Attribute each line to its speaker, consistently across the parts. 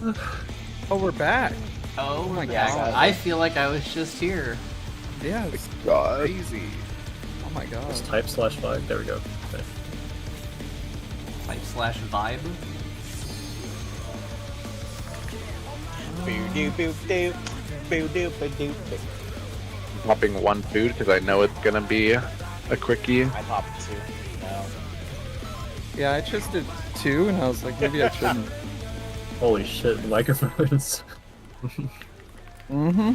Speaker 1: Oh, we're back.
Speaker 2: Oh
Speaker 1: my
Speaker 2: yeah,
Speaker 1: God.
Speaker 2: I feel like I was just here.
Speaker 1: Yeah, it's
Speaker 3: God.
Speaker 1: crazy. Oh my god.
Speaker 4: Just type/5. There we go. Okay.
Speaker 2: Type/vibe.
Speaker 3: Popping one food because I know it's gonna be a quickie.
Speaker 5: I popped 2. No.
Speaker 1: Yeah, I just did 2 and I was like, maybe I shouldn't.
Speaker 4: Holy shit, microphones.
Speaker 1: Mm-hmm.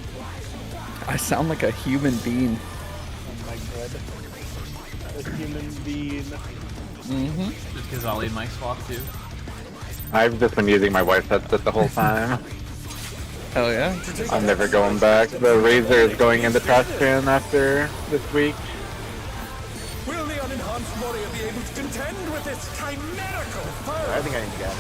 Speaker 1: I sound like a human being.
Speaker 5: Oh my god. A human being.
Speaker 1: Mm-hmm.
Speaker 2: Just because Ollie and Mike swapped too.
Speaker 3: I've just been using my wife's headset the whole time.
Speaker 1: Hell yeah.
Speaker 3: I'm never going back. The Razor is going in the trash can after this week.
Speaker 6: Will the unenhanced warrior be able to contend with this chimerical foe?
Speaker 5: I think I need to get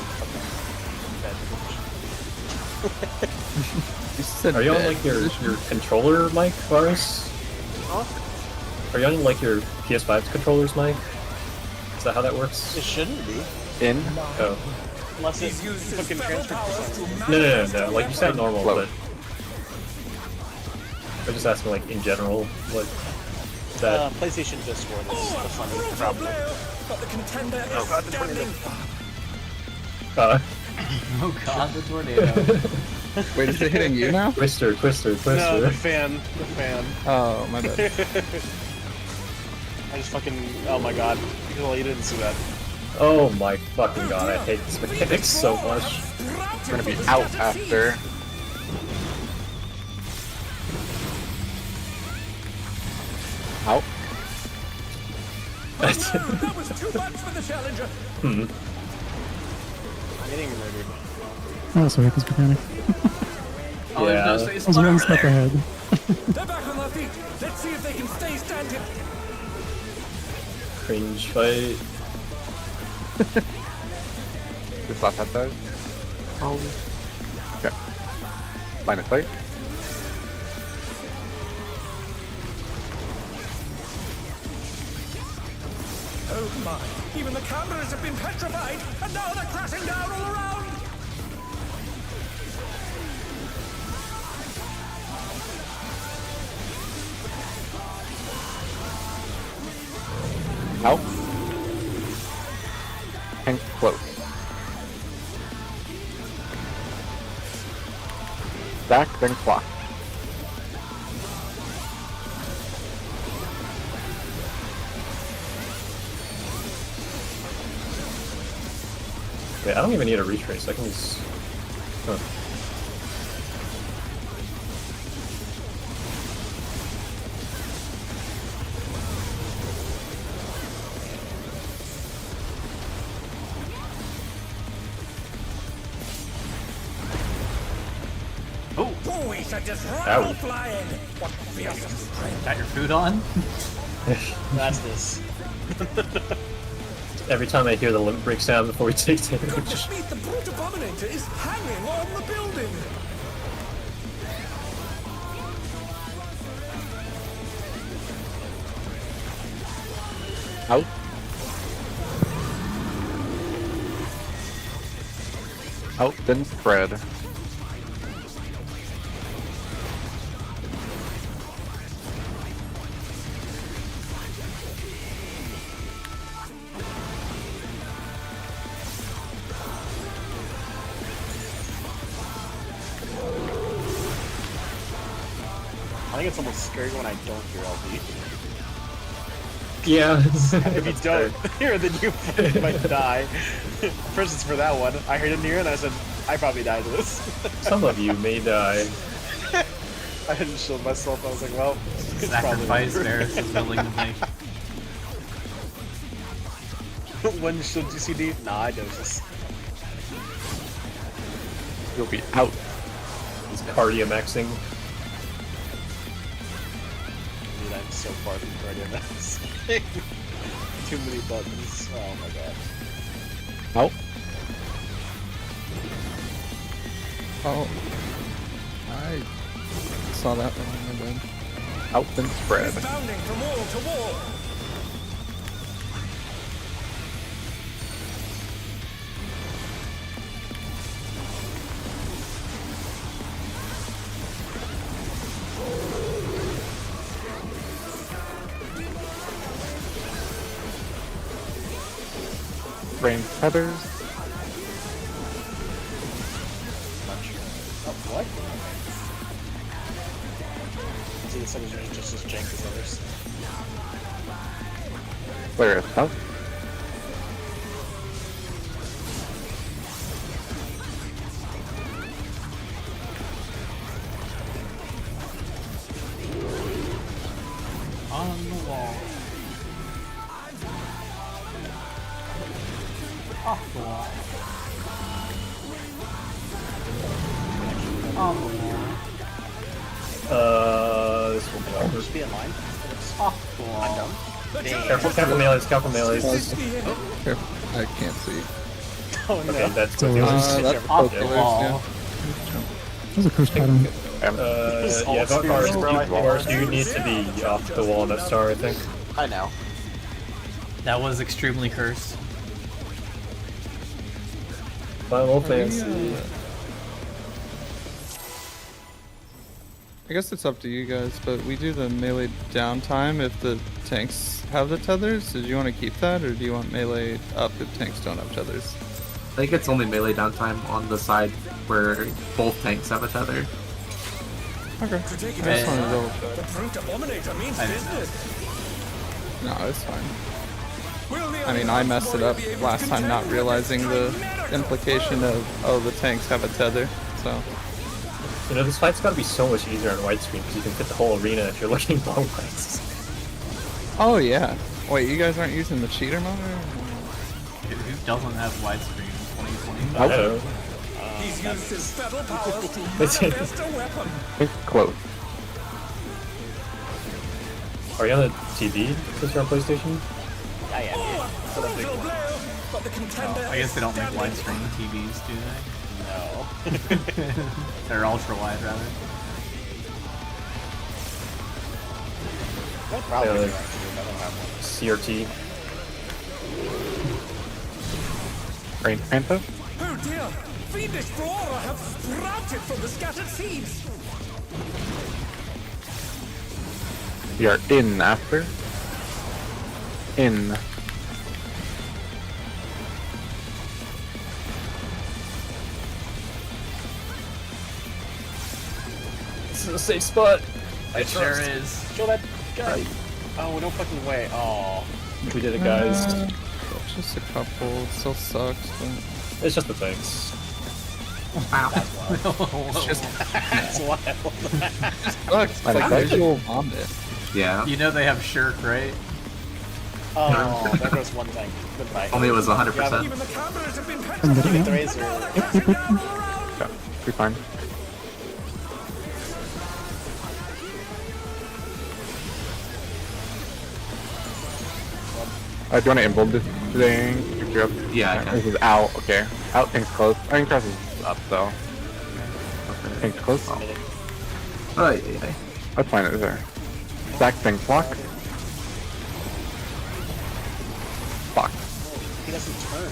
Speaker 1: You said
Speaker 4: Are you on
Speaker 1: bed.
Speaker 4: like your controller mic, Varus?
Speaker 5: Huh?
Speaker 4: Are you on like your PS5's controller's mic? Is that how that works?
Speaker 5: It shouldn't be.
Speaker 3: In?
Speaker 4: Oh.
Speaker 5: Unless it's
Speaker 6: He's used his
Speaker 5: fucking
Speaker 6: spell
Speaker 5: transferred
Speaker 6: powers
Speaker 5: to
Speaker 6: to
Speaker 5: something.
Speaker 4: No. Like you said normal,
Speaker 3: Close.
Speaker 4: but I'm just asking like in general what that.
Speaker 5: PlayStation Discord is the funny problem.
Speaker 6: But the contender is standing.
Speaker 2: Oh god, the tornado.
Speaker 1: Wait, is it hitting you now?
Speaker 4: Twister.
Speaker 5: No, the fan. The fan.
Speaker 1: Oh, my bad.
Speaker 5: I just fucking... Oh my god. Well, you didn't see that.
Speaker 4: Oh my fucking god, I hate this mechanic so much.
Speaker 3: I'm gonna be out after. Out.
Speaker 6: That was too much for the challenger.
Speaker 5: I'm getting murdered.
Speaker 7: Oh, sorry, this mechanic.
Speaker 2: Oh,
Speaker 4: Yeah.
Speaker 2: there's no space
Speaker 7: I was one
Speaker 2: bar
Speaker 7: step
Speaker 2: there.
Speaker 7: ahead.
Speaker 6: They're back on their feet. Let's see if they can stay standing.
Speaker 4: Cringe fight.
Speaker 3: This last episode. Oh. Okay. Line of sight.
Speaker 6: Oh my. Even the cameras have been petrified, and now they're crashing down all around.
Speaker 3: Out. And close. Back, then clock.
Speaker 4: Wait, I don't even need a retrace. I can just. Huh.
Speaker 6: Boys are just
Speaker 4: Ow.
Speaker 6: flying. What fearsome strength.
Speaker 2: Got your food on?
Speaker 5: That's this.
Speaker 4: Every time I hear the limit breaks down before we take
Speaker 6: Good
Speaker 4: damage.
Speaker 6: to meet the brute abominator is hanging on the building.
Speaker 3: Out. Out, then spread.
Speaker 5: I think it's almost scary when I don't hear LB.
Speaker 4: Yeah.
Speaker 5: If you don't hear, then you fucking might die. For instance, for that one, I didn't hear and I said, I probably died to this.
Speaker 4: Some of you may die.
Speaker 5: I hadn't shield myself, I was like, well, it's probably
Speaker 2: Sacrifice
Speaker 5: over.
Speaker 2: Varus is willing to make.
Speaker 5: When should GCD? Nah, I doses.
Speaker 3: You'll be out.
Speaker 4: He's cardio maxing.
Speaker 5: Dude, I'm so far from cardio max. Too many buttons. Oh my god.
Speaker 3: Out.
Speaker 1: Oh. I saw that one. My bad.
Speaker 3: Out, then spread.
Speaker 6: Bounding from wall to wall.
Speaker 3: Rain feathers.
Speaker 5: Oh, what? See, this others are just as jank as others.
Speaker 3: Flare of South.
Speaker 2: On the wall. Off the wall. On the wall.
Speaker 4: This will be awkward.
Speaker 5: Just be in line.
Speaker 2: Off the wall.
Speaker 5: I'm done.
Speaker 4: Careful melees, careful melees.
Speaker 1: Careful. I can't see.
Speaker 5: Oh no.
Speaker 4: Okay, that's
Speaker 7: So,
Speaker 4: good.
Speaker 1: That's
Speaker 2: Off
Speaker 1: both
Speaker 2: the
Speaker 1: killers,
Speaker 2: wall.
Speaker 1: yeah.
Speaker 7: There's a curse pattern.
Speaker 4: Yeah, Varus, you need to be off the wall in that star, I think.
Speaker 5: I know.
Speaker 2: That was extremely cursed.
Speaker 4: Final fantasy.
Speaker 1: I guess it's up to you guys, but we do the melee downtime if the tanks have the tethers. Did you want to keep that, or do you want melee up if tanks don't have tethers?
Speaker 8: I think it's only melee downtime on the side where both tanks have a tether.
Speaker 1: Okay. I just wanted to double check.
Speaker 6: The brute abominator means business.
Speaker 1: No, it's fine. I mean, I messed it up last time not realizing the implication of, oh, the tanks have a tether, so.
Speaker 4: You know, this fight's gotta be so much easier on widescreen because you can fit the whole arena if you're looking long ways.
Speaker 1: Oh, yeah. Wait, you guys aren't using the cheater mode?
Speaker 2: Who doesn't have widescreen in 2020?
Speaker 4: I know.
Speaker 6: He's used his feral powers to manifest a weapon.
Speaker 3: It's close.
Speaker 4: Are you on the TV since you're on PlayStation?
Speaker 5: I am.
Speaker 6: Oh, a little blow, but the contender
Speaker 2: I guess they don't make
Speaker 6: is
Speaker 2: widescreen TVs, do they?
Speaker 5: No.
Speaker 2: They're ultra wide, rather.
Speaker 5: What problem
Speaker 4: Yeah,
Speaker 5: do I don't have one.
Speaker 4: CRT.
Speaker 3: Rain Panther.
Speaker 6: Oh dear! Fiendish flora have sprouted from the scattered seeds!
Speaker 3: We are in after. In.
Speaker 4: This is a safe spot.
Speaker 2: It sure is.
Speaker 5: Show that guy. Oh, no fucking way. Oh.
Speaker 4: We did it, guys.
Speaker 1: Just a couple. It still sucks, but.
Speaker 4: It's just the things.
Speaker 1: It's just
Speaker 5: That's wild.
Speaker 1: sucks. It's like visual vomit.
Speaker 8: Yeah.
Speaker 2: You know they have Shirk, right?
Speaker 5: Oh, there goes one thing. Goodbye.
Speaker 8: Only it was 100%.
Speaker 6: Even the cameras have been
Speaker 7: I'm
Speaker 6: petrified!
Speaker 7: getting
Speaker 5: The
Speaker 7: it.
Speaker 5: razor.
Speaker 3: Yeah, be fine. Do you want to involve this thing? Pick you up?
Speaker 8: Yeah, I can.
Speaker 3: This is out, okay. Out, thing's close. I think Cross is up, though.
Speaker 8: Okay.
Speaker 3: Thing's close.
Speaker 8: Oh, yeah.
Speaker 3: That's fine, it's there. Stack thing, block. Block.
Speaker 5: He doesn't turn.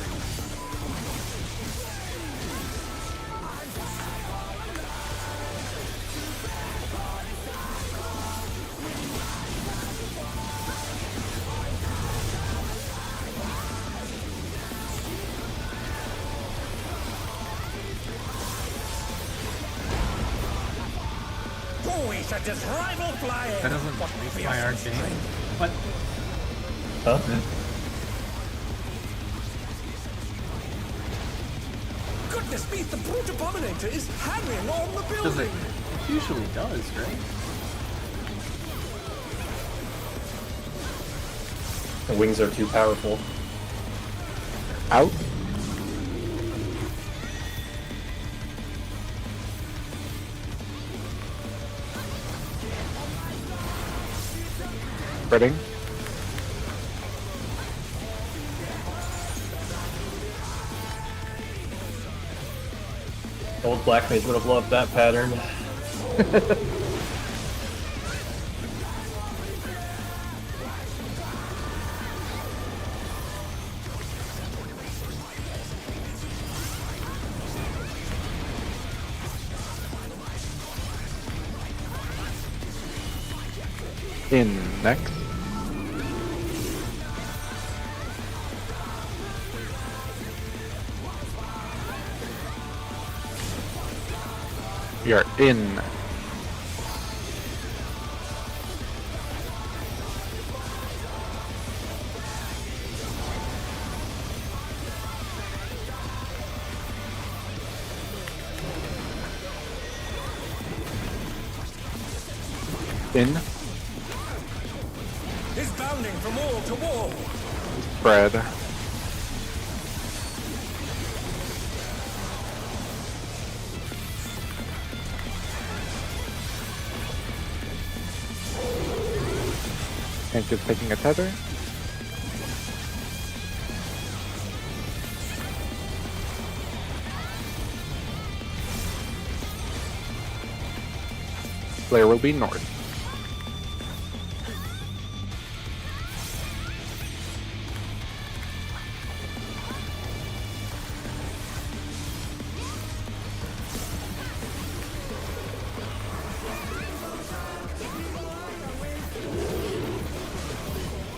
Speaker 6: Oh, he's a rival flying!
Speaker 2: That doesn't make my arcane. What?
Speaker 4: Huh?
Speaker 6: Goodness me, the brute abominator is hanging on the
Speaker 2: Does
Speaker 6: building!
Speaker 2: it? It usually does, right?
Speaker 4: The wings are too powerful.
Speaker 3: Out. Spreading.
Speaker 4: Old Black Mage would have loved that pattern.
Speaker 3: In next. We are in. In.
Speaker 6: Is bounding from wall to wall.
Speaker 3: Spread. Tank is taking a tether. Player will be north.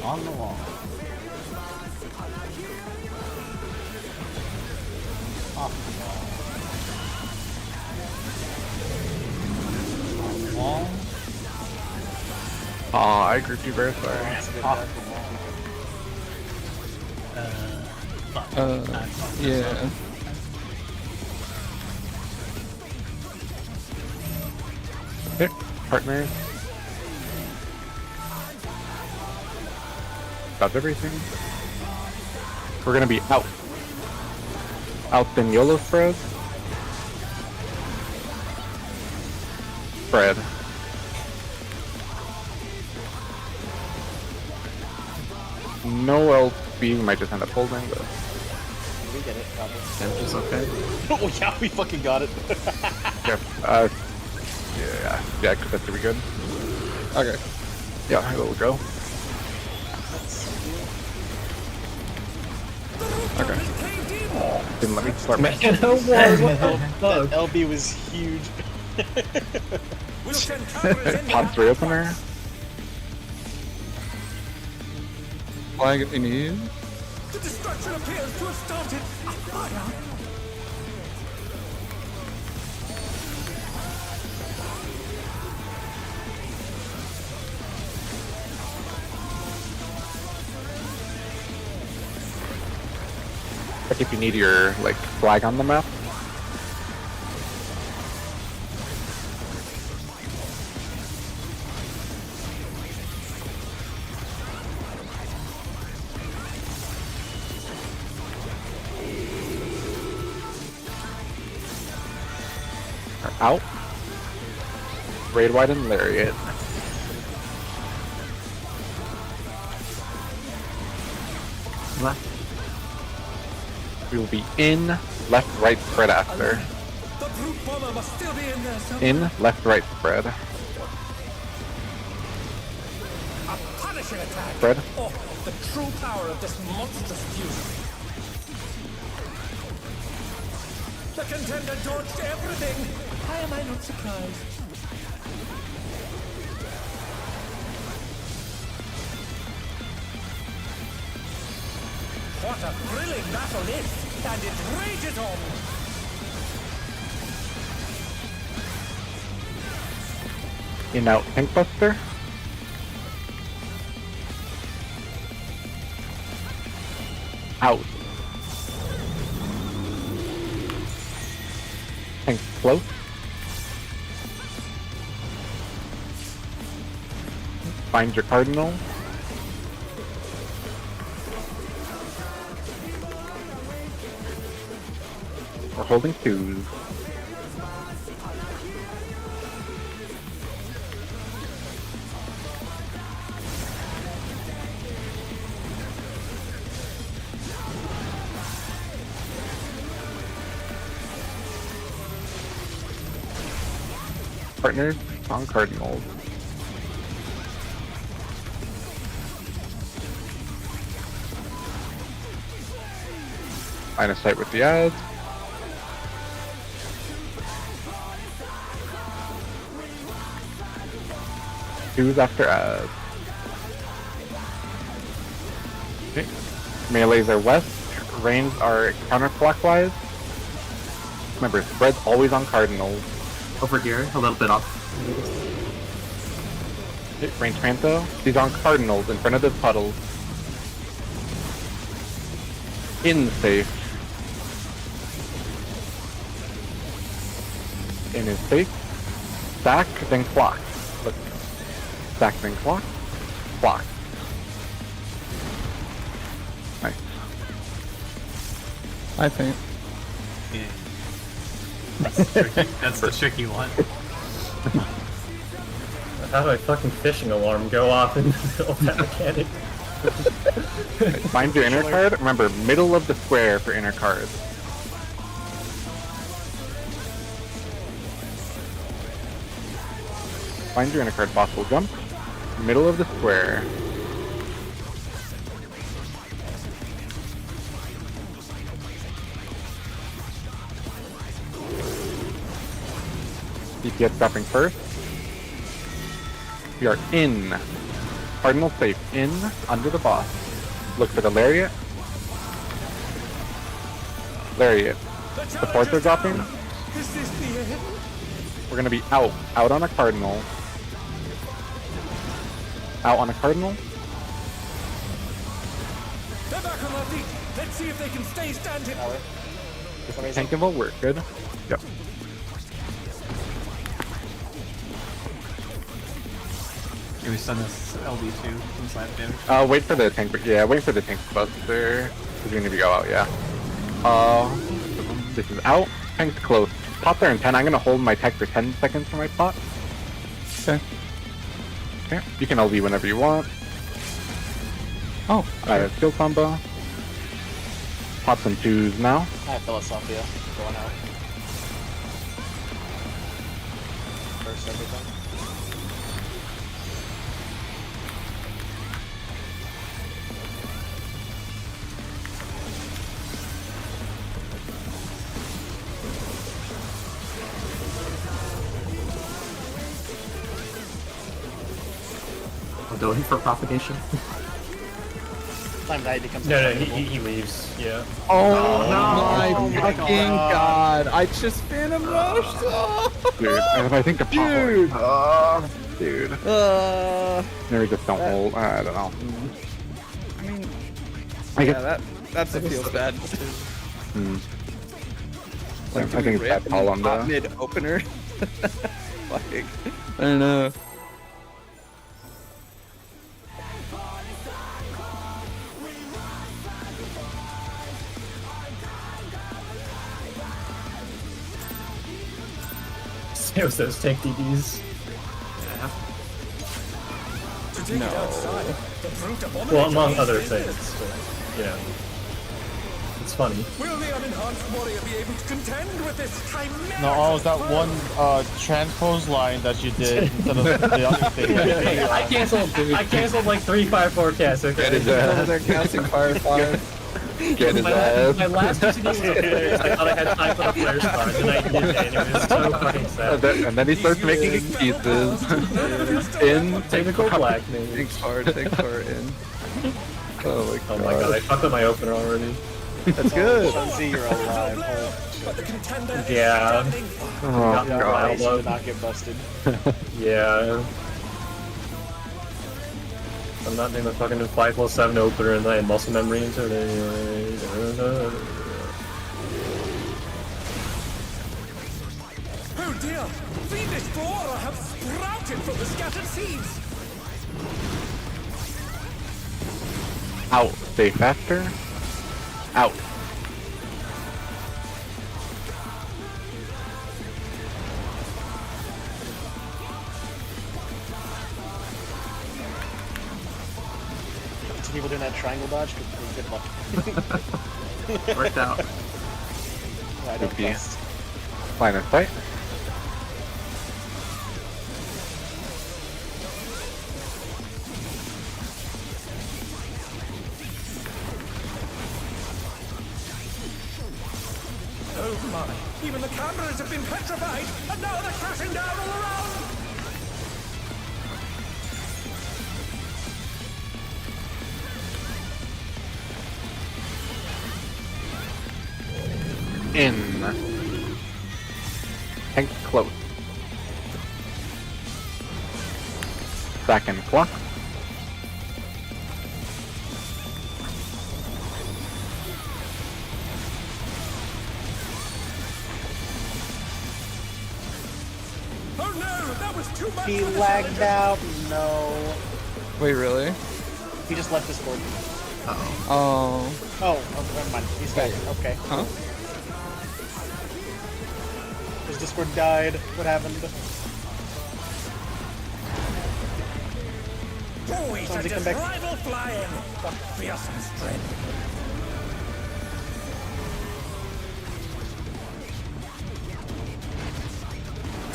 Speaker 2: On the wall. Off the wall. On the wall.
Speaker 3: Aw, I grouped you very sorry.
Speaker 2: Off the wall. Fuck.
Speaker 1: Yeah.
Speaker 3: Okay, partners. That's everything. We're gonna be out. Out then YOLO spread. Spread. No LP, we might just end up holding, but
Speaker 5: We get it, probably.
Speaker 8: Damage is okay.
Speaker 5: Oh yeah, we fucking got it.
Speaker 3: yeah, yeah, that's gonna be good.
Speaker 1: Okay.
Speaker 3: Yeah, it'll go. Okay. Didn't let me start my
Speaker 4: Man, what the fuck?
Speaker 5: LB was huge.
Speaker 6: We'll send cavalry in
Speaker 3: top 3 opener.
Speaker 1: Flag if you need.
Speaker 6: The destruction appears to have started a fire.
Speaker 3: Like if you need your like flag on the map. Are out. Raid wide and lariat.
Speaker 8: Left.
Speaker 3: We will be in, left, right spread after.
Speaker 6: The brute bomber must still be in there somewhere.
Speaker 3: In, left, right spread.
Speaker 6: A punishing attack.
Speaker 3: Spread.
Speaker 6: Oh, the true power of this monstrous fusion. The contender dodged everything. Why am I not surprised? What a thrilling battle this, and it rages on.
Speaker 3: In, out, tank buster. Out. Tank close. Find your cardinal. We're holding 2s. Partners on cardinals. Line of sight with the ads. Twos after ads. Okay. Melees are west, range are counterclockwise. Remember, spread's always on cardinals.
Speaker 8: over here, a little bit off.
Speaker 3: Range Panto. He's on Cardinals in front of the puddles. In safe. In his safe. Stack, then clock. Look. Stack, then clock. Clock. Nice.
Speaker 1: I think.
Speaker 2: Yeah. That's tricky. That's the tricky one.
Speaker 4: How do I fucking fishing alarm go off in the middle of that mechanic?
Speaker 3: Find your inner card. Remember, middle of the square for inner cards. Find your inner card. Possible jump. Middle of the square. DPS dropping first. We are in. Cardinal safe. In. Under the boss. Look for the lariat. Lariat. Supports are dropping.
Speaker 6: Is this the end?
Speaker 3: We're gonna be out. Out on a cardinal. Out on a cardinal.
Speaker 6: They're back on their feet. Let's see if they can stay standing.
Speaker 3: Tankable, we're good. Yep.
Speaker 2: Can we send this LD2 some side damage?
Speaker 3: Wait for the tank. Yeah, wait for the tank buster. Because we need to go out. Yeah. This is out. Tank's close. Pots are in 10. I'm gonna hold my tech for 10 seconds for my pot.
Speaker 1: Okay.
Speaker 3: Okay. You can LD whenever you want.
Speaker 1: Oh,
Speaker 3: I have skill combo. Pots and 2s now.
Speaker 5: I have Philosophia going out. First everything.
Speaker 8: We're going for propagation.
Speaker 5: Time that becomes
Speaker 4: No, he leaves. Yeah.
Speaker 1: Oh,
Speaker 5: no.
Speaker 1: my fucking god! I just phantom rushed. Oh.
Speaker 3: Dude, and if I think the pot.
Speaker 1: Dude.
Speaker 3: Dude. Maybe just don't hold. I don't know.
Speaker 1: I mean,
Speaker 3: I
Speaker 1: yeah,
Speaker 3: guess.
Speaker 1: that's a feels bad.
Speaker 3: I think it's that call on the.
Speaker 1: mid opener. Like, I don't know.
Speaker 4: It was those tank DBs.
Speaker 6: To take it outside, the brute abomination
Speaker 4: Well, among
Speaker 6: is
Speaker 4: other
Speaker 6: dangerous.
Speaker 4: things. But, yeah. It's funny.
Speaker 6: Will the unenhanced warrior be able to contend with this chimera?
Speaker 9: No, oh, it was that one transpose line that you did instead of the other thing.
Speaker 4: I canceled like 3, 5 forecasts. Okay.
Speaker 3: Get his ass.
Speaker 1: They're casting Firefly.
Speaker 3: Get his ass.
Speaker 4: My last UCD was hilarious. I thought I had time for the player's card, and I didn't, and it was so fucking sad.
Speaker 3: And then he starts making excuses. In
Speaker 4: Technical blackmail.
Speaker 1: Thanks hard in. Oh
Speaker 4: my god, I fucked up my opener already.
Speaker 1: That's good.
Speaker 5: Shenzi, you're alive.
Speaker 6: But the contender is
Speaker 4: Yeah.
Speaker 6: standing.
Speaker 3: Oh
Speaker 4: Got me
Speaker 3: god.
Speaker 4: riled
Speaker 5: You
Speaker 4: up.
Speaker 5: did not get busted.
Speaker 4: Yeah. I'm not doing the fucking 5+7 opener and I had muscle memory into it anyway.
Speaker 6: Oh dear! Fiendish flora have sprouted from the scattered seeds!
Speaker 3: Out. Stay faster. Out.
Speaker 5: Two people doing that triangle dodge. Good luck.
Speaker 8: Worked out.
Speaker 5: I don't
Speaker 3: Okay.
Speaker 5: trust.
Speaker 3: Line of sight.
Speaker 6: Oh my! Even the cameras have been petrified, and now they're crashing down all around!
Speaker 3: In. Tank close. Stack and clock.
Speaker 6: Oh no, that was too much.
Speaker 5: He
Speaker 6: for the
Speaker 5: lagged
Speaker 6: challenger.
Speaker 5: out. No.
Speaker 1: Wait, really?
Speaker 5: He just left Discord.
Speaker 1: Oh.
Speaker 5: Oh, never mind. He's back. Okay.
Speaker 1: Huh?
Speaker 5: His Discord died. What happened?
Speaker 6: Boys,
Speaker 5: Sounds
Speaker 6: a
Speaker 5: like come back.
Speaker 6: rival flying. What fearsome strength.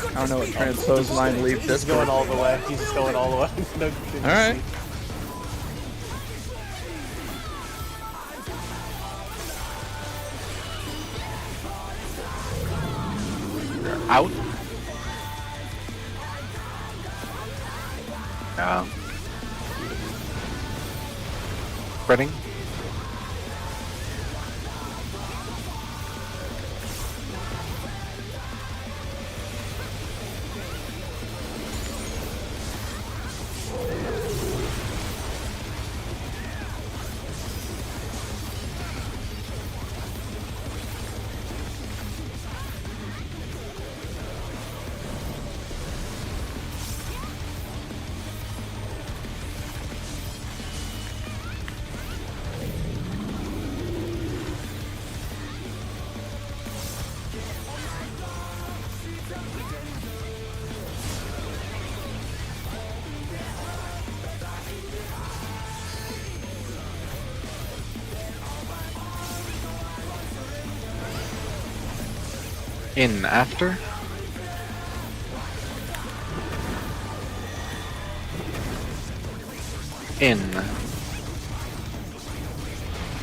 Speaker 1: I don't know what transpose mine leave
Speaker 5: He's
Speaker 1: this
Speaker 5: going all the way. He's just going all the way. No,
Speaker 1: Alright.
Speaker 3: Out. Yeah. Spreading. In after. In.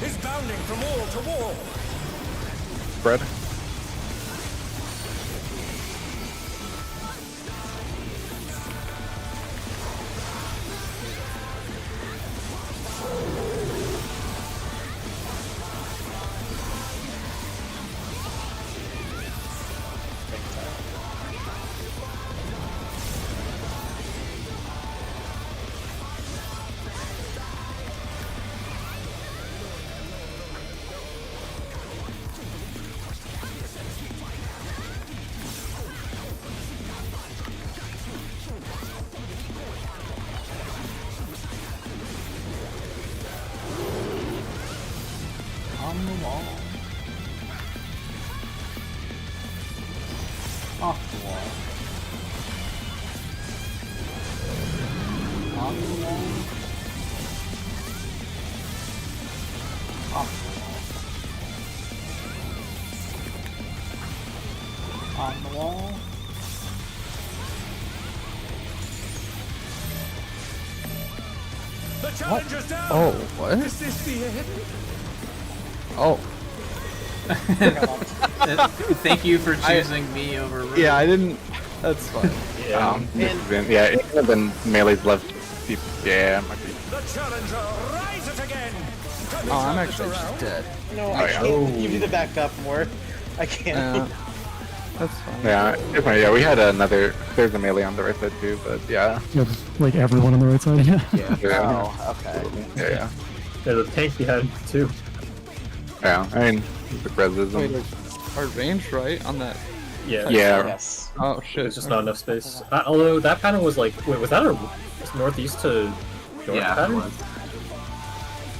Speaker 6: He's bounding from wall to wall.
Speaker 3: Spread.
Speaker 5: On the wall. Off the wall. On the wall. Off the wall. On the wall.
Speaker 6: The challenger's down.
Speaker 1: Oh, what?
Speaker 6: Is this the end?
Speaker 1: Oh.
Speaker 8: Thank you for choosing me over Ruby.
Speaker 1: Yeah, I didn't. That's fine.
Speaker 4: Yeah.
Speaker 3: Yeah, it could have been Melee's left. Yeah, might be.
Speaker 6: The challenger rises again. Can they
Speaker 1: Oh, I'm
Speaker 6: turn this
Speaker 1: actually just
Speaker 6: around?
Speaker 1: dead.
Speaker 5: No,
Speaker 3: Oh,
Speaker 5: I
Speaker 3: yeah.
Speaker 5: can't. You need to back up more. I can't.
Speaker 1: That's fine.
Speaker 3: Yeah, yeah, we had another. There's a melee on the right side too, but yeah.
Speaker 7: Yeah, like everyone on the right side, yeah.
Speaker 3: Yeah.
Speaker 5: Okay.
Speaker 3: Yeah.
Speaker 4: There's a tank behind too.
Speaker 3: Yeah. I mean, the reses
Speaker 1: Wait,
Speaker 3: and
Speaker 1: our range right on that?
Speaker 4: Yeah.
Speaker 3: yeah.
Speaker 5: Yes.
Speaker 1: Oh shit.
Speaker 4: There's just not enough space. Although that pattern was like, wait, was that a northeast to north
Speaker 8: Yeah, it
Speaker 4: pattern?
Speaker 8: was.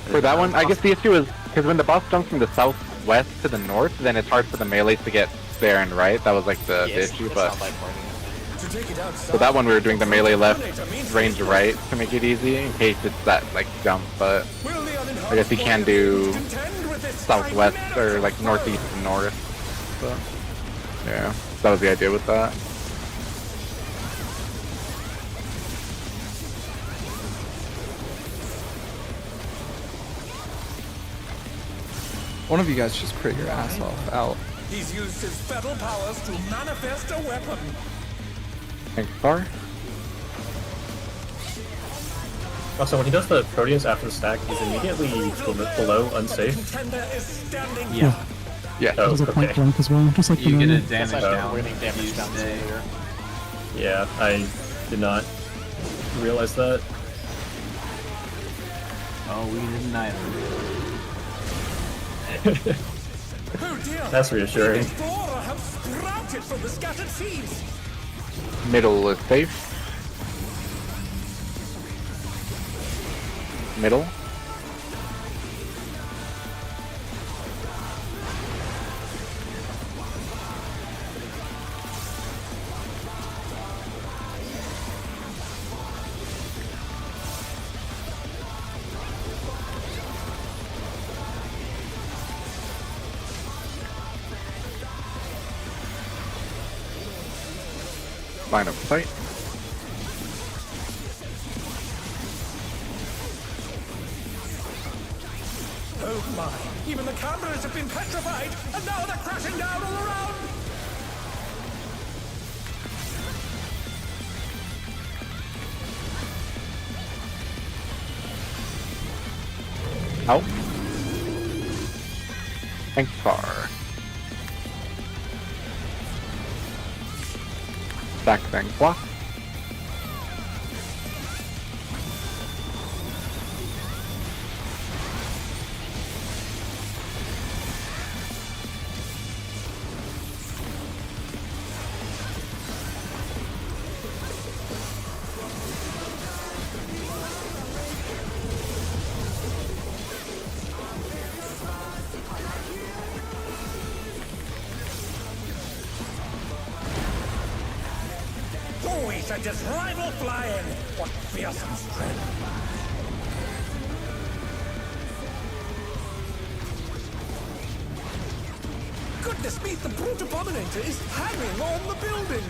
Speaker 3: For that one, I guess the issue is because when the boss jumps from the southwest to the north, then it's hard for the melees to get there and right. That was like the issue, but
Speaker 6: To take it outside.
Speaker 3: for that one we were doing the melee left, range right to make it easy in case it's that like jump. But
Speaker 6: Will the
Speaker 3: I guess you can do
Speaker 6: contend with this
Speaker 3: southwest or like
Speaker 6: chimera?
Speaker 3: northeast and north. So yeah, that was the idea with that.
Speaker 1: One of you guys just crit your ass off. Out.
Speaker 6: He's used his fatal powers to manifest a weapon.
Speaker 3: Thanks, Star.
Speaker 4: Also, when he does the Proteus after the stack, he's immediately below unsafe.
Speaker 6: Contender is standing.
Speaker 8: Yeah.
Speaker 3: Yeah.
Speaker 4: Oh,
Speaker 7: There's a point
Speaker 4: okay.
Speaker 7: blank as well, just like
Speaker 8: You get a
Speaker 7: Banana.
Speaker 8: damage
Speaker 5: That's
Speaker 8: down.
Speaker 5: we're getting damage
Speaker 8: You
Speaker 5: down
Speaker 8: stay.
Speaker 5: later.
Speaker 4: Yeah, I did not. realize that.
Speaker 2: Oh, we didn't either.
Speaker 6: Oh dear!
Speaker 4: That's reassuring.
Speaker 6: The flora have sprouted from the scattered seeds!
Speaker 3: Middle is safe. Middle. Line of sight.
Speaker 6: Oh my! Even the cameras have been petrified, and now they're crashing down all around!
Speaker 3: Out. Thanks far. Back thing block.
Speaker 6: Oh, we should just rival flying! What fearsome strength! Goodness me, the brute abominator is hanging on the building!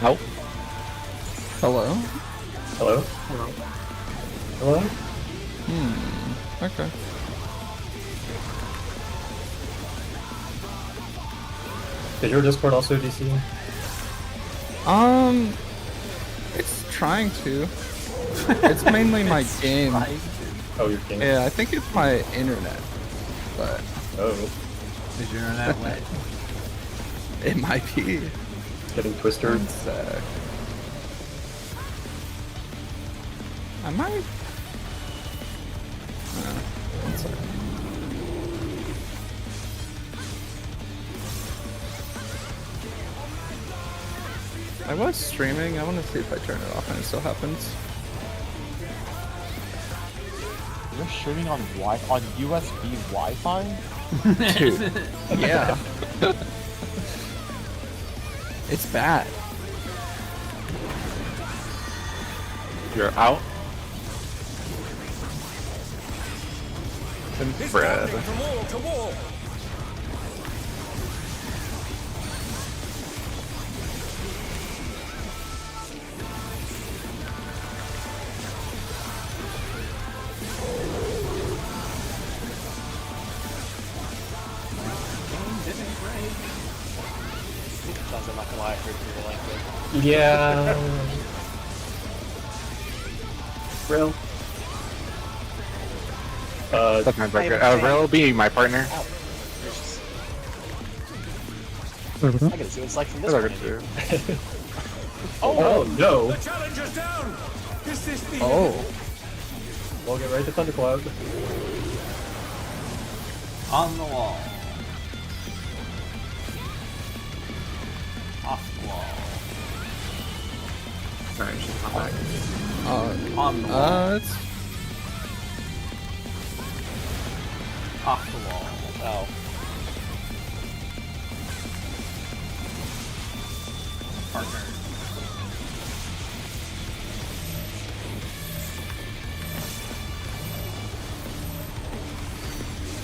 Speaker 3: Out.
Speaker 1: Hello?
Speaker 4: Hello? Hello?
Speaker 1: Okay.
Speaker 4: Is your Discord also DC?
Speaker 1: It's trying to. It's mainly my game.
Speaker 4: Oh, your game?
Speaker 1: Yeah, I think it's my internet, but
Speaker 4: Oh,
Speaker 2: Is your internet wet?
Speaker 1: it might be.
Speaker 4: getting twistered.
Speaker 1: One sec. I might. One sec. I was streaming. I want to see if I turn it off and it still happens.
Speaker 9: You're streaming on on USB Wi-Fi?
Speaker 1: Dude. Yeah. It's bad.
Speaker 3: You're out.
Speaker 1: And
Speaker 6: It's
Speaker 1: bread.
Speaker 6: pounding from wall to wall!
Speaker 5: Sounds I'm not gonna lie, I heard people like it.
Speaker 4: Yeah. Real.
Speaker 3: That's my breaker. Rel will be my partner.
Speaker 5: Ow. Gracious.
Speaker 7: Sorry about
Speaker 5: I
Speaker 7: that.
Speaker 5: gotta see what it's like from this
Speaker 3: That's
Speaker 5: point
Speaker 3: our
Speaker 5: of
Speaker 3: good
Speaker 5: view.
Speaker 3: too.
Speaker 4: Oh, no.
Speaker 6: The challenger's down! Is this the
Speaker 1: Oh.
Speaker 4: We'll get right to Thundercloud.
Speaker 2: On the wall. Off the wall.
Speaker 8: Sorry, she's not back.
Speaker 2: On the wall.
Speaker 1: It's
Speaker 2: Off the wall.
Speaker 5: Oh.
Speaker 2: Partner.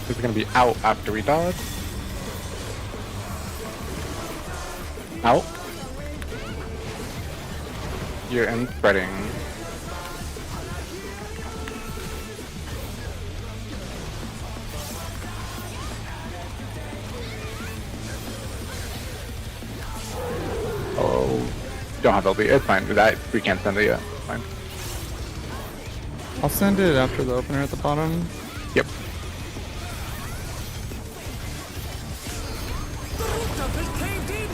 Speaker 3: This is gonna be out after we dodge. Out. You're in spreading. Oh, don't have LB. It's fine. That we can't send it yet. It's fine.
Speaker 1: I'll send it after the opener at the bottom.
Speaker 3: Yep.
Speaker 6: The rooftop has caved in!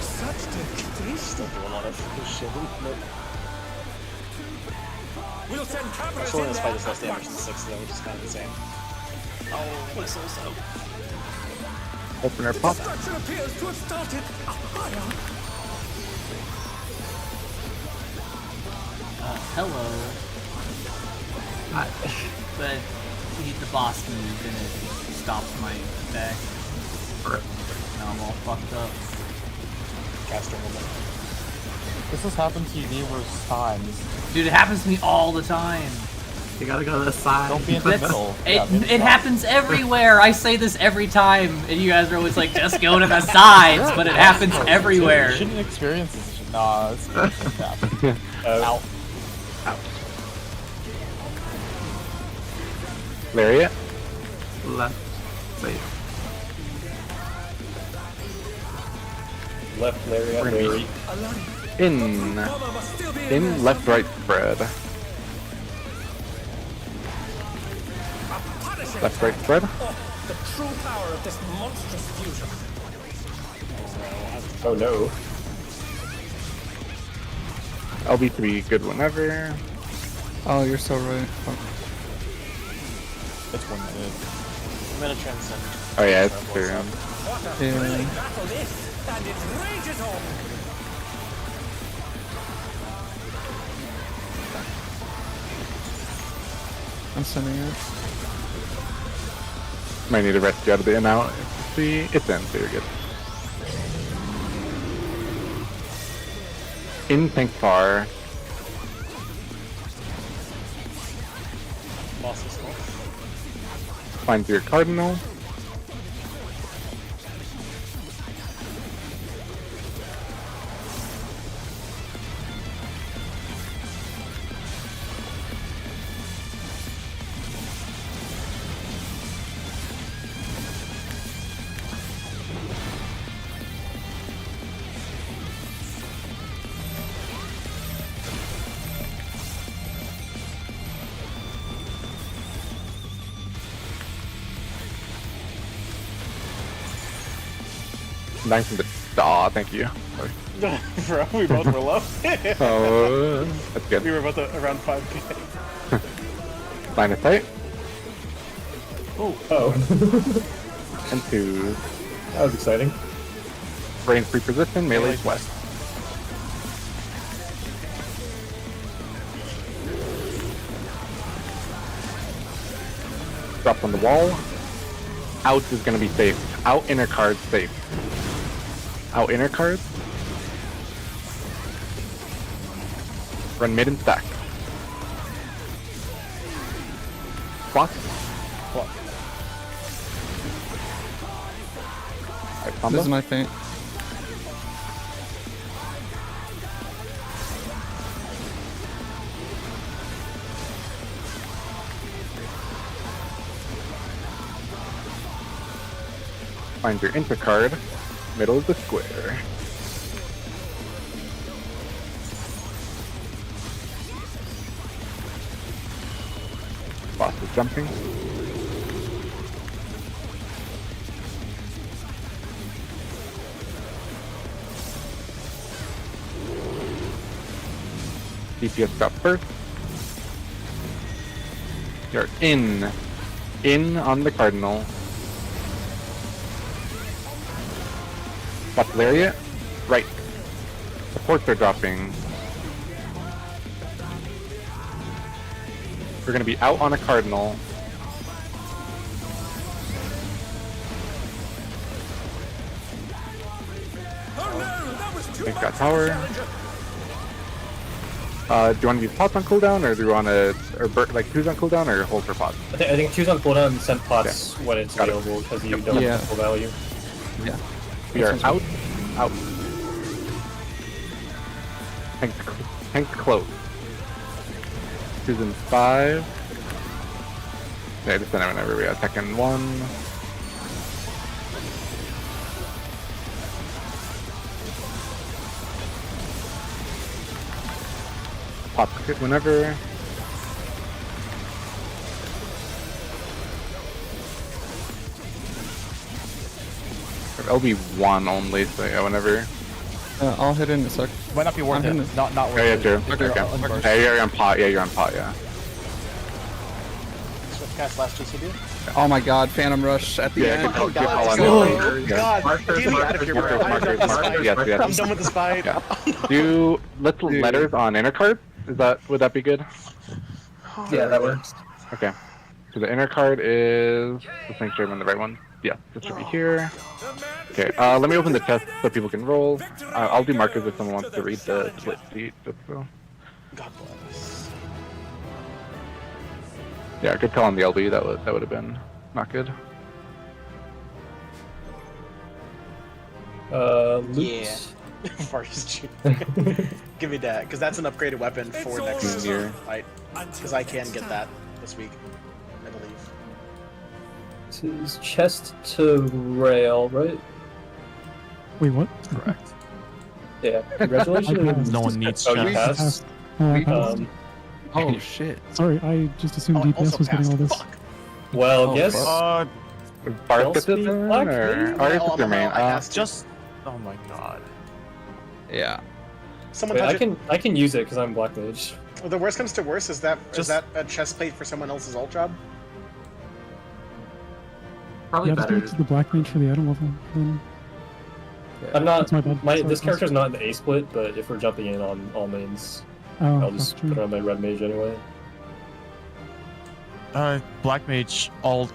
Speaker 6: Such degradation!
Speaker 5: Do a lot of shit.
Speaker 6: We'll send cameras
Speaker 5: Actually,
Speaker 6: in
Speaker 5: this
Speaker 6: there
Speaker 5: fight is less
Speaker 6: at
Speaker 5: damage than
Speaker 6: once.
Speaker 5: 6 though, which is kind of insane.
Speaker 3: Opener pop.
Speaker 6: Destruction appears to have started a fire.
Speaker 10: Hello. But the boss moved and it stopped my attack. Now I'm all fucked up.
Speaker 5: Caster movement.
Speaker 9: This has happened to you numerous times.
Speaker 10: Dude, it happens to me all the time.
Speaker 8: You gotta go to the side.
Speaker 9: Don't be in the middle.
Speaker 10: It happens everywhere. I say this every time, and you guys are always like, just go to the sides, but it happens everywhere.
Speaker 9: You shouldn't experience this. Nah, it's happen. Out.
Speaker 3: Lariat.
Speaker 8: Left. Safe.
Speaker 4: Left Larry, Larry.
Speaker 3: In.
Speaker 6: Mama must still be
Speaker 3: In, left, right spread.
Speaker 6: punishing.
Speaker 3: Left, right spread.
Speaker 6: Oh, the true power of this monstrous fusion.
Speaker 4: Oh no.
Speaker 3: LB3, good whenever.
Speaker 1: Oh, you're so right. Fuck.
Speaker 9: It's 1 minute.
Speaker 5: I'm gonna transcend.
Speaker 3: Oh yeah, it's true.
Speaker 6: What a
Speaker 1: Yeah.
Speaker 6: thrilling battle this, and it rages on.
Speaker 1: I'm sending it.
Speaker 3: Might need to rescue out of the in out. See, it's in, so you're good. In, tank far.
Speaker 5: Lost this one.
Speaker 3: Finds your cardinal. Dying from the thank you. Sorry.
Speaker 5: Bro, we both were low.
Speaker 3: Oh, that's
Speaker 5: We
Speaker 3: good.
Speaker 5: were both around 5k.
Speaker 3: Line of sight.
Speaker 4: Oh,
Speaker 3: And 2.
Speaker 4: that was exciting.
Speaker 3: Range free position, melee's west. Drop on the wall. Out is gonna be safe. Out inner card safe. Out inner cards. Run mid and stack. Block.
Speaker 5: Block.
Speaker 3: Alright, combo.
Speaker 1: This is my feint.
Speaker 3: Find your enter card. Middle of the square. Boss is jumping. DPS got first. You're in. In on the cardinal. Left lariat. Right. Supports are dropping. We're gonna be out on a cardinal.
Speaker 6: Oh no, that was too
Speaker 3: We've
Speaker 6: much
Speaker 3: got
Speaker 6: for
Speaker 3: tower.
Speaker 6: the challenger.
Speaker 3: Do you want to use pots on cooldown, or do you want to, like twos on cooldown, or hold for pots?
Speaker 4: I think choose on cooldown and send pots when it's
Speaker 3: Got it.
Speaker 4: available because you don't
Speaker 1: Yeah.
Speaker 4: have full value.
Speaker 1: Yeah.
Speaker 3: We are
Speaker 1: sounds
Speaker 3: out. Out. Tank's close. Twos and 5. Yeah, just send it whenever we are. Second 1. Pots hit whenever. LB1 only, so yeah, whenever.
Speaker 1: I'll hit in a sec.
Speaker 9: Might not be worth
Speaker 1: I'm
Speaker 9: it. Not worth
Speaker 3: Yeah, yeah,
Speaker 9: it.
Speaker 3: true.
Speaker 9: If you're
Speaker 3: Okay.
Speaker 9: unversed.
Speaker 3: Yeah, you're on pot. Yeah, you're on pot. Yeah.
Speaker 5: Swift cast last GCD.
Speaker 1: Oh my god, Phantom Rush at the
Speaker 3: Yeah,
Speaker 1: end.
Speaker 3: good call
Speaker 5: God,
Speaker 3: on
Speaker 5: oh,
Speaker 3: that.
Speaker 5: God,
Speaker 8: Markers,
Speaker 5: get me out of here, bro.
Speaker 3: Markers,
Speaker 5: I'm done with this
Speaker 3: markers,
Speaker 5: fight.
Speaker 3: yes, yes.
Speaker 5: I'm done with this fight.
Speaker 3: Yeah. Do little letters on inner cards. Would that be good?
Speaker 4: Yeah, that works.
Speaker 3: Okay. So the inner card is. Let's make sure I'm on the right one. Yeah, this should be here. Okay. Let me open the test so people can roll. I'll do markers if someone wants to read the split sheet. Just so.
Speaker 5: God bless.
Speaker 3: Yeah, good call on the LB. That would have been not good.
Speaker 4: Loot.
Speaker 5: Yeah. Varus Give me that, because that's an upgraded weapon for next
Speaker 3: year.
Speaker 5: fight. Because I can get that this week, I believe.
Speaker 4: This is chest to rail, right?
Speaker 7: Wait, what?
Speaker 9: Correct.
Speaker 4: Yeah. Congratulations.
Speaker 9: No one needs
Speaker 4: Oh, you
Speaker 9: chest.
Speaker 4: passed?
Speaker 7: I passed.
Speaker 1: Oh shit.
Speaker 7: Sorry, I just assumed
Speaker 5: Oh, I
Speaker 7: DPS
Speaker 5: also
Speaker 7: was getting all
Speaker 5: passed.
Speaker 7: this.
Speaker 5: Fuck.
Speaker 4: Well, guess.
Speaker 3: Varus gets it
Speaker 4: speed
Speaker 3: then,
Speaker 4: black,
Speaker 3: or
Speaker 4: maybe?
Speaker 3: Varus
Speaker 5: Oh,
Speaker 3: is their main.
Speaker 5: I passed.
Speaker 9: Just. Oh my god.
Speaker 1: Yeah.
Speaker 5: Someone
Speaker 4: Wait,
Speaker 5: touch
Speaker 4: I can use it because I'm Black Mage.
Speaker 5: it. The worst comes to worst, is that
Speaker 9: Just-
Speaker 5: a chest plate for someone else's ult job?
Speaker 8: Probably
Speaker 7: Yeah, just
Speaker 8: better.
Speaker 7: go to the black mage for the item level. Then
Speaker 4: I'm not.
Speaker 7: That's my bad. Sorry,
Speaker 4: This
Speaker 7: Austin.
Speaker 4: character's not in the A split, but if we're jumping in on all mains,
Speaker 7: oh,
Speaker 4: I'll just
Speaker 7: that's true.
Speaker 4: put on my red mage anyway.
Speaker 9: Black Mage alt.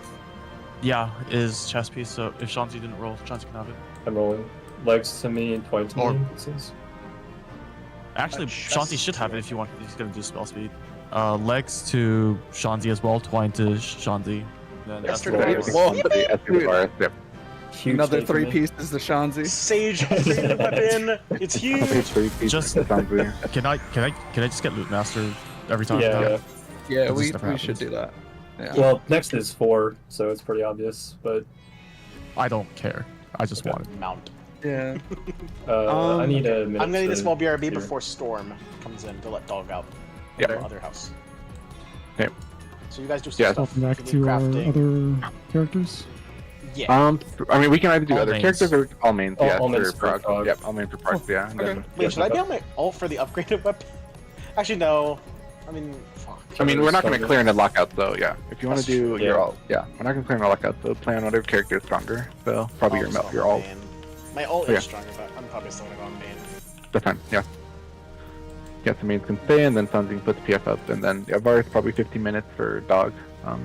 Speaker 9: Yeah, is chess piece. So if Shanti didn't roll, Shanti can have it.
Speaker 4: I'm rolling legs to me and twine to
Speaker 9: Or-
Speaker 4: me. It says.
Speaker 9: Actually,
Speaker 5: chest
Speaker 9: Shanti should have it if you want. He's gonna do spell speed. Legs to Shanti as well. Twine to Shanti. Then
Speaker 5: Yes,
Speaker 9: that's
Speaker 5: sir.
Speaker 9: roll.
Speaker 3: Whoa, Varus. Yep.
Speaker 4: Huge
Speaker 1: Another
Speaker 4: thing for
Speaker 1: 3
Speaker 4: me.
Speaker 1: pieces to Shanzi.
Speaker 5: Sage upgraded weapon! It's huge!
Speaker 3: Three pieces
Speaker 9: Just-
Speaker 3: to Sanzi.
Speaker 9: Can I just get Loot Master every time?
Speaker 4: Yeah.
Speaker 1: Yeah,
Speaker 9: This
Speaker 1: we
Speaker 9: never
Speaker 1: should
Speaker 9: happens.
Speaker 1: do that. Yeah.
Speaker 4: Well, next is 4, so it's pretty obvious. But
Speaker 9: I don't care. I just want it.
Speaker 5: Mount.
Speaker 1: Yeah.
Speaker 4: I need a minute.
Speaker 5: I'm gonna need a
Speaker 4: to
Speaker 5: small BRB
Speaker 4: clear.
Speaker 5: before Storm comes in to let Dog out.
Speaker 3: Yeah.
Speaker 5: The other house.
Speaker 3: Okay.
Speaker 5: So you guys do
Speaker 3: Yeah.
Speaker 5: some stuff.
Speaker 7: Welcome back
Speaker 5: If you
Speaker 7: to
Speaker 5: need
Speaker 7: our
Speaker 5: crafting.
Speaker 7: other characters.
Speaker 5: Yeah.
Speaker 3: I mean, we can either do
Speaker 9: All
Speaker 3: other
Speaker 9: mains.
Speaker 3: characters or all mains.
Speaker 4: All-
Speaker 3: Yeah,
Speaker 4: all mains
Speaker 3: for
Speaker 4: for
Speaker 3: prog.
Speaker 4: prog.
Speaker 3: Yep, all mains for prog. Yeah. And then,
Speaker 5: Wait, should I be on my ult for the upgraded weapon? Actually, no. I mean, fuck.
Speaker 3: I mean, we're not going to
Speaker 4: Stronger.
Speaker 3: clear into lockouts though. Yeah. If you want to
Speaker 5: That's
Speaker 3: do
Speaker 4: true.
Speaker 3: your
Speaker 4: Yeah.
Speaker 3: alt, yeah, we're not going to clear into lockouts. So plan whatever character is stronger. So probably
Speaker 5: I'll just go
Speaker 3: your alt.
Speaker 5: main. My ult
Speaker 3: Yeah.
Speaker 5: is stronger, but I'm probably still gonna go on main.
Speaker 3: That's fine. Yeah. Yeah, so mains can stay, and then Sanzi can put the PF up, and then yeah, Varus probably 15 minutes for dog.
Speaker 5: Yeah.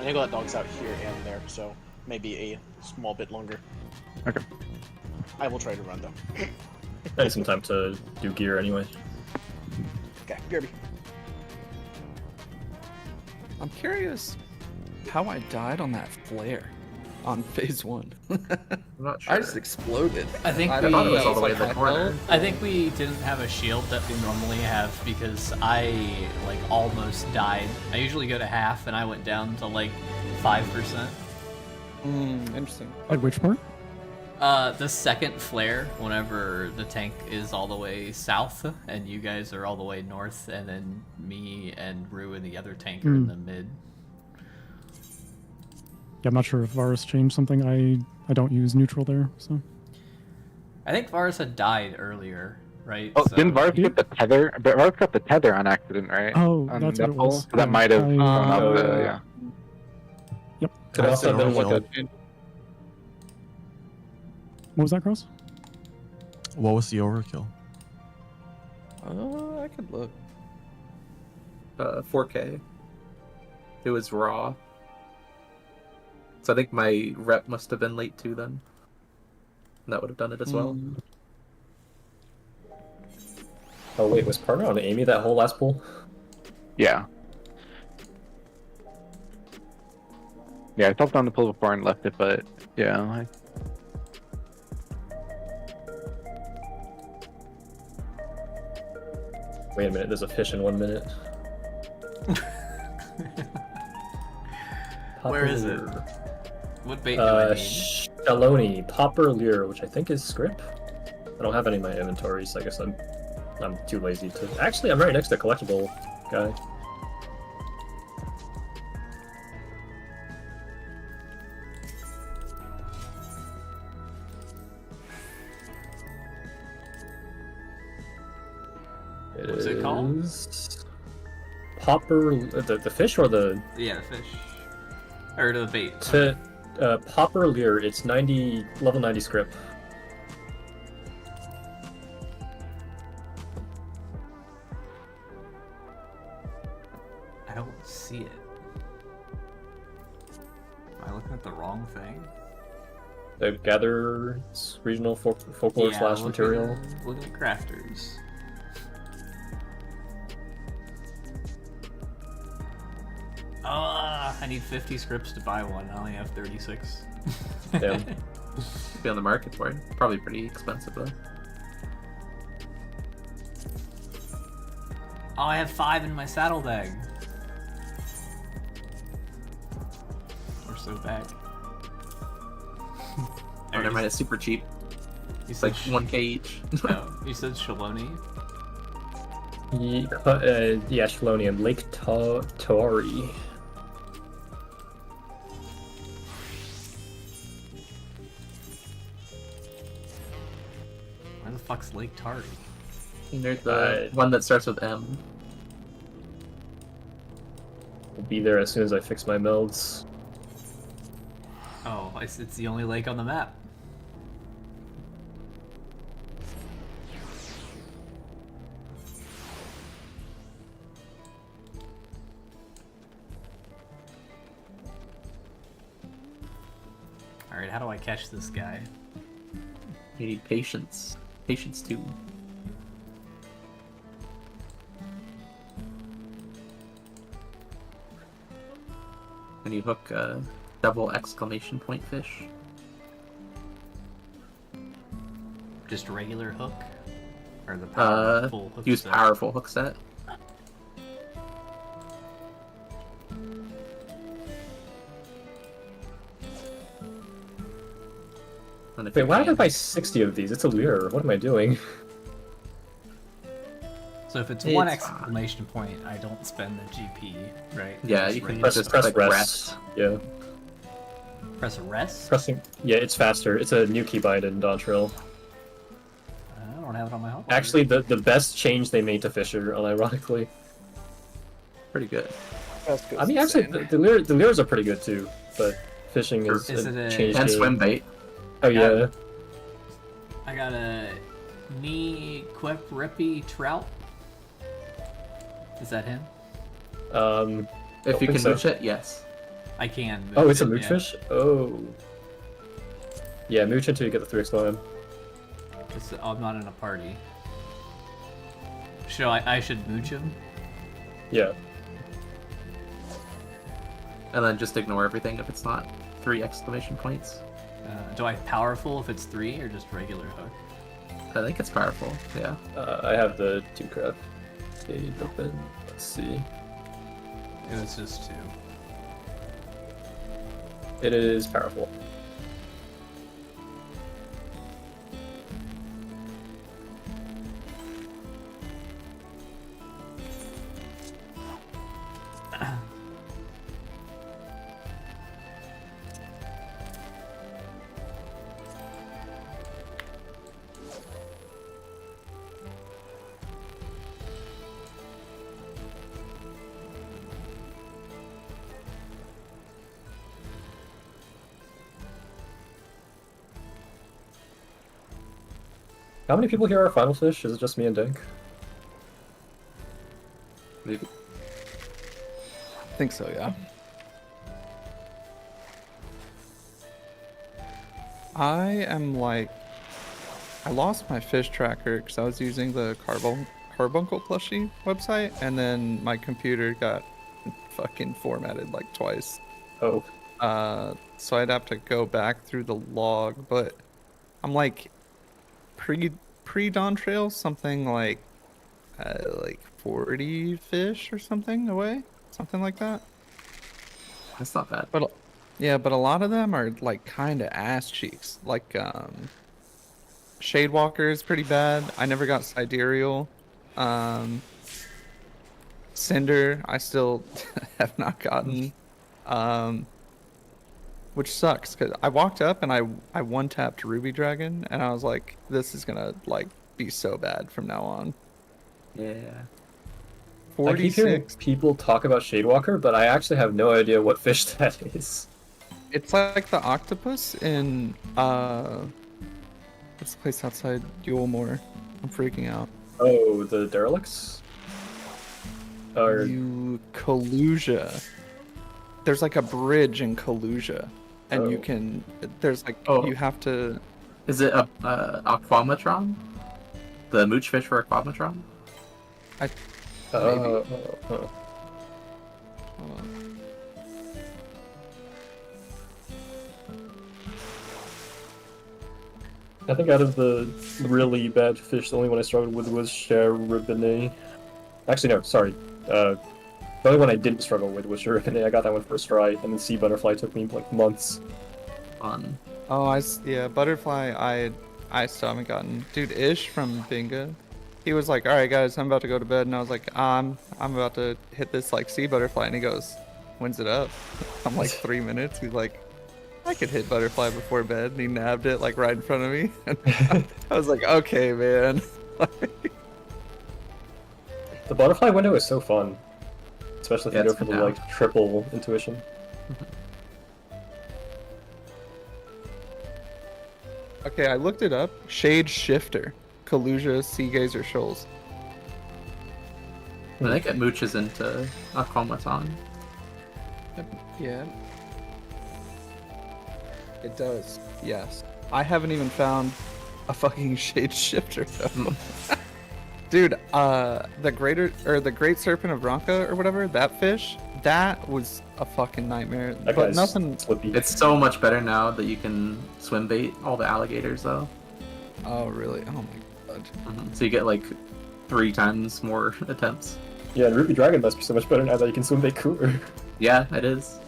Speaker 5: I think all that dog's out here and there, so maybe a small bit longer.
Speaker 3: Okay.
Speaker 5: I will try to run though.
Speaker 4: I need some time to do gear anyway.
Speaker 5: Okay, BRB.
Speaker 1: I'm curious how I died on that flare on phase 1.
Speaker 8: I'm not sure.
Speaker 1: I just exploded.
Speaker 10: I think
Speaker 1: I
Speaker 10: we-
Speaker 1: thought it
Speaker 8: was all the way
Speaker 1: like
Speaker 8: in the
Speaker 1: half
Speaker 8: corner.
Speaker 1: health.
Speaker 10: I think we didn't have a shield that we normally have because I like almost died. I usually go to half and I went down to like 5%.
Speaker 1: Interesting.
Speaker 7: At which part?
Speaker 10: The second flare, whenever the tank is all the way south and you guys are all the way north, and then me and Rue and the other tank are in the mid.
Speaker 7: Yeah, I'm not sure if Varus changed something. I don't use neutral there, so.
Speaker 10: I think Varus had died earlier, right?
Speaker 3: Oh,
Speaker 10: So-
Speaker 3: didn't Varus get the tether? But Varus got the tether on accident, right?
Speaker 7: Oh,
Speaker 3: On
Speaker 7: that's what it
Speaker 3: Nepal?
Speaker 7: was.
Speaker 3: So that might have thrown up
Speaker 1: Oh,
Speaker 3: the,
Speaker 1: yeah.
Speaker 3: yeah.
Speaker 7: Yep.
Speaker 1: Also,
Speaker 9: That's
Speaker 1: been
Speaker 9: the
Speaker 1: like
Speaker 9: original.
Speaker 1: a
Speaker 7: What was that, Cross?
Speaker 9: What was the overkill?
Speaker 1: I could look. 4K. It was raw. So I think my rep must have been late too then. And that would have done it as well.
Speaker 4: Oh wait, was partner on Amy that whole last pool?
Speaker 3: Yeah. Yeah, I stopped on the pull before and left it, but yeah.
Speaker 4: Wait a minute, there's a fish in 1 minute.
Speaker 10: Where is it? What bait do I need?
Speaker 4: Shaloni, Popper Lure, which I think is script. I don't have any in my inventory, so I guess I'm too lazy to. Actually, I'm right next to collectible guy.
Speaker 10: What's it called?
Speaker 4: is Popper, the fish or the
Speaker 10: Yeah, the fish. Or the bait.
Speaker 4: Popper Lear. It's 90 level 90 script.
Speaker 10: I don't see it. Am I looking at the wrong thing?
Speaker 4: The gather regional folklore slash material.
Speaker 10: Look at crafters. I need 50 scripts to buy one. I only have 36.
Speaker 4: Damn.
Speaker 8: Be on the market for it. Probably pretty expensive though.
Speaker 10: Oh, I have 5 in my saddlebag. We're so bad.
Speaker 8: Oh, never mind, it's super cheap. It's like 1k each.
Speaker 10: No, you said Shaloni?
Speaker 4: Yeah, Shaloni and Lake Toari.
Speaker 10: Where the fuck's Lake Tari?
Speaker 8: There's the one that starts with M.
Speaker 4: I'll be there as soon as I fix my melds.
Speaker 10: Oh, it's the only lake on the map. Alright, how do I catch this guy?
Speaker 8: You need patience. Patience too. And you hook a double exclamation point fish.
Speaker 10: Just regular hook? Or the powerful hook
Speaker 8: use
Speaker 10: set?
Speaker 8: powerful hook set.
Speaker 4: Wait, why did I buy 60 of these? It's a lure. What am I doing?
Speaker 10: So if it's one exclamation point, I don't spend the GP, right?
Speaker 8: Yeah,
Speaker 10: Just
Speaker 8: you can
Speaker 10: regular-
Speaker 8: just
Speaker 4: press
Speaker 8: like
Speaker 4: rest.
Speaker 8: rest.
Speaker 4: Yeah.
Speaker 10: press rest.
Speaker 4: Pressing. Yeah, it's faster. It's a new keybind in Dawntrail.
Speaker 10: I don't have it on my home.
Speaker 4: Actually, the best change they made to Fisher, unironically.
Speaker 8: Pretty good.
Speaker 4: I mean, actually, the lures are pretty good too, but fishing is
Speaker 10: Is it a-
Speaker 4: changed.
Speaker 8: And
Speaker 4: game.
Speaker 8: swim bait.
Speaker 4: Oh yeah.
Speaker 10: I got a knee quip rippy trout. Is that him?
Speaker 8: If
Speaker 4: Don't
Speaker 8: you
Speaker 4: think
Speaker 8: can
Speaker 4: so.
Speaker 8: mooch it, yes.
Speaker 10: I can.
Speaker 4: Oh,
Speaker 10: move
Speaker 4: it's a
Speaker 10: it,
Speaker 4: mooch
Speaker 10: yeah.
Speaker 4: fish? Oh. Yeah, mooch until you get the 3x line.
Speaker 10: I'm not in a party. So I should mooch him?
Speaker 4: Yeah.
Speaker 8: And then just ignore everything if it's not 3 exclamation points.
Speaker 10: Do I powerful if it's 3 or just regular hook?
Speaker 8: I think it's powerful, yeah.
Speaker 4: I have the 2 crab cage open. Let's see.
Speaker 10: It was just 2.
Speaker 4: It is powerful. How many people here are Final Fish? Is it just me and Dink?
Speaker 8: Maybe.
Speaker 1: I think so, yeah. I am like, I lost my fish tracker because I was using the Carbuncle plushie website, and then my computer got fucking formatted like twice.
Speaker 4: Oh.
Speaker 1: So I'd have to go back through the log, but I'm like pre Dawn Trail, something like 40 fish or something away, something like that.
Speaker 8: That's not bad.
Speaker 1: But yeah, but a lot of them are like kind of ass cheeks. Like Shadewalker is pretty bad. I never got Sidereal. Cinder, I still have not gotten. Which sucks because I walked up and I one tapped Ruby Dragon and I was like, this is gonna like be so bad from now on.
Speaker 8: Yeah.
Speaker 4: I keep hearing
Speaker 1: 46.
Speaker 4: people talk about Shadewalker, but I actually have no idea what fish that is.
Speaker 1: It's like the octopus in what's the place outside Yulmore? I'm freaking out.
Speaker 4: Oh, the derelicts? Or
Speaker 1: Kalusia. There's like a bridge in Kalusia, and you
Speaker 4: Oh.
Speaker 1: can. There's like
Speaker 8: Oh.
Speaker 1: you have to.
Speaker 8: Is it a Aquamatron? The mooch fish for Aquamatron?
Speaker 1: Maybe.
Speaker 4: oh.
Speaker 1: Hold on.
Speaker 4: I think out of the really bad fish, the only one I struggled with was Cherubini. Actually, no, sorry. The only one I didn't struggle with was Cherubini. I got that one first try, and then Sea Butterfly took me like months.
Speaker 8: Fun.
Speaker 1: Oh, yeah, butterfly. I still haven't gotten. Dude, Ish from Binga, he was like, "All right, guys, I'm about to go to bed," and I was like, I'm about to hit this like sea butterfly," and he goes, "When's it up?" I'm like 3 minutes. He's like, "I could hit butterfly before bed," and he nabbed it like right in front of me. And I was like, "Okay, man."
Speaker 4: The butterfly window is so fun, especially if
Speaker 8: Yeah,
Speaker 4: you go
Speaker 8: it's
Speaker 4: for the
Speaker 8: good
Speaker 4: like triple intuition.
Speaker 1: Okay, I looked it up. Shade Shifter, Kalusia, Sea Gazer, Shoals.
Speaker 8: I think it mooches into Aquamatron.
Speaker 1: Yeah. It does. Yes. I haven't even found a fucking Shade Shifter though. Dude, the Great Serpent of Ronca or whatever, that fish, that was a fucking nightmare.
Speaker 4: That
Speaker 1: But
Speaker 4: guy's
Speaker 1: nothing.
Speaker 4: slippy.
Speaker 8: It's so much better now that you can swim bait all the alligators though.
Speaker 1: Oh really? Oh my god.
Speaker 8: So you get like 3 times more attempts.
Speaker 4: Yeah, and Ruby Dragon must be so much better now that you can swim bait cooler.
Speaker 8: Yeah, it is.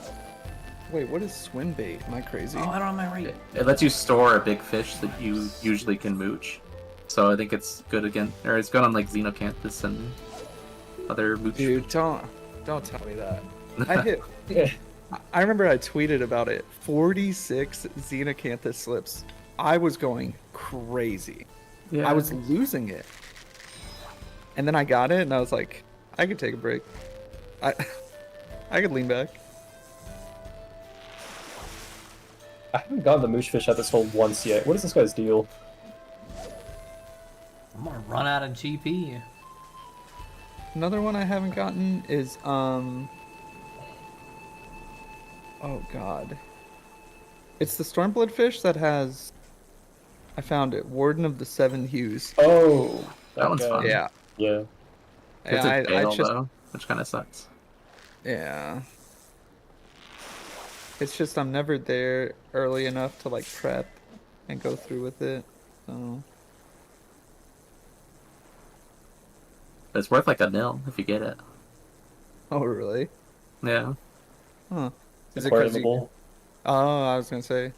Speaker 1: Wait, what is swim bait? Am I crazy?
Speaker 10: Oh, I don't have my right.
Speaker 8: It lets you store a big fish that you usually can mooch. So I think it's good again, or it's good on like Xenocanthus and other mooch.
Speaker 1: Dude, don't tell me that. I hit. I remember I tweeted about it. 46 Xenocanthus slips. I was going crazy.
Speaker 8: Yeah.
Speaker 1: I was losing it. And then I got it, and I was like, I could take a break. I could lean back.
Speaker 4: I haven't gotten the moosh fish at this hole once yet. What is this guy's deal?
Speaker 10: I'm gonna run out of GP.
Speaker 1: Another one I haven't gotten is oh god. It's the Stormblood fish that has, I found it, Warden of the Seven Hues.
Speaker 4: Oh,
Speaker 8: That one's
Speaker 4: guy.
Speaker 8: fun.
Speaker 1: Yeah.
Speaker 4: Yeah.
Speaker 8: It's
Speaker 1: Yeah,
Speaker 8: a tail
Speaker 1: just,
Speaker 8: though, which kind of sucks.
Speaker 1: yeah. It's just I'm never there early enough to like prep and go through with it. So
Speaker 8: But it's worth like a nil if you get it.
Speaker 1: oh really?
Speaker 8: Yeah.
Speaker 1: Huh. Is
Speaker 4: It's
Speaker 1: it
Speaker 4: part
Speaker 1: 'cause
Speaker 4: of the
Speaker 1: you-
Speaker 4: bowl.
Speaker 1: Oh, I was gonna say.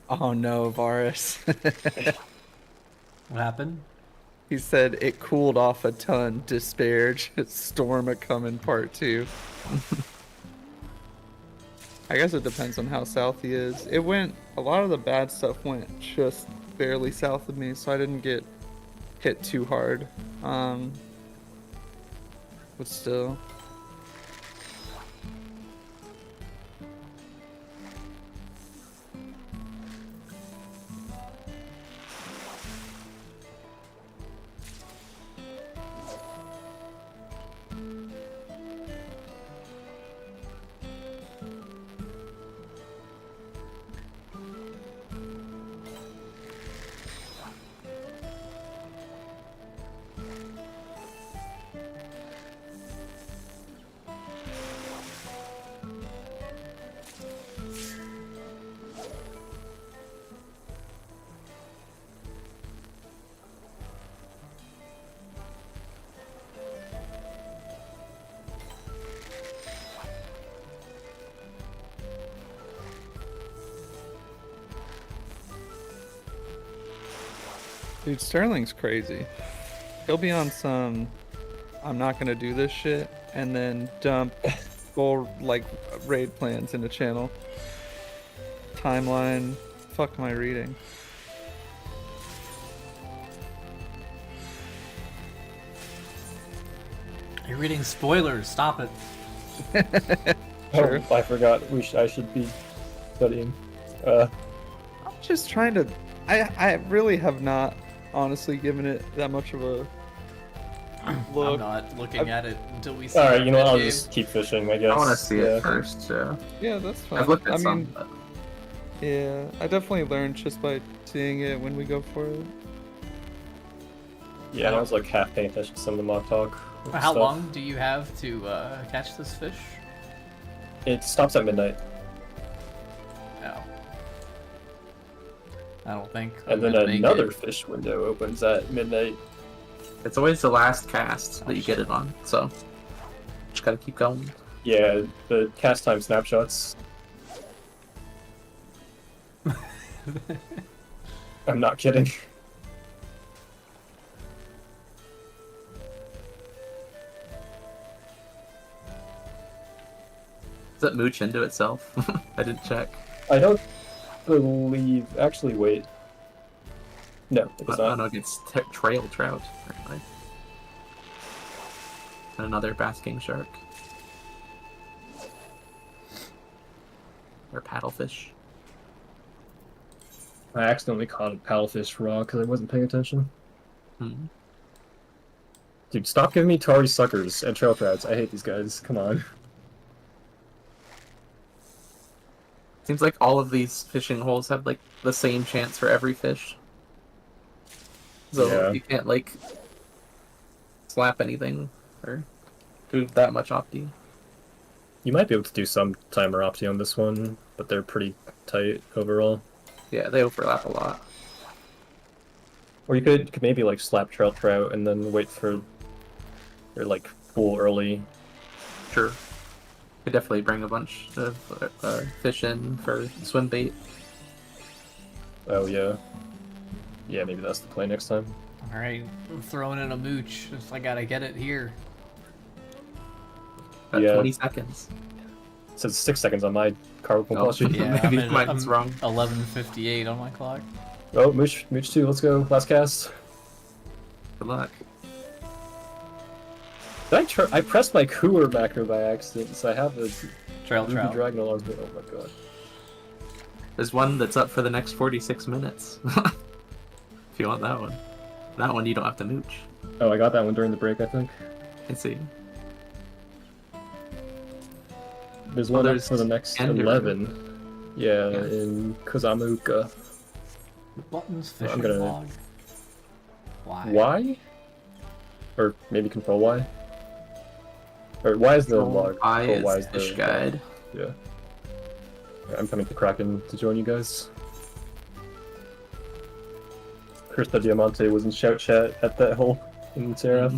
Speaker 1: Oh no, Varus.
Speaker 10: What happened?
Speaker 1: He said it cooled off a ton. Disparage. Storm a coming part 2. I guess it depends on how south he is. It went. A lot of the bad stuff went just barely south of me, so I didn't get hit too hard. But still. Dude, Sterling's crazy. He'll be on some I'm not gonna do this shit and then dump full like raid plans in the channel. Timeline. Fuck my reading.
Speaker 10: You're reading spoilers. Stop it.
Speaker 1: Sure.
Speaker 4: Oh, I forgot. I should be studying.
Speaker 1: I'm just trying to. I really have not honestly given it that much of a look.
Speaker 10: I'm not looking at it until we see.
Speaker 4: All right, you know,
Speaker 10: the
Speaker 4: I'll
Speaker 10: game.
Speaker 4: just keep fishing. I guess.
Speaker 8: I want to see
Speaker 4: yeah.
Speaker 8: it first. So.
Speaker 1: Yeah, that's fine.
Speaker 8: I've looked at
Speaker 1: I
Speaker 8: some.
Speaker 1: mean, yeah, I definitely learned just by seeing it when we go for it.
Speaker 4: Yeah, I was like half paying attention to some of the mock talk.
Speaker 10: How
Speaker 4: stuff.
Speaker 10: long do you have to catch this fish?
Speaker 4: It stops at midnight,
Speaker 10: No. I don't think.
Speaker 4: and
Speaker 10: I'm
Speaker 4: then
Speaker 10: gonna make
Speaker 4: another
Speaker 10: it.
Speaker 4: fish window opens at midnight.
Speaker 8: It's always the last cast that you get it on, so just gotta keep going.
Speaker 4: Yeah, the cast time snapshots. I'm not kidding.
Speaker 8: Does it mooch into itself? I didn't check.
Speaker 4: I don't believe. Actually, wait. No, it does
Speaker 8: Oh
Speaker 4: not.
Speaker 8: no, it gets trail trout. Apparently. And another basking shark. Or paddlefish.
Speaker 4: I accidentally caught a paddlefish raw because I wasn't paying attention.
Speaker 8: Hmm.
Speaker 4: Dude, stop giving me tarry suckers and trail trouts. I hate these guys. Come on.
Speaker 8: Seems like all of these fishing holes have like the same chance for every fish. So
Speaker 4: Yeah.
Speaker 8: you can't like slap anything or do that much opti.
Speaker 4: You might be able to do some timer opti on this one, but they're pretty tight overall.
Speaker 8: Yeah, they overlap a lot.
Speaker 4: Or you could maybe like slap trail trout and then wait for their like pool early.
Speaker 8: Sure. Could definitely bring a bunch of fish in for swim bait.
Speaker 4: Oh yeah. Yeah, maybe that's the play next time.
Speaker 10: All right, I'm throwing in a mooch. If I gotta get it here.
Speaker 8: About
Speaker 4: Yeah.
Speaker 8: 20 seconds.
Speaker 4: It says 6 seconds on my carbon
Speaker 8: Oh,
Speaker 4: plushie.
Speaker 10: Yeah,
Speaker 8: Maybe
Speaker 10: I'm
Speaker 8: mine's wrong.
Speaker 10: 11:58 on my clock.
Speaker 4: Oh, Mooch 2, let's go. Last cast.
Speaker 8: Good luck.
Speaker 4: Did I pressed my cooler macro by accident, so I have a
Speaker 10: Trail
Speaker 4: Ruby
Speaker 10: trout.
Speaker 4: Dragon alarm. Oh my god.
Speaker 8: There's one that's up for the next 46 minutes. If you want that one. That one you don't have to mooch.
Speaker 4: Oh, I got that one during the break, I think.
Speaker 8: I see.
Speaker 4: There's
Speaker 8: Oh,
Speaker 4: one
Speaker 8: there's
Speaker 4: for the next
Speaker 8: Ender.
Speaker 4: 11. Yeah,
Speaker 8: Yeah.
Speaker 4: in Kozamuka.
Speaker 10: Buttons
Speaker 4: I'm
Speaker 10: fishing
Speaker 4: gonna-
Speaker 10: log. Why?
Speaker 4: Y? Or maybe control Y? Or Y is the log.
Speaker 8: I
Speaker 4: Control Y
Speaker 8: is
Speaker 4: the
Speaker 8: fish guide.
Speaker 4: Yeah. I'm coming to Kraken to join you guys. Krista Diamante was in shout chat at that hole in Terra.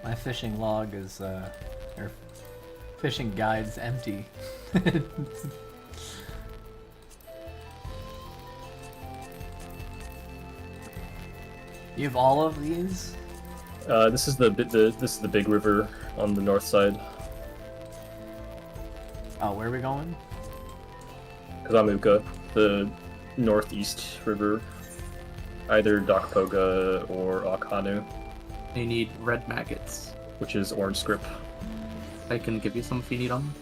Speaker 10: My fishing log is or fishing guide's empty. You have all of these?
Speaker 4: This is the big river on the north side.
Speaker 10: Oh, where are we going?
Speaker 4: Kazamuka, the northeast river. Either Dakpoga or Akanu,
Speaker 8: You need red maggots.
Speaker 4: which is orange script.
Speaker 8: I can give you some if you need them.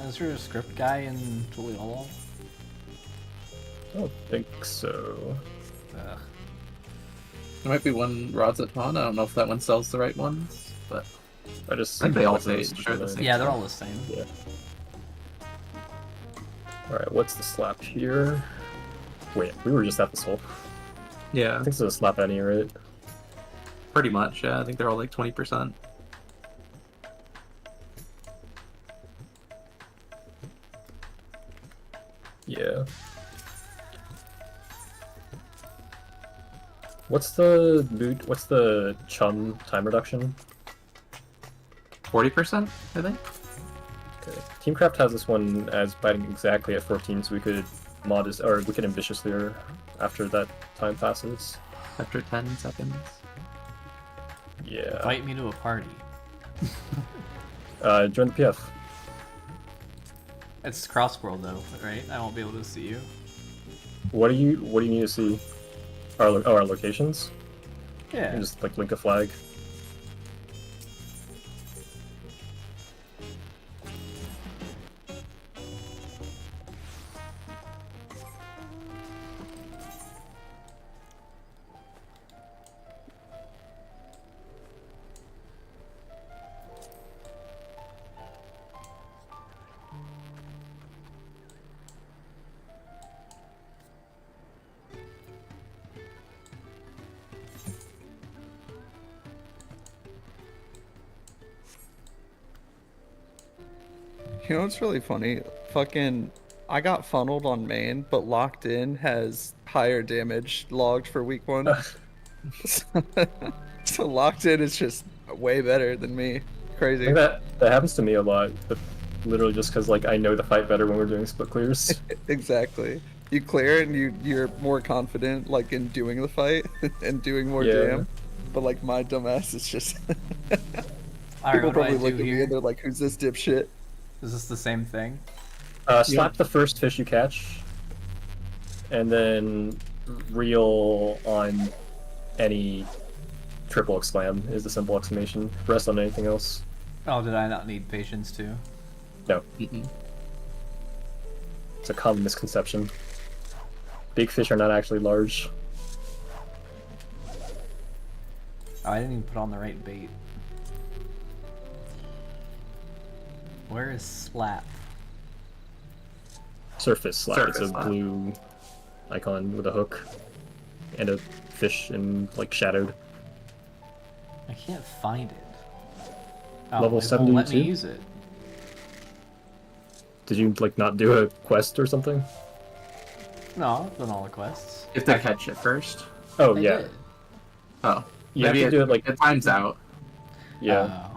Speaker 10: Is there a script guy in Tuliolo?
Speaker 4: I don't think so.
Speaker 10: Ugh.
Speaker 8: There might be one rods at pawn. I don't know if that one sells the right ones, but
Speaker 4: I just
Speaker 8: I think they all
Speaker 4: like
Speaker 8: say
Speaker 4: those,
Speaker 8: share the
Speaker 4: which is
Speaker 8: same.
Speaker 10: Yeah, they're all the same.
Speaker 4: Yeah. Alright, what's the slap here? Wait, we were just at this hole. I
Speaker 8: Yeah,
Speaker 4: think this is a slap any, right?
Speaker 8: pretty much. Yeah, I think they're all like 20%.
Speaker 4: Yeah. What's the chum time reduction?
Speaker 8: 40%, I think.
Speaker 4: Okay. Teamcraft has this one as biting exactly at 14, so we could we could ambitiously after that time passes.
Speaker 8: After 10 seconds.
Speaker 4: Yeah.
Speaker 10: Invite me to a party.
Speaker 4: Join the PF.
Speaker 10: It's cross world though, right? I won't be able to see you.
Speaker 4: What do you need to see? Our locations?
Speaker 10: Yeah.
Speaker 4: And just like link a flag.
Speaker 1: You know what's really funny? Fucking, I got funneled on main, but locked in has higher damage logged for week 1. So locked in is just way better than me.
Speaker 4: I
Speaker 1: Crazy.
Speaker 4: think that happens to me a lot, but literally just because like I know the fight better when we're doing split clears.
Speaker 1: Exactly. You clear and you're more confident like in doing the fight and doing more
Speaker 4: Yeah.
Speaker 1: jam. But like my dumbass is just
Speaker 10: Alright,
Speaker 1: people
Speaker 10: what do I
Speaker 1: probably
Speaker 10: do
Speaker 1: look at me
Speaker 10: here?
Speaker 1: and they're like, "Who's this dipshit?"
Speaker 10: Is this the same thing?
Speaker 4: Slap the first fish you catch, and then reel on any triple exclam is the simple exclamation. Rest on anything else.
Speaker 10: Oh, did I not need patience too?
Speaker 4: No. It's a common misconception. Big fish are not actually large.
Speaker 10: Oh, I didn't even put on the right bait. Where is slap?
Speaker 4: Surface slap.
Speaker 8: Surface
Speaker 4: It's a
Speaker 8: slap.
Speaker 4: blue icon with a hook and a fish and like shadowed.
Speaker 10: I can't find it. Oh,
Speaker 4: Level
Speaker 10: it won't let me
Speaker 4: 72?
Speaker 10: use it.
Speaker 4: Did you like not do a quest or something?
Speaker 10: No, I've done all the quests.
Speaker 8: You have to catch it first.
Speaker 4: Oh
Speaker 10: I
Speaker 4: yeah.
Speaker 10: did.
Speaker 8: Oh.
Speaker 4: You have
Speaker 8: Maybe
Speaker 4: to do it like
Speaker 8: it times out.
Speaker 4: yeah.
Speaker 10: Oh.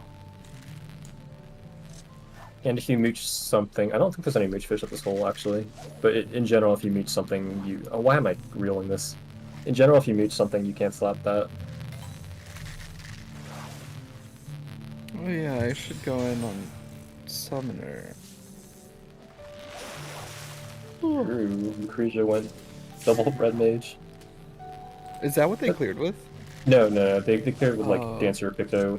Speaker 4: And if you mooch something, I don't think there's any mooch fish at this hole actually, but in general, if you mooch something, you. Oh, why am I reeling this? In general, if you mooch something, you can't slap that.
Speaker 1: Oh yeah, I should go in on Summoner.
Speaker 4: Ooh, Lucretia went double red mage.
Speaker 1: Is that what they cleared with?
Speaker 4: No, they cleared with like
Speaker 1: Oh.
Speaker 4: Dancer Picto.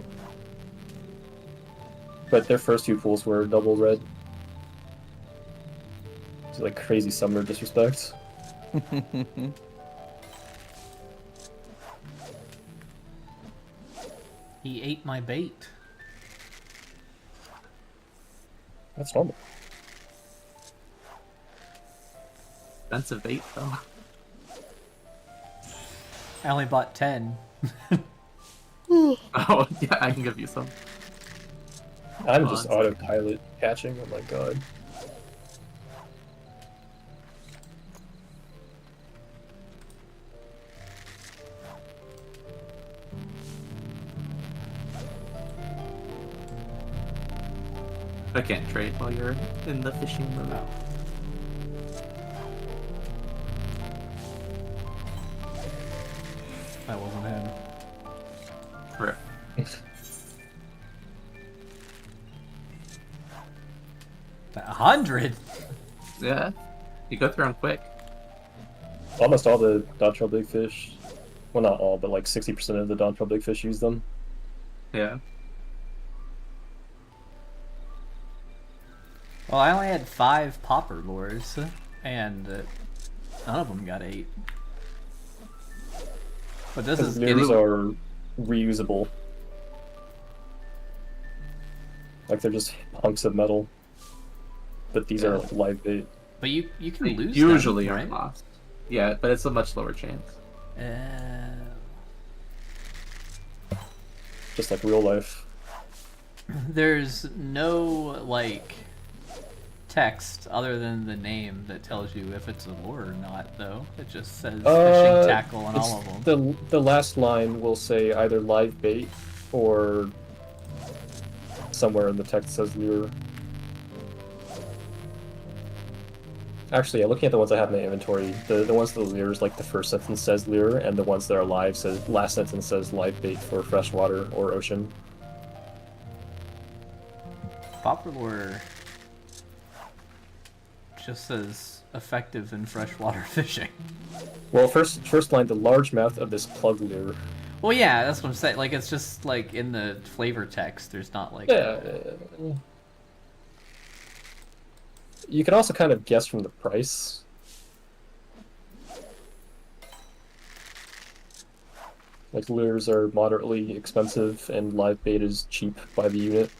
Speaker 4: But their first 2 pools were double red. It's like crazy summoner disrespect.
Speaker 10: He ate my bait.
Speaker 4: That's normal.
Speaker 8: Expensive bait though.
Speaker 10: I only bought 10.
Speaker 8: Oh yeah, I can give you some.
Speaker 4: I'm
Speaker 8: Oh,
Speaker 4: just
Speaker 8: that's
Speaker 4: autopilot catching. Oh my god.
Speaker 8: I can't trade while you're in the fishing mode.
Speaker 10: Oh. That wasn't him.
Speaker 8: Rip.
Speaker 10: 100?
Speaker 8: Yeah. You go through them quick.
Speaker 4: Almost all the Dontrell big fish. Well, not all, but like 60% of the Dontrell big fish use them.
Speaker 8: Yeah.
Speaker 10: Well, I only had 5 popper lures, and none of them got 8. But this is
Speaker 4: Because
Speaker 10: getting...
Speaker 4: lures are reusable. Like they're just hunks of metal. But these are live bait.
Speaker 10: But you can
Speaker 8: They
Speaker 10: lose
Speaker 8: usually
Speaker 10: them,
Speaker 8: are
Speaker 10: right?
Speaker 8: lost. Yeah, but it's a much lower chance.
Speaker 4: Just like real life.
Speaker 10: There's no, like, text other than the name that tells you if it's a lure or not, though. It just says fishing tackle on all of them.
Speaker 4: The last line will say either live bait or somewhere in the text says lure. Actually, yeah, looking at the ones I have in my inventory, the ones that are lures, like the first sentence says lure, and the ones that are live says last sentence says live bait for freshwater or ocean.
Speaker 10: Popper lure just says effective in freshwater fishing.
Speaker 4: Well, first line, the large mouth of this plug lure.
Speaker 10: Well, yeah, that's what I'm saying. Like, it's just like in the flavor text. There's not like.
Speaker 4: Yeah. You can also kind of guess from the price. Like, lures are moderately expensive, and live bait is cheap by the unit.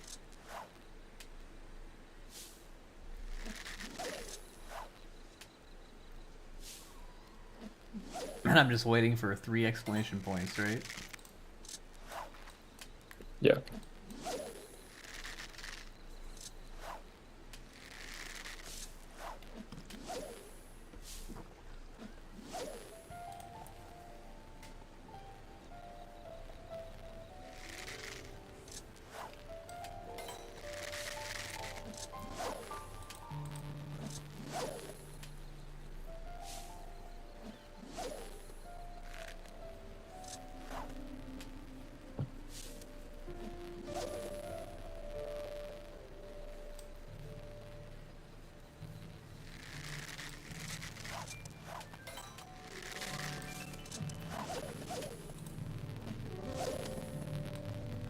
Speaker 10: And I'm just waiting for 3 exclamation points, right?
Speaker 4: Yeah.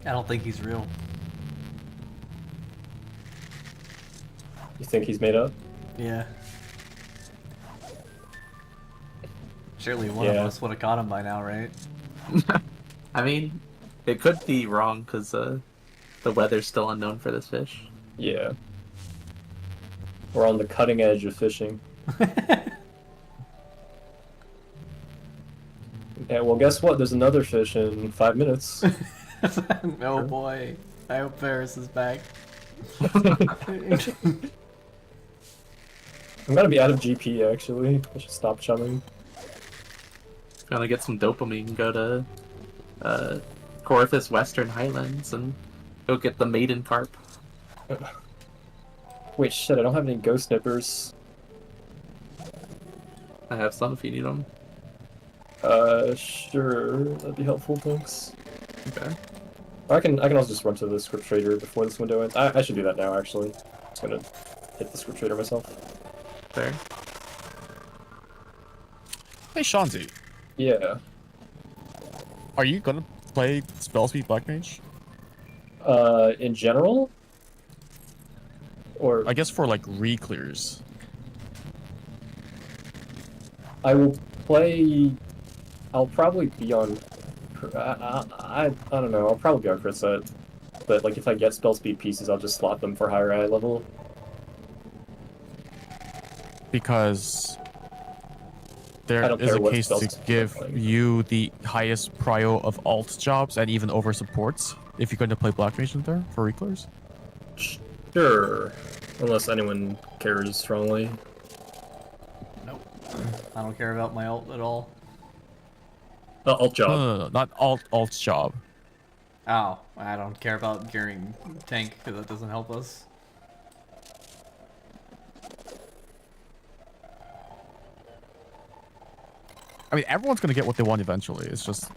Speaker 10: I don't think he's real.
Speaker 4: You think he's made up?
Speaker 10: Yeah. Surely one of us would have caught him by now, right?
Speaker 8: I mean, it could be wrong because the weather's still unknown for this fish.
Speaker 4: Yeah. We're on the cutting edge of fishing. Yeah, well, guess what? There's another fish in 5 minutes.
Speaker 10: Oh boy. I hope Ferris is back.
Speaker 4: I'm gonna be out of GP, actually. I should stop chumming.
Speaker 8: Gonna get some dopamine, go to Corvus Western Highlands and go get the maiden carp.
Speaker 4: Wait, shit, I don't have any ghost nippers.
Speaker 8: I have some if you need them.
Speaker 4: Sure. That'd be helpful, thanks.
Speaker 8: Okay.
Speaker 4: I can also just run to the script trader before this window ends. I should do that now, actually. Just gonna hit the script trader myself.
Speaker 8: There.
Speaker 9: Hey, Shanzi.
Speaker 4: Yeah.
Speaker 9: Are you gonna play Spell Speed Black Mage?
Speaker 4: In general? Or...
Speaker 9: I guess for, like, re-clears.
Speaker 4: I will play... I'll probably be on... I don't know, I'll probably be on crit set. But, like, if I get spell speed pieces, I'll just slot them for higher eye level.
Speaker 9: Because there
Speaker 4: I don't
Speaker 9: is
Speaker 4: care
Speaker 9: a
Speaker 4: what
Speaker 9: case
Speaker 4: spells
Speaker 9: to give you the highest prio of alt jobs and even over supports if you're going to play Black Mage in there for re-clears.
Speaker 4: Sure. Unless anyone cares strongly.
Speaker 10: Nope. I don't care about my ult at all.
Speaker 4: Alt job.
Speaker 9: No, not alt job.
Speaker 10: Oh, I don't care about gearing tank because that doesn't help us.
Speaker 9: I mean, everyone's going to get what they want eventually. It's just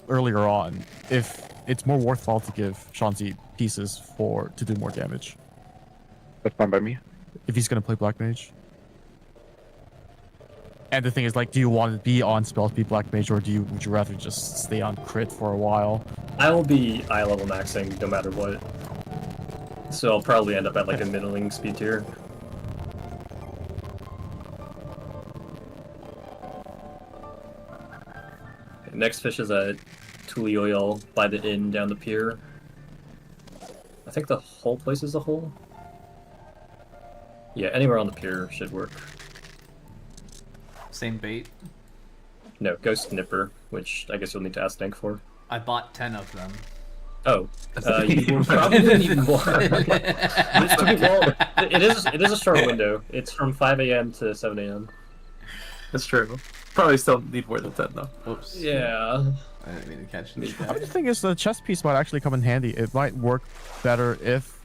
Speaker 9: earlier on, if it's more worthwhile to give Shanzi pieces to do more damage.
Speaker 3: That's fine by me.
Speaker 9: If he's going to play Black Mage. And the thing is, like, do you want to be on spell speed Black Mage, or would you rather just stay on crit for a while?
Speaker 4: I will be eye level maxing no matter what. So I'll probably end up at like a middling speed tier. Next fish is a Tuli Oil by the inn down the pier. I think the whole place is a hole. Yeah, anywhere on the pier should work.
Speaker 10: Same bait.
Speaker 4: No, Ghost Nipper, which I guess you'll need to ask Dank for.
Speaker 10: I bought 10 of them.
Speaker 4: Oh, you will probably need more. It is a short window. It's from 5 a.m. to 7 a.m.
Speaker 8: That's true. Probably still need more than 10 though.
Speaker 10: Whoops.
Speaker 4: Yeah.
Speaker 10: I didn't mean to catch
Speaker 9: I mean, the thing is, the chest piece might actually come in handy. It might work better if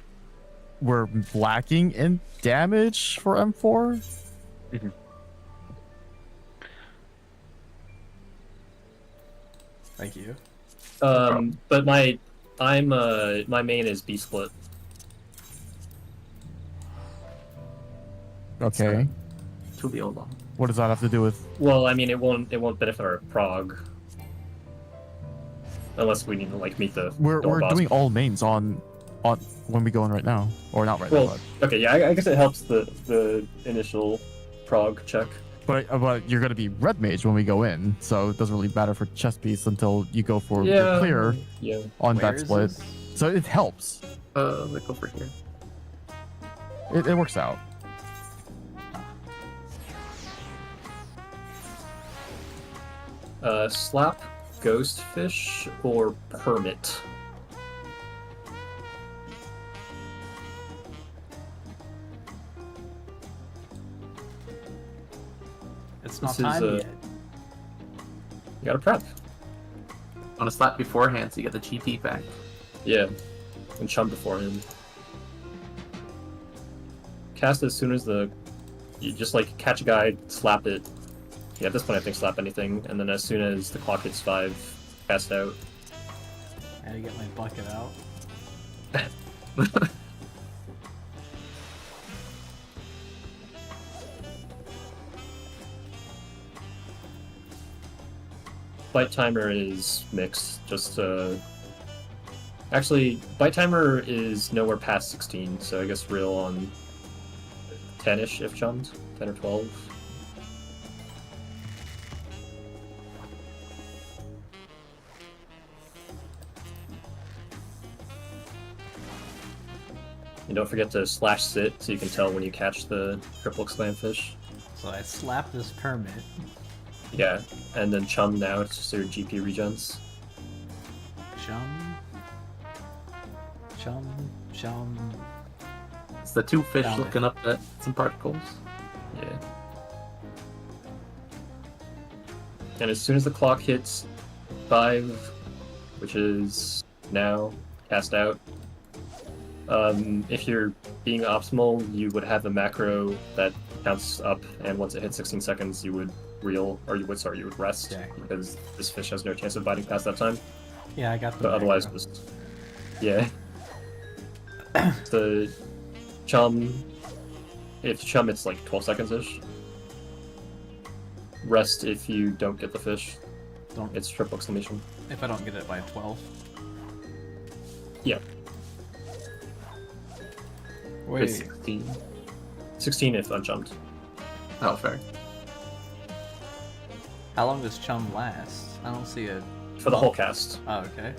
Speaker 9: we're lacking in damage for M4.
Speaker 3: Mm-hmm.
Speaker 10: Thank you.
Speaker 4: But my main is B split.
Speaker 9: Okay.
Speaker 8: To the old
Speaker 9: What does that have to do with?
Speaker 4: Well, I mean, it won't benefit our prog. Unless we need to like meet the
Speaker 9: We're
Speaker 4: door boss.
Speaker 9: doing all mains on when we go in right now, or not right now.
Speaker 4: Well, okay, yeah, I guess it helps the initial prog check.
Speaker 9: But you're gonna be red mage when we go in, so it doesn't really matter for chest piece until you go for the clear on
Speaker 10: Where
Speaker 9: that
Speaker 10: is
Speaker 9: split.
Speaker 10: this?
Speaker 9: So it helps.
Speaker 8: Like over here.
Speaker 9: It works out.
Speaker 4: Slap, ghostfish, or permit.
Speaker 10: It's not
Speaker 4: This is,
Speaker 10: time yet.
Speaker 4: You gotta prep.
Speaker 8: On a slap beforehand, so you get the GP back.
Speaker 4: Yeah, and chum before him. Cast as soon as you just like catch a guy, slap it. Yeah, at this point I think slap anything, and then as soon as the clock hits 5, cast out.
Speaker 10: I gotta get my bucket out.
Speaker 4: Bite timer is mixed. Just actually, bite timer is nowhere past 16, so I guess real on 10ish if chummed, 10 or 12. And don't forget to slash sit so you can tell when you catch the triple exclamfish.
Speaker 10: So I slap this permit.
Speaker 4: Yeah, and then chum now so your GP regens.
Speaker 10: Chum. Chum. Chum.
Speaker 8: It's the two fish
Speaker 10: Found it.
Speaker 8: looking up at some particles.
Speaker 4: Yeah. And as soon as the clock hits 5, which is now, cast out. If you're being optimal, you would have a macro that counts up, and once it hits 16 seconds, you would reel, or you would rest,
Speaker 10: Okay.
Speaker 4: because this fish has no chance of biting past that time.
Speaker 10: Yeah, I got the.
Speaker 4: But otherwise,
Speaker 10: macro.
Speaker 4: just yeah. The chum, if you chum, it's like 12 seconds ish. Rest if you don't get the fish.
Speaker 10: Don't.
Speaker 4: It's triple exclamation.
Speaker 10: If I don't get it by 12.
Speaker 4: Yeah,
Speaker 8: It's
Speaker 1: Wait,
Speaker 8: 16.
Speaker 4: 16 if unchummed.
Speaker 8: Oh, fair.
Speaker 10: How long does chum last? I don't see a.
Speaker 4: For the whole cast.
Speaker 10: Oh, okay.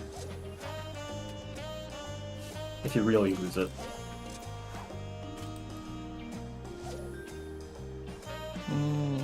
Speaker 4: If you really lose it.
Speaker 1: mm,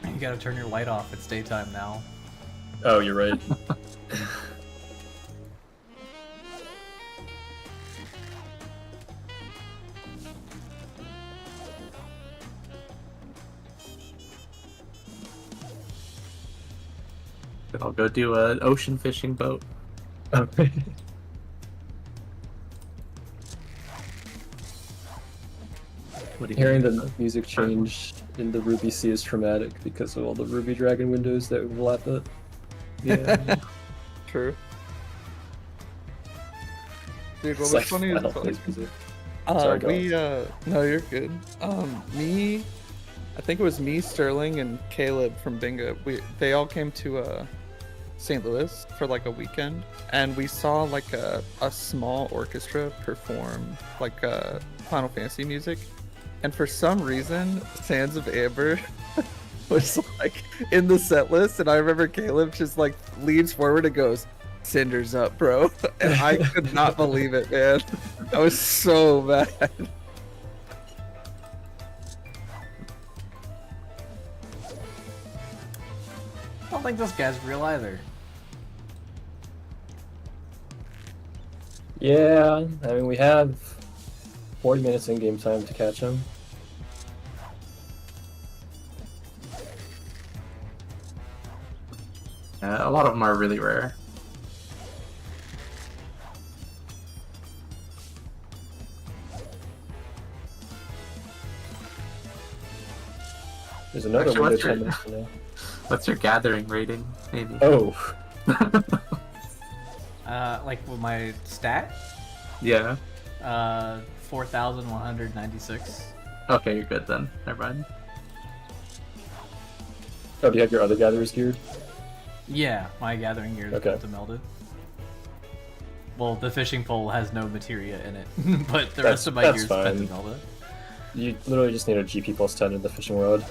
Speaker 10: You gotta turn your light off. It's daytime now.
Speaker 4: Oh, you're right.
Speaker 8: I'll go do an ocean fishing boat. What do you
Speaker 4: Hearing
Speaker 8: think?
Speaker 4: the music change in the Ruby Sea is traumatic because of all the Ruby Dragon windows that overlap it.
Speaker 8: Yeah.
Speaker 1: True. Dude, what
Speaker 4: It's
Speaker 1: was
Speaker 4: like
Speaker 1: funny
Speaker 4: Final
Speaker 1: is
Speaker 4: Fantasy music. Sorry, go
Speaker 1: we no, you're good. Me, I think it was me, Sterling, and Caleb from Bingo. They all came to St. Louis for like a weekend, and we saw like a small orchestra perform like Final Fantasy music, and for some reason, Sands of Amber was like in the set list, and I remember Caleb just like leans forward and goes, "Cinders up, bro," and I could not believe it, man. I was so mad.
Speaker 10: I don't think this guy's real either.
Speaker 4: Yeah, I mean, we have 40 minutes in game time to catch him.
Speaker 8: A lot of them are really rare.
Speaker 4: There's another
Speaker 8: Actually,
Speaker 4: window
Speaker 8: what's
Speaker 4: 10
Speaker 8: your-
Speaker 4: minutes from now.
Speaker 8: What's your gathering rating, maybe?
Speaker 4: Oh,
Speaker 10: Like with my stat,
Speaker 8: Yeah.
Speaker 10: 4,196.
Speaker 8: Okay, you're good then. Never mind.
Speaker 4: oh, do you have your other gatherers geared?
Speaker 10: Yeah, my gathering gear is
Speaker 4: Okay.
Speaker 10: built to melded. Well, the fishing pole has no materia in it, but the rest of my gear
Speaker 4: That's
Speaker 10: is built to
Speaker 4: fine.
Speaker 10: melded.
Speaker 4: You literally just need a GP plus 10 in the fishing rod.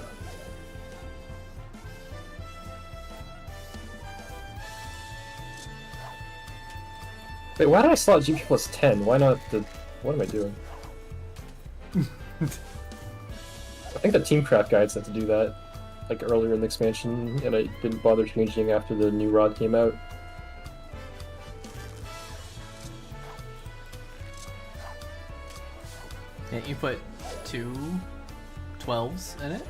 Speaker 4: Wait, why did I slot GP plus 10? Why not the... What am I doing? I think the Teamcraft guide said to do that, like earlier in the expansion, and I didn't bother changing after the new rod came out.
Speaker 10: Can't you put 2 12s in it?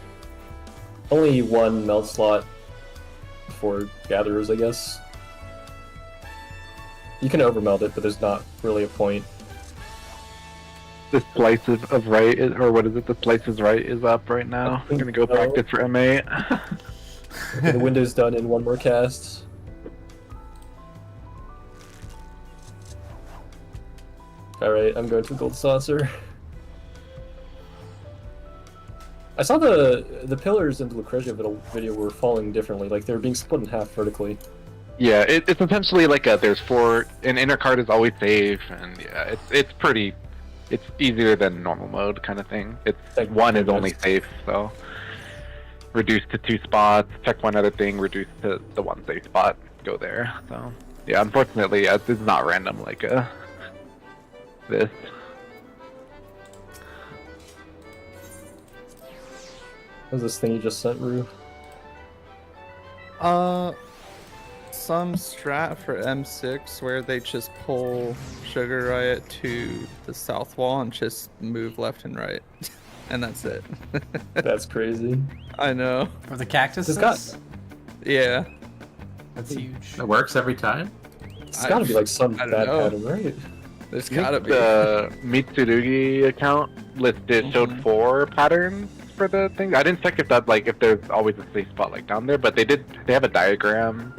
Speaker 4: Only one meld slot for gatherers, I guess. You can overmeld it, but there's not really a point.
Speaker 3: The slice of right, or what is it? The slice is right is up right now. I'm gonna go
Speaker 4: No.
Speaker 3: practice for M8.
Speaker 4: Okay, the window's done in one more cast. Alright, I'm going to the gold saucer. I saw the pillars in the Lucrezia video were falling differently, like they were being split in half vertically.
Speaker 3: Yeah, it's essentially like there's 4. An inner card is always safe, and yeah, it's pretty. It's easier than normal mode kind of thing. It's
Speaker 4: Like,
Speaker 3: 1 is only safe, so reduce to 2 spots. Check one other thing, reduce to the 1 safe spot. Go there. So yeah, unfortunately, this is not random like this.
Speaker 4: What was this thing you just sent, Rue?
Speaker 1: Some strat for M6 where they just pull Sugar Riot to the south wall and just move left and right, and that's it.
Speaker 4: That's crazy.
Speaker 1: I know.
Speaker 10: For the cactuses?
Speaker 4: It's got-
Speaker 1: Yeah.
Speaker 10: That's huge.
Speaker 8: It works every time.
Speaker 4: It's gotta be like some
Speaker 1: I
Speaker 4: bad
Speaker 1: don't know.
Speaker 4: pattern, right?
Speaker 1: There's gotta be.
Speaker 3: The Mitsurugi account listed showed 4 patterns for the thing. I didn't check if that if there's always a safe spot like down there, but they have a diagram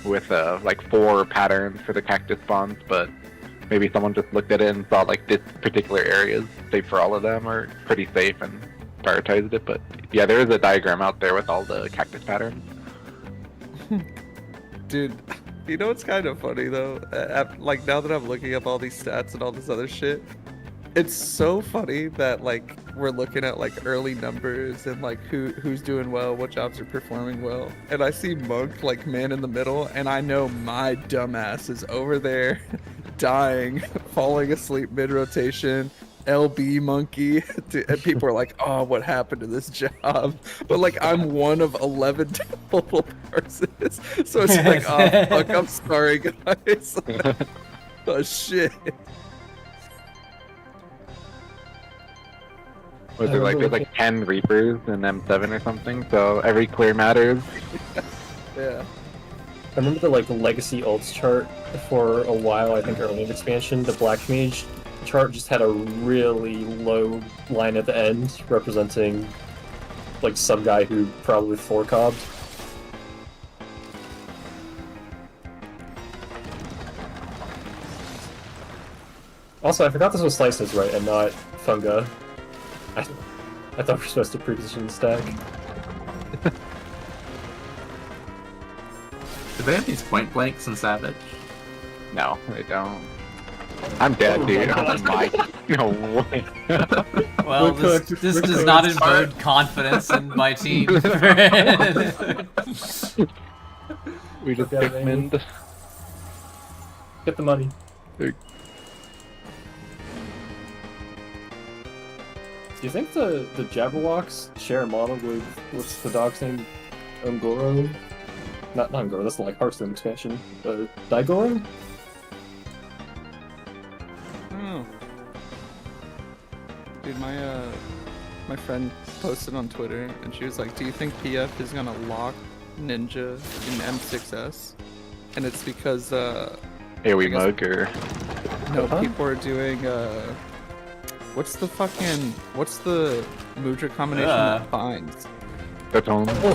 Speaker 3: with like 4 patterns for the cactus spawns, but maybe someone just looked at it and saw like this particular area is safe for all of them or pretty safe and prioritized it. But yeah, there is a diagram out there with all the cactus patterns.
Speaker 1: Dude, you know what's kind of funny though? Like now that I'm looking up all these stats and all this other shit, it's so funny that like we're looking at like early numbers and like who's doing well, what jobs are performing well, and I see Monk like man in the middle, and I know my dumbass is over there dying, falling asleep mid rotation. LB monkey, and people are like, "Oh, what happened to this job?" But like, I'm one of 11 total persons, so it's like, "Oh fuck, I'm sorry, guys." Oh shit.
Speaker 3: Was it like there's like 10 Reapers in M7 or something? So every clear matters.
Speaker 1: Yeah.
Speaker 4: remember the like legacy ults chart for a while. I think early in expansion, the Black Mage chart just had a really low line at the end, representing like some guy who probably 4-cobbed. Also, I forgot this was slices, right, and not funga. I thought we were supposed to pre-position stack.
Speaker 8: Do they have these point blanks in Savage?
Speaker 3: No, they don't. I'm dead, dude. Oh my. No way.
Speaker 10: Well, this does not invoke confidence in my team.
Speaker 3: We just Pikmin.
Speaker 4: Get the money. Do you think the Jabberwocks share a model with what's the dog's name? Ungoro? Not Ungoro, that's like Hearthstone expansion. Daigoro?
Speaker 1: Oh. Dude, my friend posted on Twitter and she was like, "Do you think PF is gonna lock Ninja in M6S?" And it's because
Speaker 3: AoE mug or
Speaker 1: no, people are doing what's the Mudra combination that binds?
Speaker 3: Photon.
Speaker 4: Oh,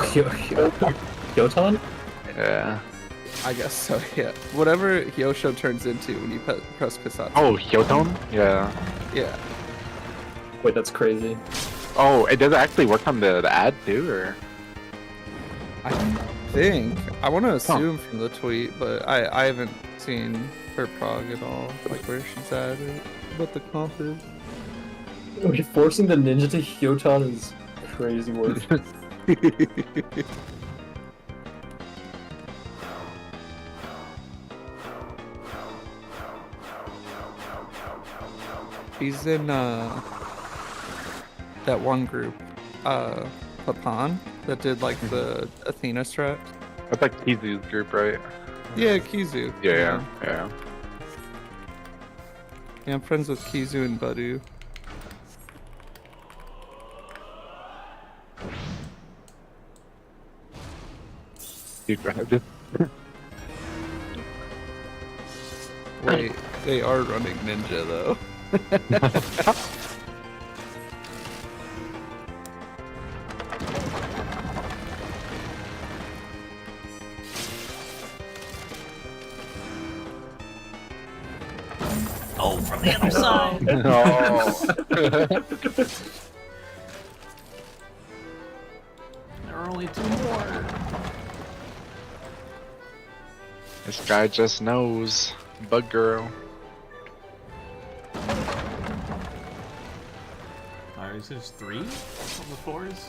Speaker 4: Hyoton?
Speaker 3: Yeah.
Speaker 1: I guess so, yeah. Whatever Hyosho turns into when you press Kasatsu.
Speaker 3: Oh, Hyoton? Yeah.
Speaker 1: Yeah.
Speaker 4: Wait, that's crazy.
Speaker 3: Oh, it does actually work on the ad too, or?
Speaker 1: I think. I want to assume from the tweet, but I haven't seen her prog at all, like where she's at or what the comp is.
Speaker 4: Wait, forcing the ninja to Hyoton is crazy work.
Speaker 1: He's in that one group, Papan, that did like the Athena strat.
Speaker 3: That's like Kizu's group, right?
Speaker 1: Yeah, Kizu.
Speaker 3: Yeah.
Speaker 1: Yeah, I'm friends with Kizu and Badu.
Speaker 3: Dude,
Speaker 1: Wait, they are running Ninja though.
Speaker 10: Oh, from the other side. There are only 2 more.
Speaker 3: This guy just knows. Bug girl.
Speaker 10: Is this 3 on the 4s?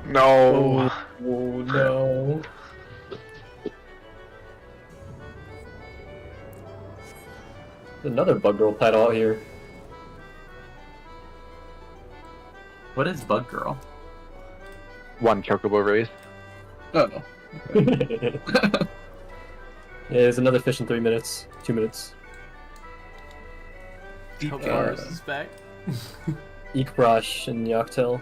Speaker 3: No.
Speaker 4: Oh no. Another bug girl pet out here.
Speaker 8: What is Bug Girl?
Speaker 3: One chocobo race.
Speaker 8: Oh.
Speaker 4: Yeah, there's another fish in 3 minutes. 2 minutes.
Speaker 10: Mars is back.
Speaker 4: Ikbrash and Yaktel.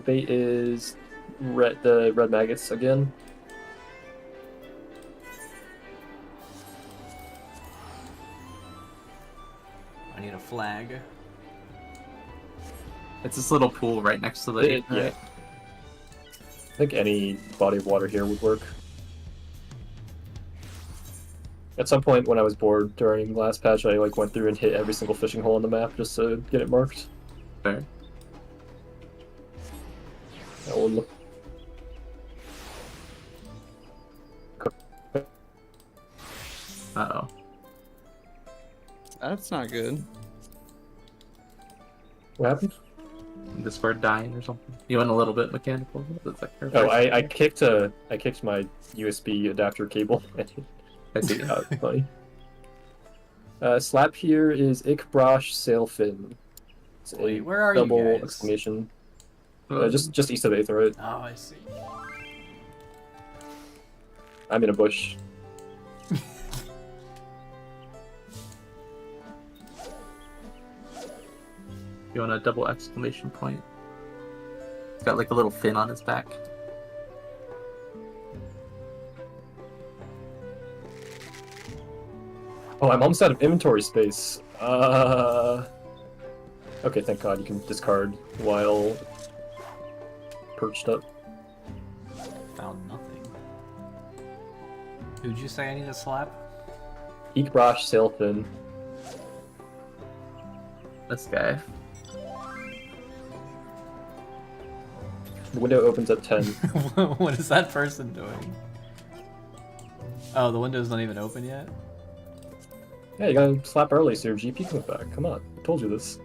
Speaker 4: Bait is the red maggots again.
Speaker 10: I need a flag.
Speaker 8: It's this little pool right next to the.
Speaker 4: Yeah. I think any body of water here would work. At some point when I was bored during last patch, I like went through and hit every single fishing hole on the map just to get it marked.
Speaker 8: Fair.
Speaker 4: Uh
Speaker 8: oh.
Speaker 1: That's not good.
Speaker 4: What happened?
Speaker 8: Discord dying or something. You went a little bit mechanical.
Speaker 4: Oh, I kicked my USB adapter cable.
Speaker 8: I see.
Speaker 4: Funny. Slap here is Ikbrash Sailfin. It's
Speaker 10: Wait,
Speaker 4: a
Speaker 10: where are
Speaker 4: double
Speaker 10: you guys?
Speaker 4: exclamation. Just east of 8th, right?
Speaker 10: Oh, I see.
Speaker 4: I'm in a bush.
Speaker 8: You want a double exclamation point? It's got like a little fin on his back.
Speaker 4: Oh, I'm almost out of inventory space. Okay, thank God you can discard while perched up.
Speaker 10: Found nothing. Who'd you say I need to slap?
Speaker 4: Eekbrosh, Sailfin.
Speaker 8: This guy.
Speaker 4: The window opens at 10.
Speaker 10: What is that person doing? Oh, the window's not even open yet?
Speaker 4: Yeah, you gotta slap early so your GP comes back. Come on, I told you this.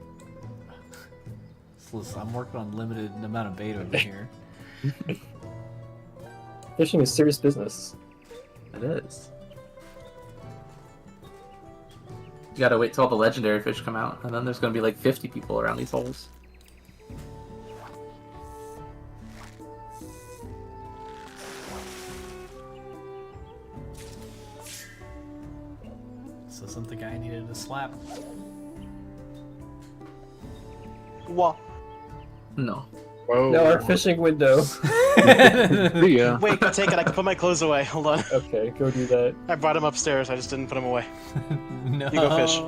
Speaker 10: Listen, I'm working on limited amount of bait over here.
Speaker 4: Fishing is serious business.
Speaker 8: It is. You gotta wait till all the legendary fish come out, and then there's gonna be like 50 people around these holes.
Speaker 10: This isn't the guy I needed to slap.
Speaker 5: What?
Speaker 8: No.
Speaker 3: Whoa.
Speaker 4: No, our fishing window.
Speaker 3: See ya.
Speaker 5: Wait, take it. I can put my clothes away. Hold on.
Speaker 4: Okay, go do that.
Speaker 5: I brought them upstairs. I just didn't put them away.
Speaker 10: No.
Speaker 5: You go fish.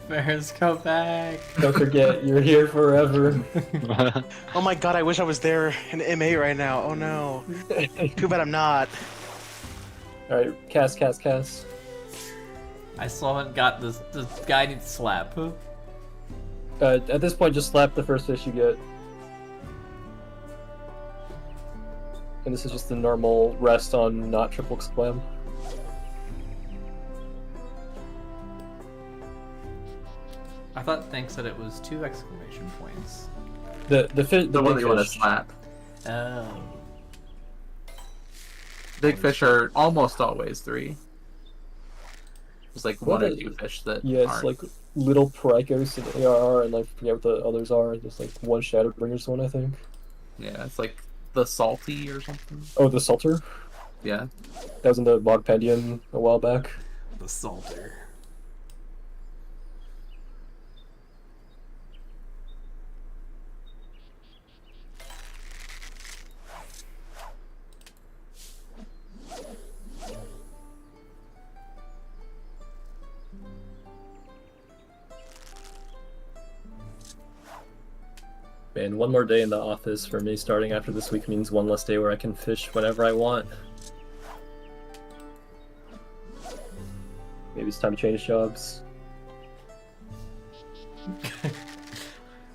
Speaker 10: Ferris, go back.
Speaker 4: Don't forget, you're here forever.
Speaker 5: Oh my god, I wish I was there in M8 right now. Oh no. Too bad I'm not.
Speaker 4: Alright, cast.
Speaker 10: I still haven't got this guy needs to slap.
Speaker 4: At this point, just slap the first fish you get. And this is just the normal rest on not triple exclam.
Speaker 10: I thought Thanks said it was 2 exclamation points.
Speaker 4: The
Speaker 8: one that you want to
Speaker 4: fish.
Speaker 8: slap.
Speaker 10: Oh.
Speaker 8: Big fish are almost always 3. There's like
Speaker 4: What
Speaker 8: one or
Speaker 4: is-
Speaker 8: 2 fish that
Speaker 4: Yeah, it's
Speaker 8: aren't.
Speaker 4: like little Pyricos and ARR, and I forget what the others are. There's like one Shadowbringer's one, I think.
Speaker 8: Yeah, it's like the salty or something.
Speaker 4: Oh, the Salter?
Speaker 8: Yeah.
Speaker 4: That was in the Bogpandian a while back.
Speaker 10: The Salter.
Speaker 4: Man, one more day in the office for me starting after this week means one less day where I can fish whenever I want. Maybe it's time to change jobs.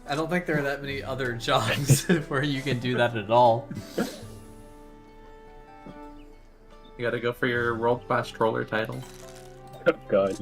Speaker 10: I don't think there are that many other jobs where you can do that at all.
Speaker 8: You gotta go for your world class troller title.
Speaker 4: Oh god.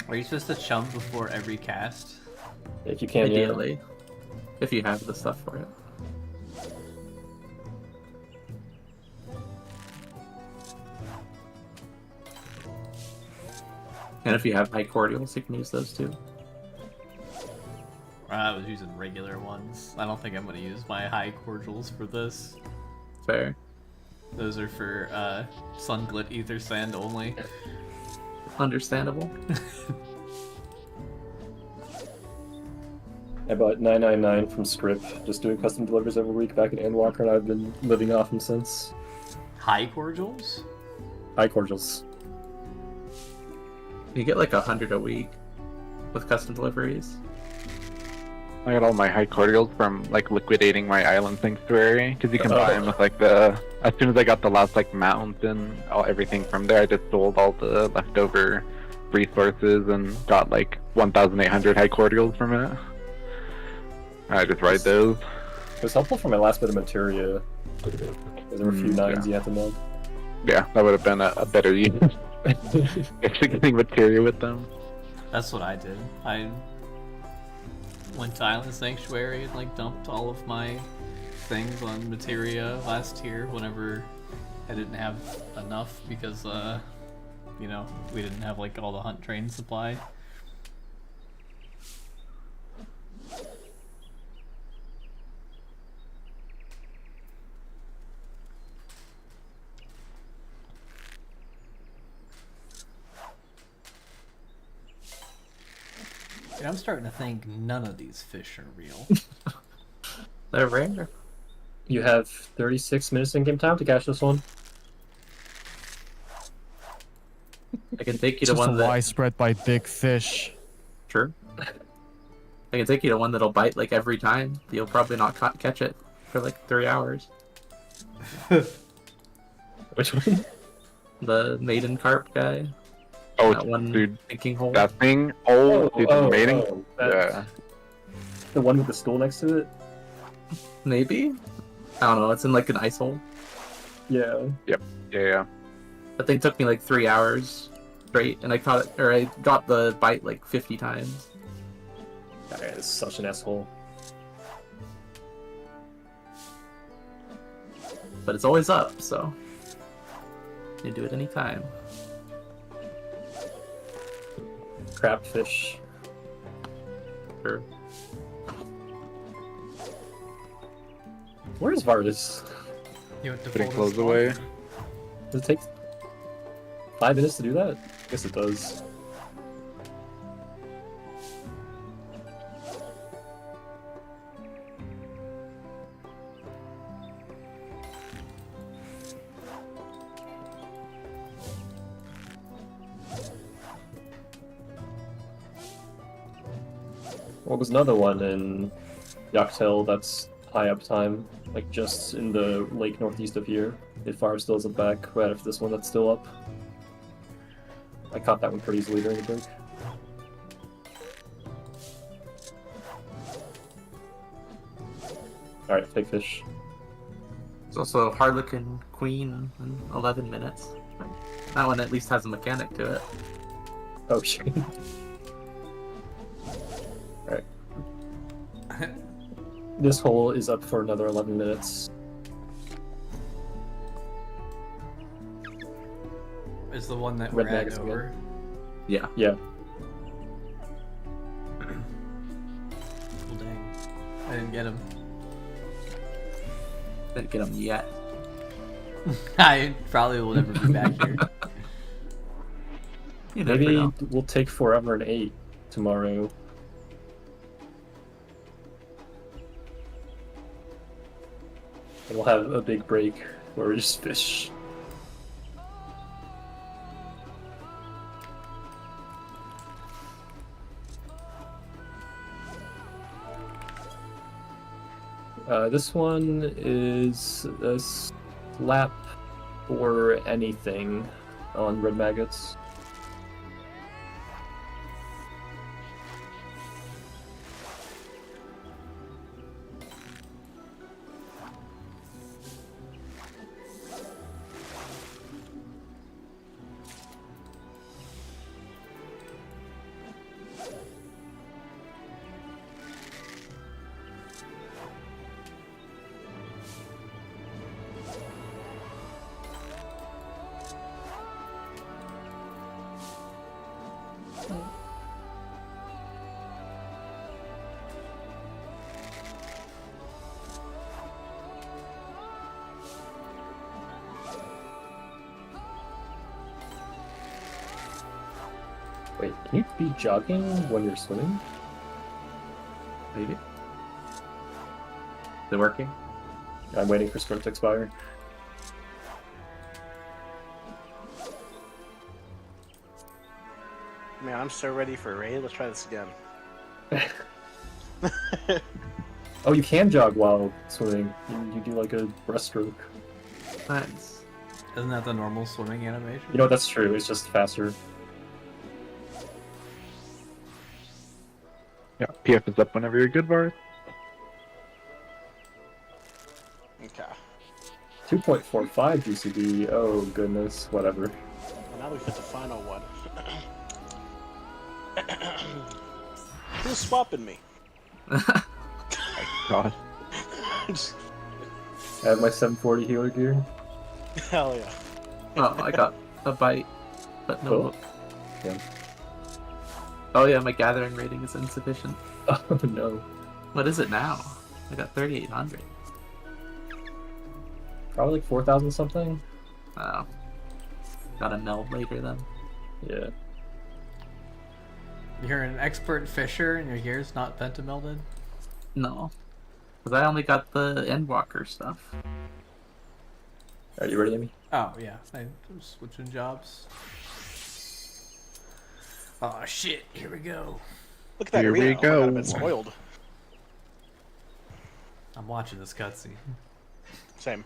Speaker 10: Are you supposed to chum before every cast?
Speaker 4: If you can,
Speaker 8: Ideally. If you have the stuff for it. And if you have high cordials, you can use those too.
Speaker 10: I was using regular ones. I don't think I'm going to use my high cordials for this.
Speaker 8: Fair.
Speaker 10: Those are for Sunglit Ether Sand only.
Speaker 8: Understandable.
Speaker 4: I bought 999 from Script, just doing custom deliveries every week back at Endwalker, and I've been living off them since.
Speaker 10: High cordials?
Speaker 4: High cordials.
Speaker 8: You get like 100 a week with custom deliveries.
Speaker 3: I got all my high cordials from like liquidating my island sanctuary because you can buy them with like the. As soon as I got the last like mount and everything from there, I just sold all the leftover resources and got like 1,800 high cordials from it. I just ride those.
Speaker 4: It was helpful for my last bit of materia. There were a few nines you had to mug.
Speaker 3: Yeah, that would have been a better use. Getting materia with them.
Speaker 10: That's what I did. I went to Island Sanctuary and like dumped all of my things on materia last year whenever I didn't have enough because you know, we didn't have like all the hunt train supply. And I'm starting to think none of these fish are real.
Speaker 8: They're rare.
Speaker 4: You have 36 minutes in game time to catch this one.
Speaker 8: I can take you
Speaker 9: It's
Speaker 8: to
Speaker 9: just
Speaker 8: one
Speaker 9: a
Speaker 8: that.
Speaker 9: lie spread by big fish.
Speaker 8: True. I can take you to one that'll bite like every time. You'll probably not catch it for like 3 hours.
Speaker 4: Which one?
Speaker 8: The maiden carp guy.
Speaker 3: Oh,
Speaker 8: That one
Speaker 3: dude,
Speaker 8: thinking hole.
Speaker 3: that thing. Oh, dude, the mating.
Speaker 4: That- The one with the stool next to it?
Speaker 8: Maybe? I don't know. It's in like an ice hole.
Speaker 4: Yeah.
Speaker 3: Yeah.
Speaker 8: That thing took me like 3 hours straight, and I caught it, or I got the bite like 50 times.
Speaker 4: That guy is such an asshole.
Speaker 8: But it's always up, so you can do it anytime.
Speaker 4: Crabfish.
Speaker 8: Sure.
Speaker 4: Where's Vardis?
Speaker 10: You went to
Speaker 3: Putting
Speaker 10: full
Speaker 3: clothes away.
Speaker 4: Does it take 5 minutes to do that? I guess it does. Well, there's another one in Yaktel that's high up time, like just in the lake northeast of here. If fire still isn't back, right after this one that's still up. I caught that one pretty easily during the break. Alright, big fish.
Speaker 8: There's also Harlequin Queen in 11 minutes. That one at least has a mechanic to it.
Speaker 4: Oh shit. Alright. This hole is up for another 11 minutes.
Speaker 10: Is the one that
Speaker 4: Red
Speaker 10: we're at
Speaker 4: Magus
Speaker 10: over?
Speaker 8: Yeah.
Speaker 4: Yeah.
Speaker 10: Well, dang. I didn't get him.
Speaker 8: Didn't get him yet.
Speaker 10: I probably will never be back here.
Speaker 8: You never
Speaker 4: Maybe
Speaker 8: know.
Speaker 4: we'll take forever and 8 tomorrow. And we'll have a big break where we just fish. This one is a slap or anything on red maggots. Wait, can you be jogging when you're swimming?
Speaker 8: Maybe. Is it working?
Speaker 4: I'm waiting for sprint to expire.
Speaker 5: Man, I'm so ready for a raid. Let's try this again.
Speaker 4: Oh, you can jog while swimming. You do like a breaststroke.
Speaker 8: Nice.
Speaker 10: Isn't that the normal swimming animation?
Speaker 4: You know, that's true. It's just faster.
Speaker 3: Yeah, PF is up whenever you're good, Varus.
Speaker 5: Okay.
Speaker 4: 2.45 GCD. Oh goodness, whatever.
Speaker 5: Well, now we fit the final one. Who's swapping me?
Speaker 3: God.
Speaker 4: I have my 740 healer gear.
Speaker 5: Hell yeah.
Speaker 8: Oh, I got a bite, but no.
Speaker 4: Cool. Yeah.
Speaker 8: Oh yeah, my gathering rating is insufficient.
Speaker 4: Oh no.
Speaker 8: What is it now? I got 3,800.
Speaker 4: Probably like 4,000 something.
Speaker 8: Oh. Got a meld later then.
Speaker 4: Yeah.
Speaker 10: You're an expert fisher and your gear's not pentamelded?
Speaker 8: No. Because I only got the Endwalker stuff.
Speaker 4: Are you ready, Amy?
Speaker 10: Oh, yeah. I'm switching jobs. Oh, shit. Here we go.
Speaker 5: Look at that
Speaker 3: Here we
Speaker 5: arena. Oh my God,
Speaker 3: go.
Speaker 5: I've been spoiled.
Speaker 10: I'm watching this cutscene.
Speaker 5: Same.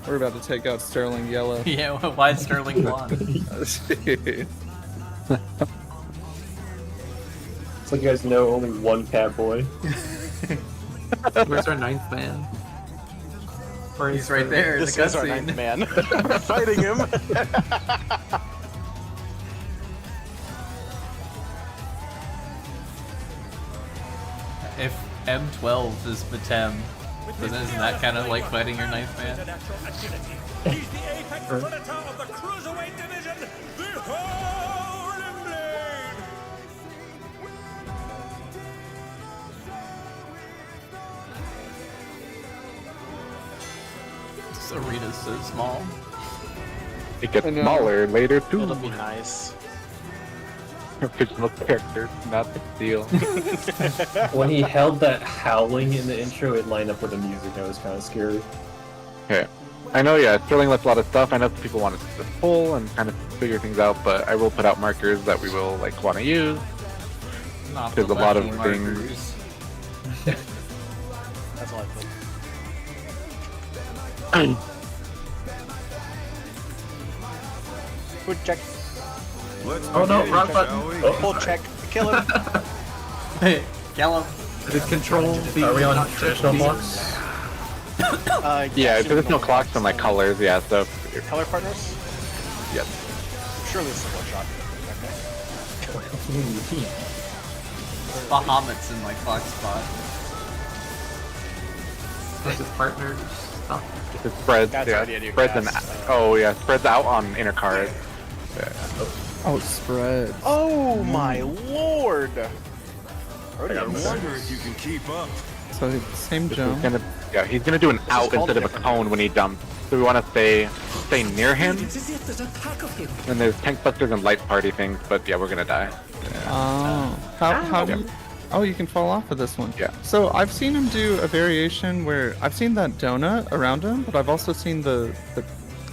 Speaker 1: We're about to take out Sterling Yellow.
Speaker 10: Yeah, why Sterling Blonde?
Speaker 4: It's like you guys know only one cat boy.
Speaker 8: Where's our 9th man? Or
Speaker 10: He's right there in the
Speaker 5: This is our
Speaker 10: cutscene.
Speaker 5: 9th man. We're fighting him.
Speaker 10: If M12 is Matem, then isn't that kind of like fighting your 9th man?
Speaker 6: He's the apex predator of the Cruiserweight division, the Howling Blade!
Speaker 10: This arena's so small.
Speaker 3: It gets
Speaker 1: I know.
Speaker 3: smaller later too.
Speaker 5: It'll be nice.
Speaker 3: Fictional characters, not the deal.
Speaker 4: When he held that howling in the intro, it lined up with the music. It was kind of scary.
Speaker 3: Okay. I know, yeah, Sterling left a lot of stuff. I know people want to pull and kind of figure things out, but I will put out markers that we will like want to use.
Speaker 10: Not
Speaker 3: There's
Speaker 10: the
Speaker 3: a lot of
Speaker 10: lefty
Speaker 3: things.
Speaker 10: markers.
Speaker 5: That's all I think. Food check.
Speaker 8: Oh no, wrong button.
Speaker 5: Full check. Kill him.
Speaker 10: Hey, Gallop.
Speaker 8: Did control the...
Speaker 4: Are we on traditional blocks?
Speaker 3: Yeah, because there's no clocks on like colors, yeah, so if you're,
Speaker 5: Color partners?
Speaker 3: yes.
Speaker 5: Surely this is one shot. Okay.
Speaker 10: Bahamut's in my clock spot.
Speaker 8: Versus partners. Oh.
Speaker 3: It spreads,
Speaker 5: That's
Speaker 3: yeah.
Speaker 5: already at your
Speaker 3: Spreads and
Speaker 5: cast.
Speaker 3: oh yeah, spreads out on inner card. Yeah.
Speaker 1: Oh, spread.
Speaker 5: Oh my lord!
Speaker 6: I wonder if you can keep up.
Speaker 1: So same
Speaker 3: He's
Speaker 1: jump.
Speaker 3: gonna, yeah, he's gonna do an out
Speaker 5: called
Speaker 3: instead of a
Speaker 5: different.
Speaker 3: cone when he dumps. So we want to stay near him. And there's tank busters and light party things, but yeah, we're gonna die.
Speaker 1: Oh, how do you? Oh, you can fall off of this one.
Speaker 3: Yeah.
Speaker 1: So I've seen him do a variation where I've seen that donut around him, but I've also seen the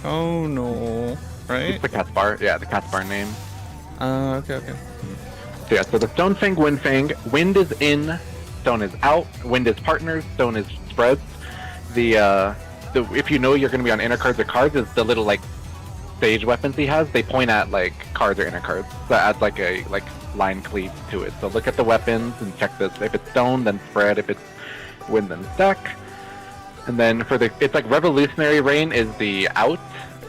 Speaker 1: conal, right?
Speaker 3: It's the cat's bar. Yeah, the cat's bar name.
Speaker 1: Okay.
Speaker 3: So yeah, so the stone fang, wind fang. Wind is in, stone is out. Wind is partners, stone is spreads. The if you know you're gonna be on inner cards or cards, is the little like stage weapons he has. They point at like cards or inner cards. So that adds like a line cleave to it. So look at the weapons and check this. If it's stone, then spread. If it's wind, then stack. And then for the, it's like revolutionary rain is the out.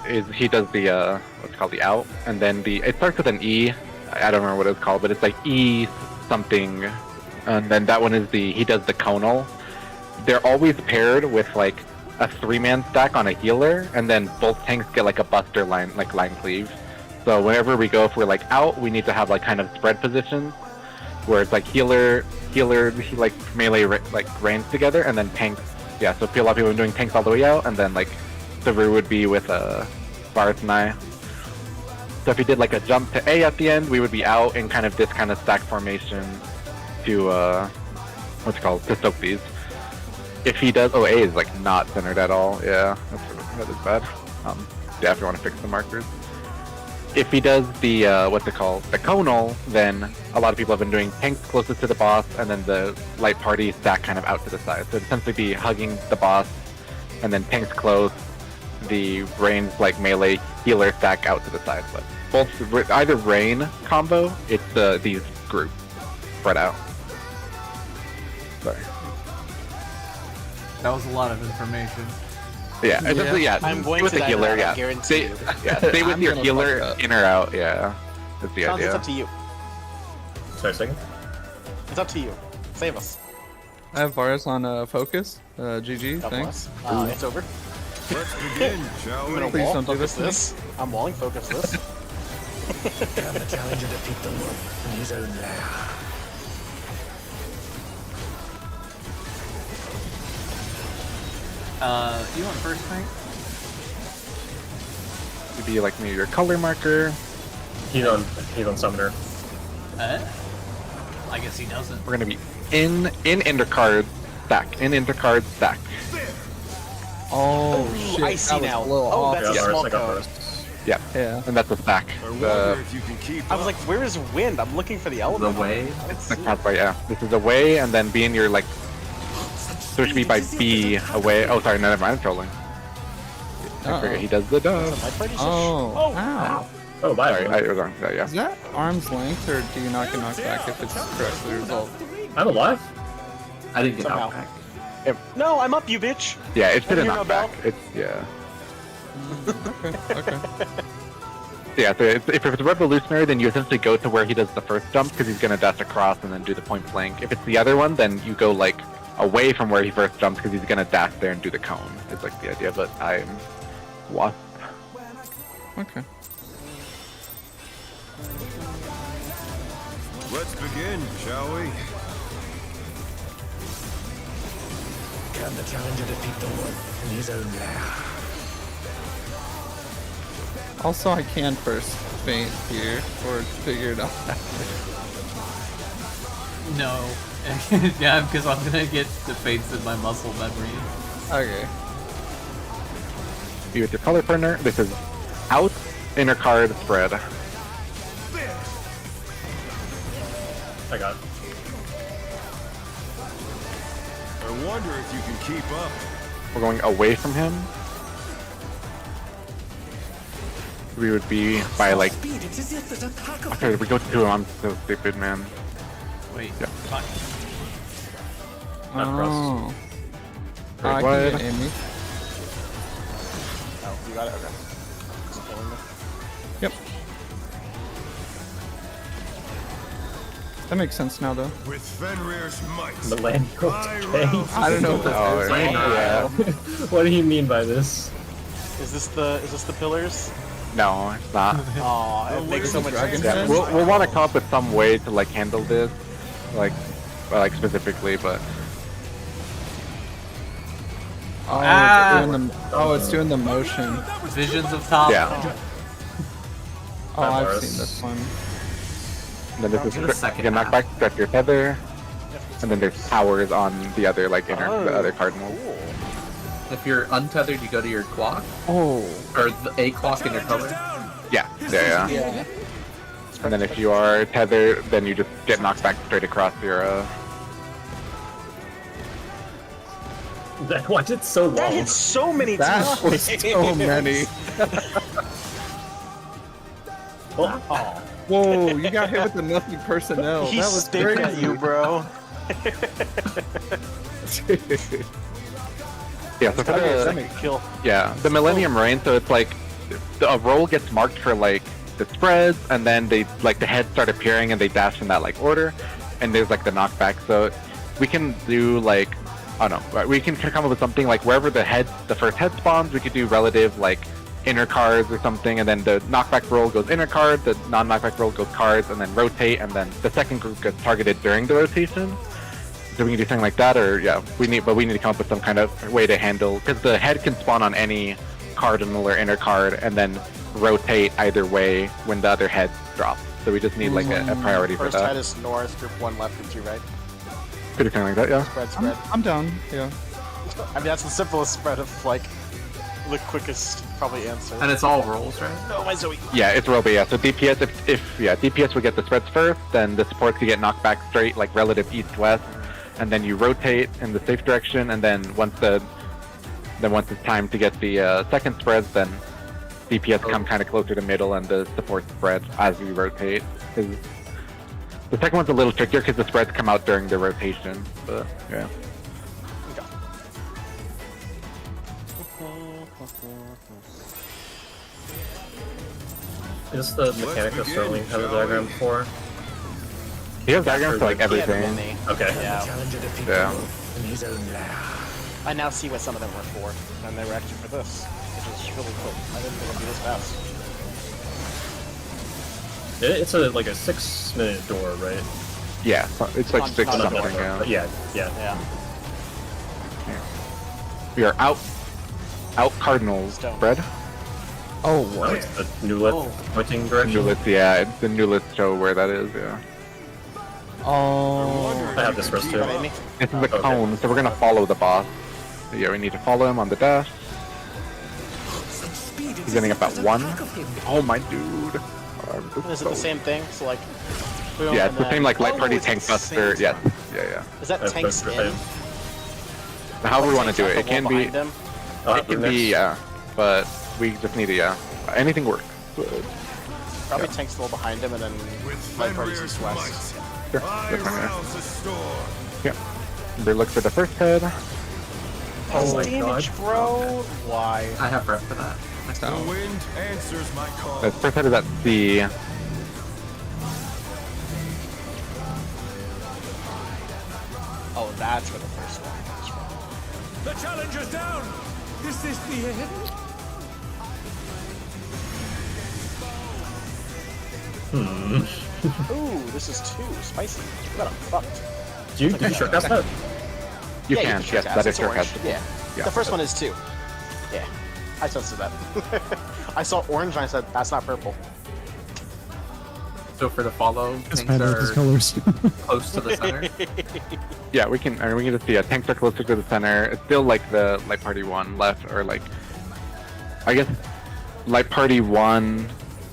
Speaker 3: Is he does the what's called the out, and then it starts with an E. I don't remember what it's called, but it's like E something, and then that one is he does the conal. They're always paired with like a 3-man stack on a healer, and then both tanks get like a buster line cleave. So whenever we go, if we're like out, we need to have like kind of spread positions, where it's like healer, like melee like range together, and then tanks. Yeah, so a lot of people are doing tanks all the way out, and then like the rear would be with Barth and I. So if he did like a jump to A at the end, we would be out in kind of this kind of stack formation to what's it called, to soak these. If he does, A is like not centered at all. Yeah, that is bad. Yeah, if you want to fix the markers. If he does the what's it called, the conal, then a lot of people have been doing tanks closest to the boss, and then the light party stack kind of out to the side. So it'd essentially be hugging the boss, and then tanks close, the ranged like melee healer stack out to the side. But both either rain combo, it's these groups spread out. Sorry.
Speaker 10: That was a lot of information.
Speaker 3: Yeah, essentially, yeah.
Speaker 5: I'm going
Speaker 3: stay with
Speaker 5: to
Speaker 3: the
Speaker 5: die
Speaker 3: healer,
Speaker 5: to that,
Speaker 3: yeah.
Speaker 5: I guarantee
Speaker 3: Stay,
Speaker 5: you.
Speaker 3: yeah, stay with
Speaker 1: I'm
Speaker 3: your
Speaker 1: gonna
Speaker 3: healer
Speaker 1: fuck up.
Speaker 3: in or out. Yeah, that's the
Speaker 5: Chance, it's
Speaker 3: idea.
Speaker 5: up to you.
Speaker 4: Sorry, second.
Speaker 5: It's up to you. Save us.
Speaker 1: I have Varus on focus. GG,
Speaker 5: God
Speaker 1: thanks.
Speaker 5: bless. It's over.
Speaker 6: Let's begin, shall
Speaker 5: I'm
Speaker 6: we?
Speaker 5: gonna
Speaker 1: Please
Speaker 5: wall
Speaker 1: don't do
Speaker 5: focus
Speaker 1: this to me.
Speaker 5: this. I'm walling focus this.
Speaker 10: You want first, Frank?
Speaker 3: It'd be like maybe your color marker.
Speaker 4: He's on summoner.
Speaker 10: I guess he doesn't.
Speaker 3: We're gonna be in intercard stack. In intercard stack.
Speaker 1: Oh shit!
Speaker 5: I see
Speaker 1: that was
Speaker 5: now.
Speaker 1: a little
Speaker 5: Oh,
Speaker 1: off.
Speaker 5: that's
Speaker 4: Yeah,
Speaker 5: a small
Speaker 4: I got
Speaker 5: code.
Speaker 4: first.
Speaker 3: Yeah,
Speaker 1: Yeah.
Speaker 3: and that's a stack.
Speaker 6: I wonder if you can keep
Speaker 5: I was
Speaker 6: up.
Speaker 5: like, where is wind? I'm looking for the
Speaker 8: The
Speaker 5: element.
Speaker 8: way.
Speaker 5: It's
Speaker 3: That's right. Yeah, this is away, and then be in your like. So it should be by B away. Oh, sorry, no, never mind. I'm trolling. I forget he does the dub.
Speaker 5: my party.
Speaker 1: Oh,
Speaker 5: Oh,
Speaker 1: wow.
Speaker 4: Oh, bye.
Speaker 3: Sorry, I was wrong. Yeah.
Speaker 1: Is that arm's length, or do you not get knocked back if it's correctly resolved?
Speaker 4: I'm alive.
Speaker 8: I didn't get
Speaker 5: Somehow.
Speaker 8: knocked back.
Speaker 5: No, I'm up, you bitch.
Speaker 3: Yeah, it's been a
Speaker 5: Hear no bell?
Speaker 3: knockback. It's yeah.
Speaker 1: Okay.
Speaker 3: Yeah, so if it's a revolutionary, then you essentially go to where he does the first jump because he's gonna dash across and then do the point blank. If it's the other one, then you go like away from where he first jumps because he's gonna dash there and do the cone. It's like the idea, but I'm wasp.
Speaker 1: Okay.
Speaker 6: Let's begin, shall we?
Speaker 11: Can the challenger defeat the one in his own lair?
Speaker 1: Also, I can first faint here, or figure it out.
Speaker 10: No. Yeah, because I'm gonna get the fates in my muscle memory.
Speaker 1: Okay.
Speaker 3: You with your color partner. This is out, inner card, spread.
Speaker 4: I got it.
Speaker 6: I wonder if you can keep up.
Speaker 3: We're going away from him. We would be by like.
Speaker 11: Speed, it is it that attack of
Speaker 3: Okay, we go to him. I'm so stupid, man.
Speaker 10: Wait,
Speaker 3: Yeah.
Speaker 10: fuck.
Speaker 4: Not
Speaker 1: Oh.
Speaker 3: Very
Speaker 1: I
Speaker 3: wide.
Speaker 1: can get Amy.
Speaker 5: Oh, you got it? Okay. Just killing me.
Speaker 1: Yep. That makes sense now, though.
Speaker 6: With Fenrir's might.
Speaker 4: Millennial
Speaker 6: I
Speaker 4: decay.
Speaker 6: rouse
Speaker 1: I don't know what
Speaker 3: Oh,
Speaker 1: this is.
Speaker 3: yeah.
Speaker 4: What do you mean by this?
Speaker 5: Is this the pillars?
Speaker 3: No, it's not.
Speaker 5: Aw, it makes so much
Speaker 1: Dragon
Speaker 5: sense.
Speaker 1: Head?
Speaker 3: Yeah, we'll want to come up with some way to like handle this, like specifically, but
Speaker 1: Oh,
Speaker 10: Ah!
Speaker 1: it's doing the motion.
Speaker 10: Visions of top.
Speaker 3: yeah.
Speaker 1: Oh, I've
Speaker 4: Varus.
Speaker 1: seen this one.
Speaker 3: And then this
Speaker 8: In the
Speaker 3: is
Speaker 8: second
Speaker 3: get knocked
Speaker 8: half.
Speaker 3: back, stretch your tether, and then there's powers on the other like the other cardinal.
Speaker 5: Cool.
Speaker 8: If you're untethered, you go to your clock,
Speaker 3: Oh.
Speaker 8: or a clock in your color.
Speaker 3: Yeah.
Speaker 5: Yeah.
Speaker 3: And then if you are tethered, then you just get knocked back straight across your.
Speaker 4: Why did it so long?
Speaker 5: That hit so many
Speaker 1: That
Speaker 5: times.
Speaker 1: was so many.
Speaker 5: Oh,
Speaker 1: Whoa, you got hit with the nothing personnel.
Speaker 5: he
Speaker 1: That was
Speaker 5: sticked
Speaker 1: crazy.
Speaker 5: at you, bro.
Speaker 3: Yeah. So for
Speaker 1: That
Speaker 3: the,
Speaker 1: makes
Speaker 5: Kill.
Speaker 3: yeah, the Millennium Reign. So it's like a roll gets marked for like the spreads, and then they like the heads start appearing and they dash in that like order, and there's like the knockback. So we can do like. Oh no, we can come up with something like wherever the first head spawns, we could do relative like inner cards or something, and then the knockback roll goes inner card, the non-knockback roll goes cards, and then rotate, and then the second group gets targeted during the rotation. So we can do something like that, or yeah, we need to come up with some kind of way to handle, because the head can spawn on any cardinal or inner card, and then rotate either way when the other head drops. So we just need like a priority for
Speaker 5: First head
Speaker 3: that.
Speaker 5: is north, group 1 left, group 2 right.
Speaker 3: Could do something like that, yeah.
Speaker 5: Spread.
Speaker 1: I'm down. Yeah.
Speaker 5: I mean, that's the simplest spread of like the quickest probably answer.
Speaker 8: And it's all rolls, right?
Speaker 5: No, my Zoe.
Speaker 3: Yeah, it's roll, but yeah. So DPS, if DPS would get the spreads first, then the supports could get knocked back straight, like relative east-west, and then you rotate in the safe direction, and then once the Then once it's time to get the second spreads, then DPS come kind of closer to middle and the support spread as we rotate. 'Cause the second one's a little trickier because the spreads come out during the rotation. But yeah.
Speaker 4: Is the mechanic of Sterling have a diagram for?
Speaker 3: He has diagrams for like everything.
Speaker 4: Okay.
Speaker 5: Yeah.
Speaker 3: Yeah.
Speaker 11: In his own lair.
Speaker 5: I now see what some of them were for, and they were actually for this, which is really cool. I didn't think it'd be this fast.
Speaker 4: It's like a 6-minute door, right?
Speaker 3: Yeah, it's like
Speaker 5: On-
Speaker 3: 6
Speaker 5: on a
Speaker 3: something.
Speaker 5: door.
Speaker 3: Yeah.
Speaker 4: Yeah.
Speaker 5: Yeah.
Speaker 3: We are out Cardinals
Speaker 5: Stone.
Speaker 3: spread.
Speaker 1: Oh,
Speaker 4: Oh,
Speaker 1: what?
Speaker 4: it's the new list pointing direction.
Speaker 3: New list, yeah, it's the new list show where that is. Yeah.
Speaker 1: Oh.
Speaker 4: I have this first too.
Speaker 5: Behind me.
Speaker 3: This is a
Speaker 4: Okay.
Speaker 3: cone, so we're gonna follow the boss. So yeah, we need to follow him on the dash. He's getting up at 1. Oh my dude.
Speaker 5: Is it the same thing? So like, boom,
Speaker 3: Yeah,
Speaker 5: and
Speaker 3: it's the same
Speaker 5: then-
Speaker 3: like light
Speaker 5: Oh,
Speaker 3: party
Speaker 5: it's
Speaker 3: tank
Speaker 5: the same
Speaker 3: buster. Yeah,
Speaker 5: time.
Speaker 3: yeah.
Speaker 5: Is that
Speaker 4: That's
Speaker 5: tanks
Speaker 4: both for
Speaker 5: in?
Speaker 4: him.
Speaker 3: However we want to do
Speaker 5: Tanks
Speaker 3: it.
Speaker 5: at
Speaker 3: It
Speaker 5: the
Speaker 3: can
Speaker 5: wall
Speaker 3: be.
Speaker 5: behind him?
Speaker 3: It can be. Yeah, but we just need to. Yeah, anything works.
Speaker 5: Probably tanks the wall behind him, and then light parties east west.
Speaker 3: Sure, that's fine. Yeah. They look for the first head.
Speaker 5: Oh
Speaker 4: my
Speaker 5: damage,
Speaker 4: God.
Speaker 5: bro! Why?
Speaker 8: I have rep for that.
Speaker 6: The wind answers my call.
Speaker 3: The first head is at C.
Speaker 5: Oh, that's where the first one comes from.
Speaker 6: The challenge is down. Is this the end?
Speaker 5: Ooh, this is 2 spicy. You got him fucked.
Speaker 4: Did you shortcast that?
Speaker 3: You
Speaker 5: Yeah,
Speaker 3: can.
Speaker 5: can
Speaker 3: Yes,
Speaker 5: shortcast.
Speaker 3: that is
Speaker 5: It's orange.
Speaker 3: shortcast.
Speaker 5: Yeah.
Speaker 3: Yeah.
Speaker 5: The first one is 2. Yeah. I tested that. I saw orange and I said, that's not purple.
Speaker 8: So for the follow,
Speaker 7: It's
Speaker 8: things
Speaker 7: bad with his
Speaker 8: are
Speaker 7: colors.
Speaker 8: close to the center.
Speaker 3: Yeah, we can. I mean, we can just see a tank are closer to the center. It's still like the light party 1 left, or like, I guess, light party 1.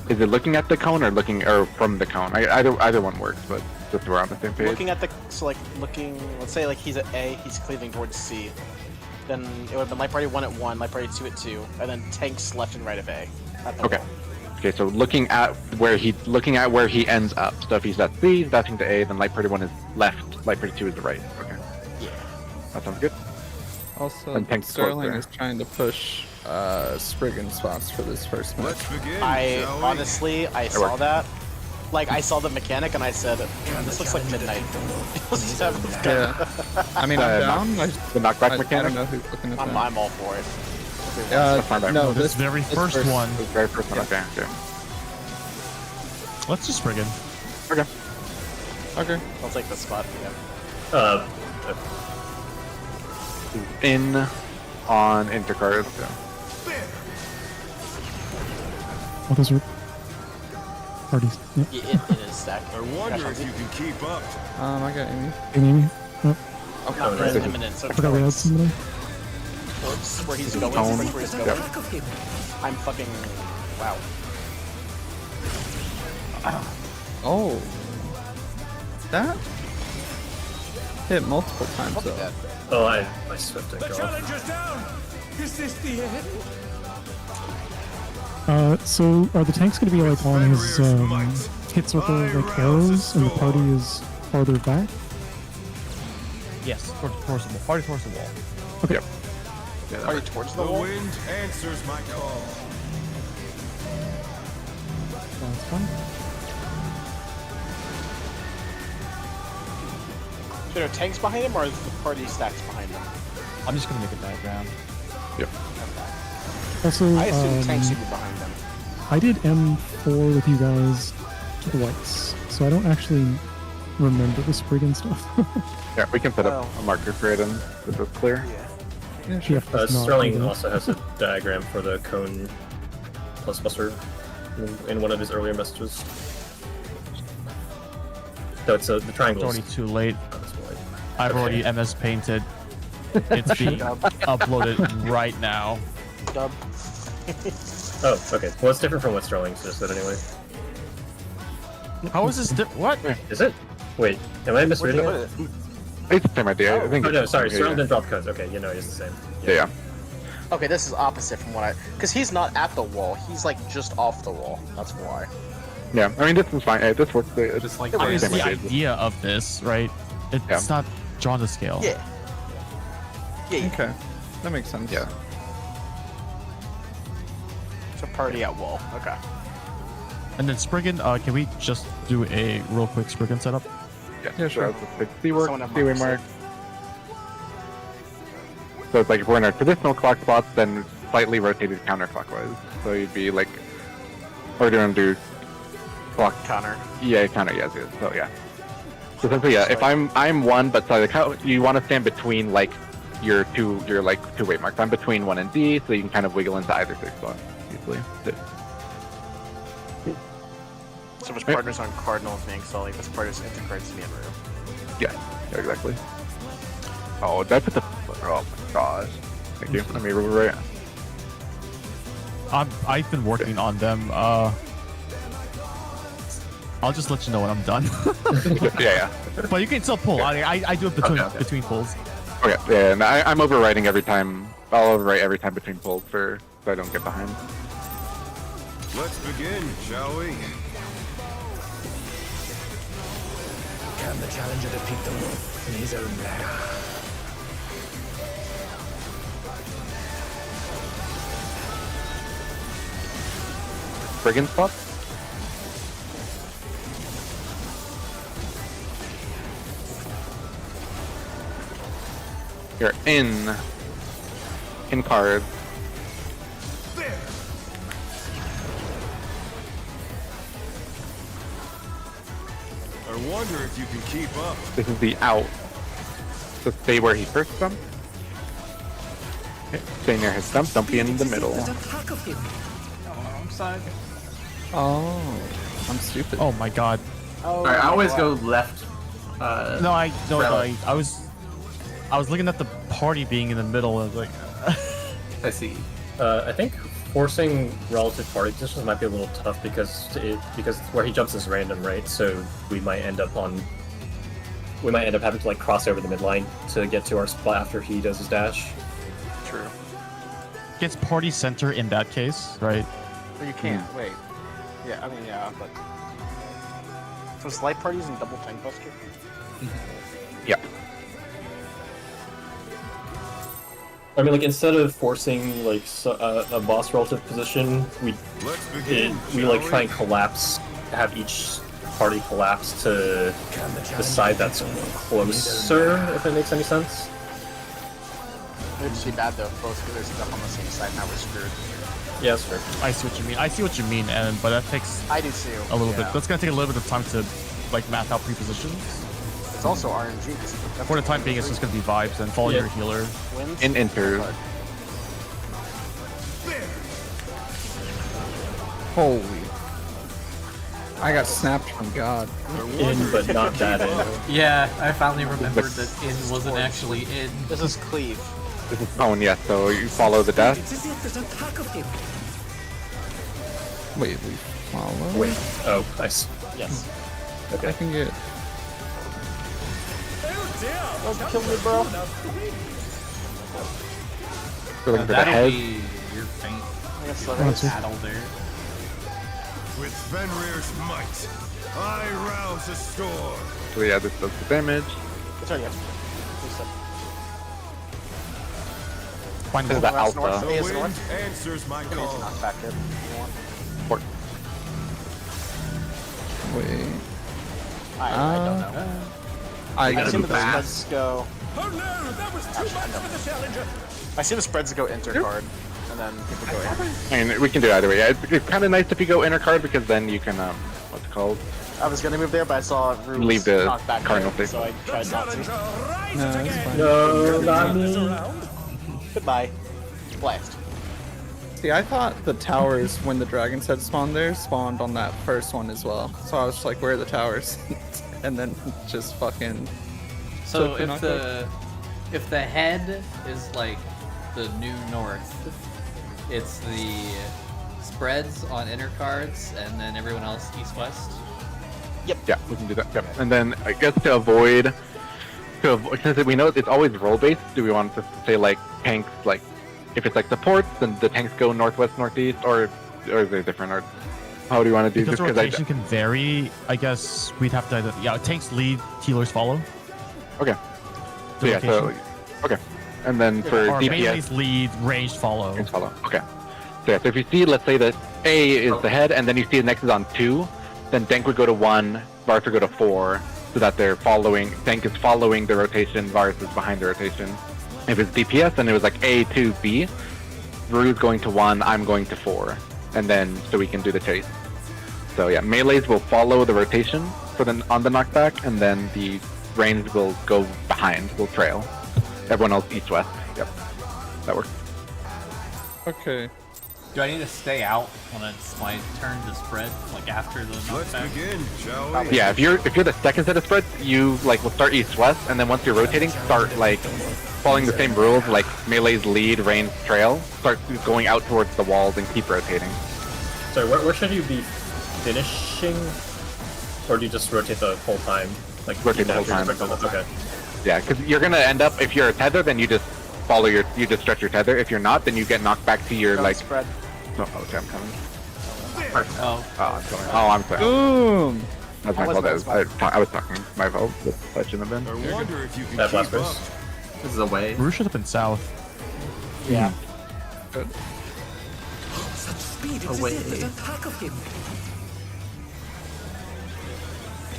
Speaker 3: Is it looking at the cone or looking or from the cone? Either one works, but just so we're on the same page.
Speaker 5: Looking at the, so like looking, let's say like he's at A, he's cleaving towards C. Then it would have been light party 1 at 1, light party 2 at 2, and then tanks left and right of A. At the
Speaker 3: Okay.
Speaker 5: wall.
Speaker 3: Okay, so looking at where he ends up. So if he's at C, he's dashing to A, then light party 1 is left, light party 2 is the right. Okay.
Speaker 5: Yeah.
Speaker 3: That sounds good.
Speaker 1: Also,
Speaker 3: And tanks
Speaker 1: Sterling
Speaker 3: closer.
Speaker 1: is trying to push Spriggan spots for this first match.
Speaker 6: Let's begin.
Speaker 5: I
Speaker 6: shall we?
Speaker 5: honestly, I saw
Speaker 3: works.
Speaker 5: that. Like I saw the mechanic and I said, this looks like midnight.
Speaker 1: Yeah. I mean, I'm down.
Speaker 3: The knockback
Speaker 1: I
Speaker 3: mechanic.
Speaker 1: don't know who's looking at
Speaker 5: I'm,
Speaker 1: that.
Speaker 5: I'm all for it.
Speaker 3: That's fine, back.
Speaker 1: No,
Speaker 9: This very first one.
Speaker 3: The very first one. Okay. Okay.
Speaker 9: Let's just friggin'.
Speaker 3: Okay.
Speaker 1: Okay.
Speaker 5: I'll take this spot. Yeah.
Speaker 3: In on intercard. So.
Speaker 7: Oh, those are parties. Yep.
Speaker 5: Yeah, it is stacked.
Speaker 6: I wonder if you can keep up.
Speaker 1: I got Amy.
Speaker 7: Hey, Amy. Oh,
Speaker 5: Not
Speaker 3: nice.
Speaker 5: imminent, so
Speaker 7: I forgot we had
Speaker 5: towards,
Speaker 7: somebody.
Speaker 5: towards where he's going,
Speaker 3: Tone.
Speaker 5: towards where he's going.
Speaker 3: Yep.
Speaker 5: I'm fucking, wow.
Speaker 1: Oh. That hit multiple times
Speaker 5: Look
Speaker 1: though.
Speaker 5: at that.
Speaker 4: Oh, I swift and
Speaker 6: The
Speaker 4: go.
Speaker 6: challenge is down. Is this the end?
Speaker 7: So are the tanks going to be like on his hit circle like arrows, and the party is farther back?
Speaker 9: Yes, towards the wall. Party towards the wall.
Speaker 7: Okay.
Speaker 3: Yep.
Speaker 5: Are you towards the
Speaker 6: The
Speaker 5: wall?
Speaker 6: wind answers my call.
Speaker 7: That's fine.
Speaker 5: So there are tanks behind him, or is the party stacks behind him?
Speaker 9: I'm just gonna make a diagram.
Speaker 3: Yep.
Speaker 7: Also,
Speaker 5: I assume tanks would be behind them.
Speaker 7: I did M4 with you guys twice, so I don't actually remember the Spriggan stuff.
Speaker 3: Yeah, we can set up
Speaker 5: Well.
Speaker 3: a marker for it and this is clear.
Speaker 1: Yeah, sure.
Speaker 7: TF does not
Speaker 4: Sterling
Speaker 7: do that.
Speaker 4: also has a diagram for the cone plus buster in one of his earlier messages. So it's the
Speaker 9: It's
Speaker 4: triangles.
Speaker 9: already too late.
Speaker 4: on this one.
Speaker 9: I've already MS painted. It's being uploaded right now.
Speaker 5: Dub.
Speaker 4: Oh, okay. Well, it's different from what Sterling suggested anyway.
Speaker 9: How is this? What?
Speaker 4: Is it? Wait, am I misreading it?
Speaker 3: It's the same idea. I think.
Speaker 4: Oh no,
Speaker 3: it's
Speaker 4: sorry.
Speaker 3: the same
Speaker 4: Sterling
Speaker 3: idea.
Speaker 4: didn't drop codes. Okay, you know it's the same.
Speaker 3: Yeah.
Speaker 5: Okay, this is opposite from what I... Because he's not at the wall. He's, like, just off the wall. That's why.
Speaker 3: Yeah, I mean, this is fine. This works. It's
Speaker 2: Just like
Speaker 3: the
Speaker 9: I mean,
Speaker 3: same
Speaker 9: the
Speaker 3: way.
Speaker 9: idea of this, right? It's not drawn to scale.
Speaker 5: Yeah. Yeah,
Speaker 1: Okay, that makes sense.
Speaker 3: Yeah.
Speaker 5: it's a party at wall. Okay.
Speaker 9: And then Spriggan, can we just do a real quick Spriggan setup?
Speaker 3: Yeah,
Speaker 1: sure.
Speaker 3: So it's a C-work,
Speaker 5: Someone have
Speaker 3: C-way
Speaker 5: mark
Speaker 3: mark. So it's like if we're in our traditional clock spots, then slightly rotated counterclockwise. So you'd be like, or do you want to do clock?
Speaker 5: Counter.
Speaker 3: Yeah, counter. Yeah, good. So yeah. So essentially, yeah. If I'm one, but so like how you want to stand between like your two-way marks. I'm between 1 and D, so you can kind of wiggle into either 6 spots easily.
Speaker 5: So his partner's on Cardinal is being Sully, this partner's intercards me and Rue.
Speaker 3: Yeah, exactly. Oh, did I put the? Oh my gosh. Thank you. Let me right.
Speaker 9: I've been working on them. I'll just let you know when I'm done.
Speaker 3: Yeah.
Speaker 9: But you can still pull. I do it between pulls.
Speaker 3: Okay, yeah, and I'm overwriting every time. I'll overwrite every time between pulls so I don't get behind.
Speaker 6: Let's begin, shall we?
Speaker 11: Can the challenger defeat the wolf in his own lair?
Speaker 3: Brigand spot? You're in card.
Speaker 6: There. I wonder if you can keep up.
Speaker 3: This is the out. So stay where he first jumped. Okay. Stay near his stump, don't be in the middle.
Speaker 10: Wrong side.
Speaker 1: Oh, I'm stupid.
Speaker 9: Oh my god.
Speaker 5: Oh,
Speaker 8: Sorry, I always
Speaker 5: wow.
Speaker 8: go left.
Speaker 9: No, I was looking at the party being in the middle. I was like,
Speaker 8: I see.
Speaker 4: I think forcing relative party positions might be a little tough because where he jumps is random, right? So we might end up having to like cross over the midline to get to our spot after he does his dash.
Speaker 5: True.
Speaker 9: gets party center in that case, right?
Speaker 5: Or you can't. Wait. Yeah, I mean, yeah, but... So is light parties and double tank buster?
Speaker 3: Yeah.
Speaker 4: I mean, like, instead of forcing, like, a boss relative position, we like, try and collapse, have each party collapse to the side that's closer, if it makes any sense.
Speaker 5: It would just be bad, though, if both players end up on the same side, now we're screwed.
Speaker 4: Yeah, that's fair.
Speaker 9: I see what you mean. I see what you mean, and but that takes
Speaker 5: I do too.
Speaker 9: a little bit.
Speaker 5: Yeah.
Speaker 9: That's gonna take a little bit of time to, like, math out pre-positions.
Speaker 5: It's also RNG.
Speaker 9: For the time being, it's just gonna be vibes and follow your healer.
Speaker 5: Wins.
Speaker 3: And enters.
Speaker 1: Holy. I got snapped from God.
Speaker 4: In, but not that in.
Speaker 10: Yeah, I finally remembered that in wasn't actually in.
Speaker 5: This is cleave.
Speaker 3: This is Pwn, yes, so you follow the death.
Speaker 1: Wait, we follow?
Speaker 4: Wait. Oh, nice.
Speaker 5: Yes.
Speaker 1: I can get...
Speaker 5: Don't kill me, bro.
Speaker 3: We're looking for the
Speaker 10: That'll
Speaker 3: head.
Speaker 10: be your faint
Speaker 5: I guess so.
Speaker 10: battle there.
Speaker 6: With Fenrir's might, I rouse a storm.
Speaker 3: So yeah, this does the damage.
Speaker 5: It's already up. Reset.
Speaker 9: Find
Speaker 3: This is
Speaker 9: the
Speaker 3: the
Speaker 5: Last
Speaker 3: alpha.
Speaker 5: north.
Speaker 6: The
Speaker 5: Is
Speaker 6: wind
Speaker 5: north.
Speaker 6: answers my
Speaker 5: It's
Speaker 6: call.
Speaker 5: not back there.
Speaker 3: Port.
Speaker 1: Wait.
Speaker 5: I don't know.
Speaker 1: I
Speaker 5: I
Speaker 1: gotta
Speaker 5: assume
Speaker 1: do
Speaker 5: that the
Speaker 1: that.
Speaker 5: spreads go.
Speaker 6: Oh no, that was too much for the challenger.
Speaker 5: I see the spreads go intercard, and then people go in.
Speaker 3: I mean, we can do either way. Yeah, it's kind of nice if you go inner card because then you can, what's it called?
Speaker 5: I was gonna move there, but I saw Rue
Speaker 3: Leave the
Speaker 5: knocked back
Speaker 3: cardinal
Speaker 5: there,
Speaker 3: thing.
Speaker 5: so I tried not to.
Speaker 1: No, it's fine.
Speaker 4: No, not me.
Speaker 5: Goodbye. Blast.
Speaker 1: See, I thought the towers, when the dragon's head spawned there, spawned on that first one as well. So I was just like, where are the towers? And then just fucking...
Speaker 10: So
Speaker 1: took
Speaker 10: if the head is like the new north, it's the spreads on inner cards and then everyone else east west.
Speaker 3: Yeah, we can do that. Yep. And then I guess to avoid, since we know it's always roll based, do we want to say like tanks like if it's like supports, then the tanks go northwest, northeast, or is there different? Or how do you want to do
Speaker 9: Because
Speaker 3: this?
Speaker 9: rotation can vary, I guess we'd have to. Yeah, tanks lead, healers follow.
Speaker 3: Okay. So
Speaker 9: The
Speaker 3: yeah. So
Speaker 9: rotation.
Speaker 3: okay. And then for
Speaker 9: Or
Speaker 3: DPS,
Speaker 9: melees lead, ranged follow.
Speaker 3: tanks follow. Okay. So yeah. So if you see, let's say that A is the head, and then you see the next is on 2, then tank would go to 1, Varus would go to 4, so that they're following. Tank is following the rotation, Varus is behind the rotation. If it's DPS, then it was like A, 2, B. Rue's going to 1, I'm going to 4, and then so we can do the chase. So yeah, melees will follow the rotation for on the knockback, and then the ranged will go behind, will trail. Everyone else east-west. Yep, that works.
Speaker 1: Okay.
Speaker 10: Do I need to stay out when it's my turn to spread, like after the
Speaker 6: Let's
Speaker 10: knockback?
Speaker 6: begin, shall we?
Speaker 3: Yeah, if you're the second set of spreads, you like will start east-west, and then once you're rotating, start like following the same rules, like melees lead, ranged trail. Start going out towards the walls and keep rotating.
Speaker 4: Sorry, where should you be finishing? Or do you just rotate the whole time? Like
Speaker 3: Rotate the whole
Speaker 4: after you
Speaker 3: time.
Speaker 4: spread them? Okay.
Speaker 3: Yeah, because you're gonna end up, if you're a tether, then you just follow you just stretch your tether. If you're not, then you get knocked back to your
Speaker 5: Don't
Speaker 3: like.
Speaker 5: spread.
Speaker 3: No, okay, I'm coming.
Speaker 10: Oh,
Speaker 3: I'm coming. Oh, I'm sorry.
Speaker 1: Boom.
Speaker 3: That's my fault. I was talking. My fault. That shouldn't have been.
Speaker 6: I wonder if you can
Speaker 4: That
Speaker 6: keep
Speaker 4: last
Speaker 6: up.
Speaker 4: burst.
Speaker 8: This is away.
Speaker 9: Rue should have been south.
Speaker 5: Yeah.
Speaker 11: Such speed, it's
Speaker 8: Away.
Speaker 11: as if there's a pack of him.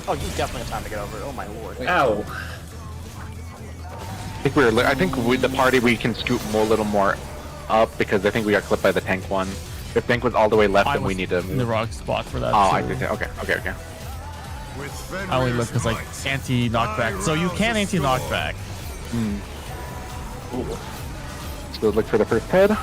Speaker 5: Oh, you definitely have time to get over it. Oh my lord.
Speaker 4: Ow!
Speaker 3: I think with the party we can scoot a little more up because I think we got clipped by the tank one. If tank was all the way left,
Speaker 9: I
Speaker 3: then we
Speaker 9: was
Speaker 3: need to
Speaker 9: in the
Speaker 3: move.
Speaker 9: wrong spot for that.
Speaker 3: Oh, I
Speaker 9: too.
Speaker 3: see. Okay.
Speaker 6: With
Speaker 9: I only
Speaker 6: Fenrir's
Speaker 9: look because like
Speaker 6: might,
Speaker 9: anti-knockback. So you can anti-knockback.
Speaker 3: So look for the first head.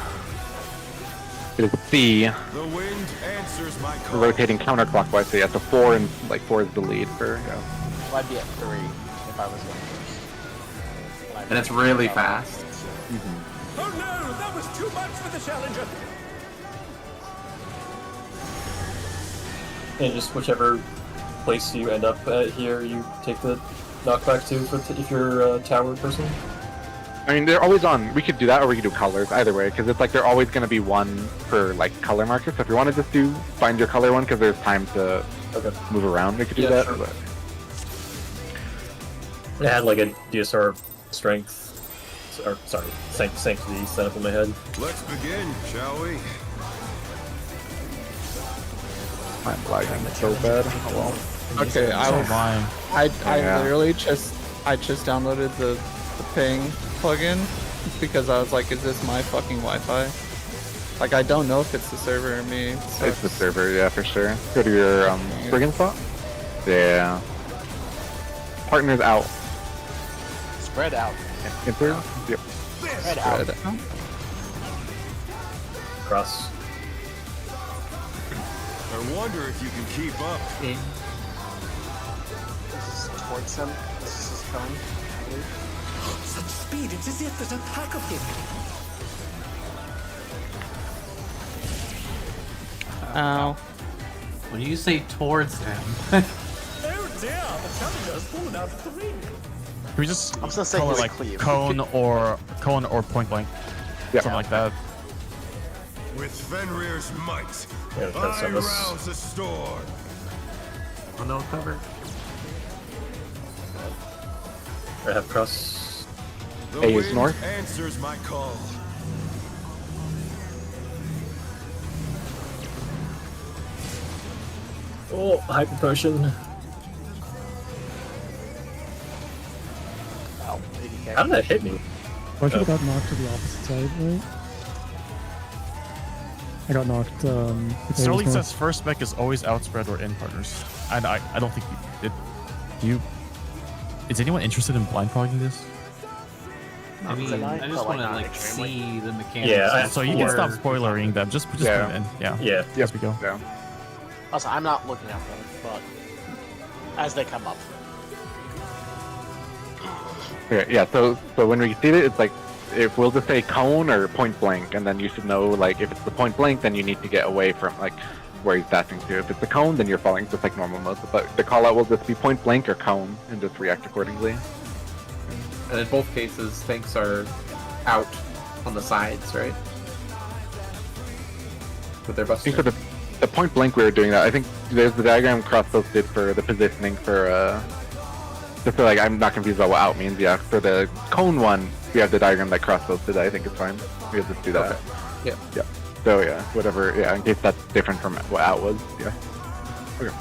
Speaker 3: It is C,
Speaker 6: the wind answers my call.
Speaker 3: rotating counterclockwise. So yeah, so 4 and like 4 is the lead for. Yeah.
Speaker 5: Well, I'd be at 3 if I was going first.
Speaker 8: And it's really fast.
Speaker 6: Oh no, that was too much for the challenger.
Speaker 4: And just whichever place you end up at here, you take the knockback to if you're a tower person.
Speaker 3: I mean, they're always on. We could do that, or we could do colors. Either way, because it's like they're always going to be one per like color marker. So if you want to just find your color one, because there's time to move around, we could do that.
Speaker 4: Sure.
Speaker 3: But...
Speaker 4: I had like a DSR strength, or sorry, sanctity set up in my head.
Speaker 6: Let's begin, shall we?
Speaker 3: I'm lagging so bad. Oh, well.
Speaker 1: Okay, I
Speaker 9: So
Speaker 1: was.
Speaker 9: am I.
Speaker 1: I
Speaker 3: Yeah.
Speaker 1: literally just downloaded the ping plugin because I was like, is this my fucking Wi-Fi? Like, I don't know if it's the server or me. So
Speaker 3: It's the server, yeah, for sure. Go to your brigand spot. Yeah. Partners out.
Speaker 5: Spread out.
Speaker 3: Enter. Yep.
Speaker 5: Spread out.
Speaker 1: Spread out.
Speaker 4: Cross.
Speaker 6: I wonder if you can keep up.
Speaker 5: This is towards him. This is his cone, I believe.
Speaker 11: Such speed, it's as if there's a pack of him.
Speaker 1: Ow.
Speaker 10: when you say towards him,
Speaker 6: Oh dear, the challenger's fallen out of the ring.
Speaker 9: Can we just
Speaker 5: I'm just gonna say
Speaker 9: call it
Speaker 5: he's
Speaker 9: like
Speaker 5: cleave.
Speaker 9: cone or point blank?
Speaker 3: Yeah.
Speaker 9: Something like that.
Speaker 6: With Fenrir's might,
Speaker 4: Yeah, that's
Speaker 6: I
Speaker 4: on this.
Speaker 6: rouse a storm.
Speaker 8: Oh no, cover.
Speaker 4: I have cross.
Speaker 6: The
Speaker 3: A is
Speaker 6: wind
Speaker 3: north.
Speaker 6: answers my call.
Speaker 4: Oh, hyper potion.
Speaker 5: Ow, 80k.
Speaker 4: How did that hit me?
Speaker 7: I should have got knocked to the opposite side, right? I got knocked.
Speaker 9: Sterling
Speaker 7: north.
Speaker 9: says first mech is always outspread or in partners. And I don't think it. Do you? Is anyone interested in blind fogging this?
Speaker 10: I mean,
Speaker 5: tonight,
Speaker 10: I just
Speaker 5: but,
Speaker 10: want to
Speaker 5: not
Speaker 10: like
Speaker 5: extremely.
Speaker 10: see the mechanics.
Speaker 4: Yeah,
Speaker 9: So you can stop spoilering them. Just
Speaker 3: Yeah.
Speaker 9: put it in. Yeah.
Speaker 4: Yeah.
Speaker 9: As we go.
Speaker 3: Yeah.
Speaker 5: Also, I'm not looking at them, but as they come up.
Speaker 3: Okay, yeah, so when we see it, it's like, if we'll just say cone or point blank, and then you should know, like, if it's the point blank, then you need to get away from, like, where he's dashing to. If it's the cone, then you're falling just like normal mode. But the call out will just be point blank or cone, and just react accordingly.
Speaker 8: And in both cases, tanks are out on the sides, right? With their
Speaker 3: I think
Speaker 8: buster.
Speaker 3: for the point blank we were doing that. I think there's the diagram Crossbows did for the positioning for just so like I'm not confused about what out means. Yeah, for the cone one, we have the diagram that Crossbows did. I think it's fine. We have to do that.
Speaker 8: Okay. Yeah.
Speaker 3: Yeah. So yeah, whatever. Yeah, in case that's different from what out was. Yeah. Okay.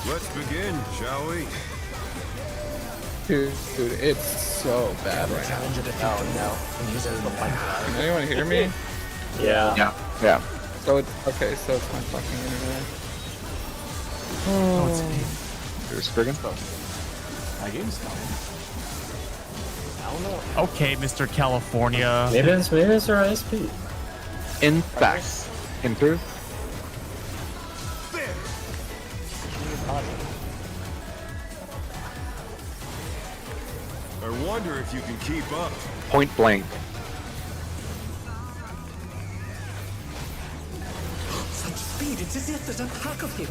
Speaker 6: Let's begin, shall we?
Speaker 1: Dude, it's so bad right now.
Speaker 11: Challenger defeat
Speaker 5: Oh,
Speaker 11: the
Speaker 5: no.
Speaker 11: wolf in his own lair.
Speaker 1: Can anyone hear me?
Speaker 4: Yeah.
Speaker 8: Yeah.
Speaker 3: Yeah.
Speaker 1: So okay, so it's my fucking internet.
Speaker 3: Here's friggin'.
Speaker 5: My game's fine. I don't know.
Speaker 9: Okay, Mr. California.
Speaker 4: Maybe it's our ISP.
Speaker 3: In fact, enters.
Speaker 6: I wonder if you can keep up.
Speaker 3: Point blank.
Speaker 11: Such speed, it's as if there's a pack of him.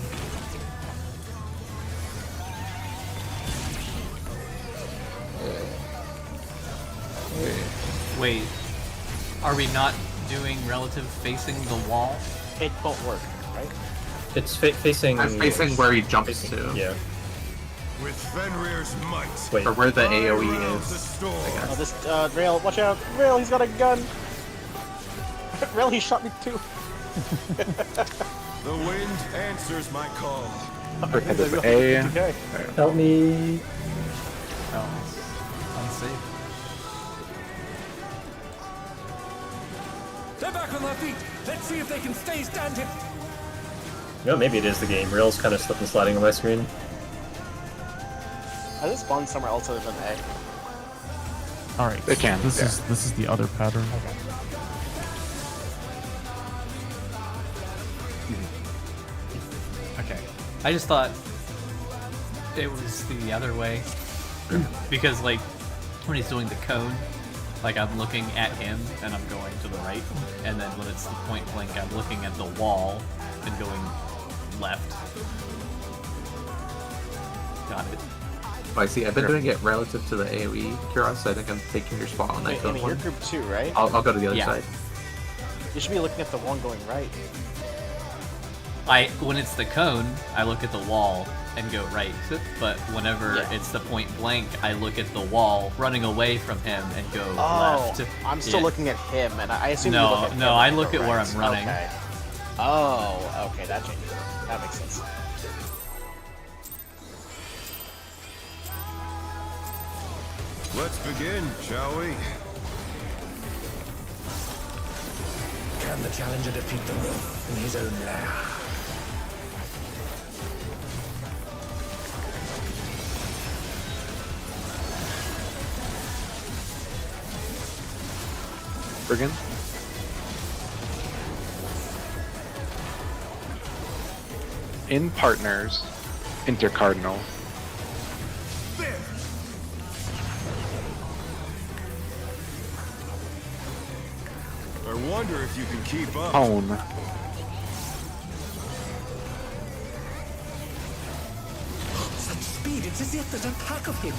Speaker 10: Wait, are we not doing relative facing the wall?
Speaker 5: It won't work, right?
Speaker 4: It's facing.
Speaker 8: I'm facing where he jumps to.
Speaker 4: Yeah.
Speaker 6: With Fenrir's might.
Speaker 4: Wait.
Speaker 8: Or where the
Speaker 6: I
Speaker 8: AoE
Speaker 6: rouse the
Speaker 8: is.
Speaker 6: storm.
Speaker 5: Oh, this, Rail, watch out! Rail, he's got a gun! Rail, he shot me too!
Speaker 6: The wind answers my call.
Speaker 3: First hit is A.
Speaker 5: Okay.
Speaker 4: Help me.
Speaker 10: Oh, it's unsafe.
Speaker 6: They're back on their feet. Let's see if they can stay standing.
Speaker 4: You know, maybe it is the game. Rail's kind of slipping and sliding on my screen.
Speaker 5: Has it spawned somewhere else other than A?
Speaker 9: All right.
Speaker 3: It can,
Speaker 9: This
Speaker 3: yeah.
Speaker 9: is the other pattern.
Speaker 10: Okay. I just thought it was the other way. Because, like, when he's doing the cone, like, I'm looking at him and I'm going to the right. And then when it's the point blank, I'm looking at the wall and going left. Got it.
Speaker 8: Oh, I see. I've been doing it relative to the AoE, Kuros, so I think I'm taking your spot on that
Speaker 5: Wait,
Speaker 8: cone
Speaker 5: in your
Speaker 8: one.
Speaker 5: group too, right?
Speaker 8: I'll go to the other
Speaker 10: Yeah.
Speaker 8: side.
Speaker 5: You should be looking at the one going right.
Speaker 10: When it's the cone, I look at the wall and go right. But whenever
Speaker 5: Yeah.
Speaker 10: it's the point blank, I look at the wall, running away from him, and go
Speaker 5: Oh,
Speaker 10: left.
Speaker 5: I'm still
Speaker 10: Yeah.
Speaker 5: looking at him, and I assume you
Speaker 10: No,
Speaker 5: look at him
Speaker 10: no, I
Speaker 5: and
Speaker 10: look
Speaker 5: go
Speaker 10: at where
Speaker 5: right.
Speaker 10: I'm running.
Speaker 5: Okay. Oh, okay, that changes it. That makes sense.
Speaker 6: Let's begin, shall we?
Speaker 11: Can the challenger defeat the wolf in his own lair?
Speaker 3: Friggin'. In partners, intercardinal.
Speaker 6: I wonder if you can keep up.
Speaker 3: Cone.
Speaker 11: Such speed, it's as if there's a pack of him.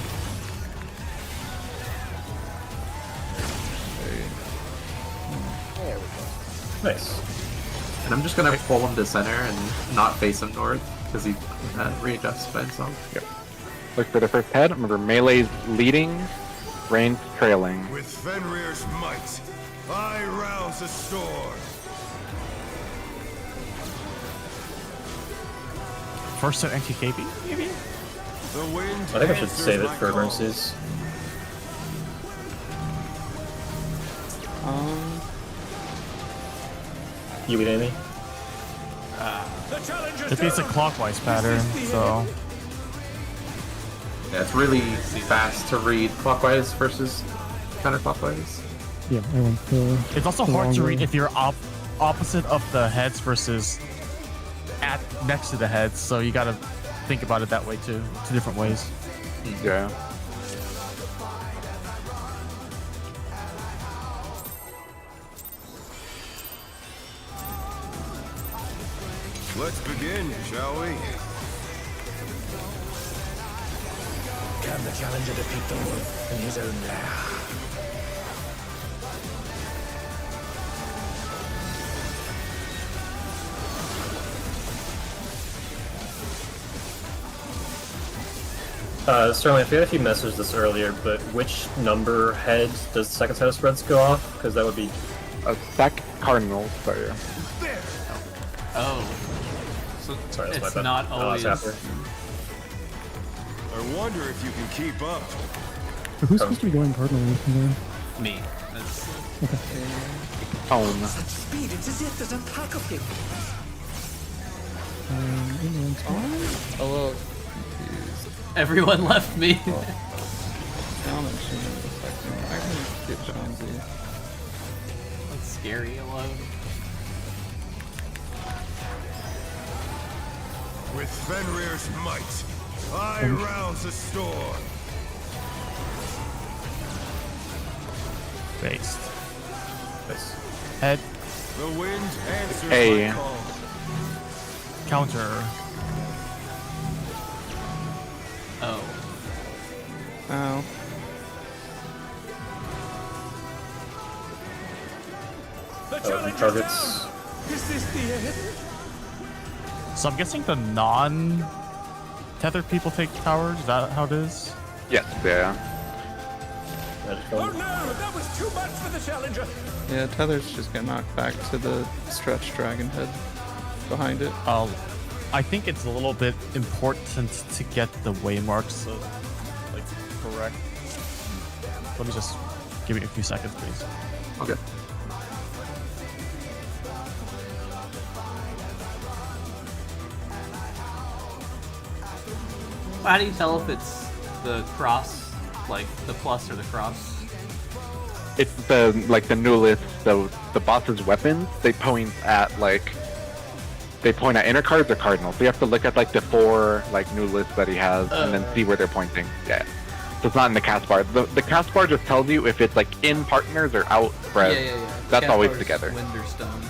Speaker 5: There we go.
Speaker 4: Nice.
Speaker 8: And I'm just gonna pull him to center and not face him north, because he readjusts by himself.
Speaker 3: Yep. Look for the first head. Remember, melee's leading, range trailing.
Speaker 6: With Fenrir's might, I rouse the storm.
Speaker 9: First set NTKB, maybe?
Speaker 6: The wind
Speaker 4: I think I should
Speaker 6: answers
Speaker 4: save it
Speaker 6: my
Speaker 4: for
Speaker 6: call.
Speaker 4: emergencies. You eat Amy?
Speaker 6: The challenger's
Speaker 9: If it's a
Speaker 6: down.
Speaker 9: clockwise pattern, so
Speaker 8: Yeah, it's really fast to read clockwise versus counterclockwise.
Speaker 7: Yeah, I went the.
Speaker 9: it's also
Speaker 7: the
Speaker 9: hard to
Speaker 7: long
Speaker 9: read
Speaker 7: way.
Speaker 9: if you're opposite of the heads versus at next to the heads. So you gotta think about it that way too. Two different ways.
Speaker 3: Yeah.
Speaker 6: Let's begin, shall we?
Speaker 11: Can the challenger defeat the wolf in his own lair?
Speaker 4: Sterling, I forget if you messaged this earlier, but which number head does the second set of spreads go off? Because that would be...
Speaker 3: Stack Cardinals, sorry.
Speaker 10: Oh. So
Speaker 4: Sorry, that's my
Speaker 10: it's
Speaker 4: bad.
Speaker 10: not always.
Speaker 4: After.
Speaker 6: I wonder if you can keep up.
Speaker 7: So who's supposed to be going cardinal with me there?
Speaker 10: Me. That's...
Speaker 3: Tone.
Speaker 11: Such speed, it's as if there's a pack of him.
Speaker 1: A little confused.
Speaker 10: Everyone left me.
Speaker 1: Down and Sheen in a second. I can get Jonesy.
Speaker 10: That's scary alone.
Speaker 6: With Fenrir's might, I rouse the storm.
Speaker 9: Based.
Speaker 4: Nice.
Speaker 9: Head.
Speaker 6: The wind answers
Speaker 3: Hey.
Speaker 6: my call.
Speaker 9: Counter.
Speaker 10: Oh.
Speaker 1: Oh.
Speaker 6: The
Speaker 4: Targets.
Speaker 6: down. Is this the end?
Speaker 9: So I'm guessing the non-tethered people take towers. Is that how it is?
Speaker 3: Yes, yeah.
Speaker 6: Oh no, that was too much for the challenger.
Speaker 1: Yeah, Tether's just get knocked back to the stretch dragon head behind it.
Speaker 9: I think it's a little bit important to get the waymarks correct. Let me just give me a few seconds, please.
Speaker 3: Okay.
Speaker 10: How do you tell if it's the cross, like the plus or the cross?
Speaker 3: It's the new list, so the boss's weapons, they point at inner cards or cardinals. So you have to look at the 4 new lists that he has and then see where they're pointing. Yeah. So it's not in the cast bar. The cast bar just tells you if it's in partners or out spread.
Speaker 10: Yeah.
Speaker 3: That's
Speaker 10: Cat
Speaker 3: always
Speaker 10: bars,
Speaker 3: together.
Speaker 10: Winterstone.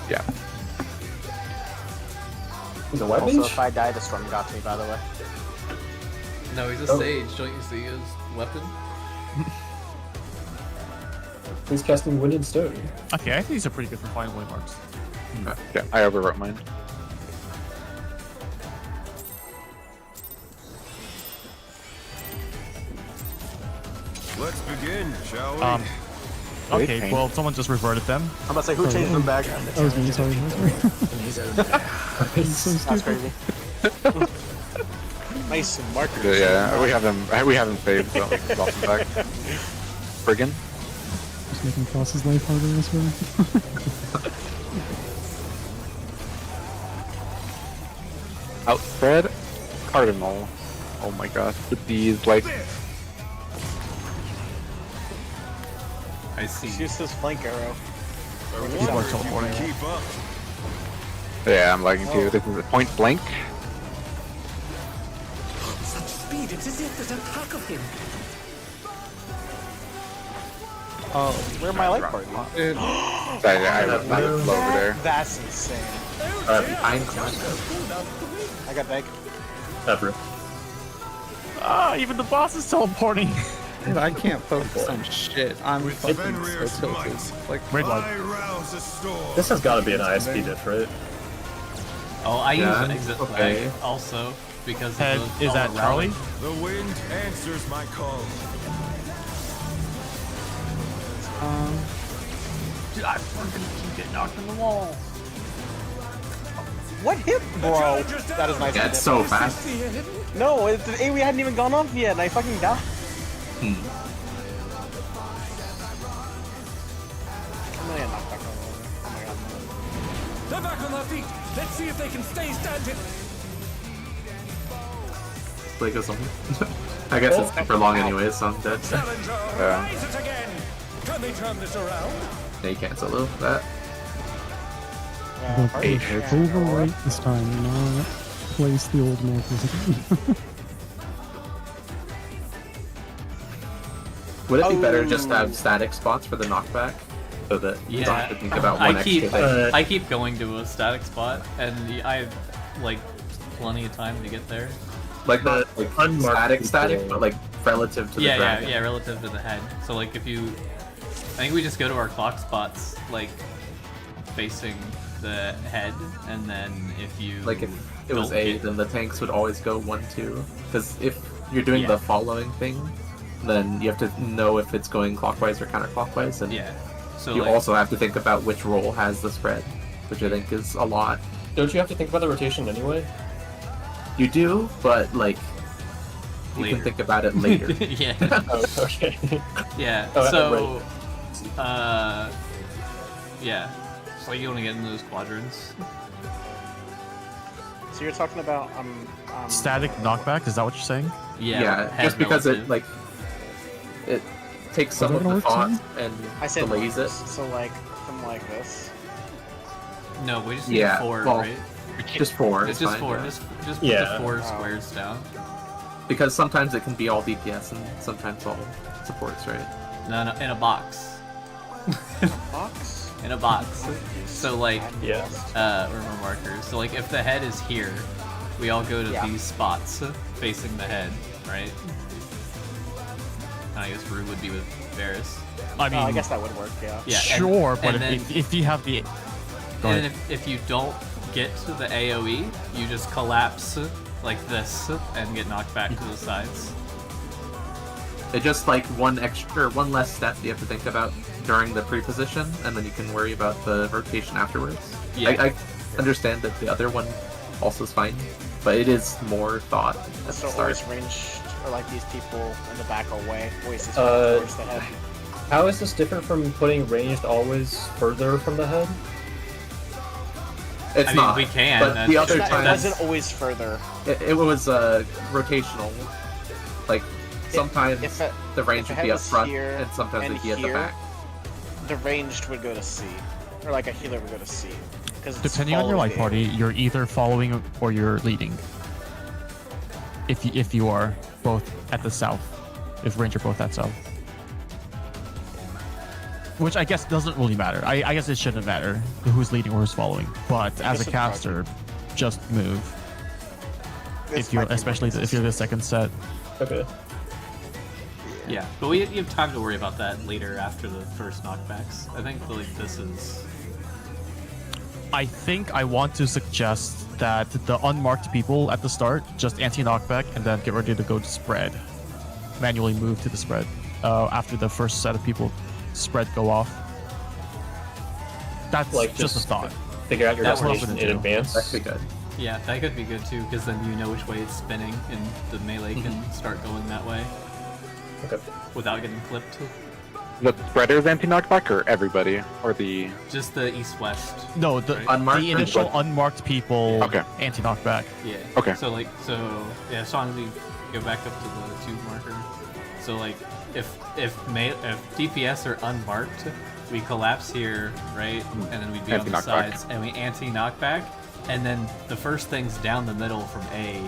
Speaker 3: Yeah.
Speaker 4: He's a white
Speaker 5: Also,
Speaker 4: mage?
Speaker 5: if I die, the storm got me, by the way.
Speaker 10: No, he's a
Speaker 4: Oh.
Speaker 10: sage. Don't you see his weapon?
Speaker 4: He's casting Wind and Stone.
Speaker 9: Okay, I think these are pretty good for finding waymarks.
Speaker 3: Yeah, I overwrote mine.
Speaker 6: Let's begin, shall we?
Speaker 9: Okay, well, someone just reverted them.
Speaker 5: I'm about to say, who changed them back?
Speaker 7: That was me, sorry.
Speaker 11: In his own lair.
Speaker 7: It's so
Speaker 5: That's
Speaker 7: stupid.
Speaker 5: crazy. Nice markers.
Speaker 3: Yeah, we have him saved, so welcome back. Friggin'.
Speaker 7: Just making Cross's life harder, I swear.
Speaker 3: Outspread Cardinal. Oh my gosh, with these
Speaker 10: I see.
Speaker 5: Use this flank arrow.
Speaker 6: I
Speaker 9: People are
Speaker 6: wonder if you
Speaker 9: teleporting.
Speaker 6: can keep up.
Speaker 3: yeah, I'm lagging too. This is a point blank.
Speaker 11: Such speed, it's as if there's a pack of him.
Speaker 5: Oh, where my light party?
Speaker 1: Dude,
Speaker 3: I was not over there.
Speaker 5: That's insane.
Speaker 8: Behind
Speaker 5: I got back.
Speaker 4: Ever.
Speaker 9: Ah, even the boss is teleporting.
Speaker 1: dude, I can't focus on shit. I'm
Speaker 6: With
Speaker 1: fucking
Speaker 6: Fenrir's
Speaker 1: so tilted.
Speaker 6: might,
Speaker 9: Red light.
Speaker 6: I rouse the storm.
Speaker 4: This has got to be an ISP diff, right?
Speaker 10: Oh, I
Speaker 8: Yeah,
Speaker 10: use exit
Speaker 8: okay.
Speaker 10: lag also because
Speaker 9: Head,
Speaker 10: of the,
Speaker 9: is
Speaker 10: all
Speaker 9: that
Speaker 10: the
Speaker 9: Charlie?
Speaker 10: rally.
Speaker 6: The wind answers my call.
Speaker 10: Dude, I fucking keep getting knocked in the wall.
Speaker 5: What hit, bro? That is nice.
Speaker 8: Yeah, it's so fast.
Speaker 5: No, the AoE hadn't even gone off yet, and I fucking died. I'm gonna get knocked back over. Oh my god.
Speaker 6: They're back on their feet. Let's see if they can stay standing.
Speaker 8: Play goes on. I guess it's super long anyways, so I'm dead.
Speaker 6: Challenger,
Speaker 3: Yeah.
Speaker 6: rise it again. Can they turn this around?
Speaker 8: They can't solo that.
Speaker 7: Overwrite this time, not place the old markers again.
Speaker 8: Would it be better just to have static spots for the knockback? So that you don't have to think about one
Speaker 10: I keep
Speaker 8: extra thing.
Speaker 10: I keep going to a static spot, and I have like plenty of time to get there.
Speaker 8: Like the
Speaker 4: unmarked
Speaker 8: static,
Speaker 4: people.
Speaker 8: but like relative to the dragon.
Speaker 10: Yeah, relative to the head. So like if you, I think we just go to our clock spots, like facing the head, and then if you
Speaker 8: Like if it was
Speaker 10: don't
Speaker 8: A,
Speaker 10: get-
Speaker 8: then the tanks would always go 1-2. Because if you're doing
Speaker 10: Yeah.
Speaker 8: the following thing, then you have to know if it's going clockwise or counterclockwise, and
Speaker 10: yeah. So
Speaker 8: you
Speaker 10: like,
Speaker 8: also have to think about which roll has the spread, which I think is a lot.
Speaker 4: Don't you have to think about the rotation anyway?
Speaker 8: You do, but like you
Speaker 10: Later.
Speaker 8: can think about it later.
Speaker 10: yeah,
Speaker 4: Oh, okay.
Speaker 10: yeah.
Speaker 4: Oh,
Speaker 10: So, yeah. So you want to get into those quadrants.
Speaker 5: So you're talking about
Speaker 9: Static knockback, is that what you're saying?
Speaker 10: Yeah, head
Speaker 8: just because
Speaker 10: relative.
Speaker 8: it takes some
Speaker 7: that
Speaker 8: of the
Speaker 7: gonna work,
Speaker 8: thought and
Speaker 5: I said
Speaker 8: delays it.
Speaker 5: So like from like this.
Speaker 10: No, we just need
Speaker 8: Yeah,
Speaker 10: 4,
Speaker 8: well,
Speaker 10: right?
Speaker 8: Just 4.
Speaker 10: It's
Speaker 8: is
Speaker 10: just
Speaker 8: fine,
Speaker 10: 4.
Speaker 8: yeah.
Speaker 10: Just put
Speaker 4: Yeah.
Speaker 10: the 4 squares down.
Speaker 8: Because sometimes it can be all DPS and sometimes all supports, right?
Speaker 10: No, in a box.
Speaker 5: Box?
Speaker 10: In a box. So like,
Speaker 4: Yeah.
Speaker 10: where are my markers? So like, if the head is here, we all go to
Speaker 5: Yeah.
Speaker 10: these spots facing the head, right? And I guess Rue would be with Varys.
Speaker 9: I mean,
Speaker 5: I guess that would work, yeah.
Speaker 10: Yeah,
Speaker 9: sure, but
Speaker 10: and then,
Speaker 9: if you have the... Go
Speaker 10: and
Speaker 9: ahead.
Speaker 10: if you don't get to the AoE, you just collapse like this and get knocked back to the sides.
Speaker 8: It's just like one less step you have to think about during the pre-position, and then you can worry about the rotation afterwards.
Speaker 10: Yeah.
Speaker 8: I understand that the other one also is fine, but it is more thought at the
Speaker 5: So
Speaker 8: start.
Speaker 5: always ranged, or like these people in the back away, always this towards the head.
Speaker 4: How is this different from putting ranged always further from the head?
Speaker 8: It's
Speaker 10: I mean,
Speaker 8: not.
Speaker 10: we can,
Speaker 8: But
Speaker 10: that's-
Speaker 8: the other
Speaker 5: It
Speaker 8: time,
Speaker 5: wasn't always further.
Speaker 8: it was rotational. Like sometimes
Speaker 5: if
Speaker 8: the range
Speaker 5: if the
Speaker 8: would
Speaker 5: head
Speaker 8: be up
Speaker 5: was
Speaker 8: front,
Speaker 5: here
Speaker 8: and sometimes
Speaker 5: and
Speaker 8: it'd be at the
Speaker 5: here,
Speaker 8: back.
Speaker 5: The ranged would go to C, or like a healer would go to C.
Speaker 9: Depending on your life party, you're either following or you're leading. If you are both at the south, if range are both at south, which I guess doesn't really matter. I guess it shouldn't matter who's leading or who's following. But as a
Speaker 5: guess it
Speaker 9: caster, just move.
Speaker 5: This
Speaker 9: If you're
Speaker 5: might be
Speaker 9: especially
Speaker 5: more
Speaker 9: if you're the second set.
Speaker 4: Okay.
Speaker 10: Yeah, but you have time to worry about that later after the first knockbacks. I think like this is.
Speaker 9: I think I want to suggest that the unmarked people at the start just anti-knockback and then get ready to go to spread. Manually move to the spread after the first set of people spread go off. That's
Speaker 4: Like
Speaker 9: just a thought.
Speaker 4: Figure out your
Speaker 10: That's what I'm
Speaker 4: destination
Speaker 9: gonna
Speaker 4: in
Speaker 9: do.
Speaker 4: advance.
Speaker 8: That'd be good.
Speaker 10: Yeah, that could be good too, because then you know which way it's spinning, and the melee can start going that way
Speaker 4: Okay.
Speaker 10: without getting clipped.
Speaker 3: The spreaders anti-knockback or everybody? Or the...
Speaker 10: Just the east-west.
Speaker 9: No, the,
Speaker 10: Right.
Speaker 8: Unmarked
Speaker 9: the
Speaker 8: or
Speaker 9: initial
Speaker 8: what?
Speaker 9: unmarked people
Speaker 3: Okay.
Speaker 9: anti-knockback.
Speaker 10: Yeah.
Speaker 3: Okay.
Speaker 10: So yeah, Sean, we go back up to the 2 marker. So like, if DPS are unmarked, we collapse here, right? And then we'd be on the
Speaker 3: Anti-knockback.
Speaker 10: sides, and we anti-knockback, and then the first thing's down the middle from A,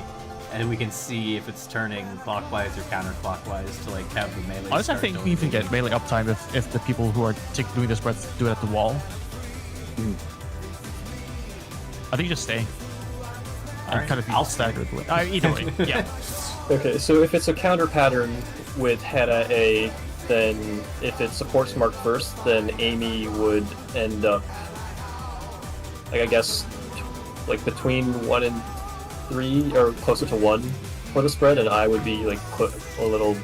Speaker 10: and we can see if it's turning clockwise or counterclockwise to like have the melee.
Speaker 9: Honestly, I
Speaker 10: start
Speaker 9: think
Speaker 10: going
Speaker 9: we even
Speaker 10: forward.
Speaker 9: get melee uptime if the people who are doing the spreads do it at the wall. I think just stay. I'm
Speaker 10: Alright,
Speaker 9: kind of
Speaker 10: I'll
Speaker 9: staggered with either way. Yeah.
Speaker 4: Okay, so if it's a counter pattern with head at A, then if it supports Mark first, then Amy would end up, like I guess, like between 1 and 3, or closer to 1 for the spread, and I would be like put a little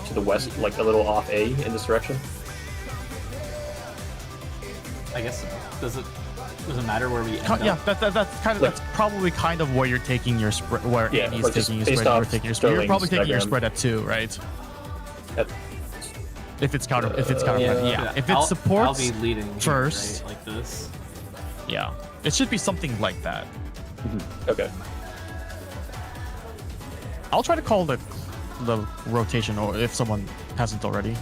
Speaker 4: to the west, like a little off A in this direction.
Speaker 10: I guess so. Does it matter where we end
Speaker 9: Yeah,
Speaker 10: up?
Speaker 9: that's kind of
Speaker 4: Like-
Speaker 9: that's probably kind of where you're taking your spread, where
Speaker 4: Yeah,
Speaker 9: Amy's
Speaker 4: like just
Speaker 9: taking your
Speaker 4: based
Speaker 9: spread, you're
Speaker 4: off
Speaker 9: taking your spread. You're probably
Speaker 4: Sterling's
Speaker 9: taking your
Speaker 4: diagram.
Speaker 9: spread at 2, right?
Speaker 4: At-
Speaker 9: If it's counter,
Speaker 4: yeah.
Speaker 9: yeah. If it
Speaker 10: I'll
Speaker 9: supports,
Speaker 10: be leading here,
Speaker 9: first.
Speaker 10: right? Like this.
Speaker 9: yeah, it should be something like that.
Speaker 4: Okay.
Speaker 9: I'll try to call the rotation, or if someone hasn't already.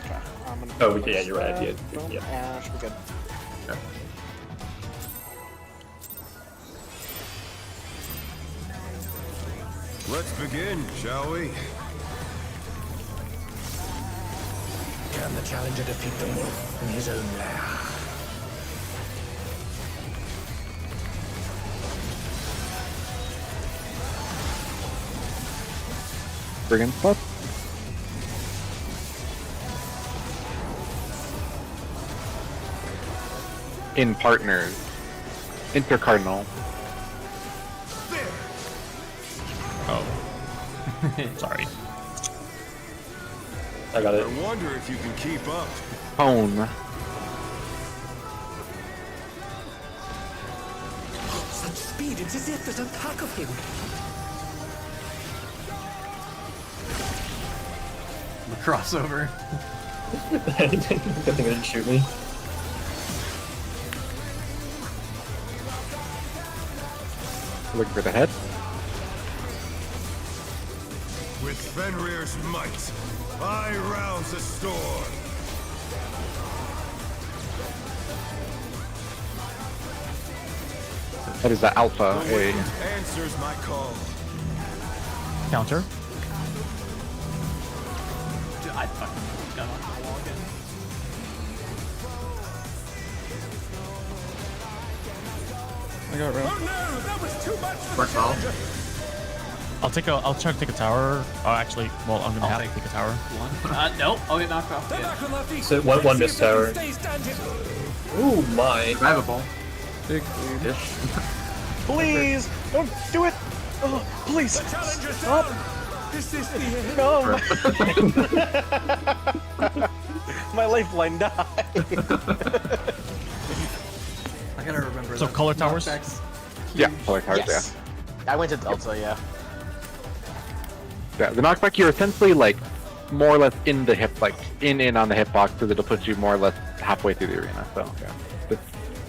Speaker 5: Okay. I'm gonna
Speaker 4: Oh,
Speaker 5: do
Speaker 4: yeah,
Speaker 5: this
Speaker 4: you're right,
Speaker 5: spread.
Speaker 4: yeah,
Speaker 5: Boom,
Speaker 4: yeah.
Speaker 5: and should be good.
Speaker 6: Let's begin, shall we?
Speaker 11: Can the challenger defeat the wolf in his own lair?
Speaker 3: Brigand buff. In partners. Intercardinal.
Speaker 9: Oh. Sorry.
Speaker 4: I got it.
Speaker 6: I wonder if you can keep up.
Speaker 3: Hone.
Speaker 11: Such speed, it's as if there's a pack of him.
Speaker 10: The crossover.
Speaker 4: Good thing it didn't shoot me.
Speaker 3: Looking for the head.
Speaker 6: With Fenrir's might, I rouse the storm.
Speaker 3: That is the alpha.
Speaker 6: The
Speaker 3: A.
Speaker 6: wind answers my call.
Speaker 9: Counter.
Speaker 10: Dude, I fucking got off the wall again.
Speaker 1: I got red.
Speaker 6: Oh no, that was too much for
Speaker 8: Work
Speaker 6: the
Speaker 8: well.
Speaker 6: challenger.
Speaker 9: I'll try to take a tower. Actually, well, I'm gonna
Speaker 10: I'll
Speaker 9: have to take a tower.
Speaker 10: One. Nope. I'll get knocked off.
Speaker 6: They're
Speaker 10: Yeah.
Speaker 6: back on their feet.
Speaker 4: So one
Speaker 6: Let's
Speaker 4: missed
Speaker 6: see if they
Speaker 4: tower.
Speaker 6: can stay standing.
Speaker 4: Ooh my.
Speaker 8: Drivable.
Speaker 1: Big lead.
Speaker 8: Ish.
Speaker 5: Please don't do it. Oh, please
Speaker 6: The challenger's
Speaker 5: stop.
Speaker 6: down. This is the end.
Speaker 5: No. My lifeline died.
Speaker 10: I gotta remember.
Speaker 9: So
Speaker 10: that.
Speaker 9: color towers?
Speaker 10: Knockbacks.
Speaker 3: Yeah, color cards,
Speaker 5: Yes. I went to Delta, yeah.
Speaker 3: Yeah, the knockback, you're essentially like more or less in the hip, like in on the hitbox, because it'll put you more or less halfway through the arena. So yeah, it's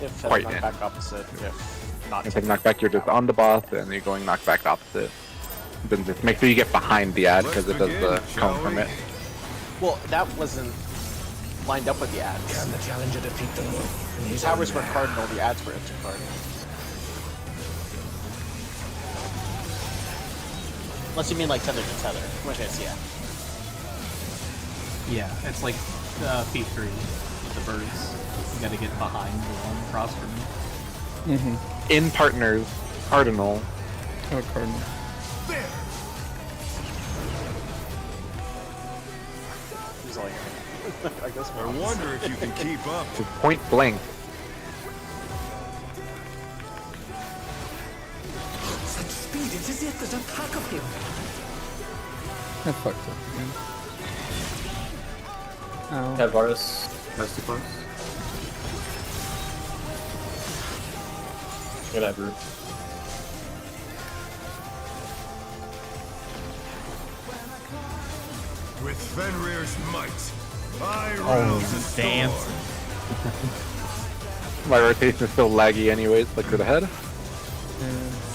Speaker 5: If
Speaker 3: Quite
Speaker 5: knock
Speaker 3: in.
Speaker 5: back opposite, if not.
Speaker 3: it's like knockback. You're just on the boss, and you're going knockback opposite. Then just make sure you get behind the ad because it does the cone from it.
Speaker 5: Well, that wasn't lined up with the ads.
Speaker 11: Can the challenger defeat the wolf in his
Speaker 5: Towers
Speaker 11: own
Speaker 5: were
Speaker 11: lair?
Speaker 5: cardinal, the ads were intercardinal. Unless you mean like tether to tether, in which case, yeah.
Speaker 10: Yeah, it's like P3 with the birds. You gotta get behind the one across from you.
Speaker 3: In partners, cardinal.
Speaker 1: Oh, cardinal.
Speaker 5: He's like, I guess
Speaker 6: I wonder if you can keep up.
Speaker 3: Just point blank.
Speaker 11: Such speed, it's as if there's a pack of him.
Speaker 1: I fucked up again. Ow.
Speaker 4: Have Varus.
Speaker 8: That's too close.
Speaker 4: Gonna have root.
Speaker 6: With Fenrir's might, I
Speaker 9: Oh,
Speaker 6: rouse the
Speaker 9: dance.
Speaker 6: storm.
Speaker 3: My rotation is still laggy anyways. Look to the head.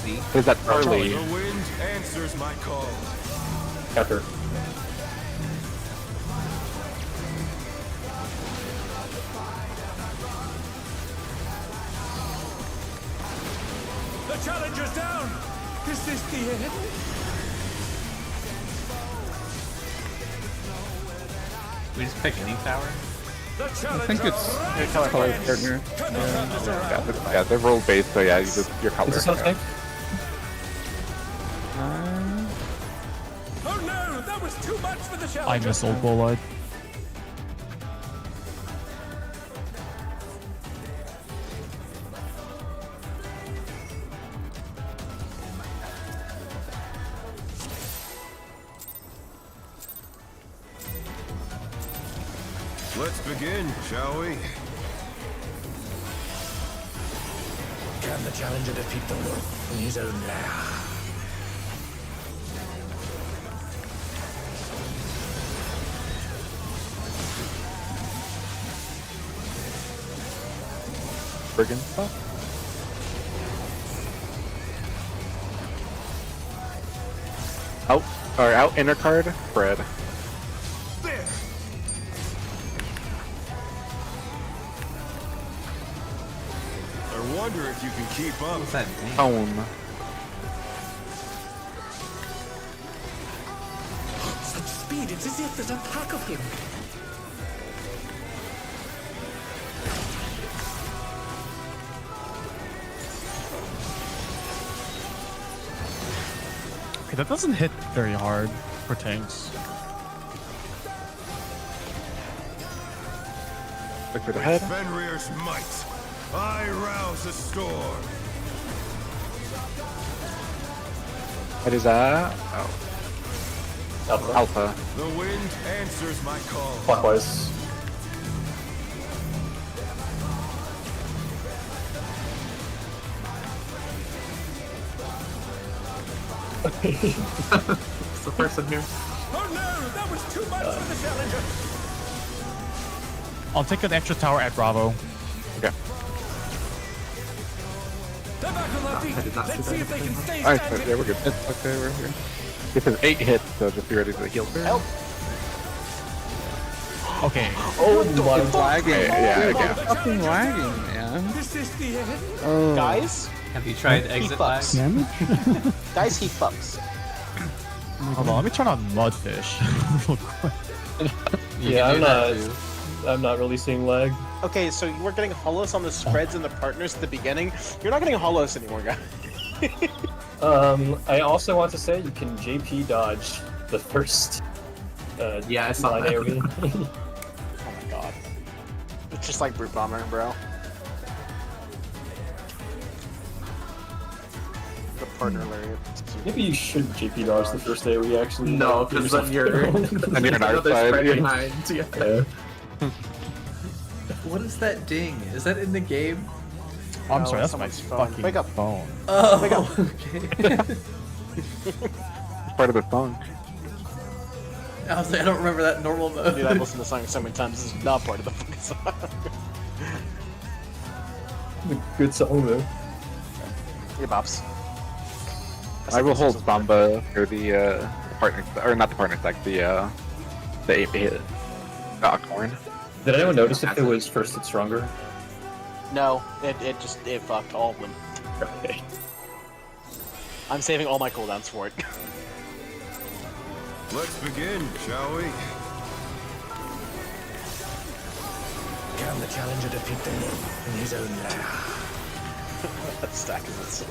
Speaker 10: See?
Speaker 3: Is that early?
Speaker 6: The wind answers my call.
Speaker 4: Counter.
Speaker 6: The challenger's down. Is this the end?
Speaker 10: We just pick any tower.
Speaker 6: The
Speaker 1: I
Speaker 6: challenger
Speaker 1: think it's
Speaker 6: rises
Speaker 1: color
Speaker 6: again.
Speaker 1: partner.
Speaker 3: Yeah, they're roll based, so yeah, you just your color.
Speaker 4: Is this how it's
Speaker 3: yeah.
Speaker 4: typed?
Speaker 6: Oh no, that was too much for the
Speaker 9: I
Speaker 6: challenger.
Speaker 9: miss old bull.
Speaker 6: Let's begin, shall we?
Speaker 11: Can the challenger defeat the wolf in his own lair?
Speaker 3: Brigand stuff. Out inner card, Fred.
Speaker 6: There. I wonder if you can keep up.
Speaker 10: What's that name?
Speaker 3: Hone.
Speaker 11: Such speed, it's as if there's a pack of him.
Speaker 9: Okay, that doesn't hit very hard. for tanks.
Speaker 3: Look for the head.
Speaker 6: Fenrir's might, I rouse a storm.
Speaker 3: What is that? Oh,
Speaker 4: Alpha.
Speaker 3: Alpha.
Speaker 6: The wind answers my call.
Speaker 4: Clockwise.
Speaker 8: It's the person here.
Speaker 6: Oh no, that was too much for the challenger.
Speaker 9: I'll take an extra tower at Bravo.
Speaker 3: Okay.
Speaker 6: They're back on their
Speaker 8: I did
Speaker 6: feet.
Speaker 8: not
Speaker 6: Let's
Speaker 8: see
Speaker 6: see
Speaker 8: that.
Speaker 6: if they can stay
Speaker 3: Alright,
Speaker 6: standing.
Speaker 3: yeah, we're good.
Speaker 1: It's okay, we're here.
Speaker 3: This is 8 hits, so just be ready for the heal turn.
Speaker 5: Help!
Speaker 9: Okay.
Speaker 4: Oh my
Speaker 1: Lagging.
Speaker 3: Yeah,
Speaker 1: Dude,
Speaker 3: yeah.
Speaker 1: fucking lagging, man.
Speaker 6: This is the end.
Speaker 1: Oh.
Speaker 5: Guys?
Speaker 10: Have you tried
Speaker 5: He
Speaker 10: exit lag?
Speaker 5: fucks.
Speaker 7: Damage?
Speaker 5: Guys, he fucks.
Speaker 9: Hold on, let me turn on Mudfish real quick.
Speaker 10: You
Speaker 4: Yeah,
Speaker 10: can do that too.
Speaker 4: I'm not really seeing lag.
Speaker 5: Okay, so you were getting holos on the spreads and the partners at the beginning. You're not getting holos anymore, guys.
Speaker 4: I also want to say you can JP dodge the first
Speaker 8: Yeah, I saw
Speaker 4: line
Speaker 8: that.
Speaker 4: AoE.
Speaker 5: Oh my god. It's just like Brute Bomber, bro. The partner lariat.
Speaker 4: Maybe you should JP dodge the first AoE actually.
Speaker 8: No, because then you're
Speaker 3: And you're on our
Speaker 8: another
Speaker 3: side.
Speaker 8: spread
Speaker 3: Yeah.
Speaker 8: behind. Yeah.
Speaker 4: Yeah.
Speaker 10: What is that ding? Is that in the game?
Speaker 9: Oh, I'm
Speaker 5: No,
Speaker 9: sorry, that's my
Speaker 5: someone's phone.
Speaker 9: fucking
Speaker 5: Wake up.
Speaker 9: phone.
Speaker 10: Oh,
Speaker 5: Wake up.
Speaker 10: okay.
Speaker 3: It's part of the song.
Speaker 10: I was like, I don't remember that in normal mode.
Speaker 5: Dude, I've listened to the song so many times. This is not part of the fucking song.
Speaker 4: Good song though.
Speaker 5: Hey, Bops.
Speaker 3: I will hold Samba for the partner, or not the partner stack, the 8-hit Corn.
Speaker 4: Did anyone notice if it was first hit stronger?
Speaker 5: No, it fucked all of them.
Speaker 4: Okay.
Speaker 5: I'm saving all my cooldowns for it.
Speaker 6: Let's begin, shall we?
Speaker 11: Can the challenger defeat the wolf in his own lair?
Speaker 5: That stack is insane.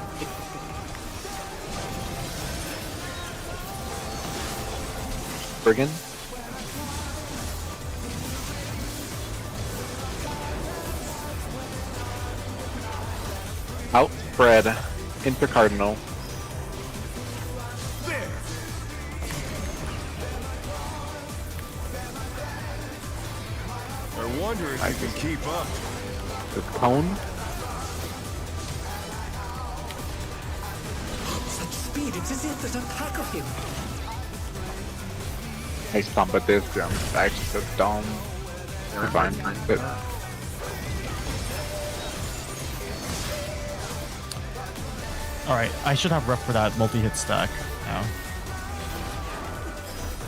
Speaker 3: Brigand. Outspread. Intercardinal.
Speaker 6: There. I wonder if you can keep up.
Speaker 3: This cone.
Speaker 11: Such speed, it's as if there's a pack of him.
Speaker 3: Nice Samba this. Actually, so dumb. We're fine. But
Speaker 9: Alright, I should have rep for that multi-hit stack now.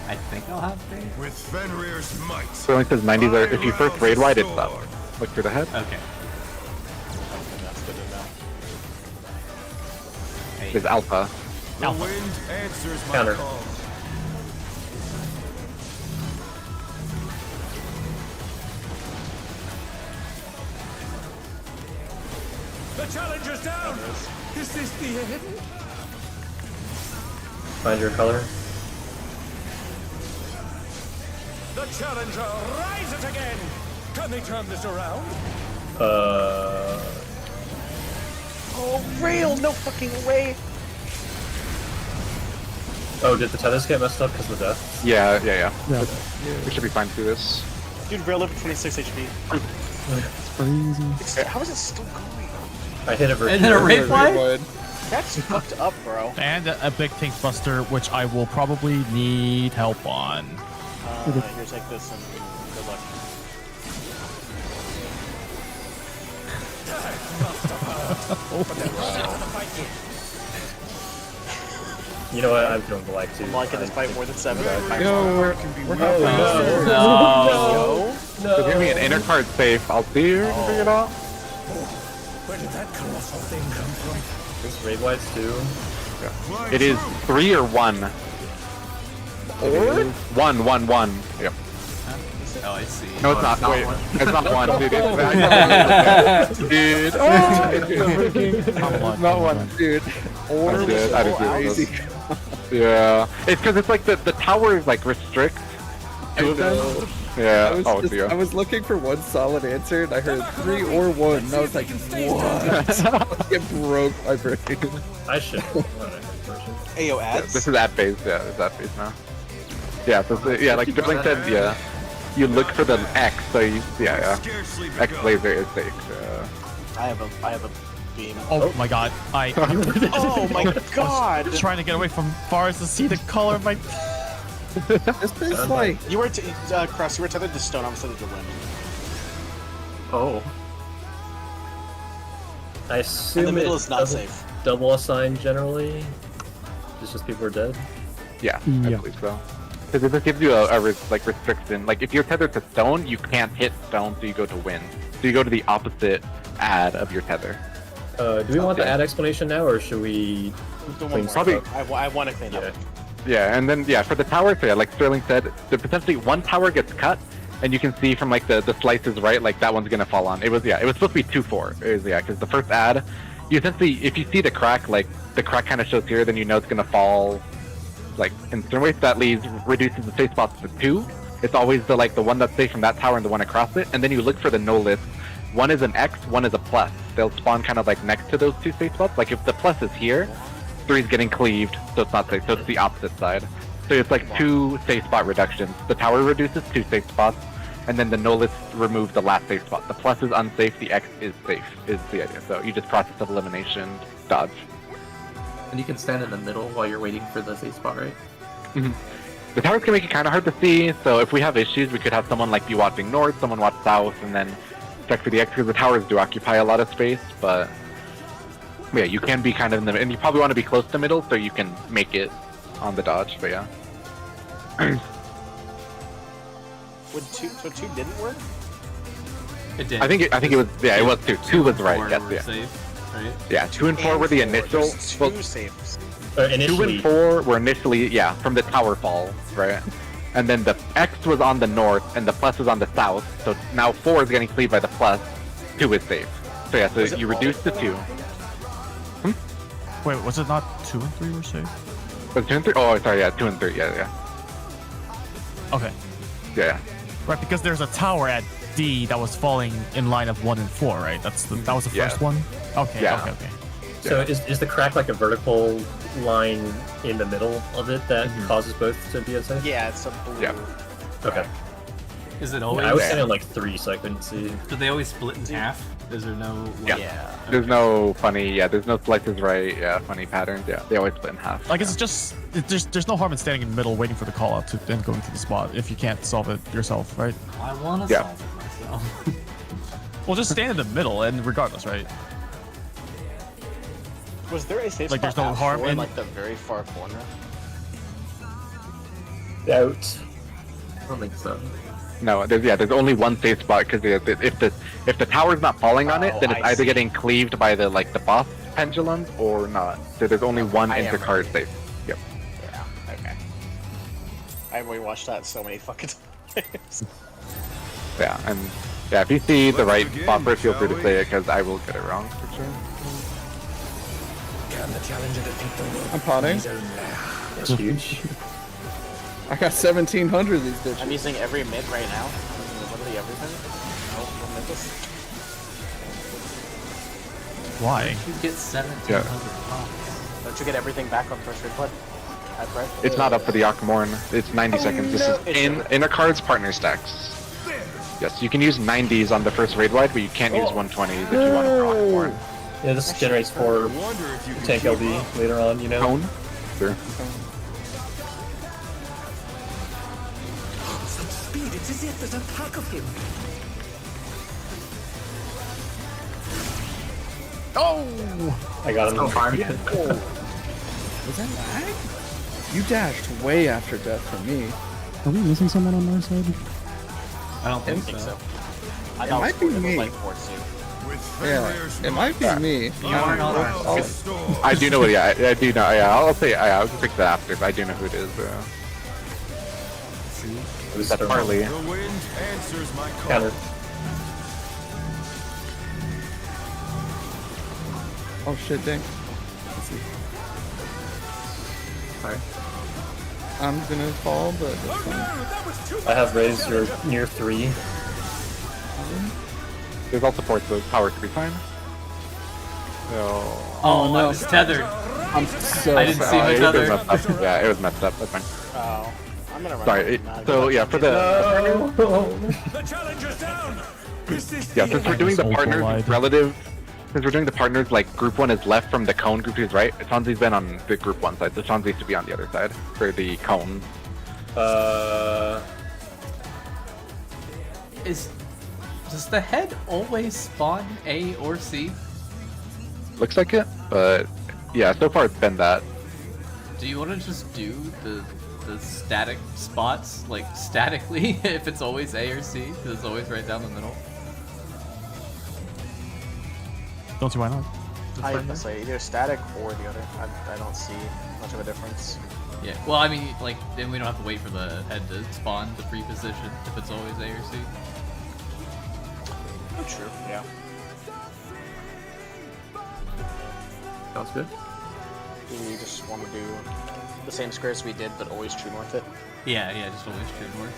Speaker 10: I think I'll have faith.
Speaker 6: With Fenrir's might.
Speaker 3: so it only says 90s are, if you first raid wide, it's up. Look for the head.
Speaker 10: Okay.
Speaker 5: That's good to know.
Speaker 3: Is Alpha.
Speaker 6: The
Speaker 9: Alpha.
Speaker 6: wind answers my
Speaker 4: Counter.
Speaker 6: call. The challenger's down. Is this the end?
Speaker 4: Find your color.
Speaker 6: The challenger rises again. Can they turn this around?
Speaker 5: Oh, rail! No fucking way!
Speaker 4: Oh, did the tethers get messed up because of the death?
Speaker 3: Yeah.
Speaker 7: Yeah.
Speaker 3: We should be fine through this.
Speaker 5: Dude, rail lived 26 HP.
Speaker 7: It's crazy.
Speaker 5: How is it still going?
Speaker 4: I hit a virtue.
Speaker 10: And then a raid fly?
Speaker 5: That's fucked up, bro.
Speaker 9: And a big tank buster, which I will probably need help on.
Speaker 5: Here, take this and good luck.
Speaker 4: You know what? I'm feeling the lag too.
Speaker 5: I'm liking this fight more than 7.
Speaker 1: Yo, we're
Speaker 4: Oh,
Speaker 1: halfway.
Speaker 10: No.
Speaker 5: No.
Speaker 3: So give me an inner card safe. I'll see you can figure it out.
Speaker 11: Where did that colossal thing come from?
Speaker 4: This raid wides too.
Speaker 3: It is 3 or 1.
Speaker 5: Or?
Speaker 3: 1, 1, 1. Yep.
Speaker 10: Oh, I see.
Speaker 3: No, it's not.
Speaker 8: not
Speaker 3: Wait,
Speaker 8: one.
Speaker 3: it's not 1, dude. It's dude. Oh,
Speaker 9: Come on,
Speaker 3: not
Speaker 9: come
Speaker 3: 1,
Speaker 9: on.
Speaker 3: dude.
Speaker 1: Or
Speaker 3: I did. I did.
Speaker 1: so
Speaker 3: do
Speaker 1: easy.
Speaker 3: this. Yeah, it's because it's like the towers like restrict two of them. Yeah.
Speaker 1: I was looking for one solid answer, and I heard 3 or 1, and I was like, what? It broke my brain.
Speaker 4: I should.
Speaker 5: Ayo, ads.
Speaker 3: This is ad phase. Yeah, this is ad phase now. Yeah. So yeah, like Dribbling said, yeah. You look for the X, so you X laser is safe.
Speaker 5: I have a beam.
Speaker 9: Oh my god.
Speaker 5: Oh my god!
Speaker 9: I'm trying to get away from bars to see the color of my.
Speaker 1: This is like
Speaker 5: You were Cross. You were tethered to stone. I was tethered to wind.
Speaker 8: Oh.
Speaker 4: I assume
Speaker 5: And the middle
Speaker 4: it
Speaker 5: is not
Speaker 4: doesn't
Speaker 5: safe.
Speaker 4: double assign generally. It's just people are dead.
Speaker 3: Yeah, I believe so. Because it just gives you a restriction. Like if you're tethered to stone, you can't hit stone, so you go to wind. So you go to the opposite ad of your tether.
Speaker 4: Do we want the ad explanation now, or should we?
Speaker 3: Probably.
Speaker 5: I want to clean up.
Speaker 3: Yeah, and then yeah, for the tower, so yeah, like Sterling said, potentially one tower gets cut, and you can see from like the slices, right, like that one's gonna fall on. It was supposed to be 2-4. It was, because the first ad, you essentially, if you see the crack, like the crack kind of shows here, then you know it's gonna fall, like in certain ways. That reduces the safe spots to 2. It's always the one that's safe from that tower and the one across it, and then you look for the no list. One is an X, one is a plus. They'll spawn kind of like next to those 2 safe spots. Like if the plus is here, 3 is getting cleaved, so it's not safe. So it's the opposite side. So it's like 2 safe spot reductions. The tower reduces 2 safe spots, and then the no list removes the last safe spot. The plus is unsafe, the X is safe, is the idea. So you just process of elimination, dodge.
Speaker 8: And you can stand in the middle while you're waiting for the safe spot, right?
Speaker 3: Mm-hmm. The towers can make it kind of hard to see, so if we have issues, we could have someone like be watching north, someone watch south, and then check for the X, because the towers do occupy a lot of space, but yeah, you can be kind of in the, and you probably want to be close to middle so you can make it on the dodge, but yeah.
Speaker 5: So 2 didn't work?
Speaker 10: It did.
Speaker 3: I think it was, yeah, it was 2. 2 was right, yes,
Speaker 10: were
Speaker 3: yeah.
Speaker 10: Safe, right?
Speaker 3: Yeah, 2 and 4 were the initial.
Speaker 5: There's 2 saves.
Speaker 3: 2 and 4 were initially, yeah, from the tower fall, right? And then the X was on the north, and the plus was on the south. So now 4 is getting cleaved by the plus. 2 is safe. So yeah, so you reduce the 2.
Speaker 9: Wait, was it not 2 and 3 were safe?
Speaker 3: Was 2 and 3? Oh, sorry, yeah, 2 and 3, yeah.
Speaker 9: Okay.
Speaker 3: Yeah.
Speaker 9: Right, because there's a tower at D that was falling in line of 1 and 4, right? That was the first one? Okay,
Speaker 3: Yeah.
Speaker 9: okay.
Speaker 4: So is the crack like a vertical line in the middle of it that causes both to be unsafe?
Speaker 5: Yeah, it's a blue.
Speaker 3: Yeah.
Speaker 4: Okay.
Speaker 10: Is it always?
Speaker 4: I was saying like 3, so I couldn't see.
Speaker 10: Do they always split in half? Is there no?
Speaker 3: Yeah. There's no funny, there's no slices right, funny patterns, they always split in half.
Speaker 9: I guess it's just, there's no harm in standing in the middle waiting for the call out to then going to the spot if you can't solve it yourself, right?
Speaker 10: I want to solve it myself.
Speaker 9: Well, just stand in the middle and regardless, right?
Speaker 5: Was there a safe
Speaker 9: Like,
Speaker 5: spot
Speaker 9: there's no
Speaker 5: at
Speaker 9: harm
Speaker 5: 4
Speaker 9: in-
Speaker 5: like the very far corner?
Speaker 4: Doubt.
Speaker 8: I don't think so.
Speaker 3: No, there's only one safe spot, because if the tower's not falling on it, then it's
Speaker 5: I
Speaker 3: either
Speaker 5: see.
Speaker 3: getting cleaved by the boss pendulums or not. So there's only one intercard safe. Yep.
Speaker 5: Yeah, okay. I rewatched that so many fucking times.
Speaker 3: Yeah, and if you see the right spot for it, feel free to say it, because I will get it wrong for sure.
Speaker 11: Can the challenger defeat the wolf?
Speaker 1: I'm potting.
Speaker 11: His own lair?
Speaker 4: That's huge.
Speaker 1: I got 1,700 of these bitches.
Speaker 5: I'm using every mid right now. I'm using literally everything. No middles.
Speaker 9: Why?
Speaker 10: You get 1,700 points.
Speaker 5: Don't you get everything back on first replay? Right?
Speaker 3: It's not up for the Akamorn. It's 90 seconds. This is inner cards, partner stacks. Yes, you can use 90s on the first raid wide, but you can't use 120s if you want to draw Akamorn.
Speaker 4: Yeah, this generates for tank LD later on, you know?
Speaker 3: Cone? Sure.
Speaker 11: Such speed, it's as if there's a pack of him.
Speaker 9: Oh!
Speaker 4: I got him.
Speaker 8: So far.
Speaker 1: Was that lag? You dashed way after death from me.
Speaker 7: Are we missing someone on our side?
Speaker 10: I don't
Speaker 5: I
Speaker 10: think
Speaker 5: think
Speaker 10: so.
Speaker 5: so. I
Speaker 1: It
Speaker 5: thought
Speaker 1: might be
Speaker 5: it was
Speaker 1: me.
Speaker 5: like 4 2.
Speaker 1: Yeah, it might be me.
Speaker 10: You are not ours.
Speaker 3: I do know what, I do know, I'll say, I'll fix that after, but I do know who it is, That's Harley.
Speaker 6: The wind answers my call.
Speaker 4: Counter.
Speaker 1: Oh shit, dang.
Speaker 8: Sorry.
Speaker 1: I'm gonna fall, but that's
Speaker 6: Oh
Speaker 1: fine.
Speaker 6: no, that was too
Speaker 4: I have raised your near 3.
Speaker 3: There's also ports, so power 3 time. So...
Speaker 10: Oh, I
Speaker 1: no.
Speaker 10: was tethered.
Speaker 1: I'm so
Speaker 10: I didn't see
Speaker 1: sorry.
Speaker 10: my
Speaker 3: it was
Speaker 10: tether.
Speaker 3: messed up. Yeah, it was messed up. That's fine.
Speaker 5: Oh, I'm gonna run.
Speaker 3: Sorry. So yeah, for the
Speaker 6: The challenge is down. This is
Speaker 3: yeah,
Speaker 6: the
Speaker 3: since we're doing the
Speaker 9: So
Speaker 3: partners
Speaker 9: collide.
Speaker 3: relative, since we're doing the partners like group 1 is left from the cone, group 2 is right. Shanzi's been on the group 1 side, so Shanzi needs to be on the other side for the cone.
Speaker 10: Does the head always spawn A or C?
Speaker 3: Looks like it, but yeah, so far it's been that.
Speaker 10: Do you want to just do the static spots like statically if it's always A or C? Because it's always right down the middle.
Speaker 9: Don't see why not.
Speaker 5: I say either static or the other. I don't see much of a difference.
Speaker 10: Yeah. Well, I mean, like then we don't have to wait for the head to spawn the free position if it's always A or C.
Speaker 5: Oh, true. Yeah.
Speaker 8: Sounds good.
Speaker 5: Do we just want to do the same squares we did, but always true north it?
Speaker 10: Yeah, just always true north.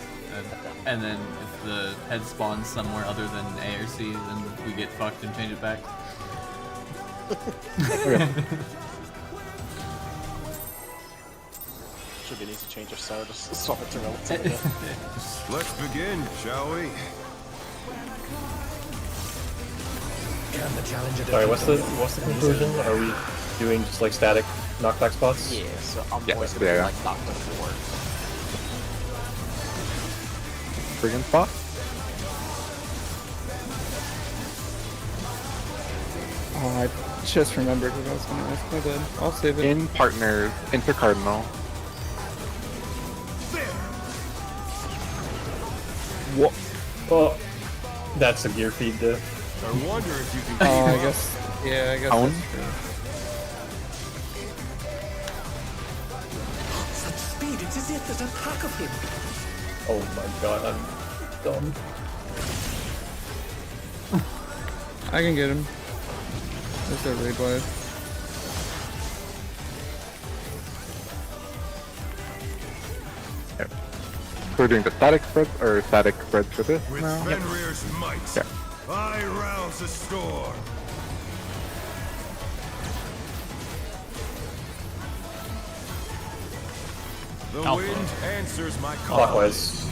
Speaker 10: And then if the head spawns somewhere other than A or C, then we get fucked and change it back.
Speaker 5: Should be an easy change of so just swap it to relative.
Speaker 6: Let's begin, shall we?
Speaker 11: Can the challenger
Speaker 4: Sorry, what's the
Speaker 11: defeat
Speaker 4: conclusion? Are we doing just like static knockback spots?
Speaker 5: Yeah, so I'm
Speaker 3: Yeah,
Speaker 5: always gonna
Speaker 3: yeah,
Speaker 5: be
Speaker 3: yeah.
Speaker 5: like knocked to 4.
Speaker 3: Friggin' spot.
Speaker 1: Oh, I just remembered what I was gonna ask. My bad. I'll save it.
Speaker 3: In partners, intercardinal.
Speaker 1: What?
Speaker 4: Oh, that's a gear feed diff.
Speaker 6: I wonder if you can
Speaker 1: Oh,
Speaker 6: keep
Speaker 1: I
Speaker 6: up.
Speaker 1: guess. Yeah, I guess
Speaker 3: Cone?
Speaker 1: that's true.
Speaker 11: such speed, it's as if there's a pack of him.
Speaker 4: Oh my god, I'm dumb.
Speaker 1: I can get him. There's a raid wave.
Speaker 3: So we're doing the static spreads or static spreads for this
Speaker 6: With
Speaker 3: now.
Speaker 6: Fenrir's might,
Speaker 3: Yeah.
Speaker 6: I rouse the storm. The
Speaker 9: Alpha.
Speaker 6: wind answers my call.
Speaker 4: Clockwise.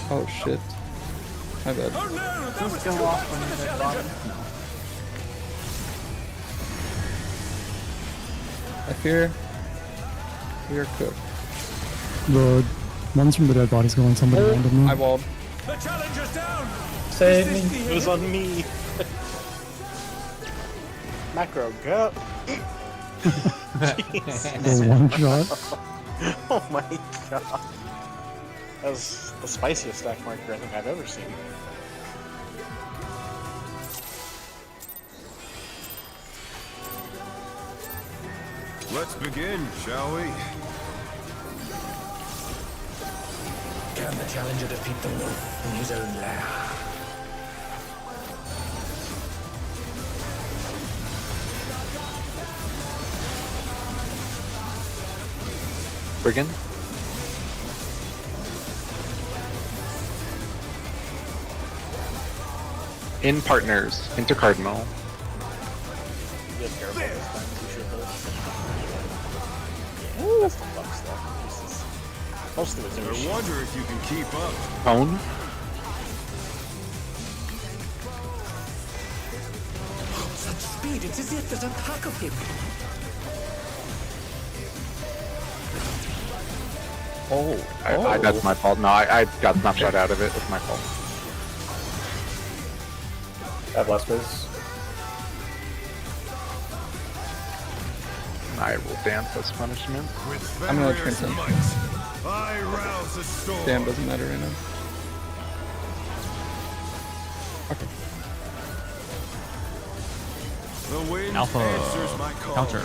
Speaker 1: Oh shit. My bad.
Speaker 6: Oh no, that was
Speaker 10: Just
Speaker 6: too
Speaker 10: go
Speaker 6: much
Speaker 10: off
Speaker 6: for
Speaker 10: when
Speaker 6: the
Speaker 10: you're at
Speaker 6: challenger.
Speaker 10: bottom.
Speaker 1: I fear we are cooked.
Speaker 7: The ones from the dead bodies go on somebody randomly.
Speaker 1: I walled.
Speaker 6: The challenger's down.
Speaker 4: Save
Speaker 6: Is
Speaker 4: me.
Speaker 6: this the
Speaker 5: It was on me. Macro, go.
Speaker 7: The one shot.
Speaker 5: Oh my god. That was the spiciest stack marker I think I've ever seen.
Speaker 6: Let's begin, shall we?
Speaker 11: Can the challenger defeat the wolf in his own lair?
Speaker 3: Friggin'. In partners, intercardinal.
Speaker 5: You have careful this time, you should have. Yeah, that's the fuck stuff. Jesus. Most of it's
Speaker 6: I
Speaker 5: in
Speaker 6: wonder if you can keep up.
Speaker 3: Cone.
Speaker 11: Such speed, it's as if there's a pack of him.
Speaker 3: I, that's my fault. No, I got snapshot out of it. It's my fault.
Speaker 4: I have last raise.
Speaker 3: I will dance as punishment.
Speaker 6: With
Speaker 1: I'm gonna
Speaker 6: Fenrir's
Speaker 1: transcend.
Speaker 6: might, I rouse the storm.
Speaker 1: Damn, doesn't matter right now.
Speaker 6: The wind
Speaker 9: Alpha
Speaker 6: answers my call.
Speaker 9: counter.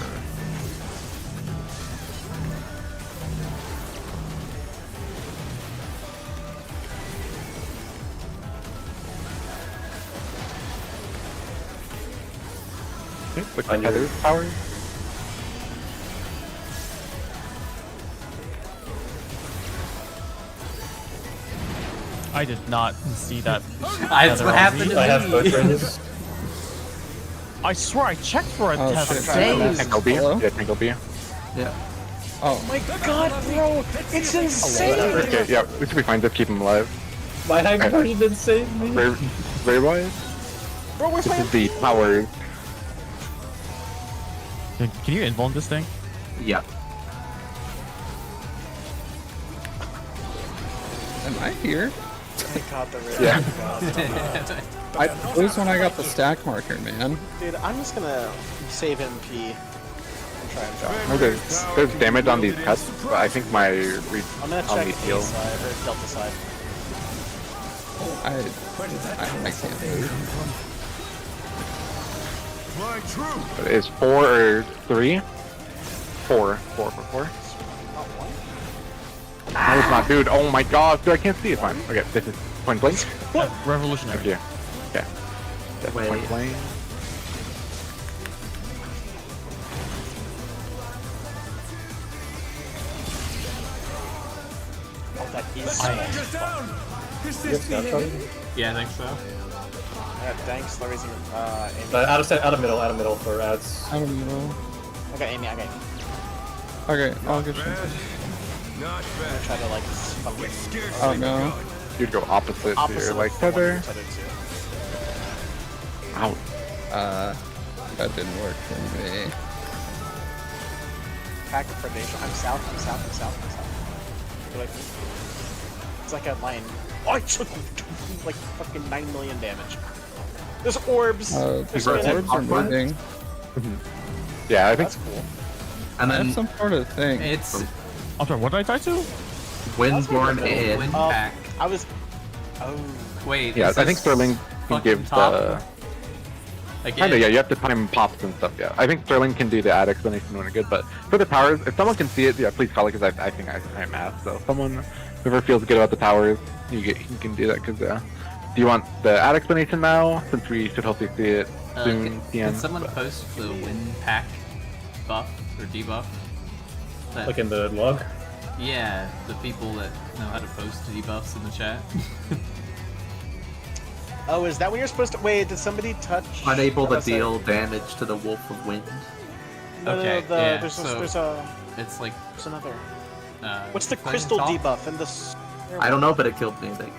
Speaker 3: Look at Heather's powers.
Speaker 9: I did not see that.
Speaker 10: That's what happened to
Speaker 4: I have both
Speaker 10: me.
Speaker 4: ranges.
Speaker 9: I swear I checked for a
Speaker 1: Oh,
Speaker 9: test.
Speaker 1: shit.
Speaker 10: Same.
Speaker 3: Tangle B.
Speaker 1: Hello?
Speaker 3: Yeah, Tangle B.
Speaker 8: Yeah.
Speaker 1: Oh,
Speaker 5: My God, bro, it's insane.
Speaker 3: Okay, yeah, we should be fine. Just keep him alive.
Speaker 4: My high guardian didn't save me.
Speaker 3: Very wise.
Speaker 5: Bro, where's
Speaker 3: This
Speaker 5: my
Speaker 3: is the powers.
Speaker 9: Can you invuln this thing?
Speaker 8: Yeah.
Speaker 1: am I here?
Speaker 5: I got the red.
Speaker 3: Yeah.
Speaker 1: It was when I got the stack marker, man.
Speaker 5: Dude, I'm just gonna save MP and try and drop.
Speaker 3: No, there's damage on these cuts, but I think my read
Speaker 5: I'm gonna
Speaker 3: on
Speaker 5: check
Speaker 3: these
Speaker 5: A
Speaker 3: heals.
Speaker 5: side or Delta side.
Speaker 1: I can't move.
Speaker 6: Flying true.
Speaker 3: Is 4 or 3? 4. 4.
Speaker 5: Not one.
Speaker 3: No, it's not, dude. Oh my god, dude, I can't see it. Fine. Okay, this is point blank.
Speaker 9: Revolutionary.
Speaker 3: Okay. Okay. That's
Speaker 8: Wait.
Speaker 3: point blank.
Speaker 5: Oh, that is
Speaker 6: Soldier's down. Is this the end?
Speaker 10: Yeah, I think so.
Speaker 5: I got Danks, they're raising, Amy.
Speaker 4: Out of middle for ads.
Speaker 1: I don't know.
Speaker 5: I got Amy, I got Amy.
Speaker 1: Okay, I'll get
Speaker 6: Bad.
Speaker 1: you.
Speaker 6: Not
Speaker 5: I'm
Speaker 6: bad.
Speaker 5: gonna try to like fucking
Speaker 6: Scarcely
Speaker 1: Oh no.
Speaker 6: begun.
Speaker 3: You'd go opposite,
Speaker 5: opposite
Speaker 3: here,
Speaker 5: of
Speaker 3: like
Speaker 5: the one
Speaker 3: Tether.
Speaker 5: you're tethered to.
Speaker 3: Out.
Speaker 1: That didn't work for me.
Speaker 5: Pack of predation. I'm south. You're like, it's like a lion. Oh, I took like fucking 9 million damage. There's orbs. There's
Speaker 3: Right.
Speaker 5: spinning.
Speaker 1: Orbs are moving.
Speaker 3: Yeah, I think
Speaker 5: That's cool.
Speaker 8: And
Speaker 1: That's
Speaker 8: then
Speaker 1: some sort of thing.
Speaker 10: It's
Speaker 9: I'm sorry, what did I tie to?
Speaker 8: Windborn in.
Speaker 10: wind
Speaker 5: Oh,
Speaker 10: pack.
Speaker 5: I was. Oh.
Speaker 10: Wait.
Speaker 3: yeah,
Speaker 10: is
Speaker 3: I think
Speaker 10: this
Speaker 3: Sterling can
Speaker 10: fucking
Speaker 3: give
Speaker 10: top?
Speaker 3: the
Speaker 10: Again,
Speaker 3: kinda, yeah, you have to time pops and stuff, yeah. I think Sterling can do the ad explanation when it's good, but for the powers, if someone can see it, yeah, please call it, because I think I math, so someone, whoever feels good about the powers, you can do that, because, do you want the ad explanation now, since we should hopefully see it soon,
Speaker 10: can someone post the wind pack buff or debuff? That,
Speaker 4: Like in the log.
Speaker 10: yeah, the people that know how to post debuffs in the chat.
Speaker 5: Oh, is that when you're supposed to? Wait, did somebody touch?
Speaker 8: Unable to
Speaker 5: That was a-
Speaker 8: deal damage to the Wolf of Wind.
Speaker 5: No,
Speaker 10: Okay,
Speaker 5: no,
Speaker 10: yeah,
Speaker 5: there's,
Speaker 10: so- It's like
Speaker 5: there's another. What's the
Speaker 10: Flame
Speaker 5: crystal
Speaker 10: Top?
Speaker 5: debuff in the?
Speaker 8: I don't know, but it killed me, I think.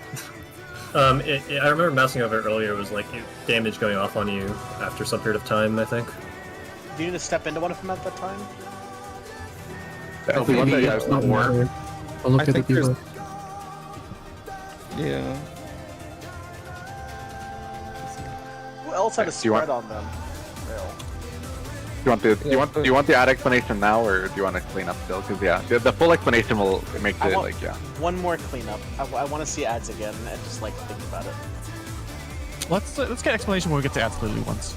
Speaker 4: I remember messing over it earlier. It was like damage going off on you after some period of time, I think.
Speaker 5: Do you need to step into one of them at that time?
Speaker 3: If we want
Speaker 8: maybe
Speaker 3: that,
Speaker 8: it's
Speaker 3: yeah,
Speaker 8: not more.
Speaker 7: I'll look
Speaker 1: I
Speaker 7: at the
Speaker 1: think there's-
Speaker 7: debuff.
Speaker 1: Yeah.
Speaker 5: Who else had a
Speaker 3: Do you want-
Speaker 5: spread on them? Real.
Speaker 3: do you want the ad explanation now, or do you want to clean up still? Because, yeah, the full explanation will make
Speaker 5: I
Speaker 3: it,
Speaker 5: want
Speaker 3: like, yeah.
Speaker 5: one more cleanup. I want to see ads again and just like think about it.
Speaker 9: Let's get explanation when we get to ads literally once.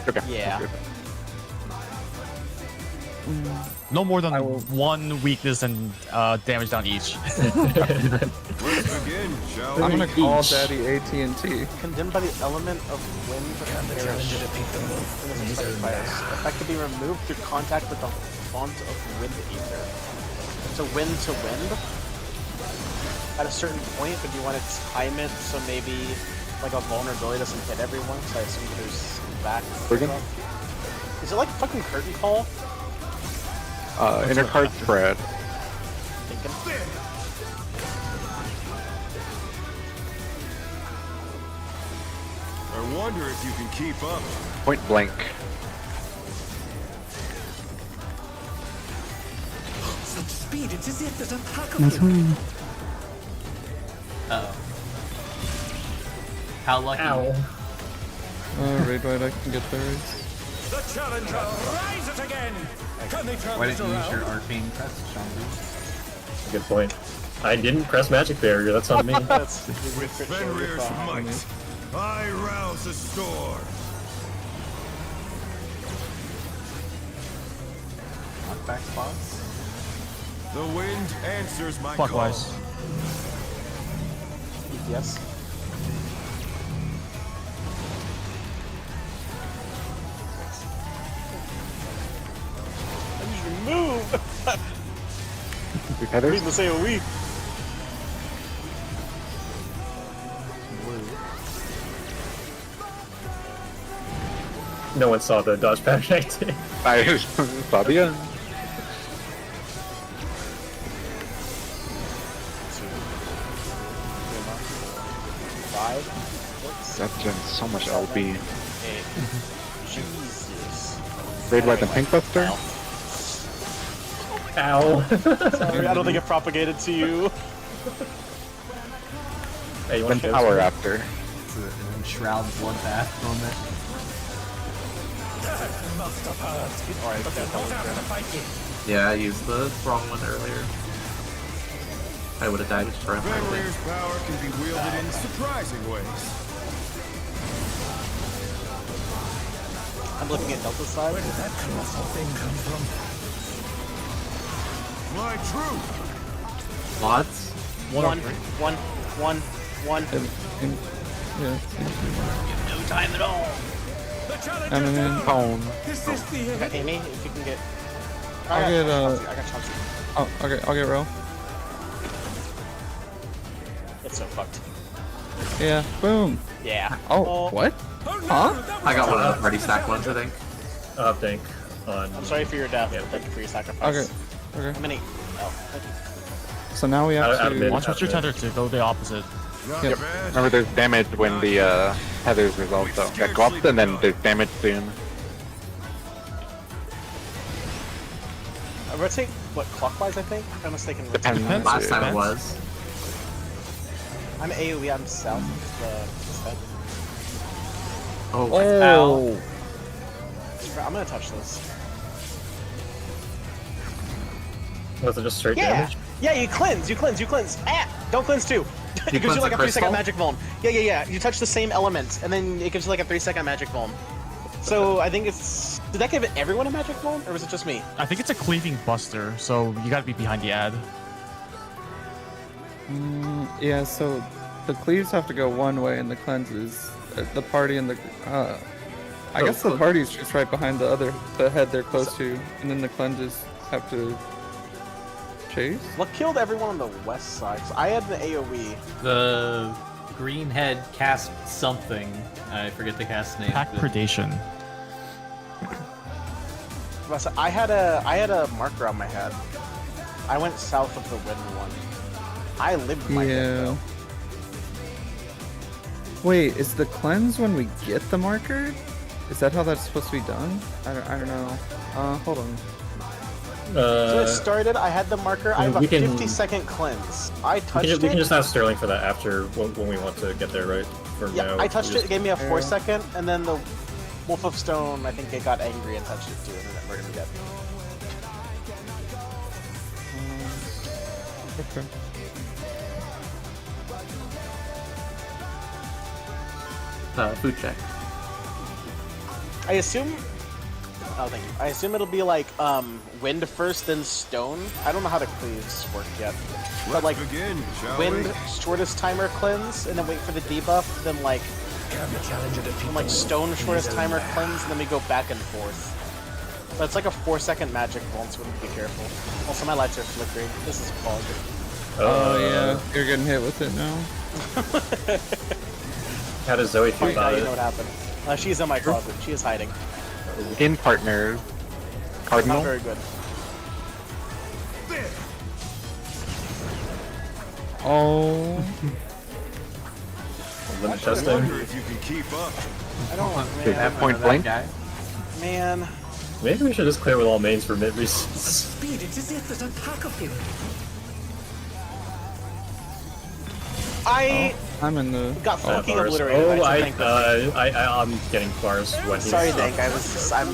Speaker 3: Okay.
Speaker 5: Yeah.
Speaker 3: That's good.
Speaker 9: No more than
Speaker 1: I will-
Speaker 9: one weakness and damage down each.
Speaker 6: Let's begin, shall
Speaker 1: I'm
Speaker 6: we?
Speaker 1: gonna call Daddy AT&T.
Speaker 5: Condemned by the element of wind and perish in the sacrifice. Effect to be removed through contact with the font of wind ether. So wind to wind at a certain point, but you want to time it so maybe like a vulnerability doesn't hit everyone. So I assume there's that.
Speaker 3: Friggin'?
Speaker 5: Is it like fucking curtain call?
Speaker 3: Inner card spread.
Speaker 5: Thinking.
Speaker 6: I wonder if you can keep up.
Speaker 3: Point blank.
Speaker 11: Such speed, it's as if there's a pack of
Speaker 7: My
Speaker 11: them.
Speaker 7: turn.
Speaker 10: Uh-oh. How lucky.
Speaker 1: Raid White, I can get theirs.
Speaker 6: The challenger rises again. Can they turn
Speaker 10: Why
Speaker 6: this
Speaker 10: didn't you use
Speaker 6: around?
Speaker 10: your arcane crest, Shandu?
Speaker 4: Good point. I didn't press magic barrier. That's on me.
Speaker 5: That's
Speaker 6: With Fenrir's might, I rouse the storm.
Speaker 10: Knockback spots?
Speaker 6: The wind answers my call.
Speaker 9: Clockwise.
Speaker 5: Yes.
Speaker 3: Three feathers.
Speaker 5: Reading this AoE.
Speaker 4: No one saw the dodge pattern active.
Speaker 3: I saw the end. That's doing so much LB.
Speaker 5: Jesus.
Speaker 3: Raid White and Pink Buster.
Speaker 4: Ow.
Speaker 5: Sorry, I don't think it propagated to you.
Speaker 4: Hey, you
Speaker 3: Then
Speaker 4: want to
Speaker 3: Power after.
Speaker 10: It's an Shroud bloodbath moment.
Speaker 8: Yeah, I used the wrong one earlier. I would have died just for
Speaker 6: Vandelier's power can be wielded in surprising ways.
Speaker 5: I'm looking at Delta's side.
Speaker 11: Where did that colossal thing come from?
Speaker 6: My truth.
Speaker 8: Lots.
Speaker 5: One.
Speaker 1: Yeah.
Speaker 5: No time at all.
Speaker 6: The challenge
Speaker 1: I'm
Speaker 6: is
Speaker 1: in
Speaker 6: down.
Speaker 1: phone.
Speaker 6: This is the
Speaker 5: Okay, Amy, if you can get.
Speaker 1: I'll get
Speaker 5: I got Chauncey.
Speaker 1: Oh, okay. I'll get row.
Speaker 5: It's so fucked.
Speaker 1: Yeah. Boom.
Speaker 5: Yeah.
Speaker 1: Oh, what? Huh?
Speaker 8: I got one of the party stack ones, I think.
Speaker 4: Think on.
Speaker 5: I'm sorry for your death.
Speaker 4: Yeah.
Speaker 5: Thank you for your sacrifice.
Speaker 1: Okay. Okay.
Speaker 5: How many? Oh, thank you.
Speaker 1: So now we have
Speaker 4: Out of
Speaker 1: to.
Speaker 4: mid.
Speaker 9: Watch what you're tethered to. Go the opposite.
Speaker 6: Not
Speaker 1: Yep.
Speaker 6: bad.
Speaker 3: Remember, there's damage when the tethers resolve, so yeah, go up and then there's damage soon.
Speaker 5: I rotate what clockwise? I think. If I'm mistaken. rotate.
Speaker 3: Depends.
Speaker 8: Last time it was.
Speaker 5: I'm AOE. I'm south of the.
Speaker 8: Oh,
Speaker 1: Oh.
Speaker 5: I'm gonna touch this.
Speaker 4: Was it just straight
Speaker 5: Yeah.
Speaker 4: damage?
Speaker 5: Yeah. You cleanse. Ah! Don't cleanse too. It gives
Speaker 8: cleanse
Speaker 5: you like
Speaker 8: the
Speaker 5: a 3-second
Speaker 8: crystal?
Speaker 5: magic vuln. Yeah. You touch the same element, and then it gives you like a 3-second magic vuln. So I think it's. Did that give everyone a magic vuln, or was it just me?
Speaker 9: I think it's a cleaving buster, so you gotta be behind the ad.
Speaker 1: Yeah. So the cleaves have to go one way, and the cleanses, the party and the. I guess the party's just right behind the head they're close to, and then the cleanses have to chase.
Speaker 5: What killed everyone on the west side? So I had the AOE.
Speaker 10: The green head cast something. I forget the cast name.
Speaker 9: Pack
Speaker 10: but-
Speaker 9: predation.
Speaker 5: So I had a marker on my head. I went south of the wind one. I lived my death,
Speaker 1: Yeah.
Speaker 5: though.
Speaker 1: Wait, is the cleanse when we get the marker? Is that how that's supposed to be done? I don't know. Hold on.
Speaker 5: So it started, I had the marker, I have a
Speaker 4: we can-
Speaker 5: 50-second cleanse. I touched
Speaker 4: We can
Speaker 5: it.
Speaker 4: just ask Sterling for that after when we want to get there, right? For
Speaker 5: Yeah,
Speaker 4: now,
Speaker 5: I touched
Speaker 4: we
Speaker 5: it,
Speaker 4: just-
Speaker 5: it gave me a 4-second, and then the Wolf of Stone, I think it got angry and touched it too, and then it murdered me dead.
Speaker 1: Okay.
Speaker 8: Food check.
Speaker 5: I assume... Oh, thank you. I assume it'll be like, wind first, then stone. I don't know how the cleaves work yet. But like,
Speaker 6: Begin, shall
Speaker 5: wind,
Speaker 6: we?
Speaker 5: shortest timer cleanse, and then wait for the debuff, then like,
Speaker 11: Can the challenger defeat
Speaker 5: and like
Speaker 11: the
Speaker 5: stone
Speaker 11: wolf in
Speaker 5: shortest
Speaker 11: his own
Speaker 5: timer
Speaker 11: lair?
Speaker 5: cleanse, and then we go back and forth. But it's like a 4-second magic bolt, so we need to be careful. Also, my lights are flickering. This is fog.
Speaker 1: Oh yeah, you're getting hit with it now.
Speaker 4: How does Zoe feel
Speaker 5: Now
Speaker 4: about
Speaker 5: you
Speaker 4: it?
Speaker 5: know what happened. She's in my closet. She is hiding.
Speaker 3: In partners.
Speaker 5: Not
Speaker 3: Cardinal.
Speaker 5: very good.
Speaker 1: Oh.
Speaker 4: Limit
Speaker 6: I
Speaker 4: testing.
Speaker 6: wonder if you can keep up.
Speaker 5: I don't want,
Speaker 3: Okay,
Speaker 5: man.
Speaker 3: at point blank.
Speaker 5: Man.
Speaker 4: Maybe we should just clear with all mains for mid reasons.
Speaker 11: Speed, it's as if there's a pack of you.
Speaker 1: I'm in the.
Speaker 5: got fucking
Speaker 4: Bars.
Speaker 5: obliterated.
Speaker 4: Oh,
Speaker 5: I have to thank them.
Speaker 4: I'm getting bars when he's
Speaker 5: Sorry, Dank. I was just, I'm.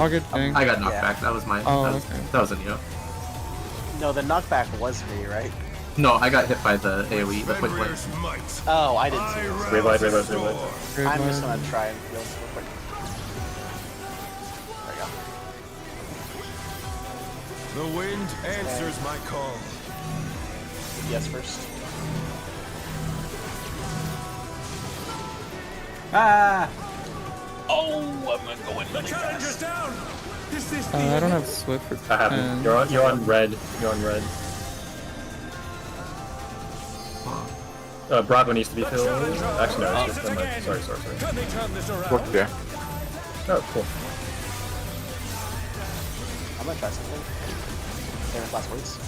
Speaker 1: I'll get dang.
Speaker 8: I got knocked back. That was my.
Speaker 1: Oh,
Speaker 8: that, was,
Speaker 1: okay.
Speaker 8: that wasn't you.
Speaker 5: No, the knockback was me, right?
Speaker 8: No, I got hit by the AoE, the point blank.
Speaker 6: Fenrir's might.
Speaker 5: Oh, I did too.
Speaker 4: Revive.
Speaker 5: I'm just gonna try and heal real quick. There we go.
Speaker 6: The wind answers my call.
Speaker 5: Yes, first.
Speaker 10: Ah!
Speaker 5: Oh, I'm gonna go in
Speaker 6: The
Speaker 5: really
Speaker 6: challenge is
Speaker 5: fast.
Speaker 6: down. Is this the
Speaker 1: I don't have Swift for
Speaker 4: I haven't.
Speaker 1: 10.
Speaker 4: You're on red. You're on red. Broadway needs to be filled. Actually, no, it's just sorry.
Speaker 6: Can they turn this around?
Speaker 3: Look there.
Speaker 4: Oh, cool.
Speaker 5: I'm gonna try something. Famous last words.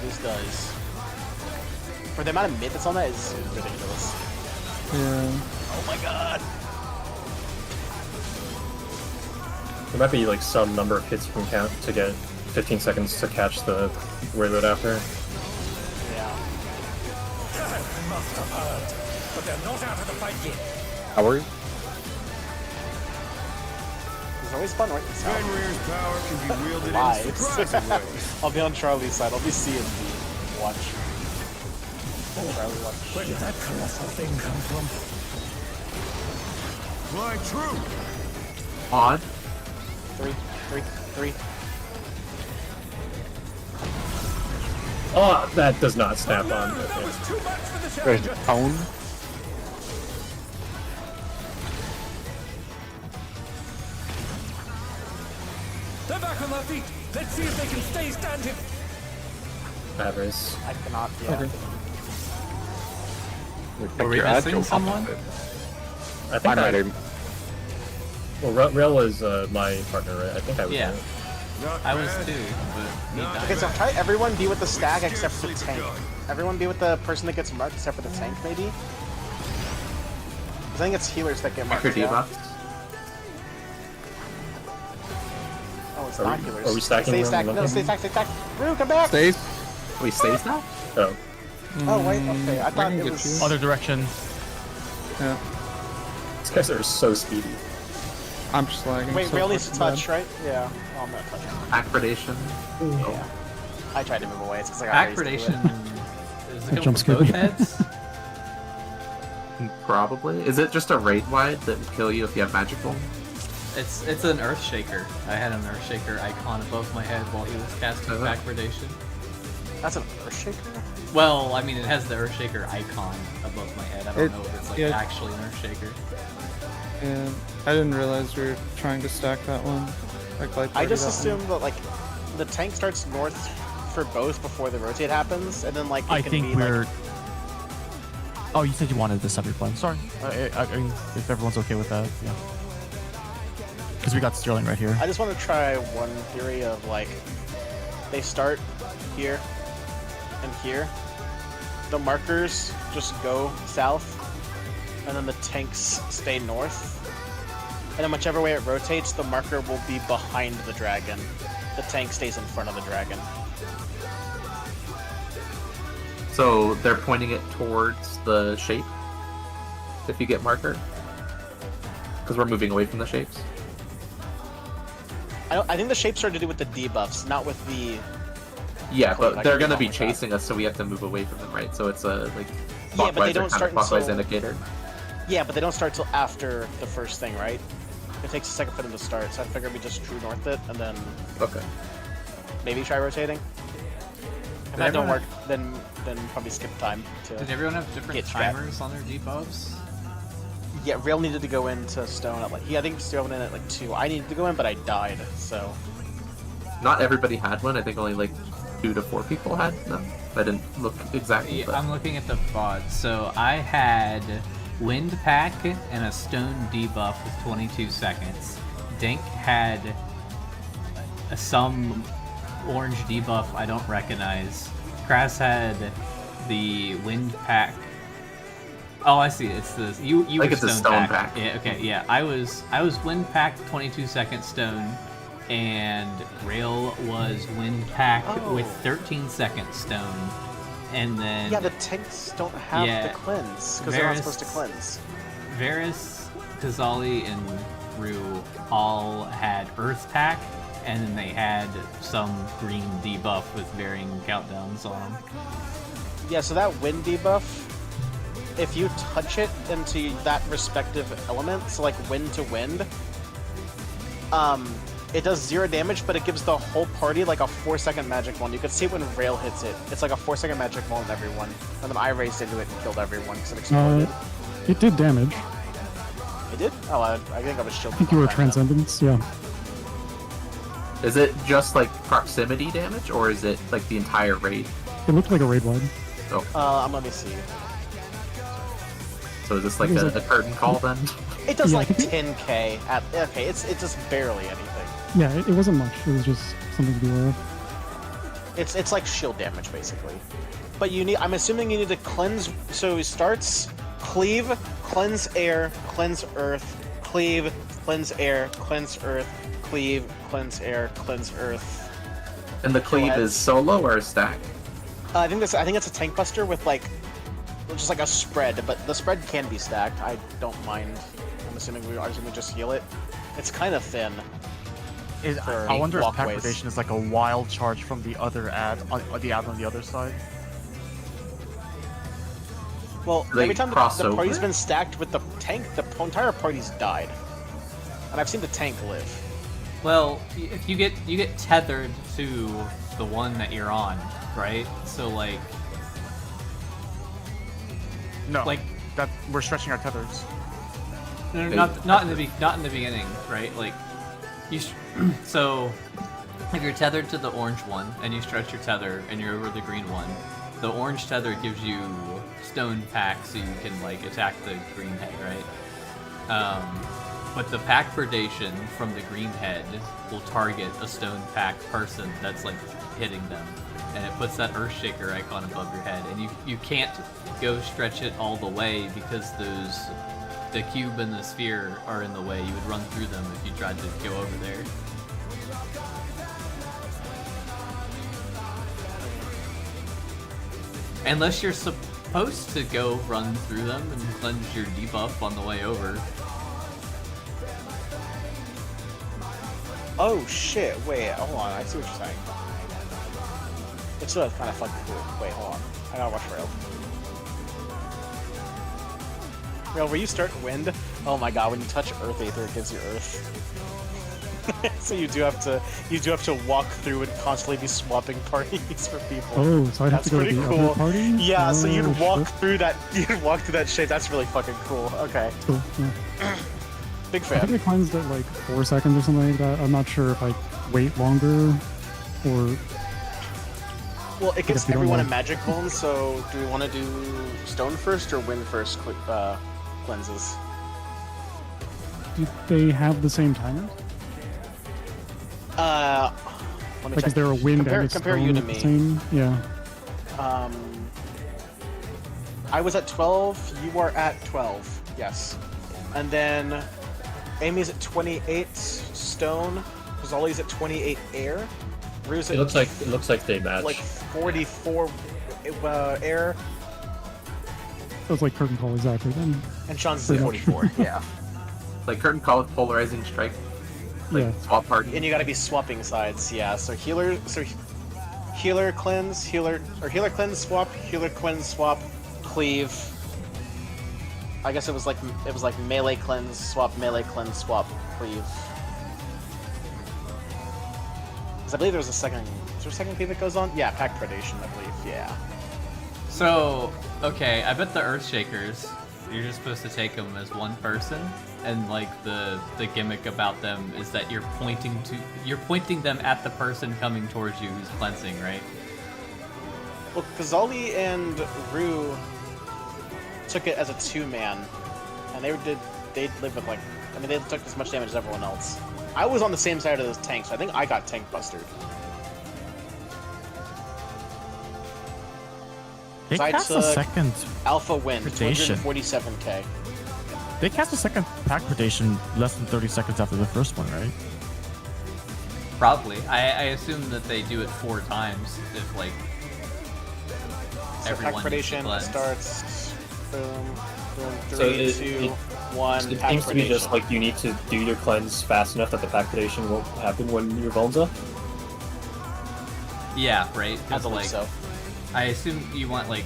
Speaker 5: These guys. For the amount of mid that's on that is ridiculous.
Speaker 1: Yeah.
Speaker 5: Oh my god!
Speaker 4: There might be like some number of hits you can count to get 15 seconds to catch the wayload after.
Speaker 5: Yeah.
Speaker 6: They must have heard, but they're not out of the fight yet.
Speaker 3: Hours?
Speaker 5: It's always fun working south.
Speaker 6: Fenrir's power can be wielded in
Speaker 5: Lies.
Speaker 6: surprising ways.
Speaker 5: I'll be on Charlie's side. I'll be seeing the watch. Charlie watch.
Speaker 11: Where did that colossal thing come from?
Speaker 6: Fly true.
Speaker 8: Odd.
Speaker 5: 3.
Speaker 4: Oh, that does not snap on.
Speaker 6: That
Speaker 4: Okay.
Speaker 6: was too much for the
Speaker 3: There's
Speaker 6: challenger.
Speaker 3: Tone.
Speaker 6: They're back on their feet. Let's see if they can stay standing.
Speaker 4: Bad race.
Speaker 5: I cannot. Yeah.
Speaker 4: Okay.
Speaker 1: Are we missing someone?
Speaker 4: I think
Speaker 3: I'm not even.
Speaker 4: Well, Rail is my partner, right? I think I was.
Speaker 10: Yeah.
Speaker 4: right.
Speaker 6: Not
Speaker 10: I was
Speaker 6: bad.
Speaker 10: too, but he
Speaker 6: Not
Speaker 10: died.
Speaker 5: Okay, so try everyone be with the stack
Speaker 6: Just
Speaker 5: except for the
Speaker 6: seriously
Speaker 5: tank.
Speaker 6: begun.
Speaker 5: Everyone be with the person that gets marked except for the tank, maybe? 'Cause I think it's healers that get marked.
Speaker 8: Marker
Speaker 5: yeah.
Speaker 8: debuff.
Speaker 5: Oh, it's
Speaker 4: Are
Speaker 5: not
Speaker 4: we-
Speaker 5: healers.
Speaker 4: are we stacking
Speaker 5: Stay
Speaker 4: them?
Speaker 5: stacked. No, stay stacked, stay stacked. Rue, come back!
Speaker 1: Stays.
Speaker 8: Wait, stays now?
Speaker 4: Oh,
Speaker 5: Oh, wait, okay. I thought
Speaker 1: can
Speaker 5: it
Speaker 1: get
Speaker 5: was...
Speaker 1: you.
Speaker 9: Other direction.
Speaker 1: Yeah.
Speaker 4: these guys are so speedy.
Speaker 1: I'm just lagging.
Speaker 5: Wait,
Speaker 1: so
Speaker 5: Rail needs to
Speaker 1: fucking
Speaker 5: touch, right? Yeah. Oh, I'm not touching.
Speaker 8: Accredation.
Speaker 5: Yeah. I tried to move away. It's because I got raised to it.
Speaker 10: Accredation. Is it
Speaker 7: That
Speaker 10: going
Speaker 7: jump
Speaker 10: for both
Speaker 7: scared me.
Speaker 10: heads?
Speaker 8: Probably. Is it just a raid wide that will kill you if you have magical?
Speaker 10: It's an Earth Shaker. I had an Earth Shaker icon above my head while he was casting
Speaker 8: Uh-huh.
Speaker 10: Accredation.
Speaker 5: That's an Earthshaker?
Speaker 10: Well, I mean, it has the Earth Shaker icon above my head. I don't know if it's like
Speaker 1: yeah.
Speaker 10: actually an Earth Shaker.
Speaker 1: And I didn't realize we were trying to stack that one. Like
Speaker 5: I just
Speaker 1: that
Speaker 5: assumed that, like, the tank starts north for both before the rotate happens, and then, like, it
Speaker 9: I
Speaker 5: can
Speaker 9: think
Speaker 5: be,
Speaker 9: we're.
Speaker 5: like...
Speaker 9: Oh, you said you wanted this every plan. Sorry. I mean, if everyone's okay with that, yeah. Because we got Sterling right here.
Speaker 5: I just want to try one theory of, like, they start here and here. The markers just go south, and then the tanks stay north. And then whichever way it rotates, the marker will be behind the dragon. The tank stays in front of the dragon.
Speaker 8: So they're pointing it towards the shape if you get marker? Because we're moving away from the shapes.
Speaker 5: I think the shapes are to do with the debuffs, not with the...
Speaker 8: Yeah,
Speaker 5: Cool, I
Speaker 8: but they're
Speaker 5: can
Speaker 8: gonna
Speaker 5: get
Speaker 8: be
Speaker 5: on with that.
Speaker 8: chasing us, so we have to move away from them, right? So it's a like
Speaker 5: Yeah, but they
Speaker 8: clockwise or
Speaker 5: don't start
Speaker 8: counterclockwise
Speaker 5: until...
Speaker 8: indicator.
Speaker 5: Yeah, but they don't start till after the first thing, right? It takes a second for them to start, so I figured we just true north it, and then
Speaker 8: Okay.
Speaker 5: maybe try rotating. If
Speaker 10: Did
Speaker 5: that don't
Speaker 10: everyone
Speaker 5: work, then probably skip time to...
Speaker 10: Did everyone have different
Speaker 5: Get trapped.
Speaker 10: timers on their debuffs?
Speaker 5: Yeah, Rail needed to go into Stone at, like... I think Stone went in at, like, 2. I needed to go in, but I died, so...
Speaker 8: Not everybody had one. I think only like 2 to 4 people had them. I didn't look exactly.
Speaker 10: Yeah,
Speaker 8: But...
Speaker 10: I'm looking at the VOD. So I had Wind Pack and a Stone debuff with 22 seconds. Dink had some orange debuff I don't recognize. Kras had the Wind Pack. Oh, I see. It's the you
Speaker 8: I think
Speaker 10: were
Speaker 8: it's a Stone Pack.
Speaker 10: Yeah. Okay. Yeah. I was Wind Pack 22 second Stone, and Rail was Wind Pack with 13 second Stone, and then
Speaker 5: Yeah, the tanks don't have
Speaker 10: Yeah,
Speaker 5: the cleanse, because they're not
Speaker 10: Varys-
Speaker 5: supposed to cleanse.
Speaker 10: Varys, Kazali, and Rue all had Earth Pack, and then they had some green debuff with varying countdowns on them.
Speaker 5: Yeah, so that wind debuff, if you touch it into that respective element, so like wind to wind, it does 0 damage, but it gives the whole party like a 4-second magic wand. You can see it when Rail hits it. It's like a 4-second magic wand on everyone. And then I raced into it and killed everyone because it exploded.
Speaker 7: It did damage.
Speaker 5: It did? Oh, I think I was shielding.
Speaker 7: I think you were
Speaker 5: one time, though.
Speaker 7: Transcendence, yeah.
Speaker 8: Is it just like proximity damage, or is it like the entire raid?
Speaker 7: It looked like a raid wide.
Speaker 5: Let me see.
Speaker 8: So is this like a curtain call then?
Speaker 5: It does
Speaker 7: Yeah,
Speaker 5: like
Speaker 7: I think
Speaker 5: 10k. Okay, it's just barely anything.
Speaker 7: Yeah, it wasn't much. It was just something to be aware of.
Speaker 5: It's like shield damage basically. But I'm assuming you need to cleanse. So he starts cleave, cleanse air, cleanse earth, cleave, cleanse air, cleanse earth, cleave, cleanse air, cleanse earth.
Speaker 8: And the cleave is solo or a stack?
Speaker 5: I think it's a tank buster with like just like a spread, but the spread can be stacked. I don't mind. I'm assuming we are going to just heal it. It's kind of thin.
Speaker 9: I wonder if pack
Speaker 5: walkways.
Speaker 9: predation is like a wild charge from the other ad, the ad on the other side.
Speaker 5: Well,
Speaker 8: They
Speaker 5: every time the
Speaker 8: cross
Speaker 5: party's
Speaker 8: over?
Speaker 5: been stacked with the tank, the entire party's died. And I've seen the tank live.
Speaker 10: Well, if you get tethered to the one that you're on, right? So like,
Speaker 9: No,
Speaker 10: like
Speaker 9: that we're stretching our tethers.
Speaker 10: no, not in the beginning, right? Like so if you're tethered to the orange one and you stretch your tether and you're over the green one, the orange tether gives you stone pack so you can like attack the green head, right? But the pack predation from the green head will target a stone pack person that's like hitting them, and it puts that Earthshaker icon above your head, and you can't go stretch it all the way because the cube and the sphere are in the way. You would run through them if you tried to go over there. Unless you're supposed to go run through them and cleanse your debuff on the way over.
Speaker 5: Oh shit, wait, hold on, I see what you're saying. It's still kind of fucking cool. Wait, hold on. I gotta watch Rail. Rail, where you start wind, oh my god, when you touch Earth Aether, it gives you Earth. So you do have to walk through and constantly be swapping parties for people.
Speaker 7: Oh, so I'd have
Speaker 5: That's
Speaker 7: to go to
Speaker 5: pretty
Speaker 7: the
Speaker 5: cool.
Speaker 7: other party?
Speaker 5: Yeah, so you'd
Speaker 7: Oh,
Speaker 5: walk
Speaker 7: shit.
Speaker 5: through that. You'd walk through that shape. That's really fucking cool. Okay,
Speaker 7: Cool, yeah.
Speaker 5: big
Speaker 7: I
Speaker 5: fan.
Speaker 7: think it cleansed at like 4 seconds or something like that. I'm not sure if I wait longer or...
Speaker 5: Well, it gets
Speaker 7: guess we don't
Speaker 5: everyone
Speaker 7: know.
Speaker 5: a magic bone. So do we want to do stone first or wind first? Cleanses.
Speaker 7: Do they have the same timers?
Speaker 5: Let me
Speaker 7: Like,
Speaker 5: check.
Speaker 7: is there a wind
Speaker 5: compare,
Speaker 7: and a
Speaker 5: compare
Speaker 7: stone
Speaker 5: you to
Speaker 7: at the
Speaker 5: me.
Speaker 7: same? Yeah.
Speaker 5: I was at 12. You are at 12. Yes. And then Amy's at 28 stone. Zolly's at 28 air. Rue's at
Speaker 4: It looks like they match.
Speaker 5: like 44 air.
Speaker 7: So it's like curtain call exactly then.
Speaker 5: And Sean's at
Speaker 7: Pretty much.
Speaker 5: 44. Yeah.
Speaker 8: Like curtain call with polarizing strike. Like
Speaker 7: Yeah.
Speaker 8: swap party.
Speaker 5: And you gotta be swapping sides, yeah. So healer cleanse, healer cleanse, swap, healer cleanse, swap, cleave. I guess it was like melee cleanse, swap, cleave. Because I believe there was a second. Is there a second cleave that goes on? Yeah, pack predation, I believe. Yeah.
Speaker 10: So, okay, I bet the Earthshakers, you're just supposed to take them as one person, and like the gimmick about them is that you're pointing them at the person coming towards you who's cleansing, right?
Speaker 5: Well, Kazali and Rue took it as a 2-man, and they lived with like, I mean, they took as much damage as everyone else. I was on the same side of those tanks, so I think I got tank bustered.
Speaker 9: They
Speaker 5: So I
Speaker 9: cast a
Speaker 5: took
Speaker 9: second
Speaker 5: Alpha win,
Speaker 9: predation.
Speaker 5: 247k.
Speaker 9: They cast a second pack predation less than 30 seconds after the first one, right?
Speaker 10: Probably. I assume that they do it 4 times if like
Speaker 5: So pack
Speaker 10: everyone needs to
Speaker 5: predation
Speaker 10: cleanse.
Speaker 5: starts, boom, boom, 3,
Speaker 4: So
Speaker 5: 2, 1,
Speaker 4: It
Speaker 5: pack
Speaker 4: seems to be just
Speaker 5: predation.
Speaker 4: like you need to do your cleanse fast enough that the pack predation won't happen when your vulns up.
Speaker 10: Yeah, right.
Speaker 5: I
Speaker 10: 'Cause,
Speaker 5: believe
Speaker 10: like,
Speaker 5: so.
Speaker 10: I assume you want like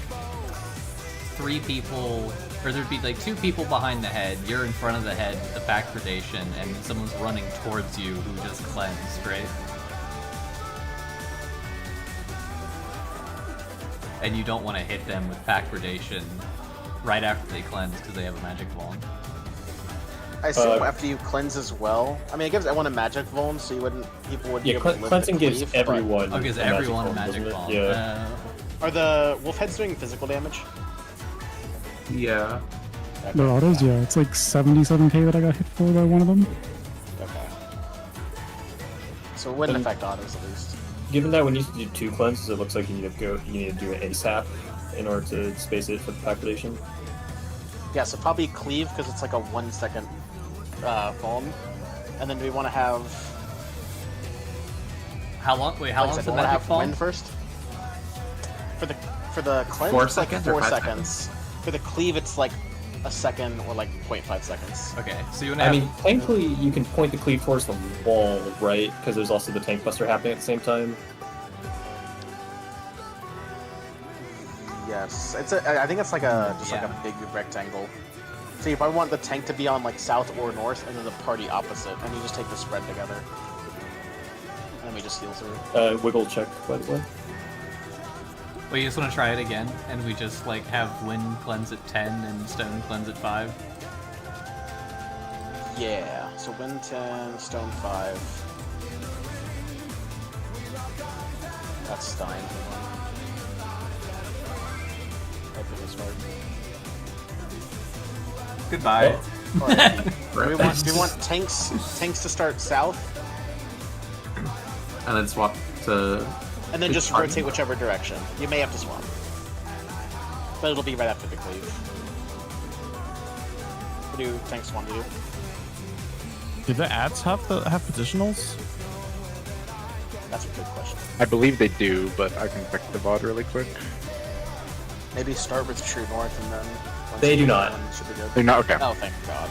Speaker 10: 3 people, or there'd be like 2 people behind the head. You're in front of the head with the pack predation, and someone's running towards you who just cleansed, right? And you don't want to hit them with pack predation right after they cleanse because they have a magic vuln.
Speaker 5: I assume after you cleanse as well. I mean, it gives everyone a magic vuln, so you wouldn't people would be able to live
Speaker 4: cleansing
Speaker 5: the
Speaker 4: gives
Speaker 5: cleave,
Speaker 4: everyone.
Speaker 10: Oh, gives
Speaker 4: a
Speaker 10: everyone a
Speaker 4: magic
Speaker 10: magic
Speaker 4: vuln,
Speaker 10: vuln.
Speaker 4: doesn't it? Yeah.
Speaker 5: Are the wolf heads doing physical damage?
Speaker 8: Yeah.
Speaker 7: The autos, yeah, it's like 77k that I got hit for by one of them.
Speaker 5: Okay. So it wouldn't affect autos at least.
Speaker 4: Given that we need to do 2 cleanses, it looks like you need to do it ASAP in order to space it for the pack predation.
Speaker 5: Yeah, so probably cleave because it's like a 1 second vuln, and then do we want to have?
Speaker 10: How long? Wait, how long is the magic
Speaker 5: have
Speaker 10: vuln?
Speaker 5: wind first? For the cleanse,
Speaker 8: 4
Speaker 5: it's like
Speaker 8: seconds or
Speaker 5: 4
Speaker 8: 5
Speaker 5: seconds. For the cleave, it's like a second or like 0.5 seconds.
Speaker 10: Okay, so you want to have...
Speaker 4: I mean, thankfully you can point the cleave towards the wall, right? Because there's also the tank buster happening at the same time.
Speaker 5: Yes, I think it's like a like a big rectangle. So you probably want the tank to be on like south or north, and then the party opposite, and you just take the spread together. And then we just heal through.
Speaker 4: Wiggle check, by the way.
Speaker 10: Well, you just want to try it again, and we just like have wind cleanse at 10 and stone cleanse at 5?
Speaker 5: Yeah, so wind 10, stone 5. That's Stein.
Speaker 10: Goodbye.
Speaker 5: We want tanks to start south,
Speaker 8: And then swap to...
Speaker 5: and then just rotate whichever direction. You may have to swap, but it'll be right after the cleave. What do tanks want to do?
Speaker 9: Do the ads have positionals?
Speaker 5: That's a good question.
Speaker 3: I believe they do, but I can check the VOD really quick.
Speaker 5: Maybe start with True North and then.
Speaker 4: They do not.
Speaker 5: Should be good.
Speaker 3: They're not okay.
Speaker 5: Oh, thank God.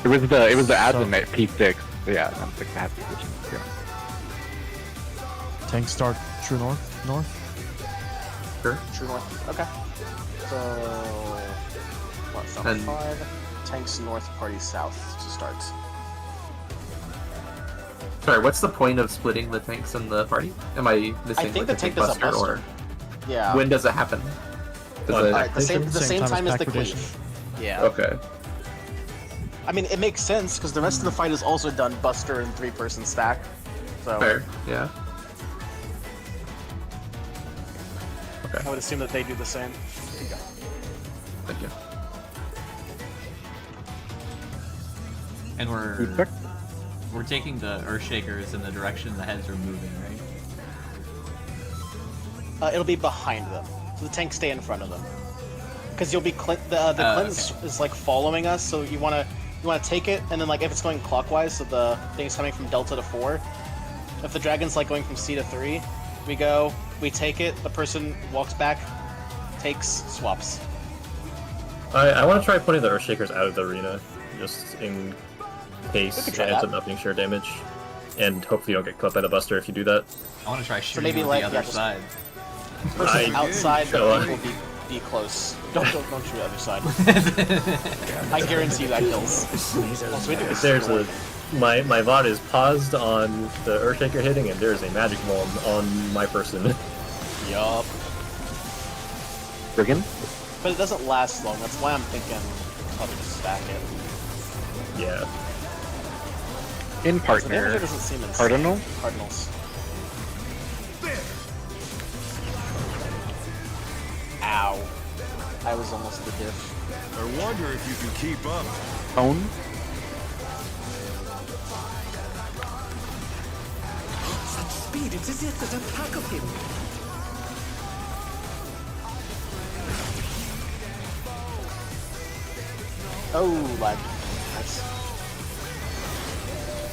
Speaker 3: It was the ads in P6. Yeah, I'm like the half position. Yeah.
Speaker 9: Tank start true north?
Speaker 8: Sure.
Speaker 5: True North. Okay. So. What? So
Speaker 8: And-
Speaker 5: 5. Tanks north, party south to start.
Speaker 8: Sorry, what's the point of splitting the tanks in the party? Am I missing
Speaker 5: I think
Speaker 8: like,
Speaker 5: the
Speaker 8: a
Speaker 5: tank does a
Speaker 8: buster,
Speaker 5: buster.
Speaker 8: or
Speaker 5: Yeah.
Speaker 8: when does it happen? Does it...
Speaker 5: Alright, the same time as the
Speaker 9: pack predation.
Speaker 5: cleave. Yeah.
Speaker 8: Okay.
Speaker 5: I mean, it makes sense because the rest of the fight is also done buster and 3-person stack. So
Speaker 8: Fair. Yeah.
Speaker 5: I would assume that they do the same. Okay.
Speaker 8: Thank you.
Speaker 10: And
Speaker 3: Who's back?
Speaker 10: we're taking the Earthshakers in the direction the heads are moving, right?
Speaker 5: It'll be behind them. So the tanks stay in front of them. Because you'll be the cleanse is like following us, so you wanna take it, and then like if it's going clockwise, so the thing's coming from Delta to 4. If the dragon's like going from C to 3, we take it, the person walks back, takes, swaps.
Speaker 4: I want to try putting the Earthshakers out of the arena, just in case
Speaker 5: We
Speaker 4: it
Speaker 5: could try
Speaker 4: ends
Speaker 5: that.
Speaker 4: up not being sheer damage. And hopefully you don't get caught by the buster if you do that.
Speaker 10: I want to try shooting
Speaker 5: maybe
Speaker 10: on
Speaker 5: like-
Speaker 10: the other
Speaker 5: yeah, just-
Speaker 10: side.
Speaker 5: Person outside the
Speaker 4: Sure.
Speaker 5: thing will be close. Don't shoot the other side. I guarantee you that kills. Also, we do
Speaker 4: If there's a my VOD is paused on the Earthshaker hitting, and there's a magic wall on my person.
Speaker 5: Yup.
Speaker 3: Friggin?
Speaker 5: But it doesn't last long. That's why I'm thinking probably just stack it.
Speaker 4: Yeah.
Speaker 3: In
Speaker 5: The damage
Speaker 3: partner.
Speaker 5: here doesn't seem insane.
Speaker 3: Cardinal?
Speaker 5: Cardinals. Ow. I was almost the diff.
Speaker 6: I wonder if you can keep up.
Speaker 3: Phone?
Speaker 11: Such speed, it's as if there's a pack of him.
Speaker 5: Oh, lag. Nice.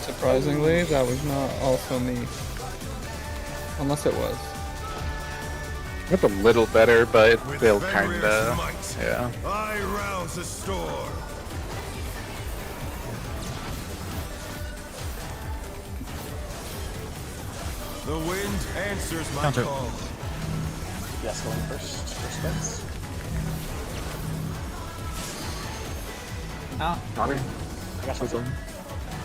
Speaker 1: Surprisingly, that was not also me. Unless it was.
Speaker 3: That's a little better, but it's
Speaker 6: With
Speaker 3: still
Speaker 6: Fenrir's
Speaker 3: kinda.
Speaker 6: might,
Speaker 3: Yeah.
Speaker 6: I rouse the storm. The wind answers my
Speaker 9: Counter.
Speaker 6: call.
Speaker 5: Yes, going first. First bets.
Speaker 10: Oh,
Speaker 5: I got something.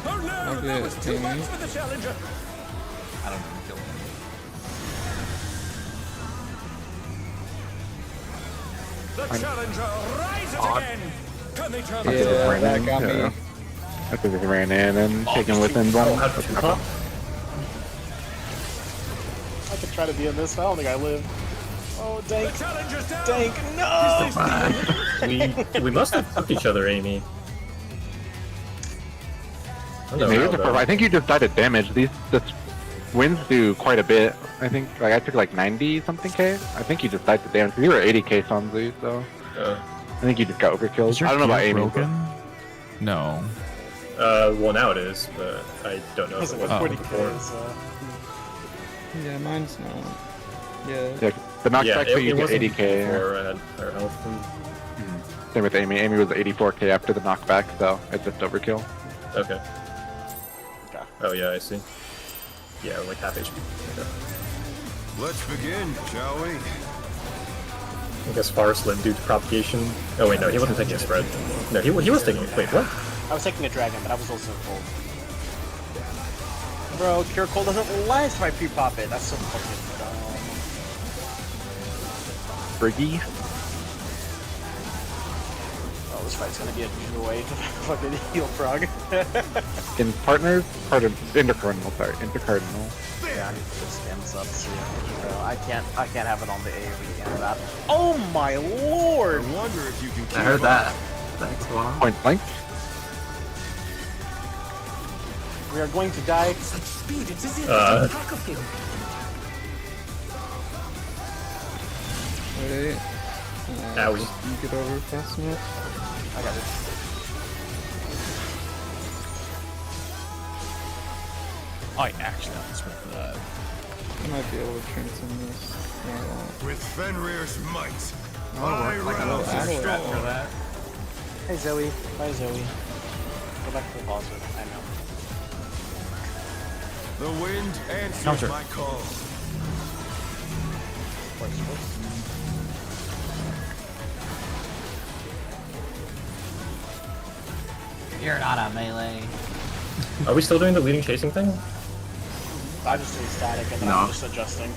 Speaker 6: Oh no,
Speaker 1: Okay,
Speaker 6: that was too
Speaker 1: team.
Speaker 6: much for the challenger.
Speaker 10: I don't know. Kill him.
Speaker 6: The challenger rises again. Can they turn
Speaker 1: Yeah, that got me.
Speaker 3: Yeah. That's because he ran in and taken with him.
Speaker 5: I could try to be in this, but I don't think I live. Oh, Dank.
Speaker 6: The challenger's down.
Speaker 5: Dank, no!
Speaker 4: We must have took each other, Amy. I don't know
Speaker 3: Maybe
Speaker 4: how,
Speaker 3: it's a
Speaker 4: though.
Speaker 3: purple. I think you just died at damage. These wins do quite a bit. I think like I took like 90 something K. I think you just died to damage. You were 80K Sanzu, so I think you just got overkilled.
Speaker 9: Is your
Speaker 3: I don't know about
Speaker 9: gear
Speaker 3: Amy.
Speaker 9: broken? No.
Speaker 4: Well, now it is, but I don't know if it was
Speaker 9: Oh.
Speaker 4: before.
Speaker 1: Yeah, mine's not. Yeah.
Speaker 3: Yeah, the knockback
Speaker 4: Yeah,
Speaker 3: so you
Speaker 4: it
Speaker 3: get
Speaker 4: wasn't
Speaker 3: 80K.
Speaker 4: before I had higher health.
Speaker 3: Same with Amy. Amy was 84K after the knockback, so it's just overkill.
Speaker 4: Okay. Oh yeah, I see. Yeah, like half HP. Okay.
Speaker 6: Let's begin, shall we?
Speaker 4: I guess Forest lived due to propagation. Oh wait, no, he wasn't taking a spread. No, he was taking it. Wait, what?
Speaker 5: I was taking a dragon, but I was also cold. Bro, Cure Cold doesn't last if I pre-pop it. That's so fucking dumb.
Speaker 3: Briggy.
Speaker 5: Oh, this fight's gonna be a joy to fucking heal frog.
Speaker 3: In partners, part of intercardinal. Sorry, intercardinal.
Speaker 5: Yeah, I need to just stand up. So bro, I can't have it on the AoE and that. Oh my lord!
Speaker 6: I wonder if you can keep
Speaker 8: I heard
Speaker 6: up.
Speaker 8: that. Thanks, one.
Speaker 3: Point blank.
Speaker 5: We are going to die.
Speaker 11: Such speed, it's as if
Speaker 4: Uh.
Speaker 11: it's a pack of him.
Speaker 1: Wait.
Speaker 4: Owie.
Speaker 1: You get over fast enough?
Speaker 5: I got it.
Speaker 9: I actually have to sprint for that.
Speaker 1: I might be able to transcend this. No, I won't.
Speaker 6: With Fenrir's might, I
Speaker 1: work like a
Speaker 6: rouse
Speaker 1: little
Speaker 6: the
Speaker 1: adder
Speaker 6: storm.
Speaker 10: For that.
Speaker 5: Hey Zoe. Bye Zoe. Go back to the positive. I know.
Speaker 6: The wind answers
Speaker 9: Counter.
Speaker 6: my call.
Speaker 10: You're not a melee.
Speaker 4: Are we still doing the leading chasing thing?
Speaker 5: I just stay static and then
Speaker 8: No.
Speaker 5: I'm just adjusting.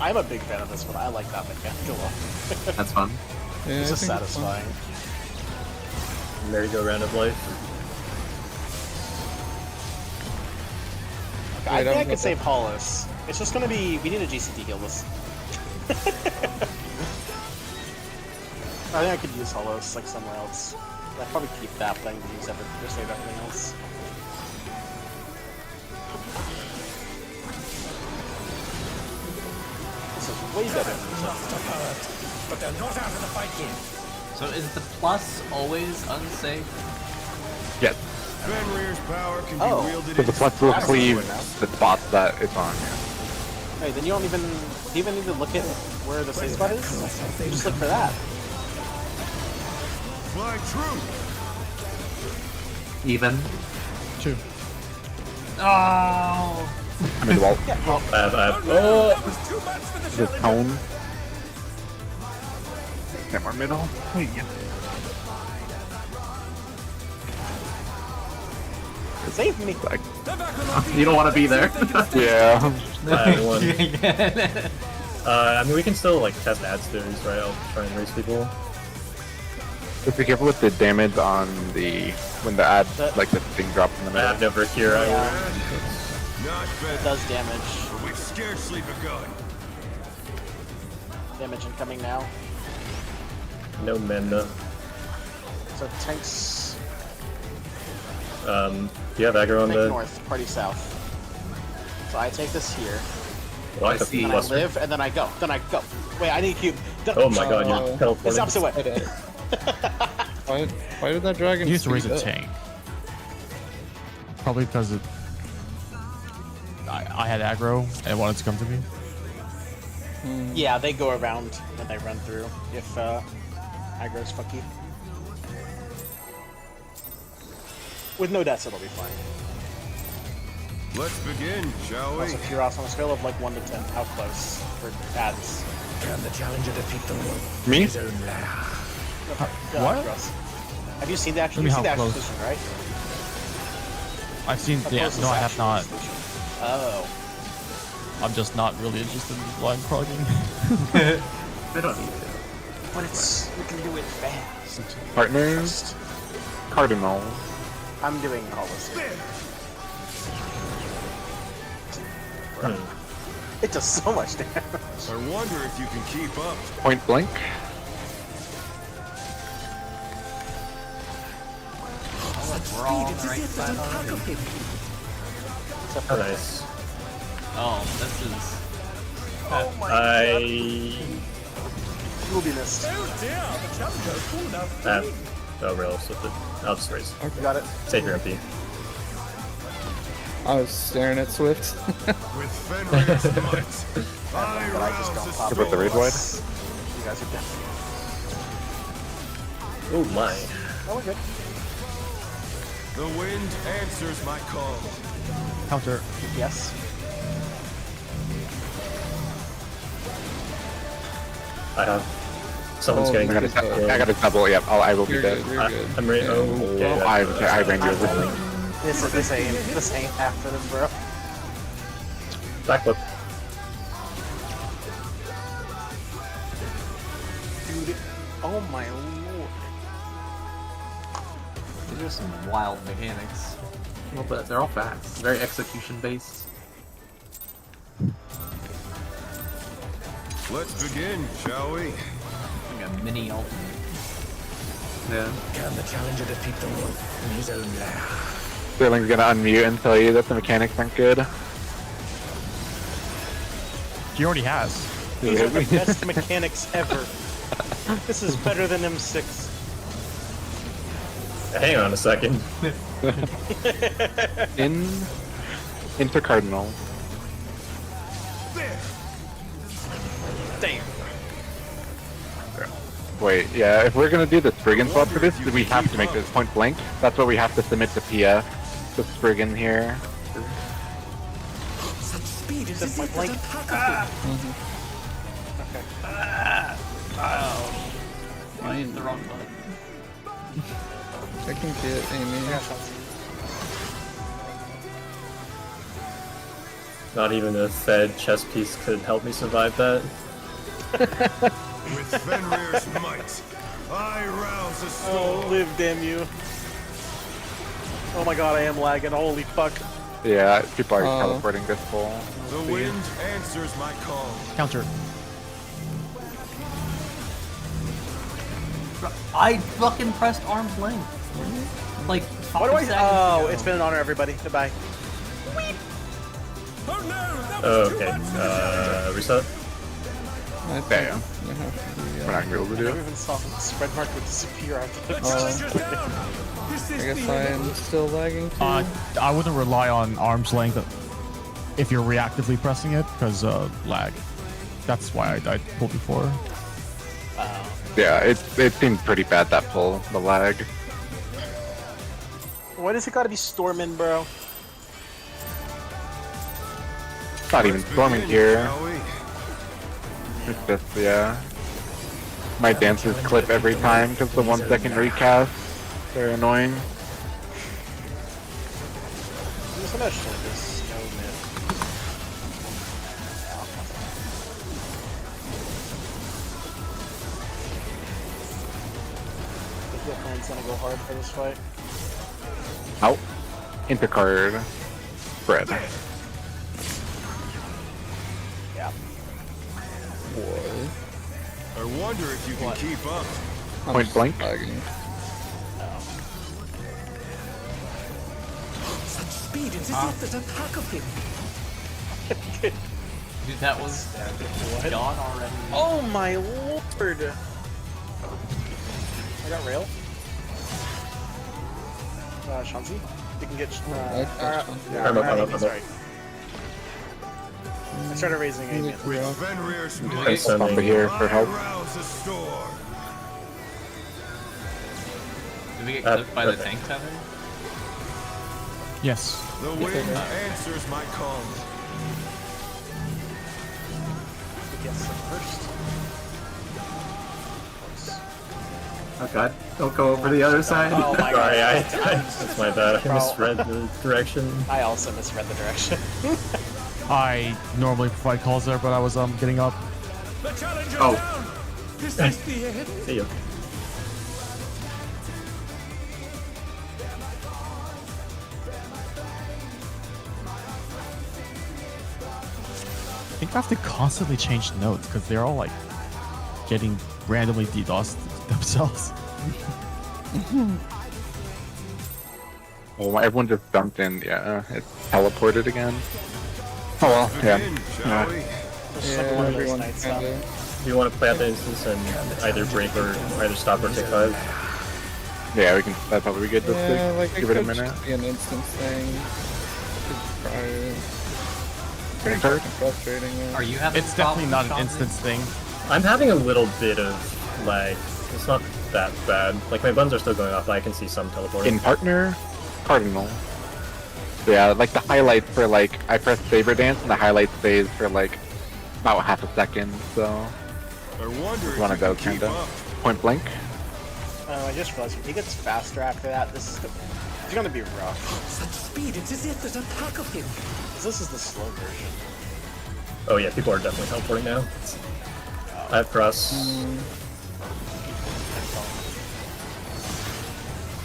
Speaker 5: I'm a big fan of this one. I like that mechanic a lot.
Speaker 8: That's fun.
Speaker 1: Yeah,
Speaker 5: It's
Speaker 1: I
Speaker 5: just
Speaker 1: think it's fun.
Speaker 5: satisfying.
Speaker 4: Merry-go-round of life.
Speaker 5: Okay,
Speaker 1: Wait,
Speaker 5: I think
Speaker 1: I'm
Speaker 5: I could
Speaker 1: gonna-
Speaker 5: save Hollis. It's just gonna be. We need a GCT heal this. I think I could use Hollis like somewhere else. I'd probably keep that, but I can use just save everything else. This is way better than this other.
Speaker 11: But they're not out of the fight yet.
Speaker 10: So is the plus always unsafe?
Speaker 3: Yes.
Speaker 6: Fenrir's power can
Speaker 5: Oh.
Speaker 6: be wielded
Speaker 3: So the
Speaker 6: in
Speaker 3: plus will
Speaker 5: That's
Speaker 3: cleave
Speaker 5: good now.
Speaker 3: the spots that it's on. Yeah.
Speaker 5: Hey, then you don't even need to look at where the save spot is. You just look for that.
Speaker 6: fly true.
Speaker 8: Even.
Speaker 9: 2.
Speaker 10: Oh!
Speaker 3: I mean, the wall.
Speaker 4: Oh!
Speaker 6: That was too much for the
Speaker 3: The
Speaker 6: challenger.
Speaker 3: tone. Get more middle.
Speaker 5: Save me.
Speaker 3: Like,
Speaker 6: The back on the
Speaker 8: You don't want to be there.
Speaker 3: yeah.
Speaker 4: I have one. I mean, we can still like test ad theories, right? I'll try and raise people.
Speaker 3: Just be careful with the damage on the when the ad like the thing drops in the
Speaker 4: I
Speaker 3: middle.
Speaker 4: have never here.
Speaker 5: Yeah,
Speaker 6: Not
Speaker 5: it
Speaker 6: bad.
Speaker 5: does damage.
Speaker 6: We've scarcely begun.
Speaker 5: Damage incoming now.
Speaker 4: No mana.
Speaker 5: So tanks.
Speaker 4: Do you have aggro on
Speaker 5: Tank
Speaker 4: the?
Speaker 5: north, party south. So I take this here,
Speaker 4: Well, I
Speaker 8: I
Speaker 4: took
Speaker 8: see.
Speaker 5: and I
Speaker 4: cluster.
Speaker 5: live, and then I go. Then I go. Wait, I need cube.
Speaker 4: Oh my god,
Speaker 1: Oh.
Speaker 4: you're
Speaker 5: It's
Speaker 4: teleporting.
Speaker 5: the opposite way.
Speaker 1: Why did that dragon
Speaker 9: You used to raise
Speaker 1: speed
Speaker 9: a
Speaker 1: up?
Speaker 9: tank. Probably because I had aggro and it wanted to come to me.
Speaker 5: Yeah, they go around when they run through. If aggro's fucky. With no deaths, it'll be fine.
Speaker 6: Let's begin, shall we?
Speaker 5: Also, Kuros on a scale of like 1 to 10, how close for ads?
Speaker 11: Can the challenger defeat the one?
Speaker 3: Me?
Speaker 11: His own lair.
Speaker 9: What?
Speaker 5: Kuros. Have you seen the actual?
Speaker 9: Tell me
Speaker 5: You've seen the
Speaker 9: how
Speaker 5: actual
Speaker 9: close.
Speaker 5: solution, right?
Speaker 9: I've seen
Speaker 5: How
Speaker 9: the
Speaker 5: close is
Speaker 9: no, I
Speaker 5: the
Speaker 9: have
Speaker 5: actual
Speaker 9: not.
Speaker 5: solution? Oh.
Speaker 9: I'm just not really interested in blind progging.
Speaker 8: They don't need to.
Speaker 5: But it's we can do it fast.
Speaker 3: Partners. Cardinal.
Speaker 5: I'm doing all this. It does so much damage.
Speaker 6: I wonder if you can keep up.
Speaker 3: Point blank.
Speaker 10: We're all on the right side already.
Speaker 4: Oh, nice.
Speaker 10: Oh, this is.
Speaker 5: Oh my
Speaker 4: I.
Speaker 5: You'll be missed.
Speaker 6: Oh dear, the challenger is cool enough.
Speaker 4: Oh, rail slipped it. I'll just raise.
Speaker 5: You got it.
Speaker 4: Save your MP.
Speaker 1: I was staring at Swift.
Speaker 6: With Fenrir's might, I
Speaker 5: But I just
Speaker 6: rouse
Speaker 5: don't
Speaker 6: the
Speaker 5: pop.
Speaker 3: About the raid wide.
Speaker 5: You guys are dead.
Speaker 4: Oh my.
Speaker 5: Oh, we're good.
Speaker 6: The wind answers my call.
Speaker 9: Counter.
Speaker 5: Yes.
Speaker 4: I have. Someone's
Speaker 1: Oh,
Speaker 4: getting.
Speaker 3: I got a double. Yep, I will be
Speaker 1: You're
Speaker 3: dead.
Speaker 1: good, you're good.
Speaker 4: I'm ready.
Speaker 1: Yeah.
Speaker 4: Oh, yeah.
Speaker 3: I ran you over.
Speaker 5: This ain't after them, bro.
Speaker 4: Backflip.
Speaker 5: Dude, oh my lord.
Speaker 10: These are some wild mechanics.
Speaker 8: Well, but they're all fast. Very execution based.
Speaker 6: Let's begin, shall we?
Speaker 10: Like a mini ultimate.
Speaker 8: Yeah.
Speaker 11: Can the challenger defeat the wolf in his own lair?
Speaker 3: Sterling's gonna unmute and tell you that the mechanics aren't good.
Speaker 9: He already has.
Speaker 5: These are the best mechanics ever. This is better than M6.
Speaker 4: Hang on a second.
Speaker 3: Intercardinal.
Speaker 5: Damn.
Speaker 3: Wait, yeah, if we're gonna do the Spriggan swap for this, we have to make this point blank. That's what we have to submit to PF. The Spriggan here.
Speaker 11: Such speed is
Speaker 5: Just
Speaker 11: as if
Speaker 5: like-
Speaker 11: the attack of him.
Speaker 5: Okay.
Speaker 10: I hit the wrong button.
Speaker 1: I can get Amy.
Speaker 5: Yeah, shots.
Speaker 4: Not even a Fed chess piece could help me survive that.
Speaker 6: With Fenrir's might, I rouse a
Speaker 5: Oh,
Speaker 6: storm.
Speaker 5: live, damn you. Oh my god, I am lagging. Holy fuck.
Speaker 3: Yeah, people are teleporting this full.
Speaker 6: The wind answers my call.
Speaker 9: Counter.
Speaker 10: I fucking pressed arm's length. Like,
Speaker 5: What do I?
Speaker 10: 5 seconds
Speaker 5: Oh,
Speaker 10: ago.
Speaker 5: it's been an honor, everybody. Goodbye.
Speaker 6: Oh no, that was
Speaker 4: Oh,
Speaker 6: too
Speaker 4: okay.
Speaker 6: much.
Speaker 4: Reset.
Speaker 1: I think
Speaker 3: Damn.
Speaker 1: we have to,
Speaker 3: We're not gonna be able to
Speaker 5: I
Speaker 3: do
Speaker 5: never
Speaker 3: it.
Speaker 5: even saw the spread mark would disappear after this.
Speaker 6: Challenger's down. This is
Speaker 1: I guess
Speaker 6: the
Speaker 1: I
Speaker 6: end.
Speaker 1: am still lagging too.
Speaker 9: I wouldn't rely on arm's length if you're reactively pressing it, because lag. That's why I pulled before.
Speaker 3: Yeah, it seemed pretty bad, that pull, the lag.
Speaker 5: Why does it gotta be storming, bro?
Speaker 3: It's not even
Speaker 6: Let's
Speaker 3: storming
Speaker 6: begin,
Speaker 3: here.
Speaker 6: shall we?
Speaker 3: It's just, yeah. My dances clip every time because the 1 second recast. They're annoying.
Speaker 5: Who's gonna show this snowman? I think your plan's gonna go hard for this fight.
Speaker 3: Out. Intercard. Spread.
Speaker 5: Yeah.
Speaker 6: I wonder if you can keep up.
Speaker 1: I'm
Speaker 3: Point blank.
Speaker 1: lagging.
Speaker 11: Such speed is as if the attack of him.
Speaker 10: Dude, that was gone already.
Speaker 5: Oh my lord! I got rail. Shanzi? You can get.
Speaker 1: I got Shanzi.
Speaker 5: yeah,
Speaker 4: I'm up, I'm up,
Speaker 5: Amy,
Speaker 4: I'm
Speaker 5: sorry. I started raising Amy.
Speaker 6: With Fenrir's
Speaker 3: I'm
Speaker 6: might,
Speaker 3: stopping here for
Speaker 6: I
Speaker 3: help.
Speaker 6: rouse a storm.
Speaker 10: Did we get clipped by the tank tether?
Speaker 9: Yes.
Speaker 6: The wind answers my call.
Speaker 5: Yes, first.
Speaker 8: Oh god. Don't go over the other side.
Speaker 5: Oh my
Speaker 4: Sorry,
Speaker 5: god.
Speaker 4: that's my bad. I misread the direction.
Speaker 5: I also misread the direction.
Speaker 9: I normally provide calls there, but I was getting up.
Speaker 6: The challenger
Speaker 8: Oh.
Speaker 6: down. Is this the end?
Speaker 4: See ya.
Speaker 9: I think I have to constantly change notes because they're all like getting randomly DDoSed themselves.
Speaker 3: Oh, everyone just dumped in. Yeah, it's teleported again. Oh well, yeah. Yeah.
Speaker 1: Yeah,
Speaker 5: one of those
Speaker 1: everyone
Speaker 5: nights,
Speaker 1: kinda.
Speaker 4: Do you want to play out the instance and either break or either stop or take 5?
Speaker 3: Yeah, we can. That'd probably be good. Just
Speaker 1: Yeah,
Speaker 3: to
Speaker 1: like it
Speaker 3: give it a
Speaker 1: could
Speaker 3: minute.
Speaker 1: just be an instance thing. Could try it. Pretty
Speaker 3: Third?
Speaker 1: fucking frustrating. Man.
Speaker 10: Are you having
Speaker 9: It's definitely not an
Speaker 10: problems,
Speaker 9: instance thing.
Speaker 4: I'm having a little bit of lag. It's not that bad. Like, my buttons are still going off, but I can see some teleporting.
Speaker 3: In partner, Cardinal. Yeah, like the highlights for like I press favorite dance and the highlight stays for like about half a second. So it's one of those kind of point blank.
Speaker 5: I just realized if he gets faster after that, it's gonna be rough.
Speaker 11: Such speed, it's as if there's a pack of him.
Speaker 5: 'Cause this is the slow version.
Speaker 4: Oh yeah, people are definitely teleporting now. I have cross.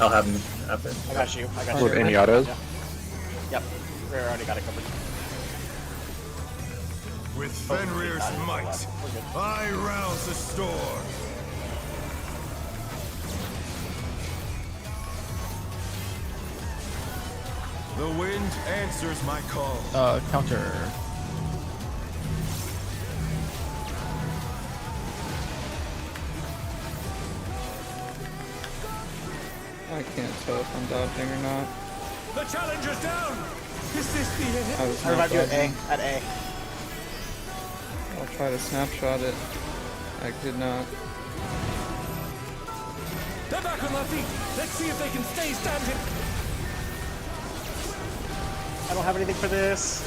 Speaker 4: I'll have him after.
Speaker 5: I got you. I got
Speaker 3: With
Speaker 5: you.
Speaker 3: any autos?
Speaker 5: Yeah. Yep. We already got it covered.
Speaker 6: With Fenrir's might, I rouse the storm. The wind answers my call.
Speaker 9: Counter.
Speaker 1: I can't tell if I'm dodging or not.
Speaker 6: The challenger's down. Is this the end?
Speaker 1: I was
Speaker 5: I
Speaker 1: not
Speaker 5: revived you at
Speaker 1: dodging.
Speaker 5: A. At A.
Speaker 1: I'll try to snapshot it. I did not.
Speaker 6: They're back on their feet. Let's see if they can stay standing.
Speaker 5: I don't have anything for this.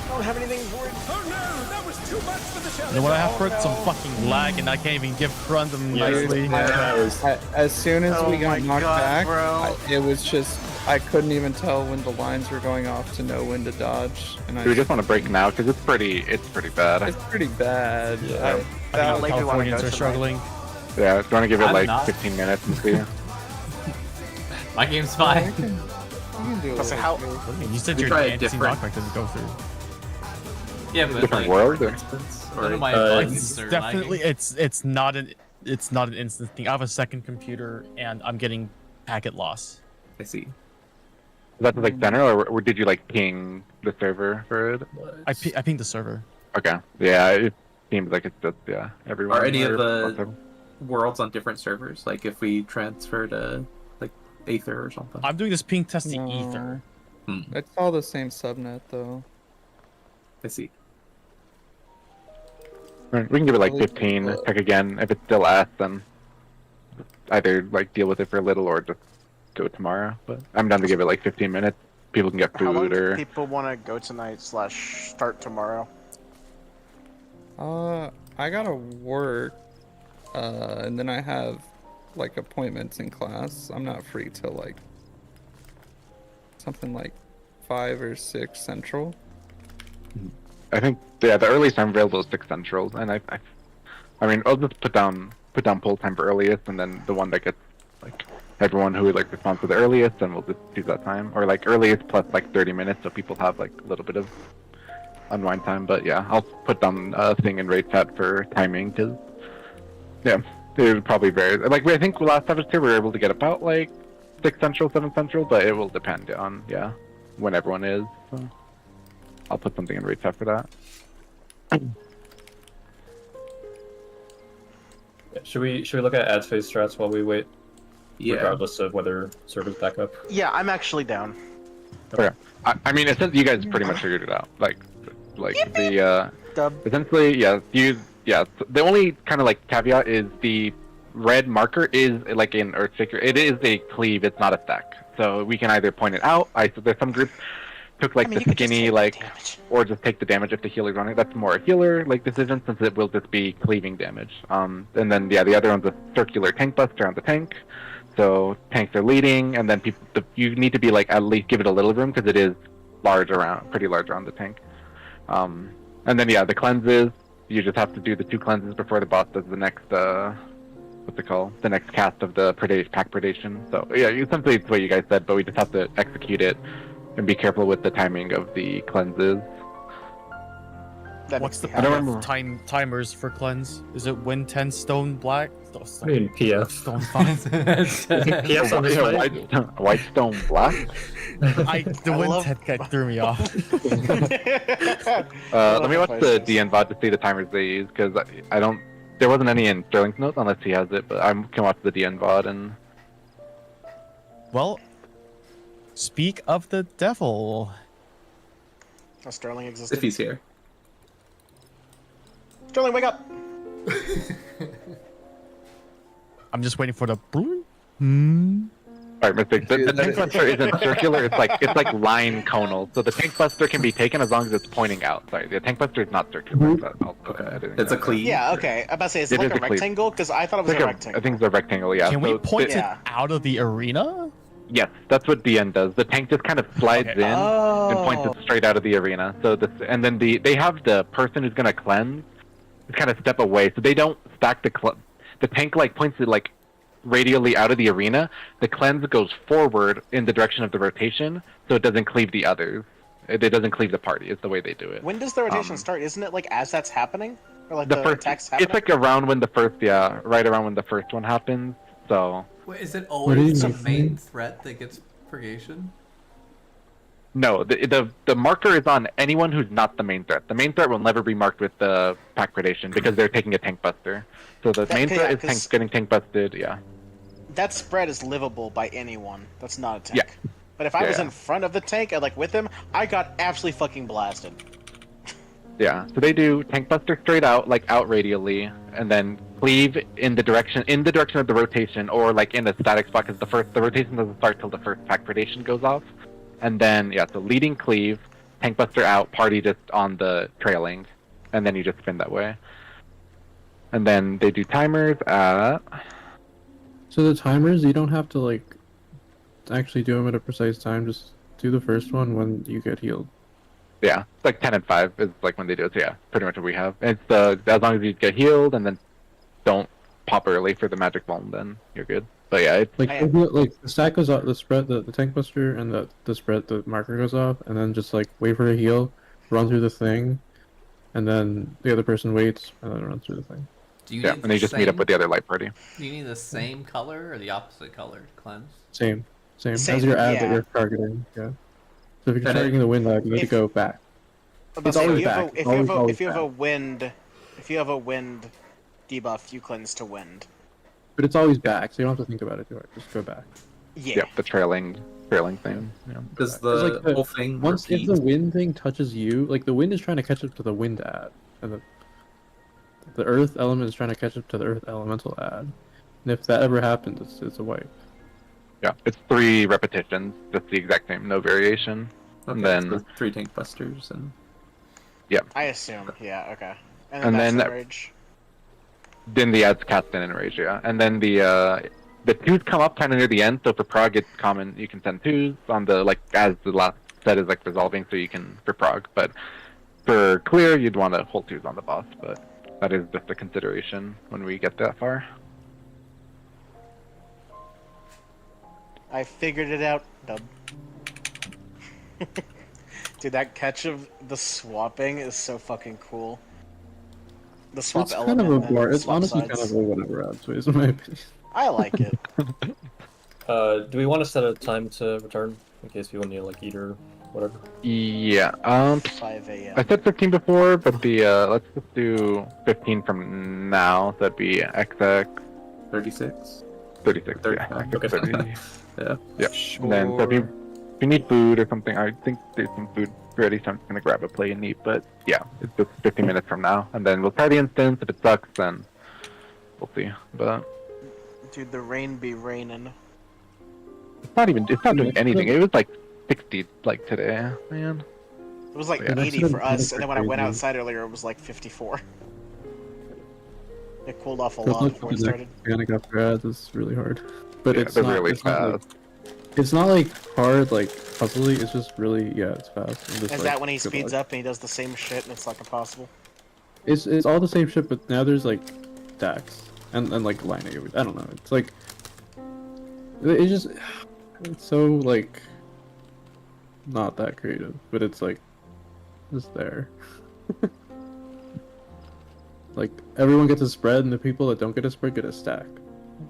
Speaker 5: I don't have anything for it.
Speaker 6: Oh no, that was too much for the challenger.
Speaker 9: You know what I have for it?
Speaker 5: Oh,
Speaker 9: Some
Speaker 5: no.
Speaker 9: fucking lag, and I can't even run them
Speaker 4: Yeah,
Speaker 9: nicely.
Speaker 4: that was
Speaker 1: As soon as
Speaker 5: Oh
Speaker 1: we got
Speaker 5: my
Speaker 1: knocked
Speaker 5: God,
Speaker 1: back,
Speaker 5: bro.
Speaker 1: it was just I couldn't even tell when the lines were going off to know when to dodge, and
Speaker 3: Do we just want to break now? Because it's pretty bad.
Speaker 1: it's pretty bad.
Speaker 9: Yeah.
Speaker 1: I,
Speaker 9: I think
Speaker 1: that,
Speaker 5: like we wanna
Speaker 9: Californians
Speaker 5: go
Speaker 9: are
Speaker 5: tonight.
Speaker 9: struggling.
Speaker 3: Yeah, do you want to give it
Speaker 10: I'm
Speaker 3: like
Speaker 10: not.
Speaker 3: 15 minutes and see?
Speaker 10: My game's
Speaker 1: we
Speaker 10: fine.
Speaker 1: can, we can do it.
Speaker 5: Plus, how-
Speaker 1: later.
Speaker 9: What do you mean? You said
Speaker 8: We
Speaker 9: your
Speaker 8: try a
Speaker 9: anti
Speaker 8: different-
Speaker 9: knockback doesn't go through.
Speaker 10: Yeah, but
Speaker 3: Different
Speaker 10: like,
Speaker 3: world? Or?
Speaker 10: none of my
Speaker 4: Uh,
Speaker 10: buttons
Speaker 9: It's
Speaker 10: are
Speaker 9: definitely
Speaker 10: lagging.
Speaker 9: it's not an instant thing. I have a second computer and I'm getting packet loss.
Speaker 8: I see.
Speaker 3: Is that like center, or did you like ping the server for it?
Speaker 9: I pinged the server.
Speaker 3: Okay. Yeah, it seems like it's just everyone.
Speaker 8: Are any of
Speaker 3: or-
Speaker 8: the worlds on different servers? Like if we transfer to like Aether or something?
Speaker 9: I'm doing this ping test to
Speaker 1: No.
Speaker 9: Ether.
Speaker 1: It's all the same subnet though.
Speaker 8: I see.
Speaker 3: Alright, we can give it like
Speaker 1: Probably
Speaker 3: 15.
Speaker 1: people-
Speaker 3: Check again. If it's still S, then either like deal with it for a little or just go tomorrow. But I'm down to give it like 15 minutes. People can get
Speaker 5: How long
Speaker 3: food
Speaker 5: do
Speaker 3: or.
Speaker 5: people want to go tonight / start tomorrow?
Speaker 1: I gotta work, and then I have like appointments in class. I'm not free till like something like 5 or 6 central.
Speaker 3: I think the earliest time available is 6 Central, and I mean I'll just put down poll time for earliest, and then the one that gets like everyone who like responds to the earliest, and we'll just use that time, or like earliest plus like 30 minutes, so people have like a little bit of unwind time. But yeah, I'll put down a thing in raid chat for timing, because yeah, it would probably vary. Like I think last time we were able to get about like 6 Central, 7 Central, but it will depend on when everyone is. So. I'll put something in raid chat for that.
Speaker 4: Should we look at ad phase strats while we wait,
Speaker 8: Yeah.
Speaker 4: regardless of whether servers back up?
Speaker 5: Yeah, I'm actually down.
Speaker 3: Okay. I mean, since you guys pretty much figured it out, like the
Speaker 5: Dub.
Speaker 3: essentially, the only kind of like caveat is the red marker is like in Earthshaker. It is a cleave. It's not a stack. So we can either point it out. There's some groups took like
Speaker 5: I mean,
Speaker 3: the
Speaker 5: you could just
Speaker 3: skinny
Speaker 5: take the
Speaker 3: like,
Speaker 5: damage.
Speaker 3: or just take the damage if the healer's on it. That's more a healer like decision, since it will just be cleaving damage. And then the other one's a circular tank buster on the tank. So tanks are leading, and then you need to be like at least give it a little room, because it is pretty large around the tank. And then yeah, the cleanses. You just have to do the 2 cleanses before the boss does the next what's it called? The next cast of the pack predation. So yeah, essentially it's what you guys said, but we just have to execute it and be careful with the timing of the cleanses.
Speaker 9: What's the
Speaker 3: I don't remember.
Speaker 9: timers for cleanse? Is it win 10 stone black?
Speaker 4: I mean, PF.
Speaker 9: Stone 5.
Speaker 4: PF's on this fight.
Speaker 3: White stone black.
Speaker 9: The win 10 guy threw me off.
Speaker 3: Let me watch the DN VOD to see the timers they use, because I don't. There wasn't any in Sterling's notes unless he has it, but I can watch the DN VOD and.
Speaker 9: Well, speak of the devil.
Speaker 5: Oh, Sterling existed.
Speaker 8: If he's here.
Speaker 5: Sterling, wake up!
Speaker 9: I'm just waiting for the.
Speaker 3: Alright, Mystic. The tank buster isn't circular. It's like line conal. So the tank buster can be taken as long as it's pointing out. Sorry, the tank buster is not circular.
Speaker 8: It's a cleave.
Speaker 5: Yeah, okay. I'm about to say, is it like a rectangle? Because I thought it was a rectangle.
Speaker 3: I think it's a rectangle, yeah.
Speaker 9: Can we point it out of the arena?
Speaker 3: Yes, that's what DN does. The tank just kind of slides in and points it straight out of the arena. So and then they have the person who's gonna cleanse just kind of step away, so they don't stack the tank like points it like radially out of the arena. The cleanse goes forward in the direction of the rotation, so it doesn't cleave the others. It doesn't cleave the party. Is the way they do it.
Speaker 5: When does the rotation start? Isn't it like as that's happening, or like
Speaker 3: the
Speaker 5: the
Speaker 3: first
Speaker 5: attacks happening?
Speaker 3: It's like around when the first, right around when the first one happens. So.
Speaker 10: Wait, is it always the main threat that gets purgation?
Speaker 3: No, the marker is on anyone who's not the main threat. The main threat will never be marked with the pack predation because they're taking a tank buster. So the main threat is getting tank busted, yeah.
Speaker 5: That spread is livable by anyone. That's not a tank.
Speaker 3: Yeah.
Speaker 5: But if I was in front of the tank and like with him, I got absolutely fucking blasted.
Speaker 3: Yeah, so they do tank buster straight out, like out radially, and then cleave in the direction of the rotation, or like in a static spot, because the rotation doesn't start till the first pack predation goes off. And then, so leading cleave, tank buster out, party just on the trailing, and then you just spin that way. And then they do timers at...
Speaker 12: So the timers, you don't have to, like, actually do them at a precise time, just do the first one when you get healed.
Speaker 3: Yeah, it's like 10 and 5 is like when they do it, so yeah, pretty much what we have. It's as long as you get healed, and then don't pop early for the magic bomb, then you're good. But yeah, it's...
Speaker 12: Like the stack goes off, the spread, the tank buster, and the spread, the marker goes off, and then just like wait for a heal, run through the thing, and then the other person waits, and then runs through the thing.
Speaker 10: Do you
Speaker 3: need and they just meet up with the other light party.
Speaker 10: Do you need the same color or the opposite color to cleanse?
Speaker 12: Same as your ad that you're targeting, yeah. So if you're targeting the wind lab, you need to go back. It's always back.
Speaker 5: If you have a wind debuff, you cleanse to wind.
Speaker 12: But it's always back, so you don't have to think about it. Just go back.
Speaker 5: Yeah.
Speaker 3: The trailing thing. Yeah.
Speaker 8: Does the whole thing
Speaker 12: once
Speaker 8: repeat?
Speaker 12: If the wind thing touches you, like the wind is trying to catch up to the wind ad, and the earth element is trying to catch up to the earth elemental ad. And if that ever happens, it's a wipe.
Speaker 3: Yeah, it's 3 repetitions, just the exact same, no variation.
Speaker 8: Okay,
Speaker 3: and then
Speaker 8: so 3 tank busters and.
Speaker 3: Yeah.
Speaker 5: I assume. Yeah. Okay.
Speaker 3: And then
Speaker 5: rage.
Speaker 3: Then the ads cast in rage, yeah. And then the 2s come up kind of near the end. So for prog, it's common you can send 2s on the as the last set is resolving, so you can for prog. But for clear, you'd want to hold 2s on the boss. But that is just a consideration when we get that far.
Speaker 5: I figured it out, Dub. Dude, that catch of the swapping is so fucking cool. The swap
Speaker 12: It's
Speaker 5: element.
Speaker 12: kind of a
Speaker 5: and
Speaker 12: blur. It's
Speaker 5: swap
Speaker 12: honestly
Speaker 5: sides.
Speaker 12: kind of a whatever ad choice in my opinion.
Speaker 5: I like it.
Speaker 4: Do we want to set a time to return in case people need to eat or whatever?
Speaker 3: Yeah.
Speaker 5: 5 a.m.
Speaker 3: I said 15 before, but let's just do 15 from now. So that'd be XX
Speaker 8: 36.
Speaker 3: 36.
Speaker 8: 35.
Speaker 3: Yeah.
Speaker 8: Okay.
Speaker 3: 30.
Speaker 8: Yeah.
Speaker 3: Sure. And then so if you need food or something, I think there's some food ready, so I'm just gonna grab a plate and eat. But yeah, it's just 15 minutes from now, and then we'll try the instance. If it sucks, then we'll see. But
Speaker 5: Dude, the rain be raining.
Speaker 3: it's not doing anything. It was like 60 today, man.
Speaker 5: It was like
Speaker 3: Yeah.
Speaker 5: 80 for us, and then when I went outside earlier, it was like 54. It cooled off a lot before it started.
Speaker 12: Organic after ads is really hard, but
Speaker 3: Yeah,
Speaker 12: it's
Speaker 3: they're
Speaker 12: not.
Speaker 3: really
Speaker 12: It's not,
Speaker 3: fast.
Speaker 12: It's not like hard, like puzzly. It's just really, yeah, it's fast. And just,
Speaker 5: Is
Speaker 12: like,
Speaker 5: that when he
Speaker 12: good
Speaker 5: speeds
Speaker 12: luck.
Speaker 5: up and he does the same shit and it's like impossible?
Speaker 12: It's all the same shit, but now there's like stacks and like lining. I don't know. It's like it's just it's so like not that creative, but it's like just there. Like everyone gets a spread, and the people that don't get a spread get a stack.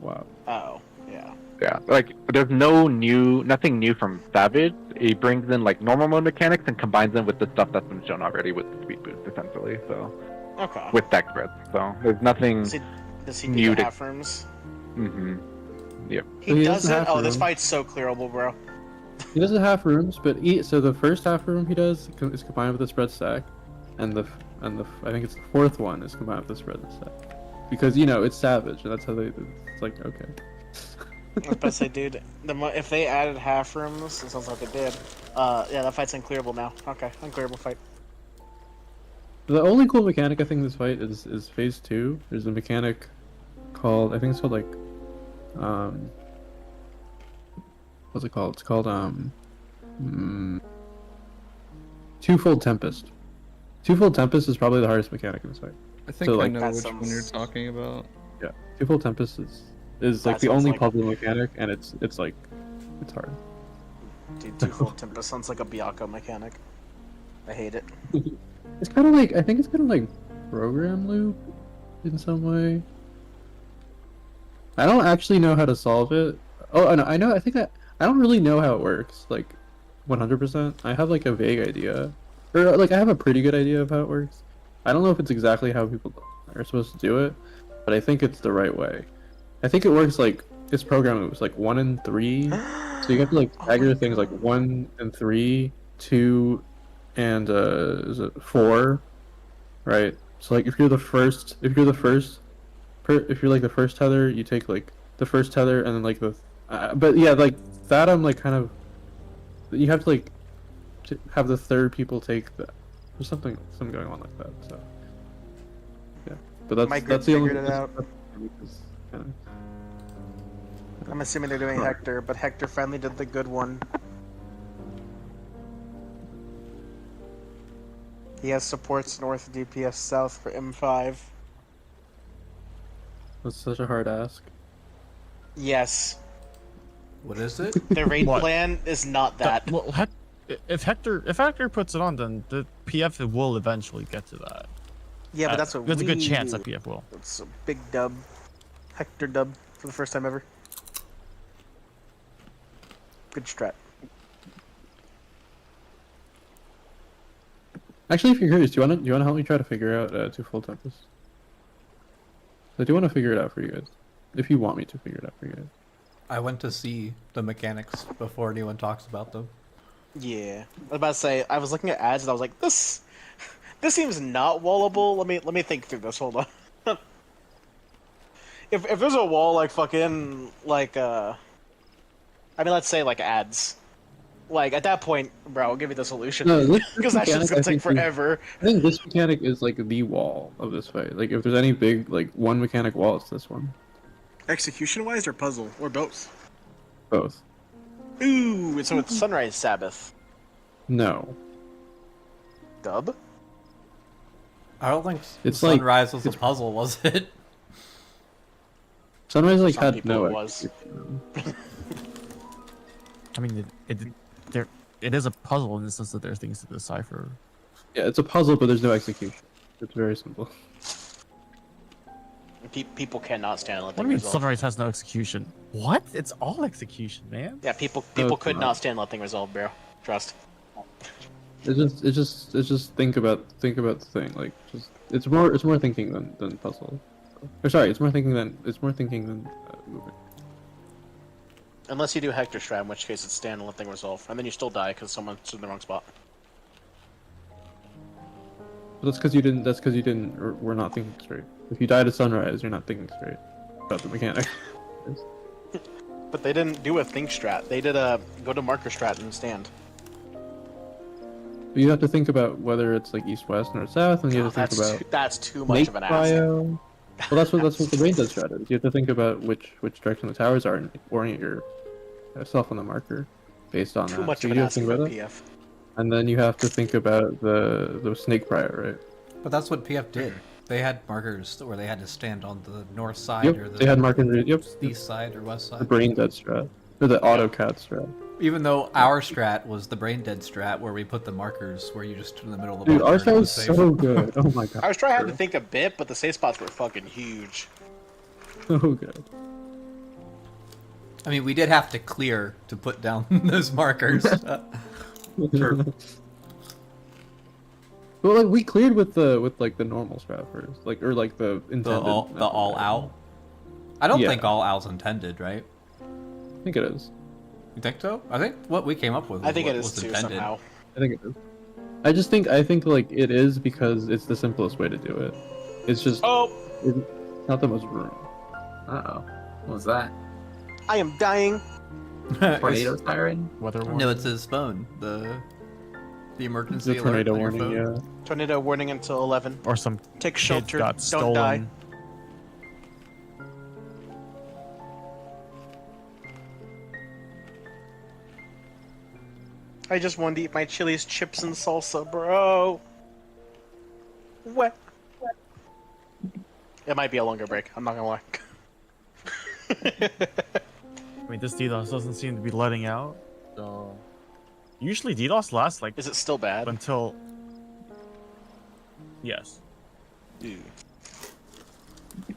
Speaker 12: Wow.
Speaker 5: Oh, yeah.
Speaker 3: Yeah, like there's nothing new from Savage. He brings in like normal mode mechanics and combines them with the stuff that's been shown already with the speed boost, essentially. So
Speaker 5: Okay.
Speaker 3: with deck spreads, so there's nothing
Speaker 5: Does he
Speaker 3: new
Speaker 5: do
Speaker 3: to.
Speaker 5: half rooms?
Speaker 3: Mm-hmm. Yep.
Speaker 5: He doesn't?
Speaker 12: half
Speaker 5: Oh, this
Speaker 12: room.
Speaker 5: fight's so clearable, bro.
Speaker 12: He doesn't half rooms, but so the first half room he does is combined with the spread stack, and the I think it's the fourth one is combined with the spread stack, because it's Savage, and that's how it's like okay.
Speaker 5: I was about to say, dude, if they added half rooms, it sounds like they did. Yeah, that fight's unclearable now. Okay, unclearable fight.
Speaker 12: The only cool mechanic I think in this fight is phase 2. There's a mechanic called, I think it's called like what's it called? It's called Twofold Tempest. Twofold Tempest is probably the hardest mechanic in this fight.
Speaker 1: I think
Speaker 12: So,
Speaker 1: I
Speaker 12: like,
Speaker 1: know
Speaker 5: that
Speaker 1: which one you're talking about.
Speaker 12: Yeah, Twofold Tempest is like
Speaker 5: That
Speaker 12: the
Speaker 5: sounds
Speaker 12: only
Speaker 5: like-
Speaker 12: puzzle mechanic, and it's like it's hard.
Speaker 5: Dude, Twofold Tempest sounds like a Byakko mechanic. I hate it.
Speaker 12: It's kind of like, I think it's kind of like program loop in some way. I don't actually know how to solve it. Oh, I know. I don't really know how it works, like 100%. I have like a vague idea, or like I have a pretty good idea of how it works. I don't know if it's exactly how people are supposed to do it, but I think it's the right way. I think it works like it's program loops, like 1 and 3. So you have to like stagger things like 1 and 3, 2 and is it 4, right? So like if you're like the first tether, you take like the first tether and then like the but yeah, like that I'm like kind of, you have to like have the third people take that. There's something going on like that. So yeah, but
Speaker 5: My group
Speaker 12: that's the only
Speaker 5: figured it out.
Speaker 12: kinda-
Speaker 5: I'm assuming they're doing Hector, but Hector finally did the good one. He has supports north, DPS south for M5.
Speaker 12: That's such a hard ask.
Speaker 5: Yes.
Speaker 10: What is it?
Speaker 5: The raid
Speaker 9: What?
Speaker 5: plan is not that.
Speaker 9: Well, if Hector puts it on, then the PF will eventually get to that.
Speaker 5: Yeah, but that's what
Speaker 9: There's a good
Speaker 5: we
Speaker 9: chance
Speaker 5: do.
Speaker 9: that PF will.
Speaker 5: It's a big dub. Hector dub for the first time ever. Good strat.
Speaker 12: Actually, if you're curious, do you wanna help me try to figure out Twofold Tempest? I do want to figure it out for you guys. If you want me to figure it out for you guys.
Speaker 10: I went to see the mechanics before anyone talks about them.
Speaker 5: Yeah. I was about to say, I was looking at ads and I was like, this seems not wallable. Let me think through this. Hold on. if there's a wall like fucking like I mean, let's say like ads. Like at that point, bro, I'll give you the solution.
Speaker 12: No, this
Speaker 5: Because that shit's
Speaker 12: mechanic,
Speaker 5: gonna
Speaker 12: I
Speaker 5: take
Speaker 12: think, is-
Speaker 5: forever.
Speaker 12: I think this mechanic is like the wall of this fight. Like if there's any big like one mechanic wall, it's this one.
Speaker 5: Execution wise or puzzle? Or both?
Speaker 12: Both.
Speaker 5: Ooh, so it's Sunrise Sabbath.
Speaker 12: No.
Speaker 5: Dub?
Speaker 10: I don't think
Speaker 12: It's like-
Speaker 10: Sunrise was a puzzle, was it?
Speaker 12: Sunrise like
Speaker 5: Some
Speaker 12: had
Speaker 5: people
Speaker 12: no
Speaker 5: it was.
Speaker 12: execution.
Speaker 9: I mean, it is a puzzle in the sense that there are things to decipher.
Speaker 12: Yeah, it's a puzzle, but there's no execution. It's very simple.
Speaker 5: People cannot stand
Speaker 9: What
Speaker 5: let
Speaker 9: do you
Speaker 5: things
Speaker 9: mean
Speaker 5: resolve.
Speaker 9: Sunrise has no execution? What? It's all execution, man.
Speaker 5: Yeah, people
Speaker 12: it's
Speaker 5: could
Speaker 12: not.
Speaker 5: not stand let things resolve, bro. Trust.
Speaker 12: It's just think about the thing. Like just it's more thinking than puzzle. Or sorry, it's more thinking than moving.
Speaker 5: Unless you do Hector strat, in which case it's stand and let thing resolve, and then you still die because someone's in the wrong spot.
Speaker 12: But that's because you didn't or were not thinking straight. If you die to Sunrise, you're not thinking straight about the mechanic.
Speaker 5: But they didn't do a think strat. They did a go to marker strat and stand.
Speaker 12: But you have to think about whether it's like east, west, north, south, and you have to think about
Speaker 5: That's too much of an ask.
Speaker 12: bio. Well, that's what the brain does strat is. You have to think about which direction the towers are and orient your yourself on the marker based on
Speaker 5: Too
Speaker 12: that.
Speaker 5: much
Speaker 12: So
Speaker 5: of an
Speaker 12: you have to
Speaker 5: ask
Speaker 12: think
Speaker 5: for
Speaker 12: about that.
Speaker 5: PF.
Speaker 12: And then you have to think about the snake prior, right?
Speaker 10: But that's what PF did. They had markers where they had to stand on the north side
Speaker 12: Yep,
Speaker 10: or the
Speaker 12: they had markers. Yep,
Speaker 10: east side or west
Speaker 12: the
Speaker 10: side.
Speaker 12: brain dead strat or the AutoCAD strat.
Speaker 10: Even though our strat was the brain dead strat where we put the markers where you just stood in the middle of the
Speaker 12: Dude,
Speaker 10: marker
Speaker 12: our
Speaker 10: and it
Speaker 12: strat was
Speaker 10: safe.
Speaker 12: so good. Oh my god.
Speaker 5: I was trying to think a bit, but the safe spots were fucking huge.
Speaker 12: So good.
Speaker 10: I mean, we did have to clear to put down those markers.
Speaker 12: Well, like we cleared with like the normal strat first, like or like the intended.
Speaker 10: the all out. I don't
Speaker 12: Yeah.
Speaker 10: think all out's intended, right?
Speaker 12: I think it is.
Speaker 10: You think so? I think what we came up with.
Speaker 5: I think
Speaker 10: what
Speaker 5: it is
Speaker 10: was
Speaker 5: too
Speaker 10: intended.
Speaker 5: somehow.
Speaker 12: I think it is. I think like it is because it's the simplest way to do it. It's just it's not the most room.
Speaker 8: Uh-oh. What was that?
Speaker 5: I am dying.
Speaker 8: Tornado siren?
Speaker 9: Weather warning.
Speaker 10: No, it's his phone. The emergency
Speaker 12: The
Speaker 10: alert
Speaker 12: tornado
Speaker 10: on your
Speaker 12: warning,
Speaker 10: phone.
Speaker 12: yeah.
Speaker 5: Tornado warning until 11.
Speaker 9: Or some
Speaker 5: Take
Speaker 9: kid
Speaker 5: shelter.
Speaker 9: got
Speaker 5: Don't
Speaker 9: stolen.
Speaker 5: die. I just wanted to eat my Chili's chips and salsa, bro. What? It might be a longer break. I'm not gonna lie.
Speaker 9: I mean, this DDoS doesn't seem to be letting out. So usually DDoS lasts like.
Speaker 5: Is it still bad?
Speaker 9: Until. Yes.
Speaker 5: Dude.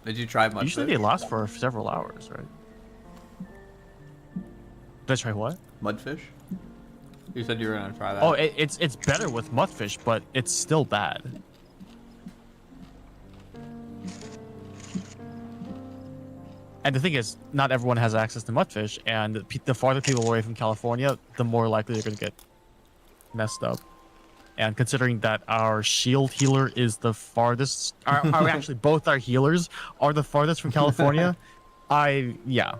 Speaker 10: Did you try much?
Speaker 9: Usually they last for several hours, right? Did I try what?
Speaker 10: Mudfish? You said you were gonna try that.
Speaker 9: Oh, it's better with mudfish, but it's still bad. And the thing is, not everyone has access to mudfish, and the farther people away from California, the more likely they're going to get messed up. And considering that our shield healer is the farthest, actually both our healers are the farthest from California, yeah.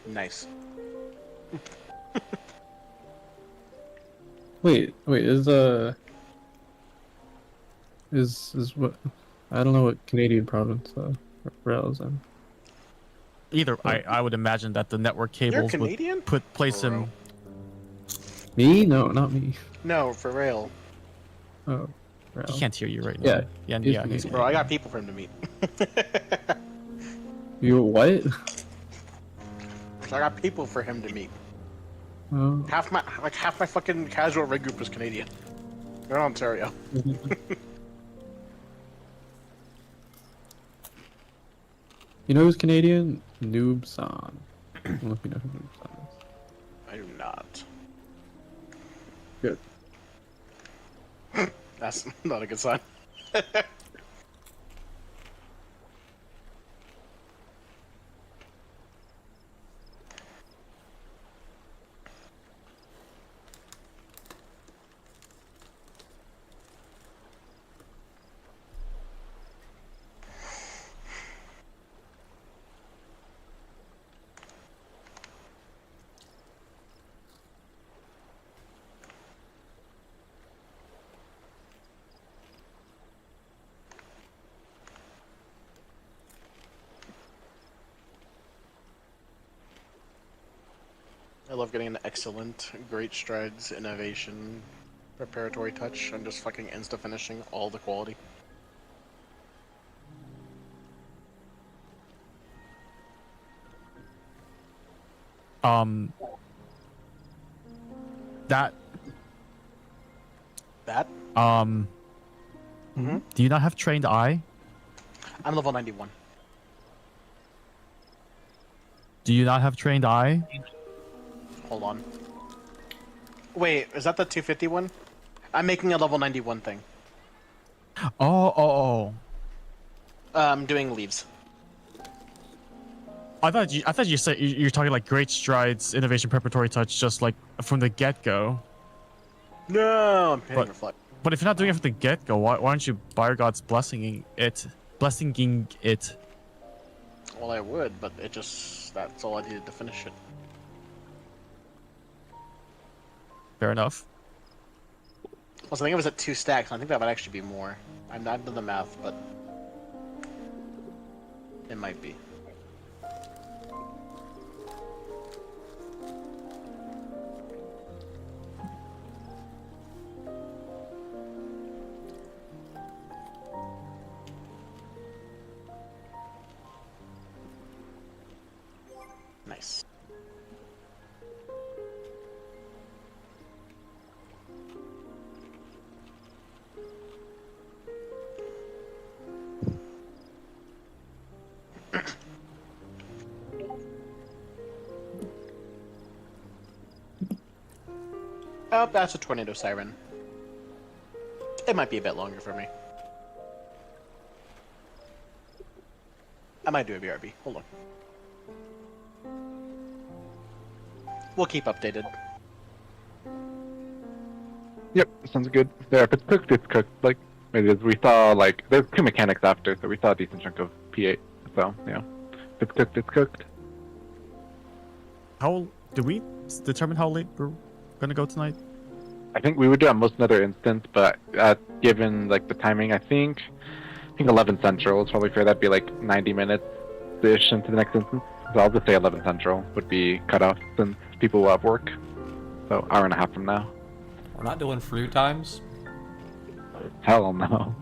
Speaker 5: Nice.
Speaker 12: Wait, is what? I don't know what Canadian province Rail is in.
Speaker 9: Either I would imagine that the network cables
Speaker 5: Canadian?
Speaker 9: would place him.
Speaker 12: Me? No, not me.
Speaker 5: No, for real.
Speaker 12: Oh, Rail.
Speaker 9: He can't hear you right now. Yeah, he's
Speaker 5: Bro, I got people for him to meet.
Speaker 12: You what?
Speaker 5: I got people for him to meet.
Speaker 12: Oh.
Speaker 5: Half my fucking casual rig group is Canadian. They're in Ontario.
Speaker 12: You know who's Canadian? Noobsan. I don't know if you know who Noobsan is.
Speaker 5: I do not.
Speaker 12: Good.
Speaker 5: That's not a good sign. I love getting an excellent, great strides, innovation, preparatory touch, and just fucking insta-finishing all the quality.
Speaker 9: That.
Speaker 5: Mm-hmm.
Speaker 9: Do you not have trained eye?
Speaker 5: I'm level 91.
Speaker 9: Do you not have trained eye?
Speaker 5: Hold on. Wait, is that the 250 one? I'm making a level 91 thing.
Speaker 9: Oh.
Speaker 5: I'm doing leaves.
Speaker 9: I thought you said you're talking like great strides, innovation, preparatory touch, just like from the get-go.
Speaker 5: No, I'm hitting reflect.
Speaker 9: But if you're not doing it from the get-go, why aren't you Fire God's blessinging it?
Speaker 5: Well, I would, but it just—that's all I needed to finish it.
Speaker 9: Fair enough.
Speaker 5: Also, I think it was at 2 stacks. I think that might actually be more. I'm not doing the math, but it might be. Nice. Oh, that's a tornado siren. It might be a bit longer for me. I might do a BRB. Hold on. We'll keep updated.
Speaker 3: Yep, sounds good. Yeah, if it's cooked, it's cooked. Like, we saw, like, there's 2 mechanics after, so we saw a decent chunk of P8. So, yeah. If it's cooked, it's cooked.
Speaker 9: How did we determine how late we're gonna go tonight?
Speaker 3: I think we would do almost another instance, but given, like, the timing, I think 11 Central is probably fair. That'd be, like, 90 minutes-ish into the next instance. So I'll just say 11 Central would be cut off since people will have work. So, hour and a half from now.
Speaker 10: We're not doing flu times.
Speaker 3: Hell no.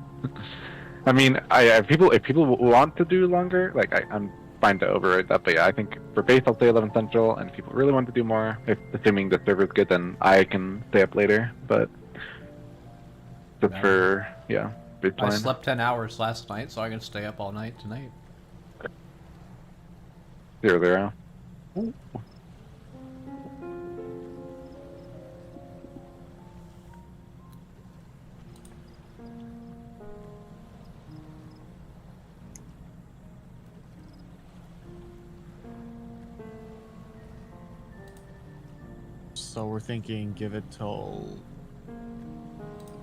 Speaker 3: I mean, if people want to do longer, like I'm fine to override that. But yeah, I think for base I'll say 11 Central, and if people really want to do more, assuming the server's good, then I can stay up later. But just for baseline.
Speaker 10: I slept 10 hours last night, so I can stay up all night tonight.
Speaker 3: 0-0.
Speaker 10: Ooh.
Speaker 9: So we're thinking give it till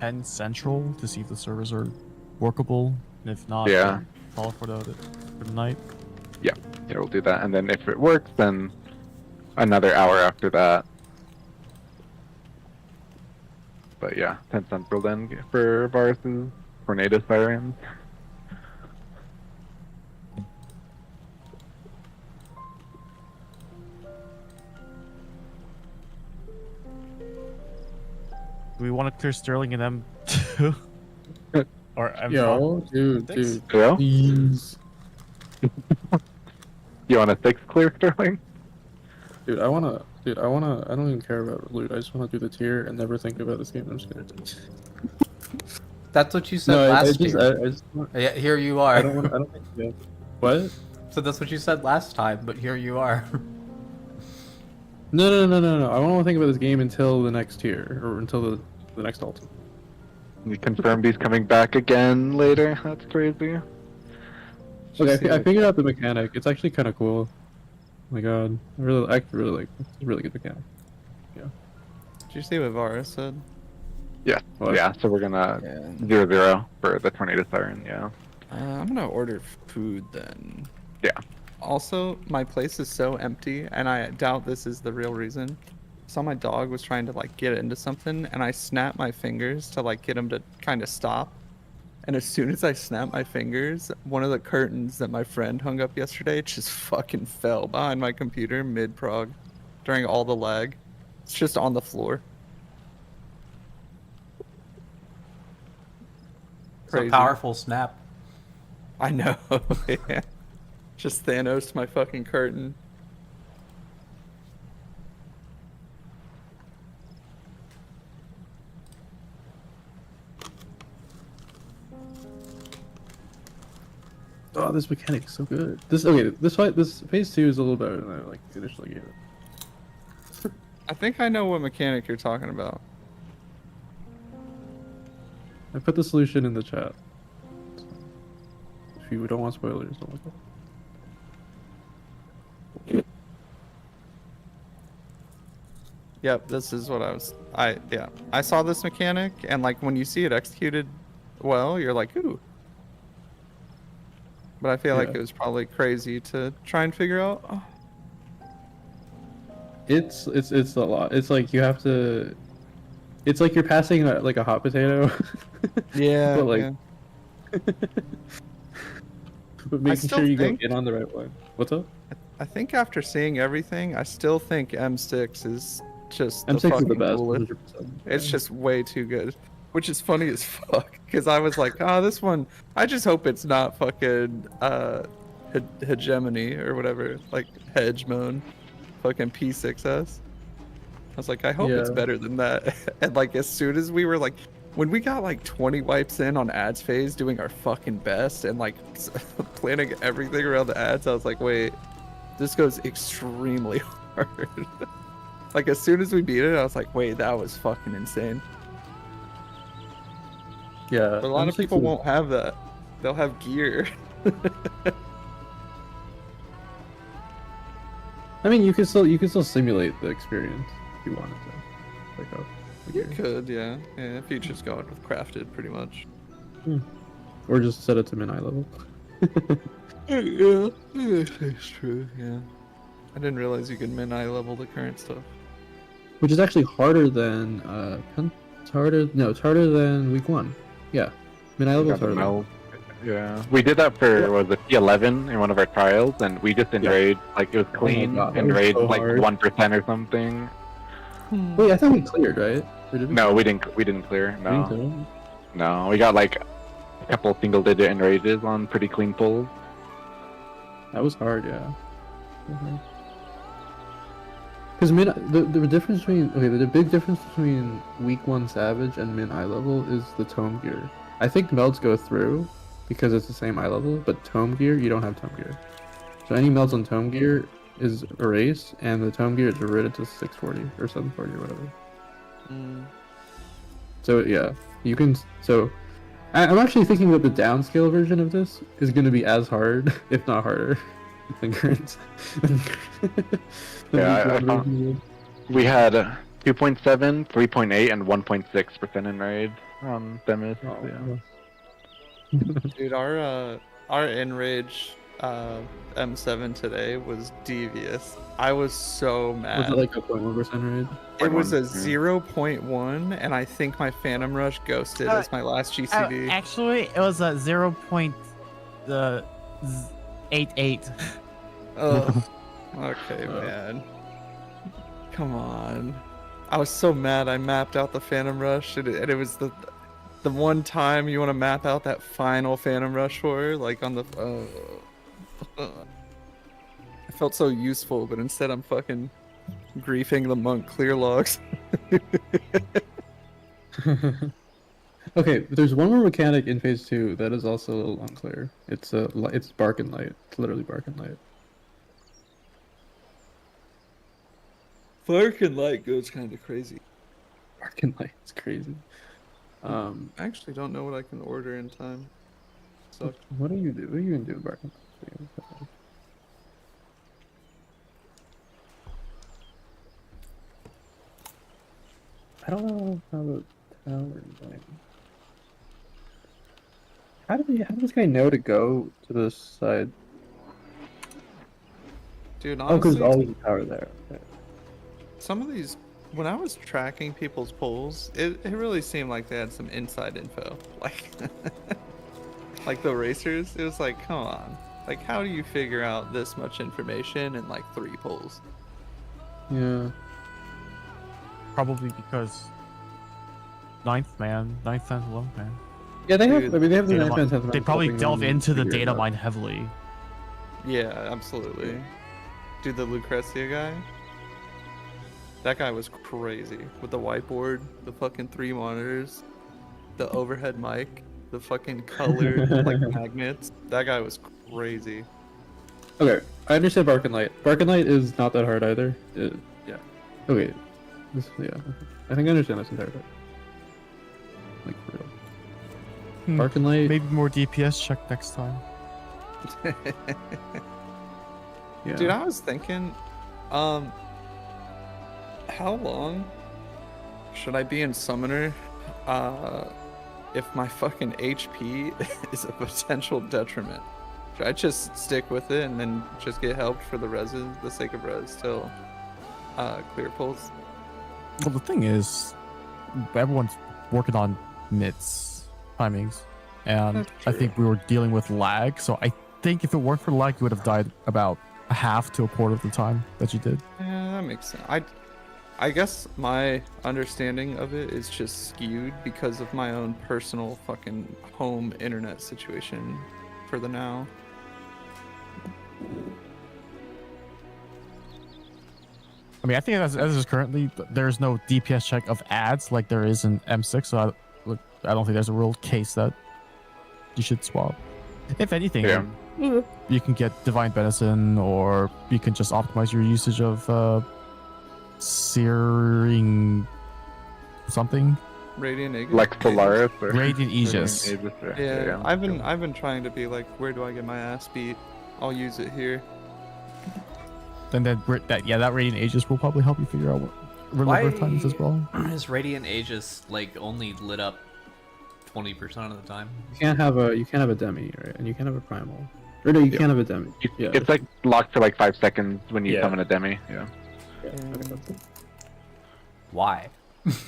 Speaker 9: 10 Central to see if the servers are workable. And if not, then call for the night.
Speaker 3: Yeah, we'll do that. And then if it works, then another hour after that. But yeah, 10 Central then for Varus's Tornado Sirens.
Speaker 9: Do we want to clear Sterling and M2? Or M5?
Speaker 12: Yo, dude.
Speaker 3: Yo?
Speaker 12: Please.
Speaker 3: You want a 6 clear, Sterling?
Speaker 12: Dude, I don't even care about loot. I just wanna do the tier and never think about this game. I'm just gonna do it.
Speaker 10: That's what you said last year.
Speaker 12: Yeah,
Speaker 10: here you are.
Speaker 12: I don't think so. What?
Speaker 10: So that's what you said last time, but here you are.
Speaker 12: No. I won't want to think about this game until the next tier, or until the next ultimate.
Speaker 3: We confirmed he's coming back again later. That's crazy.
Speaker 12: Okay, I figured out the mechanic. It's actually kind of cool. Oh my god, I really like it. It's a really good mechanic. Yeah.
Speaker 1: Did you see what Varus said?
Speaker 3: Yeah.
Speaker 12: What?
Speaker 3: Yeah. So we're gonna 0-0 for the Tornado Siren. Yeah.
Speaker 1: I'm gonna order food then.
Speaker 3: Yeah.
Speaker 1: Also, my place is so empty, and I doubt this is the real reason. Saw my dog was trying to like get into something, and I snapped my fingers to like get him to kind of stop. And as soon as I snapped my fingers, one of the curtains that my friend hung up yesterday just fucking fell behind my computer mid-prog during all the lag. It's just on the floor.
Speaker 10: It's a powerful snap.
Speaker 1: I know. Yeah. Just Thanos my fucking curtain.
Speaker 12: Oh, this mechanic is so good. This phase 2 is a little better than I like initially gave it.
Speaker 1: I think I know what mechanic you're talking about.
Speaker 12: I put the solution in the chat. If you don't want spoilers, don't look up.
Speaker 1: Yep, this is what I saw this mechanic, and like when you see it executed well, you're like, ooh. But I feel like it was probably crazy to try and figure out. Oh.
Speaker 12: It's a lot. It's like you have to. It's like you're passing like a hot potato.
Speaker 1: Yeah.
Speaker 12: But like.
Speaker 1: Yeah.
Speaker 12: But making sure you go in on the right one. What's up?
Speaker 1: I think after seeing everything, I still think M6 is just the
Speaker 12: M6 is
Speaker 1: fucking
Speaker 12: the best.
Speaker 1: coolest.
Speaker 12: 100%.
Speaker 1: It's just way too good. Which is funny as fuck, because I was like, oh, this one, I just hope it's not fucking hegemony or whatever, like hegemon, fucking P6S. I was like, I hope it's
Speaker 12: Yeah.
Speaker 1: better than that. And like as soon as we were like, when we got like 20 wipes in on ads phase, doing our fucking best and like planning everything around the ads, I was like, wait, this goes extremely hard. Like as soon as we beat it, I was like, wait, that was fucking insane.
Speaker 12: Yeah.
Speaker 1: But a lot of people won't have that. They'll have gear.
Speaker 12: I mean, you can still simulate the experience if you wanted to. Like
Speaker 1: You could, yeah. Yeah, if you just go with crafted, pretty much.
Speaker 12: Or just set it to min eye level.
Speaker 1: Yeah, it's true, yeah. I didn't realize you could min eye level the current stuff.
Speaker 12: Which is actually harder than it's harder than week 1. Yeah. Min eye level is harder than...
Speaker 3: Yeah, we did that for was it P11 in one of our trials, and we just enraged like it was clean,
Speaker 12: God, that was
Speaker 3: enraged
Speaker 12: so
Speaker 3: like
Speaker 12: hard.
Speaker 3: 1% or something.
Speaker 12: Wait, I thought we cleared, right? Or did we?
Speaker 3: No, we didn't. We didn't clear.
Speaker 12: We didn't
Speaker 3: No,
Speaker 12: clear?
Speaker 3: no, we got like a couple single-digit enrages on pretty clean pulls.
Speaker 12: That was hard, yeah. Because the difference between the big difference between week 1 Savage and min eye level is the tome gear. I think melds go through because it's the same eye level, but tome gear you don't have tome gear. So any melds on tome gear is erased, and the tome gear is reverted to 640 or 740 or whatever. So yeah, you can. So I'm actually thinking that the downscale version of this is going to be as hard, if not harder, than current.
Speaker 3: Yeah, we had 2.7, 3.8, and 1.6% enraged on Themis. Yeah.
Speaker 1: Dude, our enrage M7 today was devious. I was so mad.
Speaker 12: Was it like a 0.1% raid?
Speaker 1: It was a 0.1, and I think my Phantom Rush ghosted as my last GCD.
Speaker 9: Actually, it was a 0.88.
Speaker 1: Ugh. Okay, man. Come on. I was so mad I mapped out the Phantom Rush, and it was the one time you want to map out that final Phantom Rush for, like on the... I felt so useful, but instead I'm fucking griefing the monk clear logs.
Speaker 12: Okay, there's one more mechanic in phase 2 that is also a little unclear. It's Bark and Light. It's literally Bark and Light.
Speaker 1: Bark and Light goes kind of crazy.
Speaker 12: Bark and Light is crazy.
Speaker 1: I actually don't know what I can order in time. So
Speaker 12: what do you do? What are you gonna do with Bark and Light? I don't know how the tower is going. How does this guy know to go to this side?
Speaker 1: Dude,
Speaker 12: Oh, because
Speaker 1: honestly,
Speaker 12: there's always a tower there. Okay.
Speaker 1: some of these, when I was tracking people's polls, it really seemed like they had some inside info. Like, like the racers, it was like, come on. Like, how do you figure out this much information in like 3 polls?
Speaker 12: Yeah.
Speaker 9: Probably because 9th 10th, 11th man.
Speaker 12: Yeah, they have.
Speaker 1: Dude,
Speaker 12: I mean, they have the
Speaker 9: Data
Speaker 12: 9th
Speaker 9: mine-
Speaker 12: and 10th.
Speaker 9: They probably
Speaker 12: helping
Speaker 9: delve
Speaker 12: them
Speaker 9: into the
Speaker 12: figure it
Speaker 9: data
Speaker 12: out.
Speaker 9: mine heavily.
Speaker 1: Yeah, absolutely. Dude, the Lucretia guy? That guy was crazy. With the whiteboard, the fucking 3 monitors, the overhead mic, the fucking colored like magnets. That guy was crazy.
Speaker 12: Okay, I understand Bark and Light. Bark and Light is not that hard either. Yeah. Okay. Yeah. I think I understand this entire bit. Like for real. Bark and Light.
Speaker 9: Maybe more DPS check next time.
Speaker 12: Yeah.
Speaker 1: Dude, I was thinking, how long should I be in Summoner, if my fucking HP is a potential detriment? Should I just stick with it and then just get helped for the sake of res till clear pulls?
Speaker 9: Well, the thing is, everyone's working on mids timings, and
Speaker 1: That's
Speaker 9: I
Speaker 1: true.
Speaker 9: think we were dealing with lag. So I think if it weren't for lag, you would have died about a half to a quarter of the time that you did.
Speaker 1: Yeah, that makes sense. I guess my understanding of it is just skewed because of my own personal fucking home internet situation for the now.
Speaker 9: I mean, I think as is currently, there's no DPS check of ads like there is in M6, so I don't think there's a real case that you should swap. If anything, you can get Divine Benison, or you can just optimize your usage of Searing something.
Speaker 1: Radiant Aegis.
Speaker 3: Like Solaris or
Speaker 9: Radiant Aegis.
Speaker 1: Yeah, I've been trying to be like, where do I get my ass beat? I'll use it here.
Speaker 9: And then that Radiant Aegis will probably help you figure out what relevant times as well.
Speaker 10: Is Radiant Aegis like only lit up 20% of the time?
Speaker 12: You can't have a demi, right? And you can't have a primal. Or no, you can't have a demi. Yeah.
Speaker 3: It's like locked for like 5 seconds when you summon a demi. Yeah.
Speaker 10: Why?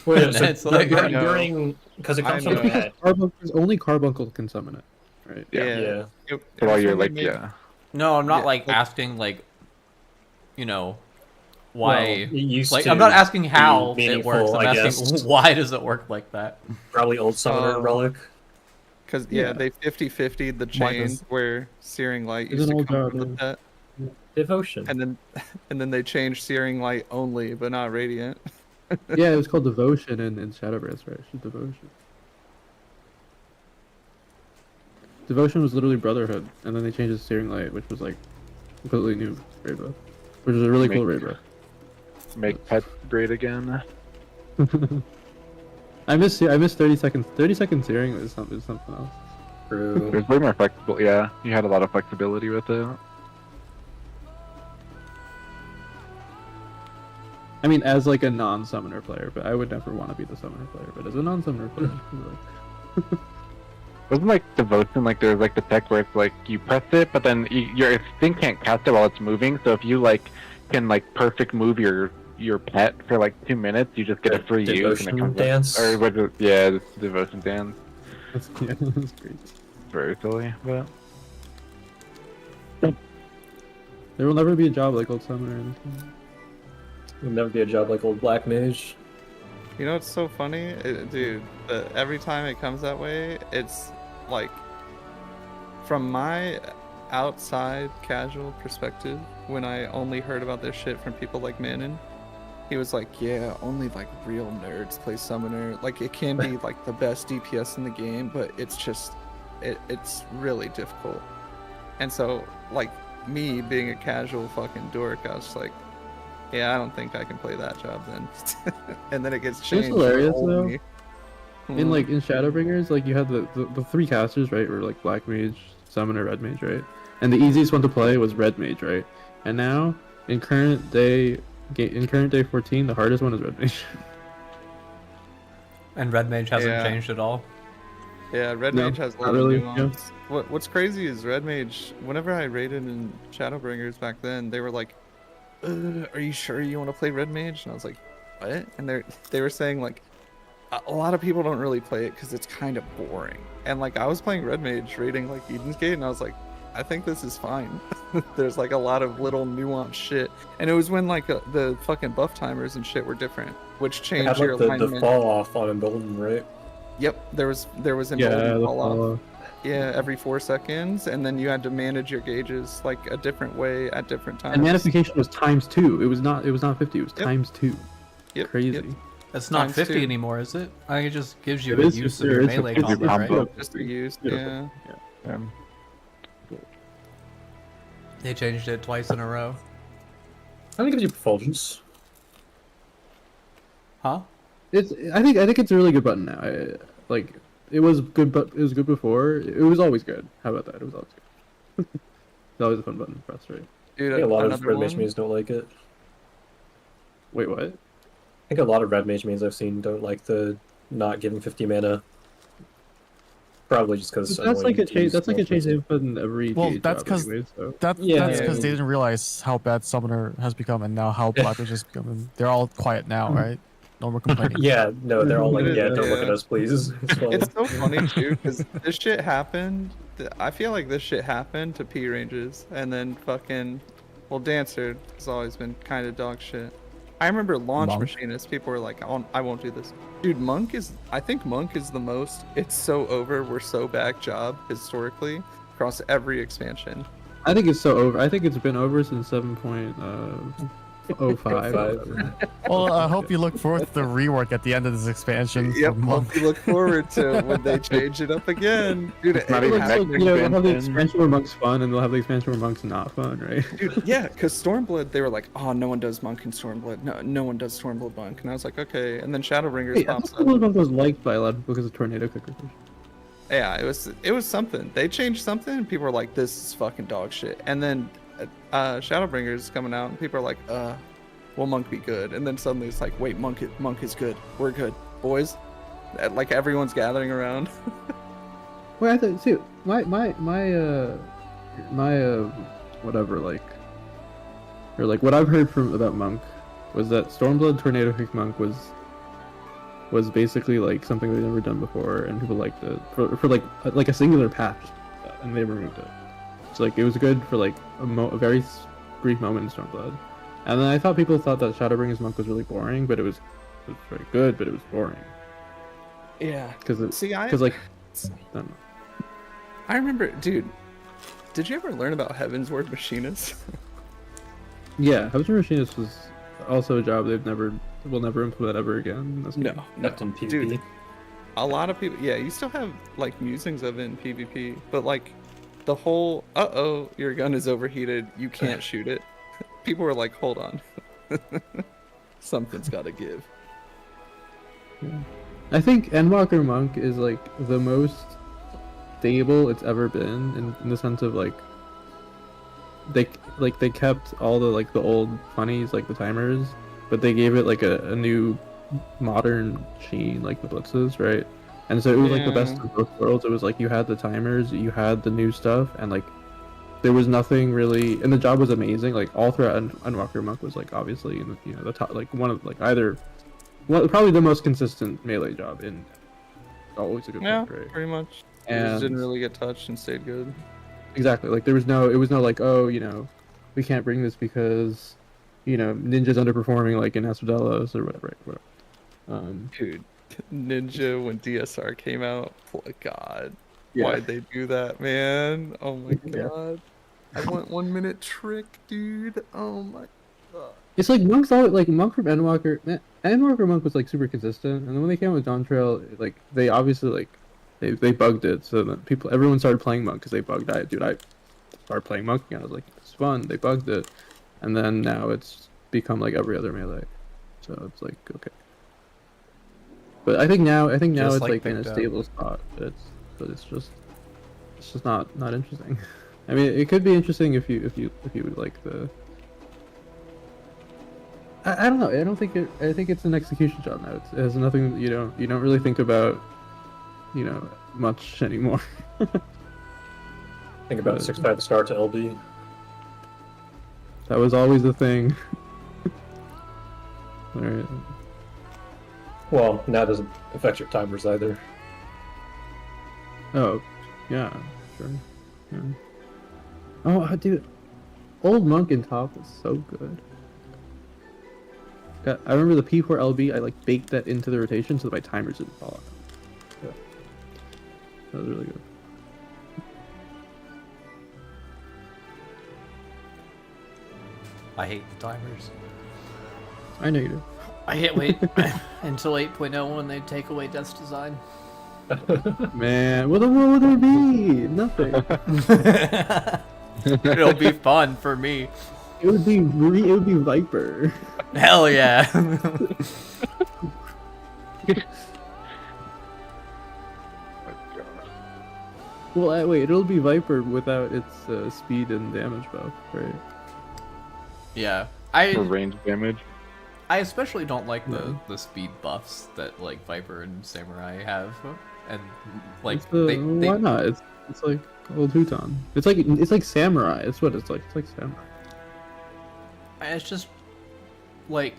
Speaker 4: Well, so
Speaker 10: It's like-
Speaker 4: during because it comes from a head.
Speaker 12: Only Carbuncle can summon it, right?
Speaker 4: Yeah.
Speaker 3: So while you're like,
Speaker 10: No, I'm not like asking like, you know, why.
Speaker 4: Well, it used
Speaker 10: like
Speaker 4: to
Speaker 10: I'm not asking how
Speaker 4: be
Speaker 10: it works.
Speaker 4: meaningful,
Speaker 10: I'm
Speaker 4: I
Speaker 10: asking
Speaker 4: guess.
Speaker 10: why does it work like that?
Speaker 4: Probably old summoner relic.
Speaker 1: Because they 50-50'd the chain where Searing Light
Speaker 12: It's
Speaker 1: used
Speaker 12: an
Speaker 1: to
Speaker 12: old
Speaker 1: come
Speaker 12: job,
Speaker 1: from the pet.
Speaker 4: Devotion.
Speaker 1: And then they changed Searing Light only, but not Radiant.
Speaker 12: Yeah, it was called Devotion in Shadowbringers, right? It's Devotion. Devotion was literally Brotherhood, and then they changed it to Searing Light, which was like completely new raid buff, which is a really cool raid buff.
Speaker 3: Make pets great again.
Speaker 12: I miss 30 seconds. 30-second Searing is something else.
Speaker 4: True.
Speaker 3: It was way more flexible. Yeah, you had a lot of flexibility with it.
Speaker 12: I mean, as like a non-summoner player, but I would never want to be the summoner player. But as a non-summoner player,
Speaker 3: Wasn't like Devotion like there's like the tech where it's like you press it, but then your thing can't cast it while it's moving. So if you like can like perfect move your pet for like 2 minutes, you just get a free use and it comes
Speaker 4: dance.
Speaker 3: Or what? Yeah, this Devotion dance.
Speaker 12: that's great.
Speaker 3: Very silly, but
Speaker 12: There will never be a job like old summoner. Or anything.
Speaker 4: There'll never be a job like old black mage.
Speaker 1: You know what's so funny? Dude, every time it comes that way, it's like, from my outside casual perspective, when I only heard about this shit from people like Manon, he was like, yeah, only like real nerds play Summoner. Like, it can be like the best DPS in the game, but it's just, it's really difficult. And so, like, me being a casual fucking dork, I was just like, yeah, I don't think I can play that job then. And then it gets changed.
Speaker 12: It's hilarious
Speaker 1: for
Speaker 12: though.
Speaker 1: only.
Speaker 12: In like in Shadowbringers, like you had the 3 casters, right? Were like Black Mage, Summoner, Red Mage, right? And the easiest one to play was Red Mage, right? And now in current day 14, the hardest one is Red Mage.
Speaker 10: And Red Mage hasn't changed at all.
Speaker 1: Yeah, Red
Speaker 12: No,
Speaker 1: Mage has a
Speaker 12: not
Speaker 1: lot of
Speaker 12: really,
Speaker 1: nuance. What's crazy is Red Mage, whenever I raided in Shadowbringers back then, they were like, are you sure you want to play Red Mage? And I was like, what? And they were saying like, a lot of people don't really play it because it's kind of boring. And like, I was playing Red Mage raiding like Eden's Gate, and I was like, I think this is fine. There's like a lot of little nuanced shit. And it was when like the fucking buff timers and shit were different, which changed
Speaker 4: Had
Speaker 1: your
Speaker 4: like
Speaker 1: alignment.
Speaker 4: the fall off on Embolden, right?
Speaker 1: Yep, there was Embolden
Speaker 12: the
Speaker 1: fall off.
Speaker 12: follow.
Speaker 1: Yeah, every 4 seconds, and then you had to manage your gauges like a different way at different times.
Speaker 12: And manification was ×2. It was not 50. It was ×2.
Speaker 1: Yep,
Speaker 12: Crazy.
Speaker 1: yep.
Speaker 10: It's not
Speaker 1: Times
Speaker 10: 50
Speaker 1: 2.
Speaker 10: anymore, is it? I think it just gives you
Speaker 12: It
Speaker 10: a
Speaker 12: is,
Speaker 10: use of
Speaker 12: there
Speaker 10: your
Speaker 12: is a
Speaker 10: melee
Speaker 3: combo.
Speaker 10: combo, right?
Speaker 1: Just a use,
Speaker 12: Beautiful.
Speaker 1: yeah.
Speaker 10: They changed it twice in a row.
Speaker 4: I think it gives you Fulgence.
Speaker 10: Huh?
Speaker 12: I think it's a really good button now. Like it was good, but it was good before. It was always good. How about that? It was always good. It's always a fun button to press, right?
Speaker 1: Dude,
Speaker 4: I think a lot of
Speaker 1: another
Speaker 4: Red Mage
Speaker 1: one?
Speaker 4: mains don't like it.
Speaker 12: Wait, what?
Speaker 4: I think a lot of Red Mage mains I've seen don't like the not giving 50 mana. Probably just because
Speaker 12: That's like a change. That's like a change they put in every.
Speaker 9: Well,
Speaker 12: gauge
Speaker 9: that's
Speaker 12: job
Speaker 9: because
Speaker 12: anyway, so.
Speaker 9: that's because they didn't realize how bad Summoner has become and now how Black Mage has become. And they're all quiet now, right? No more complaining.
Speaker 4: Yeah, no, they're all like, yeah, don't look
Speaker 1: Yeah.
Speaker 4: at us, please. It's fine.
Speaker 1: It's so funny too, because this shit happened. I feel like this shit happened to P ranges, and then fucking, well, Dancer has always been kind of dog shit. I remember launch
Speaker 9: Monk.
Speaker 1: machinists. People were like, I won't do this. Dude, I think Monk is the most. It's so over. We're so back job historically across every expansion.
Speaker 12: I think it's so over. I think it's been over since 7. 05.
Speaker 9: Well, I hope you look forward to the rework at the end of this expansion.
Speaker 1: Yep,
Speaker 9: for Monk.
Speaker 1: hope you look forward to when they change it up again. Dude,
Speaker 3: It's not
Speaker 1: it
Speaker 3: even
Speaker 1: has-
Speaker 3: that
Speaker 12: You know, they'll have the
Speaker 3: expansion.
Speaker 12: expansion where Monk's fun, and they'll have the expansion where Monk's not fun, right?
Speaker 1: Dude, yeah, because Stormblood, they were like, oh, no one does Monk in Stormblood. No one does Stormblood Monk. And I was like, okay. And then Shadowbringers
Speaker 12: Wait, I
Speaker 1: pops
Speaker 12: thought
Speaker 1: up.
Speaker 12: Monk was liked by a lot of people because of Tornado Kicker.
Speaker 1: Yeah, it was something. They changed something, and people were like, this is fucking dog shit. And then Shadowbringers is coming out, and people are like, will Monk be good? And then suddenly it's like, wait, Monk is good. We're good, boys. Like everyone's gathering around.
Speaker 12: Wait, I thought, see, my whatever, like, or like what I've heard from about Monk was that Stormblood Tornado Kick Monk was basically like something they've never done before, and people liked it for like a singular patch, and they removed it. So like it was good for like a very brief moment in Stormblood, and then I thought people thought that Shadowbringers Monk was really boring, but it was very good, but it was boring.
Speaker 1: Yeah.
Speaker 12: Because I don't know.
Speaker 1: I remember, dude. Did you ever learn about Heaven's Word Machinist?
Speaker 12: Yeah, Heaven's Word Machinist was also a job will never implement ever again. In this game.
Speaker 4: Neptune PvP.
Speaker 1: Dude, a lot of people, yeah, you still have like musings of it in PvP, but like the whole your gun is overheated, you can't shoot it. People were like, hold on, something's got to give.
Speaker 12: Yeah. I think Endwalker Monk is like the most stable it's ever been in the sense of like they kept all the old funnies, like the timers, but they gave it like a new modern sheen, like the blitzes, right? And so it was like the best of both worlds. It was like you had the timers, you had the new stuff, and like there was nothing really, and the job was amazing. Like all throughout Endwalker Monk was like obviously in the, the top, like one of like probably the most consistent melee job in. Always a good
Speaker 1: Yeah,
Speaker 12: pick, right?
Speaker 1: pretty much. It
Speaker 12: And
Speaker 1: just didn't really get touched and stayed good.
Speaker 12: exactly, like it was no like, oh, we can't bring this because Ninja's underperforming like in Asphodelos or whatever, right? Whatever.
Speaker 1: Dude, Ninja when DSR came out, oh god,
Speaker 12: Yeah.
Speaker 1: why'd they do that, man? Oh my
Speaker 12: Yeah.
Speaker 1: god, I want 1 minute trick, dude. Oh my god.
Speaker 12: It's like Monk's all like Monk from Endwalker. Endwalker Monk was like super consistent, and then when they came out with Dawn Trail, like they obviously like they bugged it, so that everyone started playing Monk because they bugged it. Dude, I started playing Monk again. I was like, it's fun. They bugged it, and then now it's become like every other melee, so it's like okay. But I think now it's like in a stable spot. But it's just not interesting. I mean, it could be interesting if you would like the. I don't know. I think it's an execution job now. It has nothing. You don't really think about, much anymore.
Speaker 4: Think about 6-5 star to LB.
Speaker 12: That was always the thing. Alright.
Speaker 4: Well, now it doesn't affect your timers either.
Speaker 12: Oh, yeah, sure. Yeah. Oh, dude, old Monk in top is so good. I remember the P4 LB. I like baked that into the rotation so that my timers didn't fall out. Yeah, that was really good.
Speaker 5: I hate the timers.
Speaker 12: I know you do.
Speaker 10: I can't wait until 8.0 when they take away Death's Design.
Speaker 12: Man, what will there be? Nothing.
Speaker 10: It'll be fun for me.
Speaker 12: It would be Viper.
Speaker 10: Hell yeah.
Speaker 12: Well, wait, it'll be Viper without its speed and damage buff, right?
Speaker 10: Yeah.
Speaker 3: For range damage.
Speaker 10: I especially don't like the speed buffs that like Viper and Samurai have, and like
Speaker 12: why not? It's like old Huton. It's like Samurai. It's what it's like. It's like Samurai.
Speaker 10: It's just like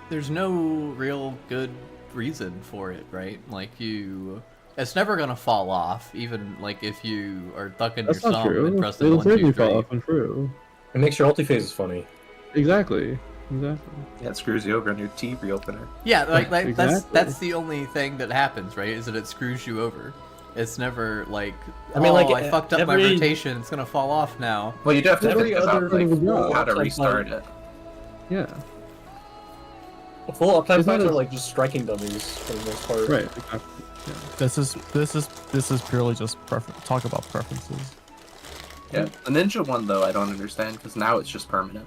Speaker 10: there's no real good reason for it, right? Like it's never gonna fall off, even like if you are ducking
Speaker 12: That's
Speaker 10: your
Speaker 12: not
Speaker 10: thumb
Speaker 12: true.
Speaker 10: and pressing
Speaker 12: It'll
Speaker 10: 1, 2,
Speaker 12: certainly
Speaker 10: 3.
Speaker 12: fall off and true.
Speaker 4: It makes your ulti phases funny.
Speaker 12: Exactly.
Speaker 8: Yeah, it screws you over on your T reopener.
Speaker 10: Yeah, like
Speaker 12: Exactly.
Speaker 10: that's the only thing that happens, right? Is that it screws you over. It's never like,
Speaker 4: I mean, like,
Speaker 10: I fucked up my
Speaker 4: every-
Speaker 10: rotation. It's gonna fall off now.
Speaker 8: Well, you do have to
Speaker 4: Every
Speaker 8: think about
Speaker 4: other
Speaker 8: like
Speaker 4: job
Speaker 8: how to
Speaker 4: outside
Speaker 8: restart
Speaker 4: like-
Speaker 8: it.
Speaker 12: Yeah.
Speaker 4: Full uptime
Speaker 12: It's not
Speaker 4: fights are
Speaker 12: as-
Speaker 4: like just striking dummies for the most part.
Speaker 12: Right. Exactly.
Speaker 9: This is purely just talk about preferences.
Speaker 8: Yeah, the ninja one though I don't understand because now it's just permanent.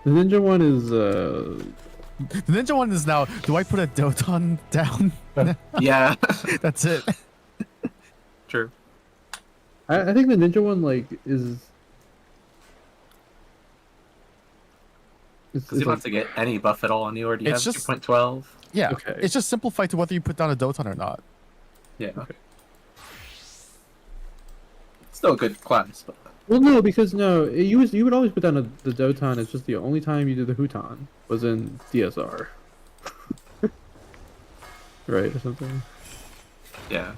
Speaker 12: The ninja one is
Speaker 9: The ninja one is now. Do I put a Doton down?
Speaker 8: Yeah,
Speaker 9: That's it.
Speaker 8: true.
Speaker 12: I think the ninja one like is.
Speaker 8: Because you don't have to get any buff at on. You already
Speaker 9: It's
Speaker 8: have
Speaker 9: just-
Speaker 8: 2.12.
Speaker 9: Yeah.
Speaker 12: Okay.
Speaker 9: It's just simplified to whether you put down a Doton or not.
Speaker 8: Yeah. Still a good class, but
Speaker 12: Well, no, because you would always put down the Doton. It's just the only time you did the Huton was in DSR, right, or something.
Speaker 8: yeah.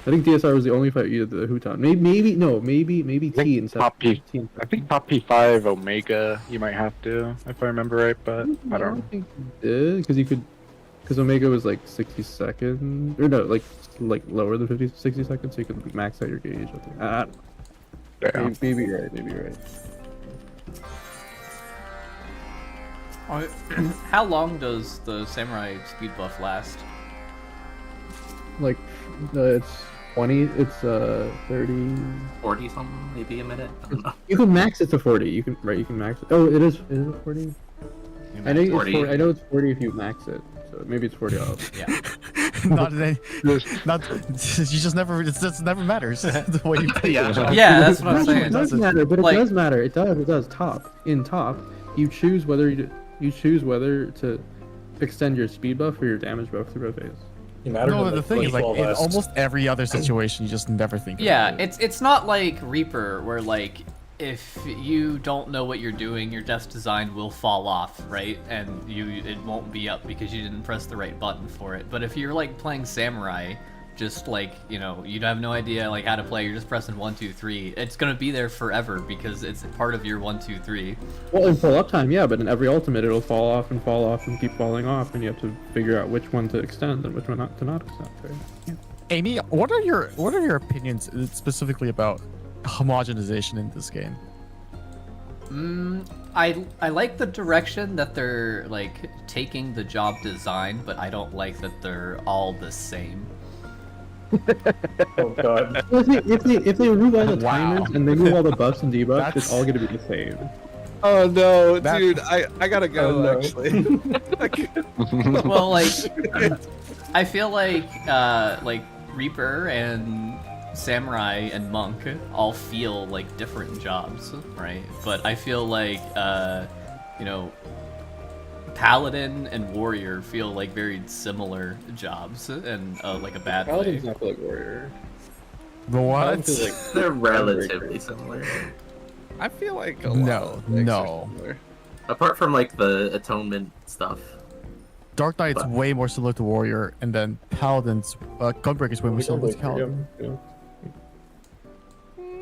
Speaker 12: I think DSR was the only fight you did the Huton. Maybe
Speaker 3: I
Speaker 12: T
Speaker 3: think
Speaker 12: instead.
Speaker 3: top P. I think top P5 Omega you might have to, if I remember right, but I don't know.
Speaker 12: think you did because Omega was like 60 seconds, or no, like lower than 60 seconds, so you could max out your gauge. I think. I don't know.
Speaker 3: Yeah.
Speaker 12: Maybe you're right. Maybe you're right.
Speaker 10: How long does the samurai speed buff last?
Speaker 12: Like, it's 20. It's 30.
Speaker 8: 40 something, maybe a minute. I don't know.
Speaker 12: You can max it to 40. You can max it. Oh, it is. Is it 40? I know it's 40. I know it's 40 if you max it. So maybe it's 40 off.
Speaker 10: Yeah.
Speaker 9: Not in any, not. You just never. It just never matters the way you play.
Speaker 8: Yeah.
Speaker 10: Yeah, that's what I'm
Speaker 12: It
Speaker 10: saying.
Speaker 12: does matter, but
Speaker 10: Like-
Speaker 12: it does matter. It does. In top, you choose whether to extend your speed buff or your damage buff through both phases.
Speaker 9: No, the thing is, like, in almost every other situation, you just never think.
Speaker 10: Yeah,
Speaker 9: about it.
Speaker 10: it's not like Reaper where like if you don't know what you're doing, your death design will fall off, right? And it won't be up because you didn't press the right button for it. But if you're like playing Samurai, just like, you know, you have no idea like how to play, you're just pressing 1, 2, 3. It's gonna be there forever because it's part of your 1, 2, 3.
Speaker 12: Well, in full uptime, yeah, but in every ultimate, it'll fall off and keep falling off, and you have to figure out which one to extend and which one not to extend. Right? Yeah.
Speaker 9: Amy, what are your opinions specifically about homogenization in this game?
Speaker 10: I like the direction that they're like taking the job design, but I don't like that they're all the same.
Speaker 4: Oh god.
Speaker 12: If they remove all the
Speaker 9: Wow.
Speaker 12: timers and they remove all the buffs and debuffs,
Speaker 9: That's-
Speaker 12: it's all gonna be the same.
Speaker 1: Oh no,
Speaker 9: That-
Speaker 1: dude! I gotta go.
Speaker 12: Oh, no.
Speaker 1: Actually.
Speaker 10: Well, like, I feel like Reaper and Samurai and Monk all feel like different jobs, right? But I feel like, you know, Paladin and Warrior feel like very similar jobs in like a bad
Speaker 12: Paladin's
Speaker 10: way.
Speaker 12: not like warrior.
Speaker 9: What?
Speaker 12: Feel like
Speaker 8: They're relatively similar.
Speaker 1: I feel like a lot
Speaker 9: No,
Speaker 1: of things are
Speaker 9: no.
Speaker 1: similar.
Speaker 8: Apart from like the atonement stuff.
Speaker 9: Dark Knight's
Speaker 8: But-
Speaker 9: way more similar to Warrior, and then Paladin's Gunbreaker's way more similar to Paladin.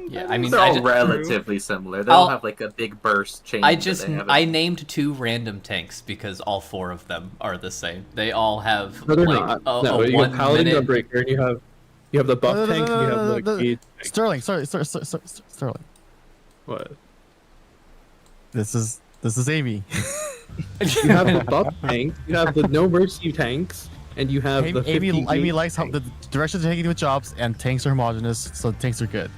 Speaker 10: Yeah, I mean,
Speaker 8: They're
Speaker 10: I
Speaker 8: all
Speaker 10: ju-
Speaker 8: relatively similar. They
Speaker 10: I'll-
Speaker 8: all have like a big burst change.
Speaker 10: I
Speaker 8: that
Speaker 10: just
Speaker 8: they haven't-
Speaker 10: I named 2 random tanks because all 4 of them are the same. They all have
Speaker 12: No, they're
Speaker 10: like
Speaker 12: not.
Speaker 10: a
Speaker 12: No, you
Speaker 10: 1
Speaker 12: have Paladin,
Speaker 10: minute.
Speaker 12: Gunbreaker, and you have the buff tank, and you have the gauge tank.
Speaker 9: Sterling, Sterling.
Speaker 12: What?
Speaker 9: This is Amy.
Speaker 12: You have the buff tank, you have the no mercy tanks, and you have the 50
Speaker 9: Amy
Speaker 12: gauge
Speaker 9: likes how
Speaker 12: tank.
Speaker 9: the direction they're taking with jobs, and tanks are homogenous, so tanks are good.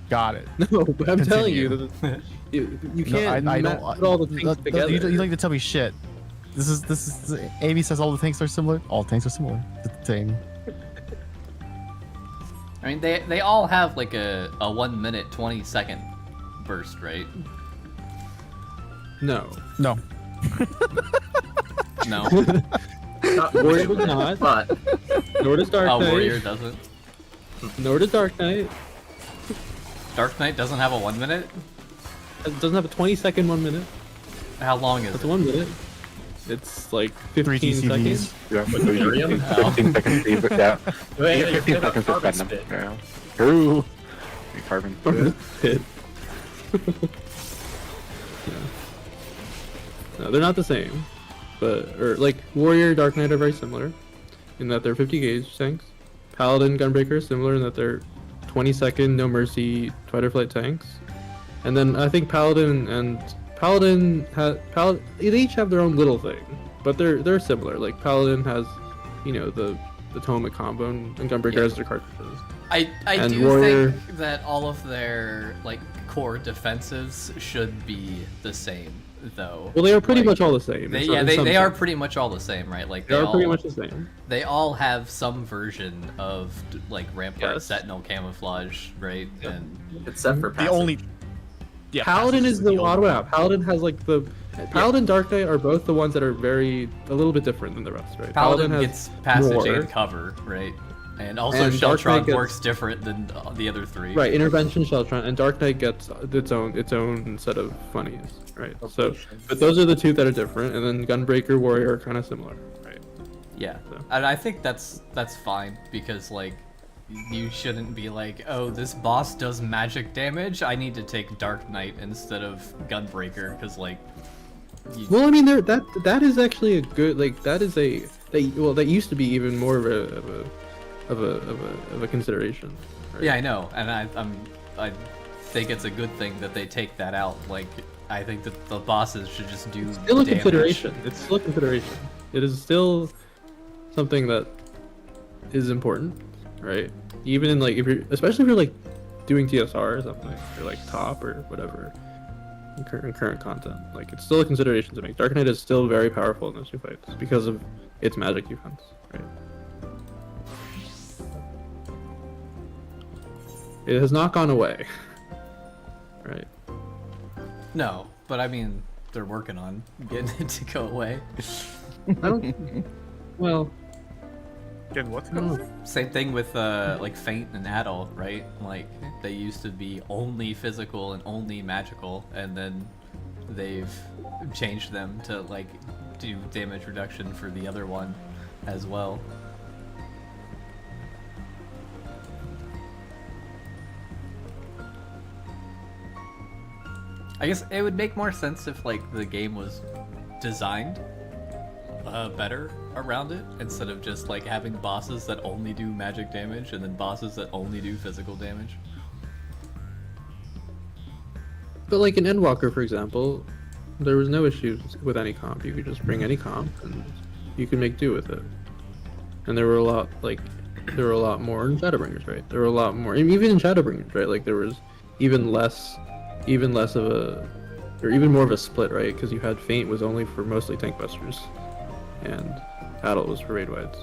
Speaker 9: Got it.
Speaker 12: No, but I'm telling you,
Speaker 9: Continue.
Speaker 12: that you
Speaker 9: No,
Speaker 12: can't
Speaker 9: I
Speaker 12: put all the things together.
Speaker 9: You don't need to tell me shit. This is Amy says all the tanks are similar. All tanks are similar to Amy.
Speaker 10: I mean, they all have like a 1 minute 20-second burst, right?
Speaker 12: No.
Speaker 9: No.
Speaker 10: No.
Speaker 8: Not
Speaker 12: Warrior
Speaker 8: really,
Speaker 12: does not.
Speaker 8: But
Speaker 12: Nor does Dark
Speaker 10: Oh,
Speaker 12: Knight.
Speaker 10: Warrior doesn't.
Speaker 12: Nor does Dark Knight.
Speaker 10: Dark Knight doesn't have a 1 minute.
Speaker 12: It doesn't have a 20-second 1 minute.
Speaker 10: How long is
Speaker 12: That's
Speaker 10: it?
Speaker 12: 1 minute. It's like
Speaker 9: 3
Speaker 12: 15
Speaker 9: TCVs.
Speaker 12: seconds.
Speaker 3: Yeah, but
Speaker 4: Miriam?
Speaker 3: 15 seconds leave, but yeah.
Speaker 4: Hey,
Speaker 3: You
Speaker 4: hey,
Speaker 3: get 15
Speaker 4: you got
Speaker 3: seconds to
Speaker 4: carbon
Speaker 3: spend them.
Speaker 4: spit.
Speaker 3: Yeah. True. You carbon spit.
Speaker 12: Pit. No, they're not the same. But like Warrior, Dark Knight are very similar. in that they're 50 gauge tanks. Paladin Gunbreaker is similar in that they're 20-second No Mercy fighter flight tanks. And then I think Paladin they each have their own little thing, but they're similar. Like Paladin has, you know, the Tomic combo, and Gunbreaker has their cartridges.
Speaker 10: I
Speaker 12: And
Speaker 10: do
Speaker 12: Warrior-
Speaker 10: think that all of their like core defensives should be the same, though.
Speaker 12: Well, they are pretty
Speaker 10: Like,
Speaker 12: much all the same.
Speaker 10: They,
Speaker 12: in
Speaker 10: yeah,
Speaker 12: some
Speaker 10: they are
Speaker 12: sense.
Speaker 10: pretty much all the same, right? Like
Speaker 12: They are pretty much the same.
Speaker 10: They all have some version of like Rampart
Speaker 12: Yes.
Speaker 10: Sentinel camouflage, right? And
Speaker 8: Except for
Speaker 9: The
Speaker 8: passive.
Speaker 9: only. Yeah,
Speaker 12: Paladin
Speaker 9: passive
Speaker 12: is the
Speaker 9: only
Speaker 12: odd one
Speaker 9: one.
Speaker 12: out. Paladin has like the Paladin Dark Knight are both the ones that are a little bit different than the rest, right?
Speaker 10: Paladin
Speaker 12: has
Speaker 10: gets passage
Speaker 12: more.
Speaker 10: and cover, right? And also
Speaker 12: And Dark Knight
Speaker 10: Sheltron
Speaker 12: gets-
Speaker 10: works different than the other three.
Speaker 12: Right, intervention, Sheltron, and Dark Knight gets its own set of funnies, right? So, but those are the two that are different, and then Gunbreaker, Warrior are kind of similar, right?
Speaker 10: Yeah,
Speaker 12: So.
Speaker 10: and I think that's fine because like you shouldn't be like, oh, this boss does magic damage. I need to take Dark Knight instead of Gunbreaker because like.
Speaker 12: Well, I mean, that is actually a good that used to be even more of a consideration. Right?
Speaker 10: Yeah, I know, and I think it's a good thing that they take that out. Like, I think that the bosses should just do
Speaker 12: Still a
Speaker 10: damage.
Speaker 12: consideration. It's still a consideration. It is still something that is important, right? Even in like especially if you're like doing TSR or something, or like top or whatever in current content, like it's still a consideration to make. Dark Knight is still very powerful in those two fights because of its magic defense, right? It has not gone away, right?
Speaker 10: No, but I mean, they're working on getting it to go away.
Speaker 12: I don't. Well,
Speaker 9: Get what?
Speaker 10: Same thing with like Feint and Adult, right? Like they used to be only physical and only magical, and then they've changed them to like do damage reduction for the other one as well. I guess it would make more sense if like the game was designed better around it instead of just like having bosses that only do magic damage and then bosses that only do physical damage.
Speaker 12: but like in Endwalker, for example, there was no issues with any comp. You could just bring any comp and you could make do with it. And there were a lot more in Shadowbringers, right? There were a lot more, even in Shadowbringers, right? Like there was even less of a, or even more of a split, right? Because you had Feint was only for mostly tank busters, and Adult was for raid wides.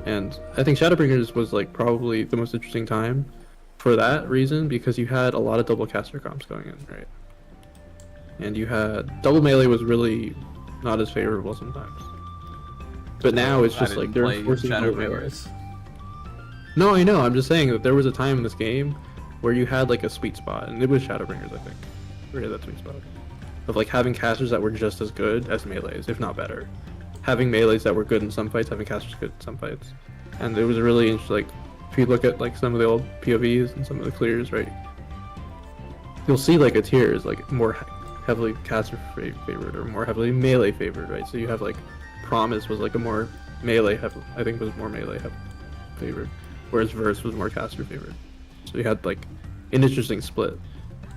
Speaker 12: And I think Shadowbringers was like probably the most interesting time for that reason, because you had a lot of double caster comps going in, right? And you had double melee was really not as favorable sometimes. But now it's just like they're forcing double melee. No, I know. I'm just saying that there was a time in this game where you had like a sweet spot, and it was Shadowbringers, I think. Where had that sweet spot of like having casters that were just as good as melees, if not better. Having melees that were good in some fights, having casters good in some fights, and it was really interesting. Like if you look at like some of the old POVs and some of the clears, right, you'll see like a tier is like more heavily caster favored or more heavily melee favored, right? So you have like Promise was like a more melee I think was more melee favored, whereas Verse was more caster favored. So you had like an interesting split,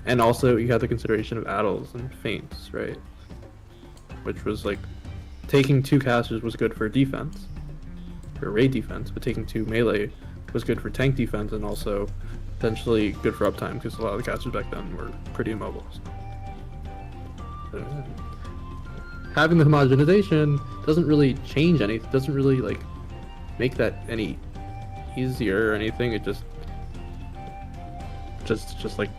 Speaker 12: and also you had the consideration of Addles and Feints, right? Which was like taking two casters was good for defense, for raid defense, but taking two melee was good for tank defense and also potentially good for uptime because a lot of the casters back then were pretty immobile. So, having the homogenization doesn't really change anything. Doesn't really like make that any easier or anything. It just like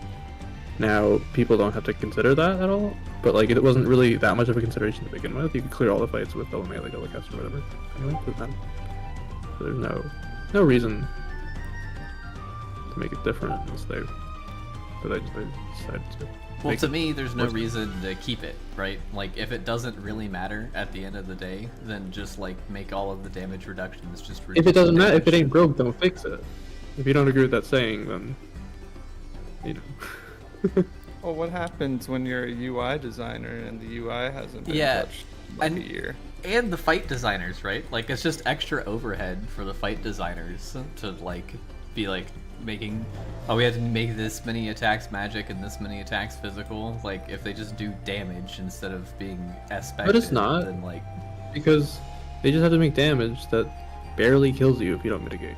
Speaker 12: now people don't have to consider that at all. But like it wasn't really that much of a consideration to begin with. You could clear all the fights with double melee, double cast, or whatever. Anyway, so there's no reason to make it different unless they decided to.
Speaker 10: Well, to me, there's no reason to keep it, right? Like, if it doesn't really matter at the end of the day, then just, like, make all of the damage reductions just
Speaker 12: If it doesn't matter, if it ain't broke, don't fix it. If you don't agree with that saying, then, you know.
Speaker 1: Well, what happens when you're a UI designer and the UI hasn't been
Speaker 10: Yeah,
Speaker 1: touched in like a year?
Speaker 10: and the fight designers, right? Like, it's just extra overhead for the fight designers to, like, be, like, making... Oh, we have to make this many attacks magic and this many attacks physical. Like, if they just do damage instead of being aspected,
Speaker 12: But it's not.
Speaker 10: then, like...
Speaker 12: Because they just have to make damage that barely kills you if you don't mitigate.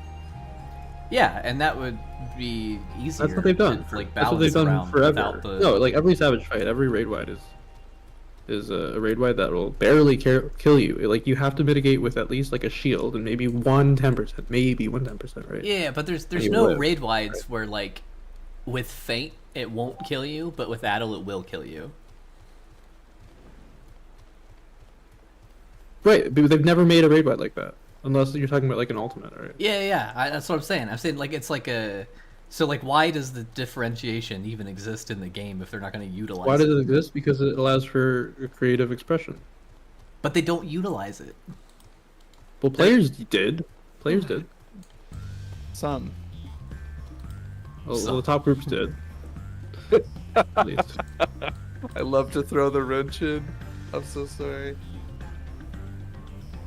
Speaker 10: Yeah, and that would be easier.
Speaker 12: That's what they've done.
Speaker 10: To, like,
Speaker 12: That's what they've
Speaker 10: balance
Speaker 12: done
Speaker 10: around
Speaker 12: forever.
Speaker 10: without the...
Speaker 12: No, like every Savage fight, every raid wide is a raid wide that will barely kill you. Like you have to mitigate with at least like a shield and maybe 10%, maybe 10%, right?
Speaker 10: Yeah, but there's
Speaker 12: you
Speaker 10: no
Speaker 12: live,
Speaker 10: raid wides where, like, with Feint it won't kill you, but with Addle it will kill you.
Speaker 12: Right, but they've never made a raid wide like that. Unless you're talking about like an ultimate, right?
Speaker 10: Yeah, that's what I'm saying. I'm saying, like, it's like a... So, like, why does the differentiation even exist in the game if they're not going to utilize it?
Speaker 12: Why does it exist? Because it allows for creative expression.
Speaker 10: But they don't utilize it.
Speaker 12: Well, players did. Players did.
Speaker 1: Some.
Speaker 12: Well, the top groups did. At least.
Speaker 1: I love to throw the wrench in. I'm so sorry.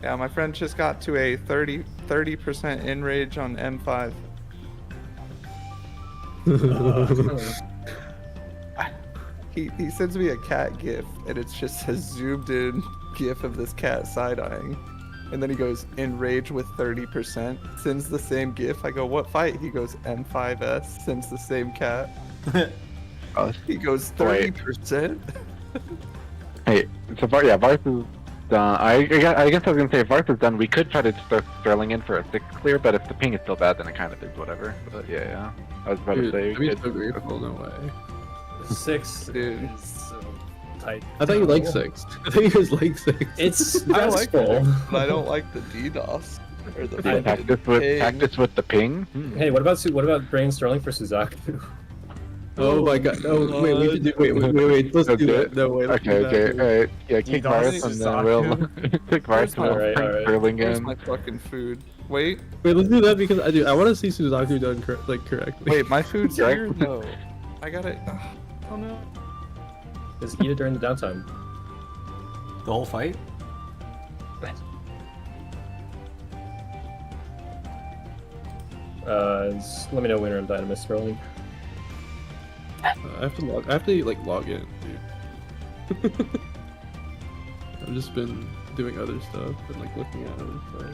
Speaker 1: Yeah, my friend just got to a 30% in rage on M5. He sends me a cat gif, and it's just a zoomed in gif of this cat side-eyeing. And then he goes, enrage with 30%. Sends the same gif. I go, what fight? He goes, M5S. Sends the same cat. He goes, 30%?
Speaker 3: Hey, so far, yeah, Varth is done. I guess I was gonna say, if Varth is done, we could try to throw Sterling in for a 6 clear, but if the ping is still bad, then it kind of is whatever. But yeah. I was about to say,
Speaker 12: I'd be so grateful, no way.
Speaker 4: 6
Speaker 1: Dude.
Speaker 4: is so tight.
Speaker 12: I thought you liked 6. I thought you guys liked 6.
Speaker 4: It's
Speaker 1: I like
Speaker 4: restful.
Speaker 1: it, but I don't like the DDoS. Or the
Speaker 3: Yeah, practice with the ping.
Speaker 4: Hey, what about bringing Sterling for Suzaku?
Speaker 12: Oh my god, no, wait, we should do, wait, let's do that. No, wait, let's do that.
Speaker 3: Okay, alright. Yeah, kick Varth and then we'll kick Varth and we'll bring Sterling
Speaker 1: Where's
Speaker 3: in.
Speaker 1: my fucking food? Wait,
Speaker 12: Wait, let's do that because I want to see Suzaku done correctly.
Speaker 1: wait, my food's here? No. I got it. Oh no.
Speaker 4: Just eat it during the downtime.
Speaker 10: The whole fight?
Speaker 4: Let me know when you're in Dynamis, Sterling.
Speaker 12: I have to log in, dude. I've just been doing other stuff and like looking at other stuff.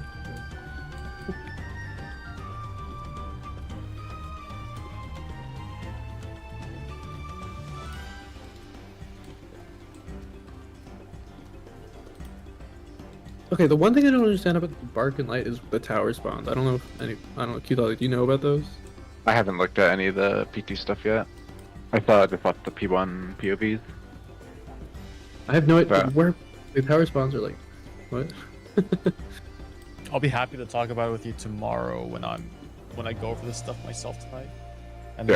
Speaker 12: Okay, the one thing I don't understand about Bark and Light is the tower spawns. I don't know if Q-Dog, do you know about those?
Speaker 3: I haven't looked at any of the PT stuff yet. I just thought the P1 POVs.
Speaker 12: I have no idea where the tower spawns are like. What?
Speaker 9: I'll be happy to talk about it with you tomorrow when I go over this stuff myself tonight. And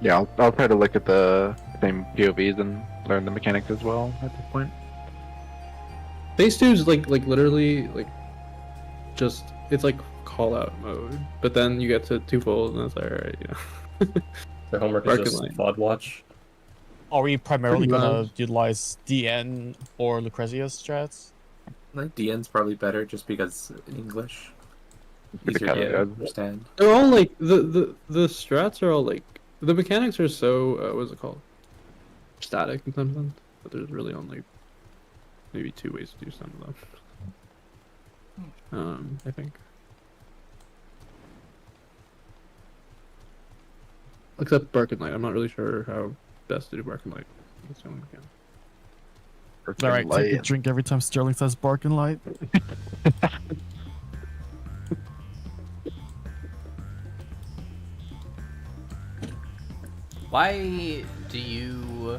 Speaker 3: Yeah, I'll try to look at the same POVs and learn the mechanics as well at this point.
Speaker 12: Phase 2 is like literally like just it's like call out mode, but then you get to twofold and it's like alright, you know.
Speaker 4: The homework is just VOD watch.
Speaker 9: Are we primarily
Speaker 12: Pretty
Speaker 9: gonna
Speaker 12: much.
Speaker 9: utilize DN or Lucrezia's strats?
Speaker 8: I think DN's probably better just because English.
Speaker 3: Good
Speaker 8: Easier
Speaker 3: to
Speaker 8: to
Speaker 3: cut it.
Speaker 8: understand.
Speaker 12: They're all like the strats are all like the mechanics are so what's it called? Static in some sense, but there's really only maybe 2 ways to do some of them. I think. Except Bark and Light. I'm not really sure how best to do Bark and Light. That's the only mechanic.
Speaker 9: Alright, take a drink every time Sterling says Bark and Light.
Speaker 10: Why do you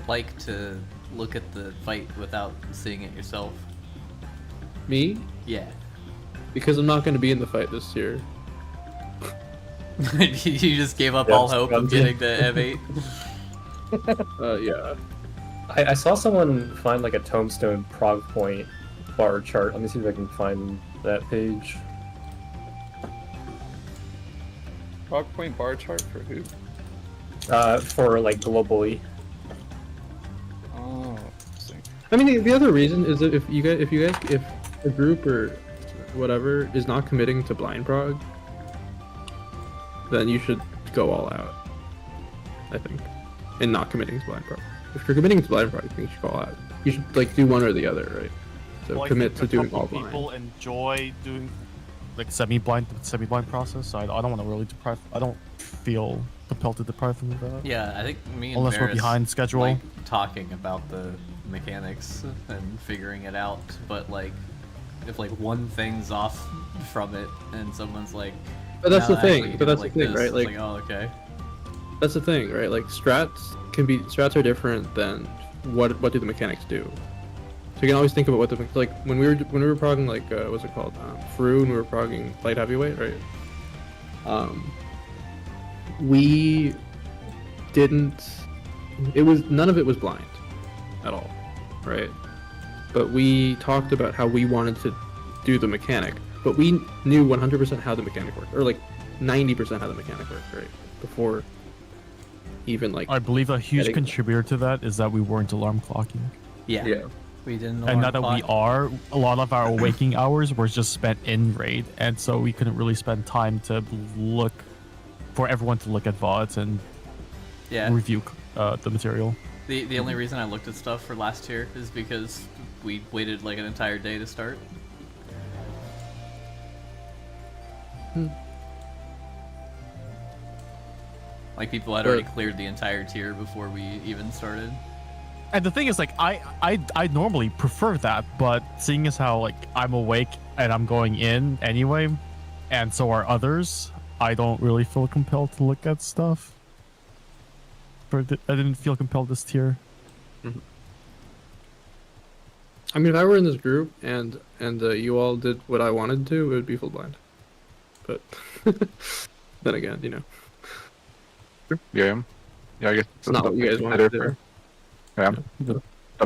Speaker 10: like to look at the fight without seeing it yourself?
Speaker 12: Me?
Speaker 10: Yeah.
Speaker 12: Because I'm not going to be in the fight this year.
Speaker 10: You just gave up all hope of getting to M8?
Speaker 12: Yeah.
Speaker 4: I saw someone find like a Tombstone prog point bar chart. Let me see if I can find that page.
Speaker 1: Prog point bar chart for who?
Speaker 4: For like globally.
Speaker 1: Oh, interesting.
Speaker 12: I mean, the other reason is that if a group or whatever is not committing to blind prog, then you should go all out. I think, and not committing to blind prog. If you're committing to blind prog, I think you should go all out. You should like do one or the other, right? So
Speaker 9: Well, I
Speaker 12: commit
Speaker 9: think
Speaker 12: to
Speaker 9: a
Speaker 12: doing
Speaker 9: couple
Speaker 12: all
Speaker 9: of
Speaker 12: blind.
Speaker 9: people enjoy doing like semi-blind process. So I don't want to really deprive. I don't feel compelled to deprive them of that.
Speaker 10: Yeah, I think me and
Speaker 9: Unless we're
Speaker 10: Varus
Speaker 9: behind schedule.
Speaker 10: like talking about the mechanics and figuring it out, but like if like one thing's off from it and someone's like,
Speaker 12: But that's
Speaker 10: "No,
Speaker 12: the thing.
Speaker 10: actually, you
Speaker 12: But
Speaker 10: do it
Speaker 12: that's
Speaker 10: like
Speaker 12: the thing,
Speaker 10: this,"
Speaker 12: right?
Speaker 10: it's
Speaker 12: Like,
Speaker 10: oh, okay.
Speaker 12: that's the thing, right? Like strats are different than what do the mechanics do. So you can always think about what the like when we were progging like what's it called, Fru, and we were progging light heavyweight, right? We didn't. It was none of it was blind, at all, right? But we talked about how we wanted to do the mechanic, but we knew 100% how the mechanic worked, or like 90% how the mechanic worked, right? Before even like.
Speaker 9: I believe a huge
Speaker 12: getting-
Speaker 9: contributor to that is that we weren't alarm clocking.
Speaker 10: Yeah. We didn't.
Speaker 9: And now that we are, a lot of our waking hours were just spent in raid, and so we couldn't really spend time to look for everyone to look at VODs and review the material.
Speaker 10: The only reason I looked at stuff for last tier is because we waited like an entire day to start. Like people had already cleared the entire tier before we even started.
Speaker 9: And the thing is, like, I normally prefer that, but seeing as how like I'm awake and I'm going in anyway, and so are others, I don't really feel compelled to look at stuff. I didn't feel compelled this tier.
Speaker 12: I mean, if I were in this group and you all did what I wanted to, it would be full blind. But then again, you know.
Speaker 3: Yeah, I guess
Speaker 12: It's not what you guys wanted to do.
Speaker 3: Yeah.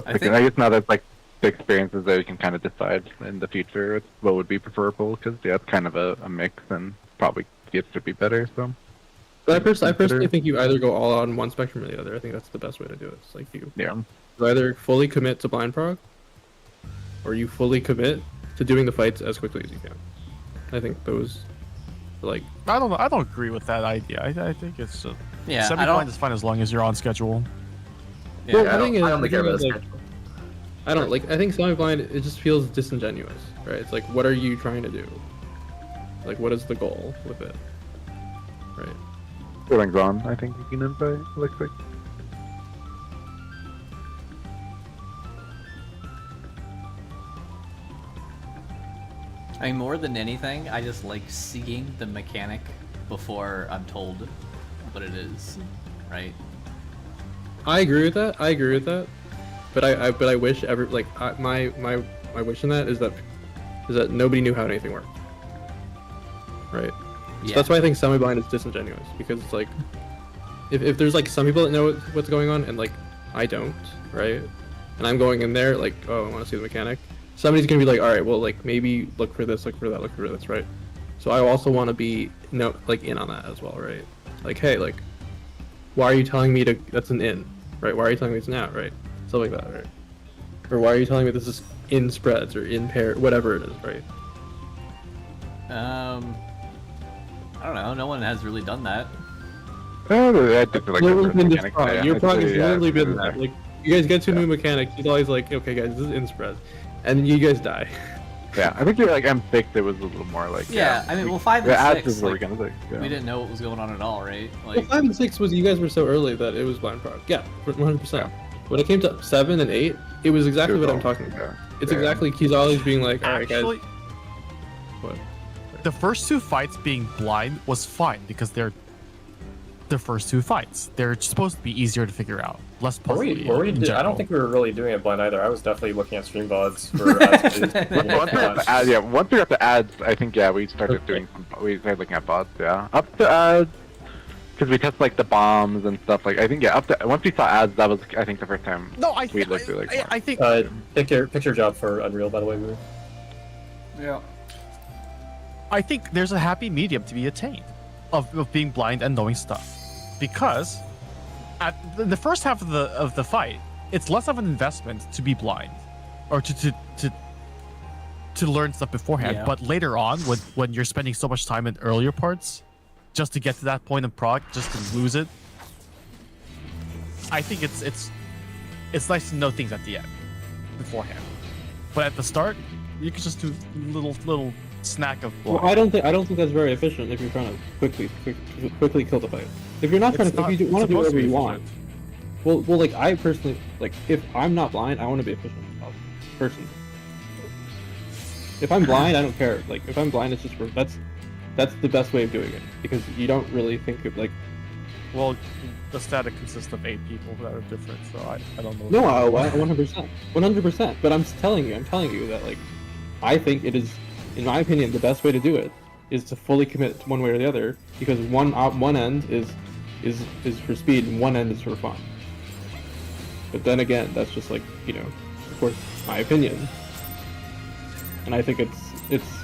Speaker 3: I guess now that's like the experiences that you can kind of decide in the future what would be preferable, because it's kind of a mix and probably gets to be better. So.
Speaker 12: But I personally think you either go all out on one spectrum or the other. I think that's the best way to do it. It's like you either fully commit to blind prog, or you fully commit to doing the fights as quickly as you can. I think those, like.
Speaker 9: I don't agree with that idea. I think it's semi-blind is fine as long as you're on schedule.
Speaker 10: Yeah,
Speaker 12: well, I don't
Speaker 8: care about
Speaker 12: like, I don't like. I think semi-blind. It just feels disingenuous, right? It's like, what are you trying to do? Like, what is the goal with it? Right.
Speaker 3: Feelings on, I think you can invite. Looks like.
Speaker 10: I mean, more than anything, I just like seeing the mechanic before I'm told what it is, right?
Speaker 12: I agree with that. But I wish my wish in that is that nobody knew how anything worked. Right. So that's why I think semi-blind is disingenuous, because it's like if there's like some people that know what's going on and like I don't, right? And I'm going in there like, oh, I want to see the mechanic. Somebody's gonna be like, all right, well, like maybe look for this, look for that, look for this, right? So I also want to be in on that as well, right? Like, hey, like, why are you telling me that's an in, right? Why are you telling me it's an out, right? Stuff like that, right? Or why are you telling me this is in spreads or in pair, whatever it is, right?
Speaker 10: I don't know. No one has really done that.
Speaker 3: I did feel like
Speaker 12: Your prog has literally been that. Like, you guys get to a new mechanic, he's always like, okay, guys, this is in spreads, and then you guys die.
Speaker 3: Yeah, I think you're like M6. It was a little more like.
Speaker 10: Yeah, I mean, well, 5
Speaker 3: the
Speaker 10: and
Speaker 3: ads
Speaker 10: 6,
Speaker 3: is what
Speaker 10: like,
Speaker 3: we're gonna say. Yeah.
Speaker 10: we didn't know what was going on at all, right? Like,
Speaker 12: Well, 5 and 6 was you guys were so early that it was blind prog. Yeah, 100%. When it came to 7 and 8, it was exactly what I'm talking about. It's exactly Kizalis being like, all right, guys. What?
Speaker 9: The first two fights being blind was fine because they're the first two fights. They're supposed to be easier to figure out, less puzzly.
Speaker 4: I don't think we were really doing it blind either. I was definitely looking at stream VODs for
Speaker 3: once we got the ads, I think we started we started looking at bots. Yeah, up to ads because we test like the bombs and stuff. Like I think up to once we saw ads, that was I think the first time.
Speaker 9: No,
Speaker 3: we looked through like.
Speaker 9: I think
Speaker 4: picture job for Unreal, by the way.
Speaker 10: Yeah.
Speaker 9: I think there's a happy medium to be attained of being blind and knowing stuff, because at the first half of the fight, it's less of an investment to be blind, or to learn stuff beforehand.
Speaker 10: Yeah.
Speaker 9: But later on, when you're spending so much time in earlier parts, just to get to that point in proc, just to lose it, I think it's nice to know things at the end beforehand. But at the start, you can just do little snack of.
Speaker 12: Well, I don't think that's very efficient if you're trying to quickly kill the fight. If you're not trying to, if you want to do whatever you want. Well, like I personally, like if I'm not blind, I want to be efficient as possible. Personally, if I'm blind, I don't care. Like if I'm blind, it's just that's the best way of doing it because you don't really think of like.
Speaker 9: Well, the static consists of 8 people that are different, so I don't know.
Speaker 12: No, 100%. But I'm telling you that like, I think it is, in my opinion, the best way to do it is to fully commit to one way or the other because one end is for speed and one end is for fun. But then again, that's just like of course, my opinion, and I think it's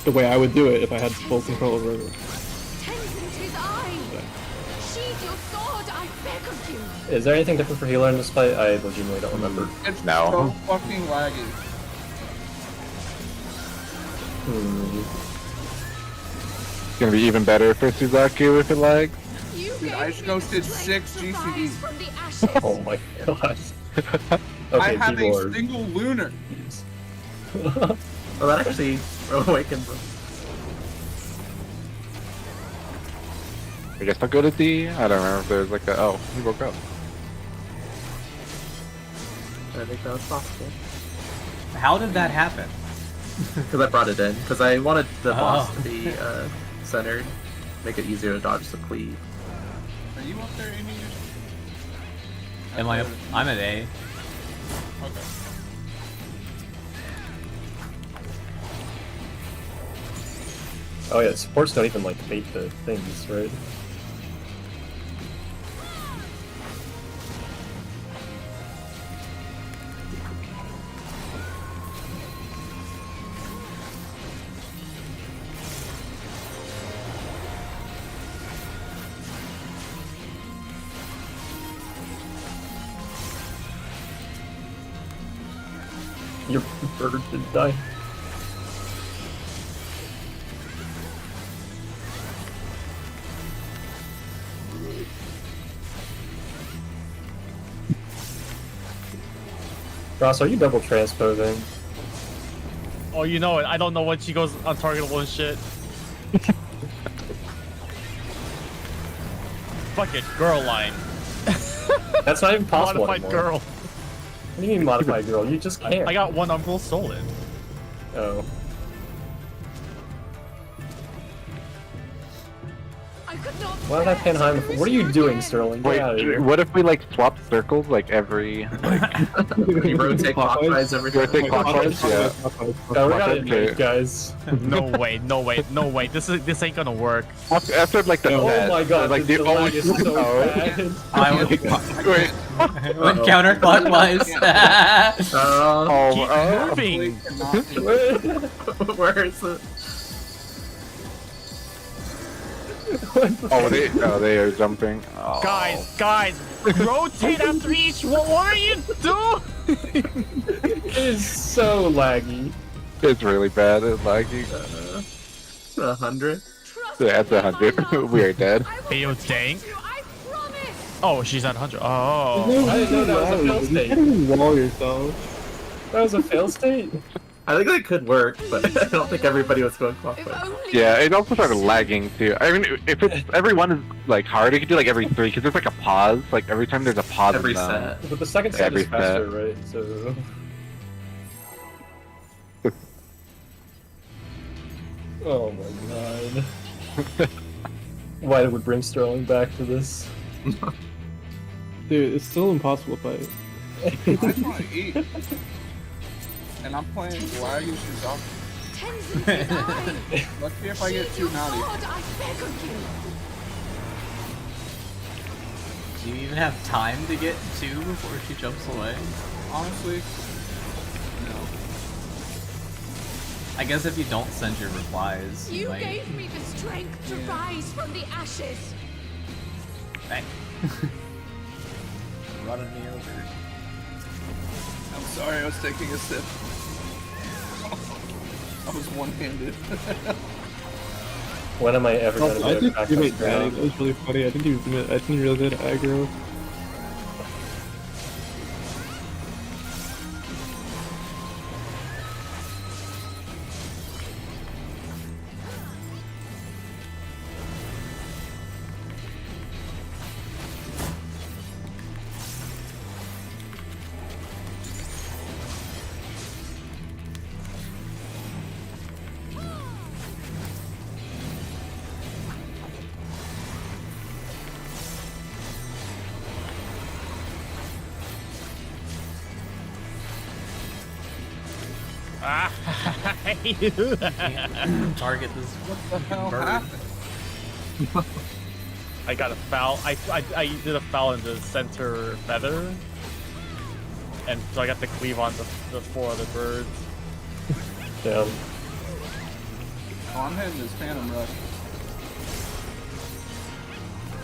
Speaker 12: the way I would do it if I had full control over it.
Speaker 4: Is there anything different for healer in this fight? I legitimately don't remember.
Speaker 1: It's so fucking laggy.
Speaker 3: It's gonna be even better for Suzaku if it lags.
Speaker 1: Dude, I just ghosted 6 GCD.
Speaker 4: Oh my god.
Speaker 1: I have a single lunar.
Speaker 8: Well, that actually awakens them.
Speaker 3: I guess I'll go to D. I don't remember if there's like a. Oh, he woke up.
Speaker 8: I think that was possible.
Speaker 10: How did that happen?
Speaker 8: Because I brought it in. Because I wanted the boss to be centered, make it easier to dodge the cleave.
Speaker 1: Are you up there, Amy?
Speaker 10: Am I? I'm at A.
Speaker 1: Okay.
Speaker 4: Oh yeah, supports don't even like bait the things, right? Your bird did die. Ross, are you double transposing?
Speaker 9: Oh, you know it. I don't know when she goes untargetable and shit. Fucking girl line.
Speaker 4: That's not even possible
Speaker 9: Modified
Speaker 4: anymore.
Speaker 9: girl.
Speaker 4: What do you mean modified girl? You just can't.
Speaker 9: I got one Uncle Stolen.
Speaker 4: Oh. Why did I pin high before? What are you doing, Sterling? Get out of
Speaker 3: Wait,
Speaker 4: here.
Speaker 3: what if we like swap circles like every
Speaker 8: You rotate clockwise every time.
Speaker 3: rotate clockwise? Yeah.
Speaker 4: Oh, we gotta
Speaker 3: Okay.
Speaker 4: admit, guys.
Speaker 9: No way, no way, no way. This ain't gonna work.
Speaker 3: After like the
Speaker 4: Oh
Speaker 3: set,
Speaker 4: my god,
Speaker 3: like
Speaker 4: the
Speaker 3: the
Speaker 4: lag
Speaker 3: only
Speaker 4: is so bad.
Speaker 10: I went counterclockwise.
Speaker 9: Keep moving.
Speaker 8: Where is it?
Speaker 3: Oh, they are jumping. Oh.
Speaker 9: Guys, rotate after each. What are you doing?
Speaker 4: It is so laggy.
Speaker 3: It's really bad. It's laggy.
Speaker 8: 100.
Speaker 3: Yeah, it's 100. We are dead.
Speaker 9: Hey, yo, tank. Oh, she's at 100. Oh.
Speaker 4: I didn't know that was a fail
Speaker 12: You
Speaker 4: state.
Speaker 12: can't even wall yourself.
Speaker 4: That was a fail state?
Speaker 8: I think that could work, but I don't think everybody was going clockwise.
Speaker 3: Yeah, it also started lagging too. I mean, if it's every one is like hard, you could do like every 3 because there's like a pause. Like every time there's a pause.
Speaker 8: Every
Speaker 3: in
Speaker 8: set.
Speaker 4: But the second set
Speaker 3: Every
Speaker 4: is faster, right? So. Oh my god. Why did we bring Sterling back to this?
Speaker 12: Dude, it's still impossible to fight.
Speaker 1: I just want to eat. And I'm playing laggy Suzaku. Let's see if I get too naughty.
Speaker 10: Do you even have time to get 2 before she jumps away?
Speaker 1: Honestly, no.
Speaker 10: I guess if you don't send your replies, you might...
Speaker 13: gave me the strength to rise from the ashes.
Speaker 10: Thank you. Running me over.
Speaker 1: I'm sorry, I was taking a sip. I was one-handed.
Speaker 4: When am I ever going to
Speaker 12: I
Speaker 4: be a
Speaker 12: just
Speaker 4: crack
Speaker 12: teammate
Speaker 4: customer?
Speaker 12: Daddy. That was really funny. I didn't realize it had aggro.
Speaker 10: Target this.
Speaker 1: What the hell
Speaker 10: bird.
Speaker 1: happened?
Speaker 9: I got a foul. I did a foul in the center feather, and so I got to cleave on the 4 other birds.
Speaker 4: Damn.
Speaker 1: Oh, I'm hitting this Phantom Rush.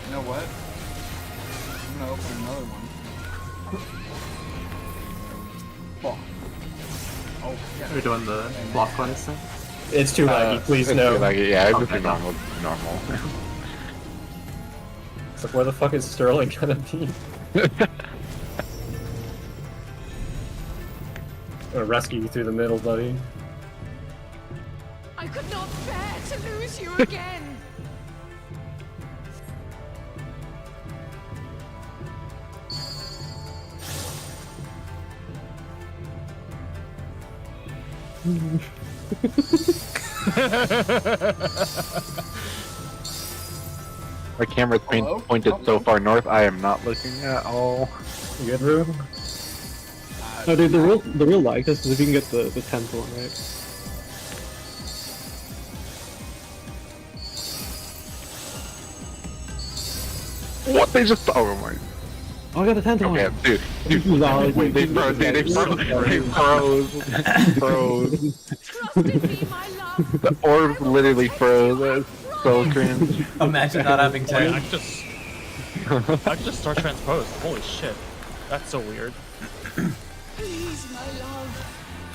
Speaker 1: You know what? I'm gonna open another one. Fuck. Oh, yeah.
Speaker 8: We're doing the block bonus thing.
Speaker 4: It's too laggy, please no.
Speaker 3: Yeah, it's just
Speaker 8: Okay.
Speaker 3: normal.
Speaker 4: It's like, where the fuck is Sterling gonna be? I'm gonna rescue you through the middle, buddy.
Speaker 13: I could not bear to lose you again.
Speaker 3: My camera's pointed so far north, I am not looking at all.
Speaker 4: You good, Rube?
Speaker 12: Oh, dude, the real lag test is if you can get the 10th one, right?
Speaker 3: What? They just. Oh my.
Speaker 12: Oh, I got the 10th one!
Speaker 3: Okay, dude. Wait, they froze. They froze. The orb literally froze. That's so cringe.
Speaker 10: Imagine not having
Speaker 9: I
Speaker 10: 10.
Speaker 9: can just start transpose. Holy shit, that's so weird.
Speaker 13: Please, my love.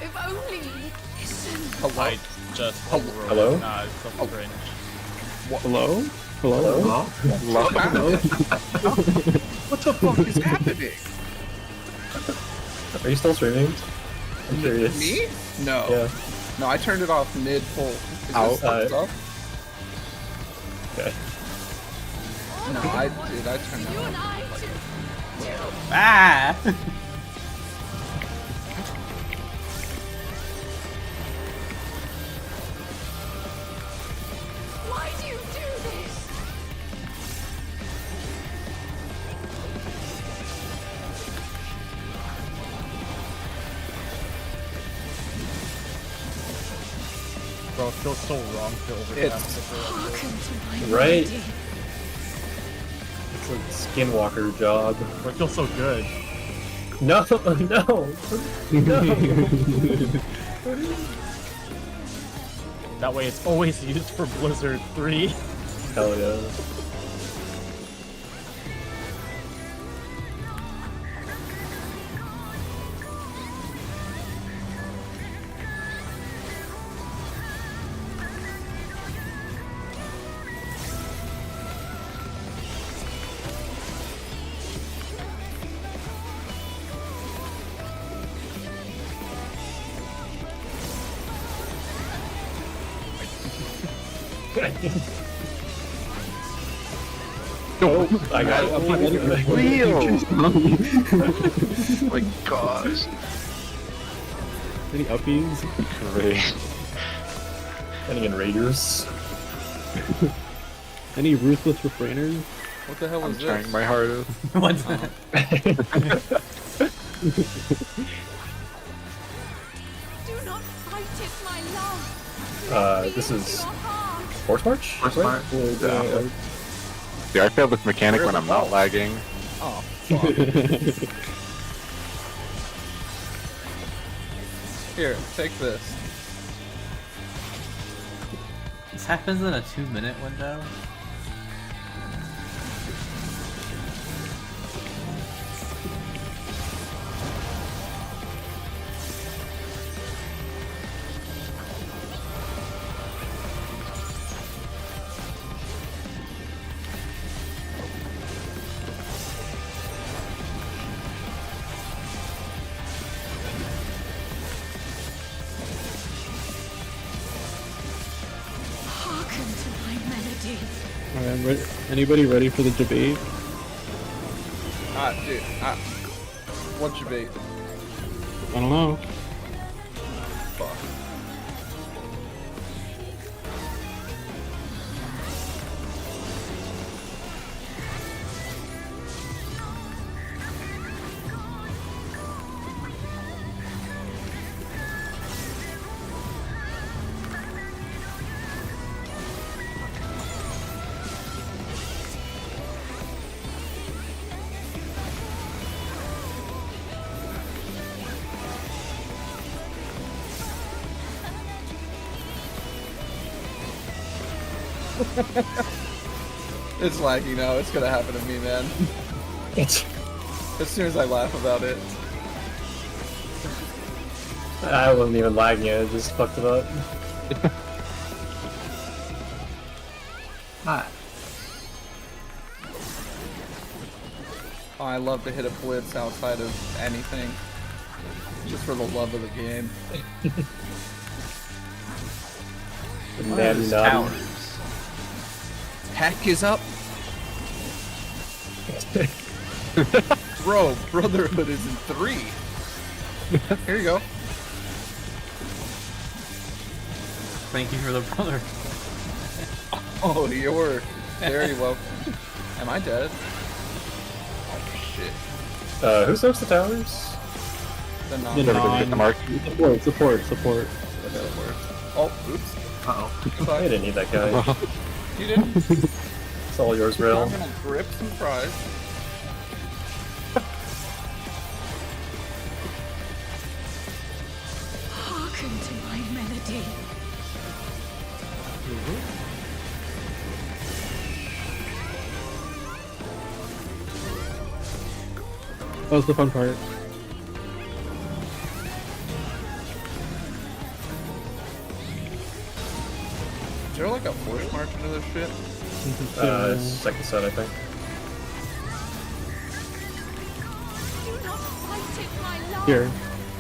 Speaker 13: If only you'd listen.
Speaker 9: I just
Speaker 4: Hello?
Speaker 9: Nah, it's so cringe.
Speaker 12: Hello? Hello?
Speaker 1: What the fuck is happening?
Speaker 4: Are you still streaming? I'm curious.
Speaker 1: Me? No.
Speaker 4: Yeah.
Speaker 1: No, I turned it off mid-pull. Is this fucked up?
Speaker 4: Okay.
Speaker 1: No, I did. I turned it off.
Speaker 10: Ah!
Speaker 13: Why do you do this?
Speaker 9: Bro, it feels so wrong to
Speaker 13: Hearken to my
Speaker 4: Right?
Speaker 13: melody.
Speaker 4: It's a skinwalker job.
Speaker 9: Bro, it feels so good.
Speaker 4: No, no! No!
Speaker 9: That way it's always used for Blizzard 3.
Speaker 4: Hell yeah. Oh, I got it.
Speaker 3: Wheel! Oh my gosh.
Speaker 12: Any uppies?
Speaker 3: Great.
Speaker 4: Any Raiders?
Speaker 12: Any ruthless refrainers?
Speaker 1: What the hell
Speaker 3: I'm
Speaker 1: is
Speaker 3: trying
Speaker 1: this?
Speaker 3: my hardest.
Speaker 10: What's that?
Speaker 13: Do not fight it, my love.
Speaker 4: This is
Speaker 13: Your heart.
Speaker 4: Force March?
Speaker 8: Force March.
Speaker 3: Yeah. Dude, I failed this mechanic when I'm not lagging.
Speaker 1: Oh, fuck. Here, take this.
Speaker 10: This happens in a 2-minute window.
Speaker 12: Anybody ready for the debate?
Speaker 1: Dude, what's your bait?
Speaker 12: I don't know.
Speaker 1: Fuck. It's laggy now. It's gonna happen to me, man. As soon as I laugh about it.
Speaker 4: I wasn't even lagging it, just fucked it up.
Speaker 8: Ah.
Speaker 1: Oh, I love to hit a blitz outside of anything. Just for the love of the game.
Speaker 4: Natty naughty.
Speaker 1: Hack is up. Bro, Brotherhood is in 3. Here you go.
Speaker 10: Thank you for the brother.
Speaker 1: Oh, you're very welcome. Am I dead? Oh shit.
Speaker 4: Who serves the towers?
Speaker 1: The non.
Speaker 3: Get the mark.
Speaker 12: Support.
Speaker 1: Oh, oops.
Speaker 8: Uh-oh.
Speaker 4: I didn't need that guy.
Speaker 1: You didn't.
Speaker 4: It's all yours, Rail.
Speaker 1: I'm gonna grip some fries.
Speaker 13: Hearken to my melody.
Speaker 12: That was the fun part.
Speaker 1: Is there like a force march into this shit?
Speaker 4: Second set, I think.
Speaker 13: Do not fight it, my love.
Speaker 12: Here,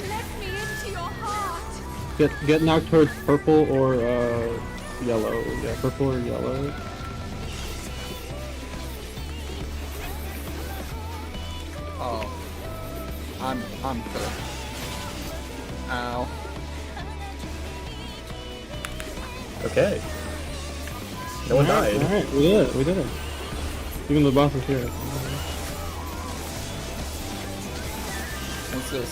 Speaker 13: Let me into your heart.
Speaker 12: get knocked towards purple or yellow. Yeah, purple or yellow.
Speaker 1: Oh. I'm cooked. Ow.
Speaker 4: Okay. No one died.
Speaker 12: Alright, we did it. Even the boss is here.
Speaker 1: What's this?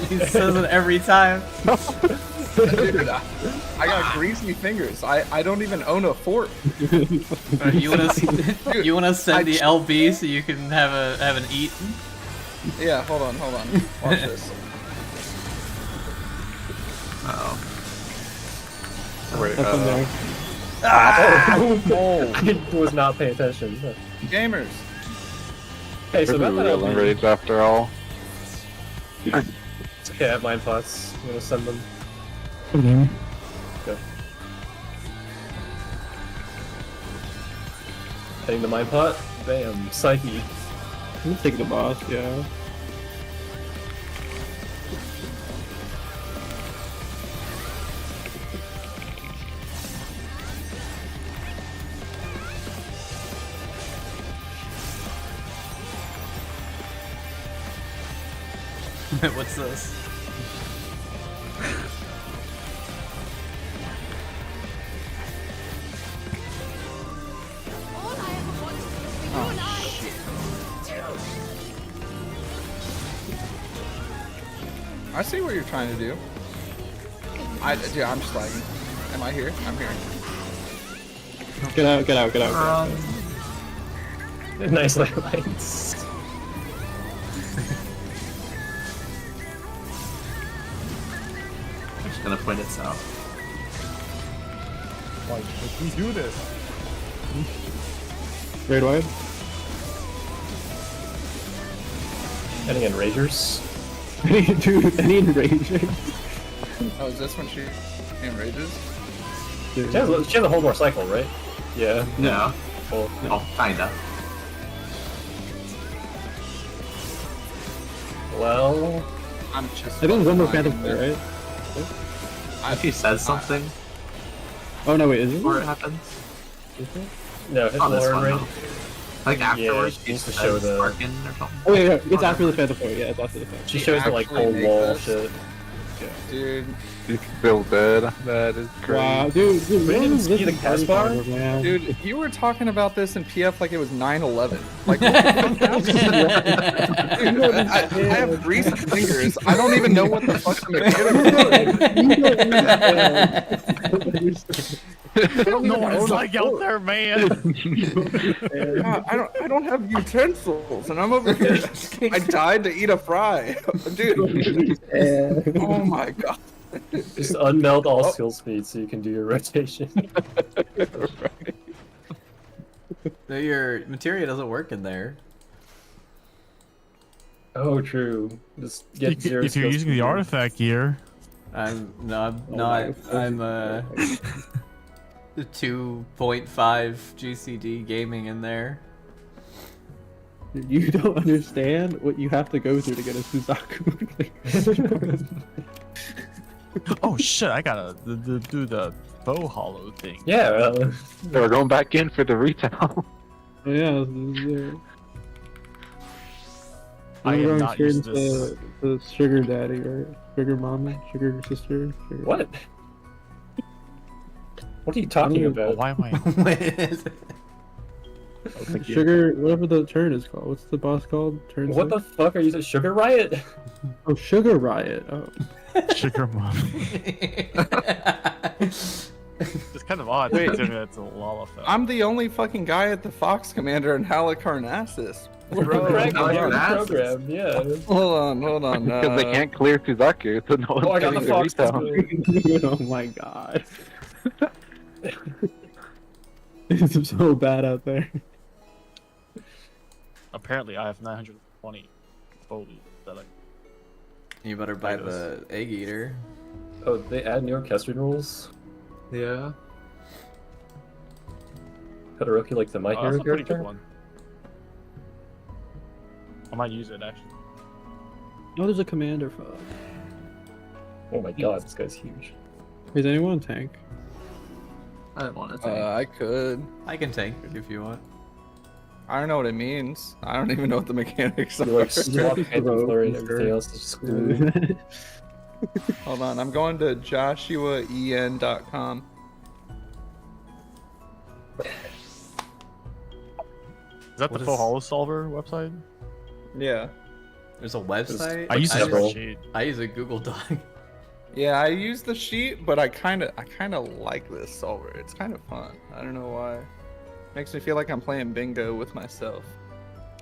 Speaker 10: He says it every time.
Speaker 1: Dude, I got greasy fingers. I don't even own a fork.
Speaker 10: You wanna send the LB so you can have an eat?
Speaker 1: Yeah, hold on. Watch this.
Speaker 8: Uh-oh.
Speaker 3: Wait,
Speaker 12: There.
Speaker 1: Oh,
Speaker 4: I was not paying attention.
Speaker 1: gamers.
Speaker 4: Hey, so
Speaker 3: Pretty real enraged after all.
Speaker 4: It's okay, I have mine pots. I'm gonna send them.
Speaker 7: Okay.
Speaker 4: Go. Hitting the mine pot. Bam. Psyche.
Speaker 12: I'm gonna take the boss, yeah.
Speaker 10: What's this?
Speaker 13: All I ever wanted was for you and I to...
Speaker 1: I see what you're trying to do. Dude, I'm just lagging. Am I here? I'm here.
Speaker 12: Get out.
Speaker 4: Nice lights.
Speaker 8: I'm just gonna point it south.
Speaker 1: Like, we do this.
Speaker 12: Raid wide.
Speaker 4: Any enragers?
Speaker 12: Dude, any enraging?
Speaker 1: Oh, is this when she enrages?
Speaker 4: She has a whole more cycle, right? Yeah.
Speaker 8: No.
Speaker 4: Well,
Speaker 8: Oh, kinda.
Speaker 4: well,
Speaker 1: I'm just.
Speaker 12: I think one more phantom there, right?
Speaker 8: If he says something
Speaker 12: Oh no, wait, is it?
Speaker 8: before it happens.
Speaker 4: No, his
Speaker 8: Oh, this
Speaker 4: Lauren
Speaker 8: one,
Speaker 4: rate.
Speaker 8: though. Like afterwards,
Speaker 4: she
Speaker 8: she
Speaker 4: needs to
Speaker 8: says
Speaker 4: show the.
Speaker 8: Sparkin or something.
Speaker 12: Oh yeah, it's after the Phantom Point. Yeah, it's after the Phantom.
Speaker 4: She shows the like
Speaker 1: actually
Speaker 4: whole
Speaker 1: make
Speaker 4: wall
Speaker 1: this?
Speaker 4: shit.
Speaker 1: Dude,
Speaker 3: He's still dead. That is crazy.
Speaker 12: Wow, dude,
Speaker 4: We
Speaker 12: what
Speaker 4: didn't
Speaker 12: is
Speaker 4: see
Speaker 12: this
Speaker 4: the cast bar?
Speaker 12: man?
Speaker 1: dude, you were talking about this in PF like it was 9/11. Like, what the fuck happened? Dude, I have greased fingers. I don't even know what the fuck the mechanics are.
Speaker 9: No one is like out there, man.
Speaker 1: God, I don't have utensils, and I'm over here. I died to eat a fry, dude. Oh my god.
Speaker 4: Just unmeld all skill speed so you can do your rotation.
Speaker 10: No, your materia doesn't work in there.
Speaker 4: Oh, true. Just get
Speaker 9: If
Speaker 4: zero
Speaker 9: you're
Speaker 4: skill
Speaker 9: using the
Speaker 4: speed.
Speaker 9: artifact gear,
Speaker 10: I'm not.
Speaker 12: my
Speaker 10: I'm 2.5 GCD gaming in there.
Speaker 12: You don't understand what you have to go through to get a Suzaku.
Speaker 9: oh shit! I gotta do the bow hollow thing.
Speaker 4: Yeah.
Speaker 3: So we're going back in for the retail.
Speaker 12: Yeah, this is it.
Speaker 9: I
Speaker 12: We're
Speaker 9: am
Speaker 12: going
Speaker 9: not
Speaker 12: straight
Speaker 9: using
Speaker 12: into
Speaker 9: this.
Speaker 12: the sugar daddy, right? Sugar mommy, sugar sister. Sugar...
Speaker 4: What? What are you talking about?
Speaker 9: Why am I?
Speaker 10: What is it?
Speaker 12: Sugar, whatever the turn is called. What's the boss called? Turn
Speaker 4: What the fuck are you saying? Sugar Riot?
Speaker 12: Oh, Sugar Riot. Oh.
Speaker 9: Sugar mom. It's kind of odd.
Speaker 1: Wait.
Speaker 9: Considering it's a Lalafell.
Speaker 1: I'm the only fucking guy at the Fox Commander in Halicarnassus.
Speaker 4: Bro,
Speaker 8: Correct,
Speaker 4: you're
Speaker 8: you're
Speaker 4: the
Speaker 8: an
Speaker 4: program, yeah.
Speaker 1: Hold on.
Speaker 3: Because they can't clear Suzaku, so no one's
Speaker 4: Oh, I got the
Speaker 3: getting
Speaker 4: Fox.
Speaker 3: retail.
Speaker 12: Oh my god. It's so bad out there.
Speaker 9: Apparently, I have 920 foliage that I.
Speaker 10: You better buy the egg eater.
Speaker 4: Oh, they add new orchestral rules?
Speaker 8: Yeah.
Speaker 4: Todoroki like the My
Speaker 9: Oh,
Speaker 4: Hero
Speaker 9: that's a pretty
Speaker 4: character?
Speaker 9: good one. I might use it actually.
Speaker 12: Oh, there's a commander for.
Speaker 4: Oh my god, this guy's huge.
Speaker 12: Is anyone on tank?
Speaker 8: I don't want to.
Speaker 1: I could.
Speaker 10: I can tank if you want.
Speaker 1: I don't know what it means. I don't even know what the mechanics are.
Speaker 4: You like swap Phantom Flurry and everything else is just glue.
Speaker 1: Hold on, I'm going to joshuaen.com.
Speaker 9: Is that the Full Hollow Solver website?
Speaker 1: Yeah.
Speaker 10: There's a website.
Speaker 9: I use a
Speaker 4: several.
Speaker 9: spreadsheet.
Speaker 10: I use a Google Doc.
Speaker 1: Yeah, I use the sheet, but I kind of like this solver. It's kind of fun. I don't know why. Makes me feel like I'm playing bingo with myself.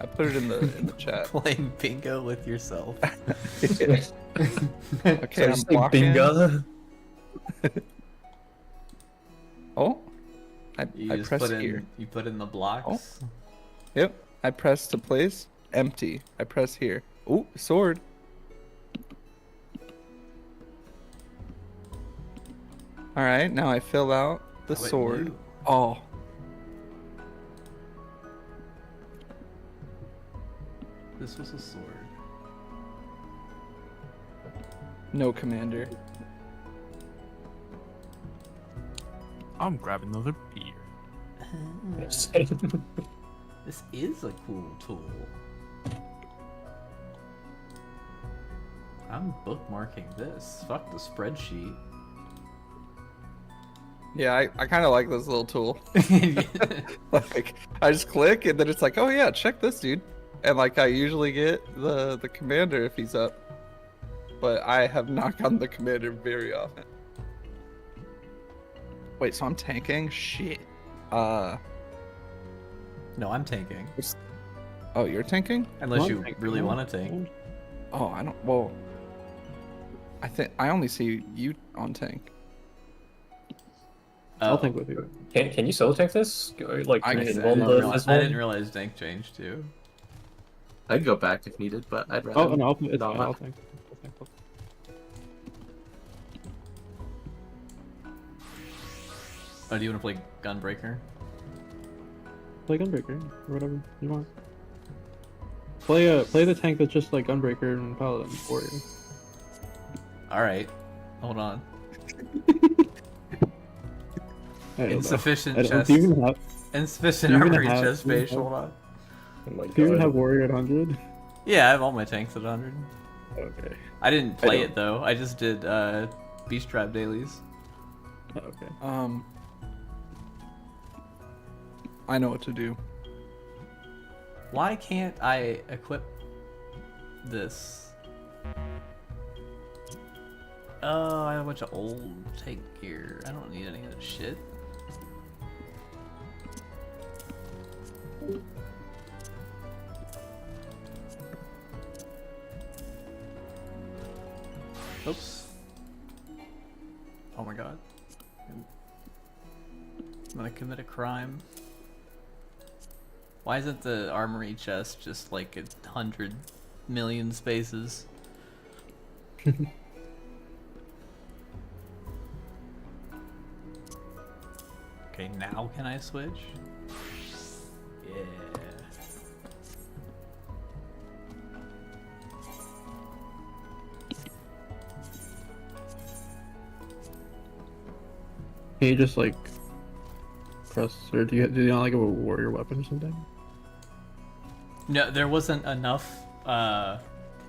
Speaker 1: I put it in the chat.
Speaker 10: Playing bingo with yourself.
Speaker 1: Okay,
Speaker 4: So
Speaker 1: I'm blocking.
Speaker 4: bingo.
Speaker 1: Oh, I
Speaker 10: You just
Speaker 1: press
Speaker 10: put in.
Speaker 1: here.
Speaker 10: You put in the blocks.
Speaker 1: Yep, I press to place. Empty. I press here. Ooh, sword. All right, now I fill out the
Speaker 10: Oh, it
Speaker 1: sword.
Speaker 10: knew.
Speaker 1: Oh.
Speaker 10: This was a sword.
Speaker 1: No commander.
Speaker 9: I'm grabbing another beer.
Speaker 10: This is a cool tool. I'm bookmarking this. Fuck the spreadsheet.
Speaker 1: Yeah, I kind of like this little tool. Like, I just click and then it's like, oh yeah, check this dude. And like, I usually get the commander if he's up. But I have not gotten the commander very often. Wait, so I'm tanking? Shit.
Speaker 10: No, I'm tanking.
Speaker 1: Oh, you're tanking?
Speaker 10: Unless you really want to tank.
Speaker 1: Oh, I don't. Well, I think I only see you on tank.
Speaker 12: I'll tank with you.
Speaker 4: Can you solo tank this? Like,
Speaker 1: I
Speaker 4: can you
Speaker 1: can-
Speaker 4: involve the fist
Speaker 10: I
Speaker 4: one?
Speaker 10: didn't realize tank changed too.
Speaker 8: I'd go back if needed, but I'd rather.
Speaker 12: Oh no, it's
Speaker 8: not.
Speaker 12: fine. I'll tank.
Speaker 10: Oh, do you want to play Gunbreaker?
Speaker 12: Play Gunbreaker, or whatever you want. Play the tank that's just like Gunbreaker and Paladin for you.
Speaker 10: All right, hold on.
Speaker 12: I don't know.
Speaker 10: Insufficient
Speaker 12: I don't-
Speaker 10: chest.
Speaker 12: Do you even have?
Speaker 10: Insufficient
Speaker 12: do you even
Speaker 10: armory
Speaker 12: have-
Speaker 10: chest
Speaker 12: do you
Speaker 10: base.
Speaker 12: have-
Speaker 10: Hold on.
Speaker 4: Oh my
Speaker 12: Do you even
Speaker 4: god.
Speaker 12: have warrior at 100?
Speaker 10: Yeah, I have all my tanks at 100.
Speaker 12: Okay.
Speaker 10: I didn't play
Speaker 12: don't.
Speaker 10: it though. I just did beast trap dailies.
Speaker 12: Okay.
Speaker 1: I know what to do.
Speaker 10: Why can't I equip this? Oh, I have a bunch of old tank gear. I don't need any of that shit. Oops. Oh my god. I'm gonna commit a crime. Why isn't the armory chest just like 100 million spaces? Okay, now can I switch? Yeah.
Speaker 12: Can you just like press, or do you not like have a warrior weapon or something?
Speaker 10: No, there wasn't enough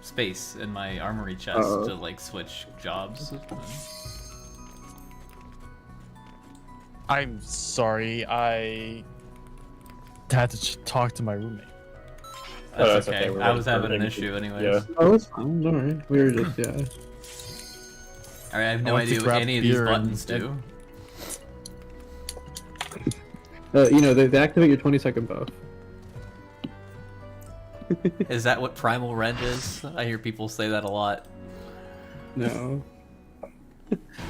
Speaker 10: space in my armory chest to like switch jobs.
Speaker 9: I'm sorry, I had to talk to my roommate.
Speaker 10: That's okay. I was having an issue anyways.
Speaker 12: Yeah. Oh, it's fine. Don't worry. We were just yeah.
Speaker 10: Alright, I have no
Speaker 9: I went to
Speaker 10: idea what
Speaker 9: grab
Speaker 10: any of these
Speaker 9: beer and-
Speaker 10: buttons do.
Speaker 12: You know, they activate your 20-second buff.
Speaker 10: Is that what Primal Rend is? I hear people say that a lot.
Speaker 12: No.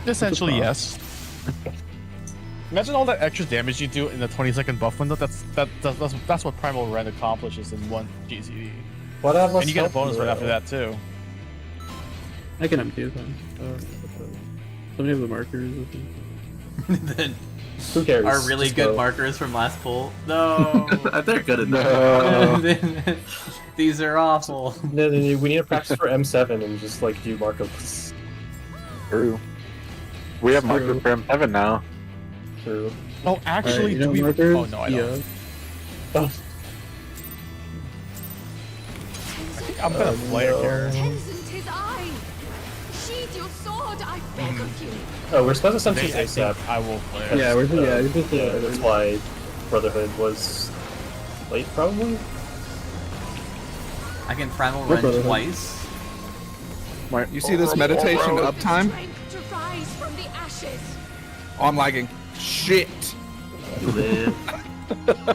Speaker 9: Essentially, yes. Imagine all that extra damage you do in the 20-second buff window. That's what Primal Rend accomplishes in one GCD.
Speaker 4: Whatever.
Speaker 9: And you get a bonus right after that too.
Speaker 12: I can empty it then. Somebody have the markers.
Speaker 10: Then
Speaker 4: Who cares?
Speaker 10: are really
Speaker 4: Just
Speaker 10: good
Speaker 4: go.
Speaker 10: markers from last pull. No.
Speaker 8: They're good enough.
Speaker 10: These are awful.
Speaker 4: No, we need to practice for M7 and just like do markups.
Speaker 3: True. We have markers for M7 now.
Speaker 4: True.
Speaker 9: Oh, actually,
Speaker 12: you
Speaker 9: do
Speaker 12: know
Speaker 9: we?
Speaker 12: markers?
Speaker 9: Oh no, I don't.
Speaker 4: Oh,
Speaker 9: I'm gonna player here.
Speaker 13: Tenzin, 'tis I! Sheathe your sword, I beg of you!
Speaker 4: oh, we're supposed to send
Speaker 9: They-
Speaker 4: to
Speaker 9: I
Speaker 4: ASAP.
Speaker 9: think I will play.
Speaker 12: Yeah, we're just
Speaker 4: That's why Brotherhood was late, probably.
Speaker 10: I can Primal
Speaker 12: What
Speaker 10: Rend
Speaker 12: brotherhood?
Speaker 10: twice.
Speaker 1: You see this meditation uptime?
Speaker 13: Strength to rise from the ashes!
Speaker 1: Oh, I'm lagging. Shit.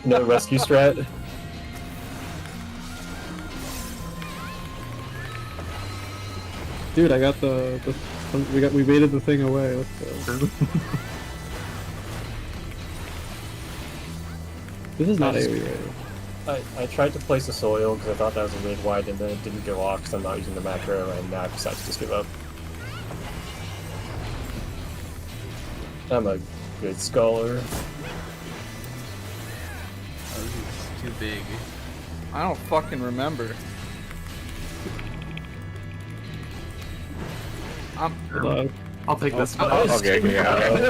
Speaker 4: No rescue strat.
Speaker 12: Dude, I got we baited the thing away. Let's go. This is not AoE right?
Speaker 4: I tried to place a soil because I thought that was a raid wide and then it didn't go off because I'm not using the macro and now I decided to just give up. I'm a good scholar.
Speaker 10: Oh, it's too big.
Speaker 1: I don't fucking remember.
Speaker 8: I'll take this.
Speaker 3: Okay, yeah.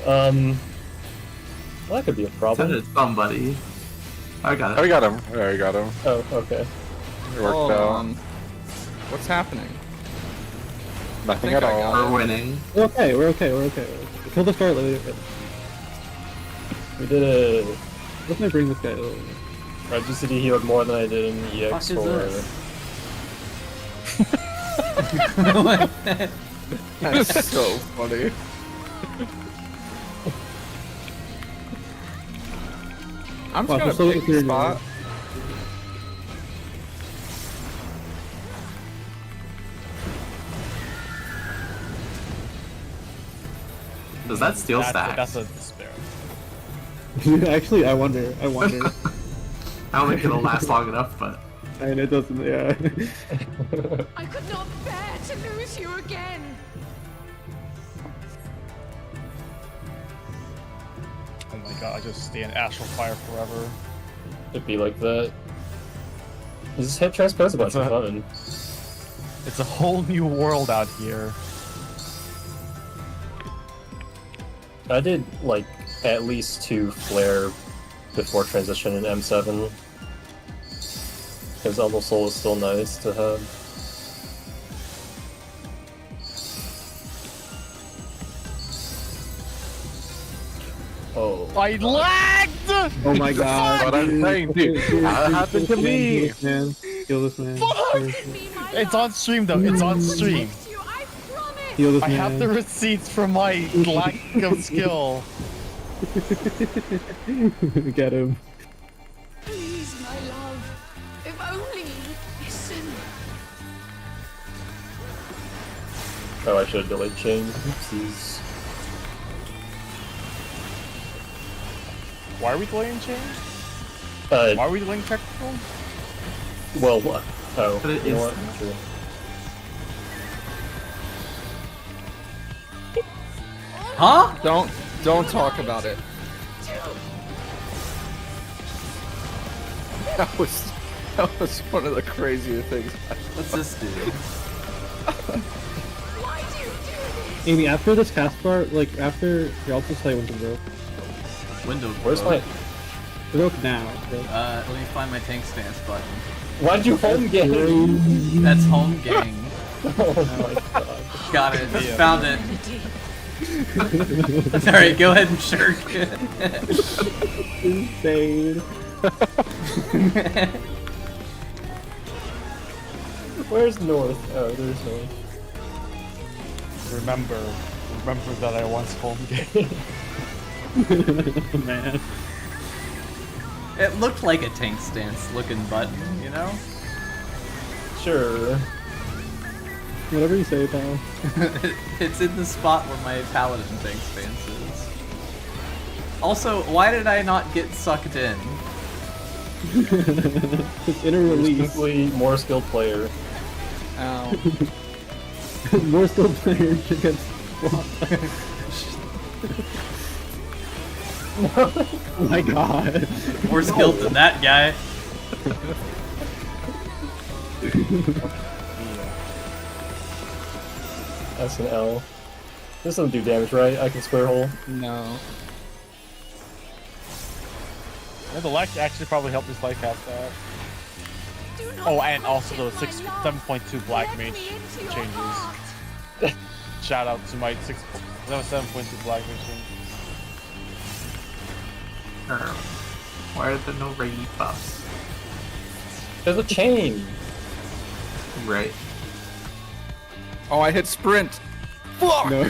Speaker 4: Well, that could be a problem.
Speaker 8: Send it to somebody. I got
Speaker 3: Oh,
Speaker 8: it.
Speaker 3: we got him. Yeah, we got him.
Speaker 4: Oh, okay.
Speaker 3: It worked
Speaker 1: Hold
Speaker 3: out.
Speaker 1: on. What's happening?
Speaker 3: Nothing
Speaker 1: think
Speaker 3: at
Speaker 1: I got
Speaker 3: all.
Speaker 8: We're winning.
Speaker 12: We're okay. We're okay. We're okay. Kill the Scarlet.
Speaker 4: We did a
Speaker 12: Let's not bring this guy over.
Speaker 4: Regicity healed more than I did in the EX
Speaker 10: Fuck is
Speaker 4: for.
Speaker 10: this?
Speaker 1: That's so funny. I'm
Speaker 12: Watch,
Speaker 1: just
Speaker 12: we'll
Speaker 1: gonna
Speaker 12: still
Speaker 1: pick
Speaker 12: get
Speaker 1: a
Speaker 12: through
Speaker 1: spot.
Speaker 8: Does that steal stacks?
Speaker 9: That's a despair.
Speaker 12: Actually, I wonder.
Speaker 8: I don't think it'll last long enough, but
Speaker 12: And it doesn't. Yeah.
Speaker 13: I could not bear to lose you again!
Speaker 9: Oh my god, I just stay in astral fire forever.
Speaker 4: It'd be like that. This hit transpose a bunch of fun.
Speaker 9: It's a whole new world out here.
Speaker 4: I did like at least 2 flare before transition in M7. Because Elbow Soul is still nice to have. Oh.
Speaker 9: I lagged!
Speaker 12: Oh my god.
Speaker 3: What I'm saying, dude. That happened to me.
Speaker 12: Man, kill this man.
Speaker 9: It's on stream though, it's on stream.
Speaker 12: Kill this
Speaker 9: I
Speaker 12: man.
Speaker 9: have the receipts from my lack of skill.
Speaker 12: Get him.
Speaker 13: Please, my love. If only you'd listen.
Speaker 4: Oh, I should have delayed chain. Oopsies.
Speaker 9: Why are we delaying change?
Speaker 4: Why
Speaker 9: are we delaying technical?
Speaker 4: Well, what? Oh,
Speaker 8: But it
Speaker 4: you know
Speaker 8: is-
Speaker 4: what? True.
Speaker 10: Huh?
Speaker 1: Don't talk about it. That was one of the crazier things.
Speaker 10: What's this do?
Speaker 12: Amy, after this taskbar, like after, here, I'll just tell you when to broke.
Speaker 10: Window.
Speaker 4: Where's my...
Speaker 12: Broke now. Broke.
Speaker 10: Let me find my tank stance button.
Speaker 4: Why'd you home gang?
Speaker 10: That's home gang.
Speaker 4: Oh my god.
Speaker 10: Got it. Found it. Alright, go ahead and shirk.
Speaker 12: Insane.
Speaker 4: Where's North? Oh, there's North.
Speaker 9: Remember that I once home game.
Speaker 12: Man.
Speaker 10: It looked like a tank stance looking button, you know?
Speaker 4: Sure.
Speaker 12: Whatever you say, pal.
Speaker 10: It's in the spot where my paladin tank stance is. Also, why did I not get sucked in?
Speaker 12: It's inner release.
Speaker 4: Simply more skilled player.
Speaker 1: Ow.
Speaker 12: More skilled player gets Oh my god.
Speaker 10: More skilled than that guy.
Speaker 4: That's an L. This doesn't do damage, right? I can square hole.
Speaker 1: No.
Speaker 9: Yeah, the Lex actually probably helped his life cast that. Oh, and also the 7.2 Black Mage changes. Shout out to my 7.2 Black Mage changes.
Speaker 8: Why are there no raid buffs?
Speaker 4: There's a chain!
Speaker 8: Right.
Speaker 1: Oh, I hit sprint. Fuck!
Speaker 12: No.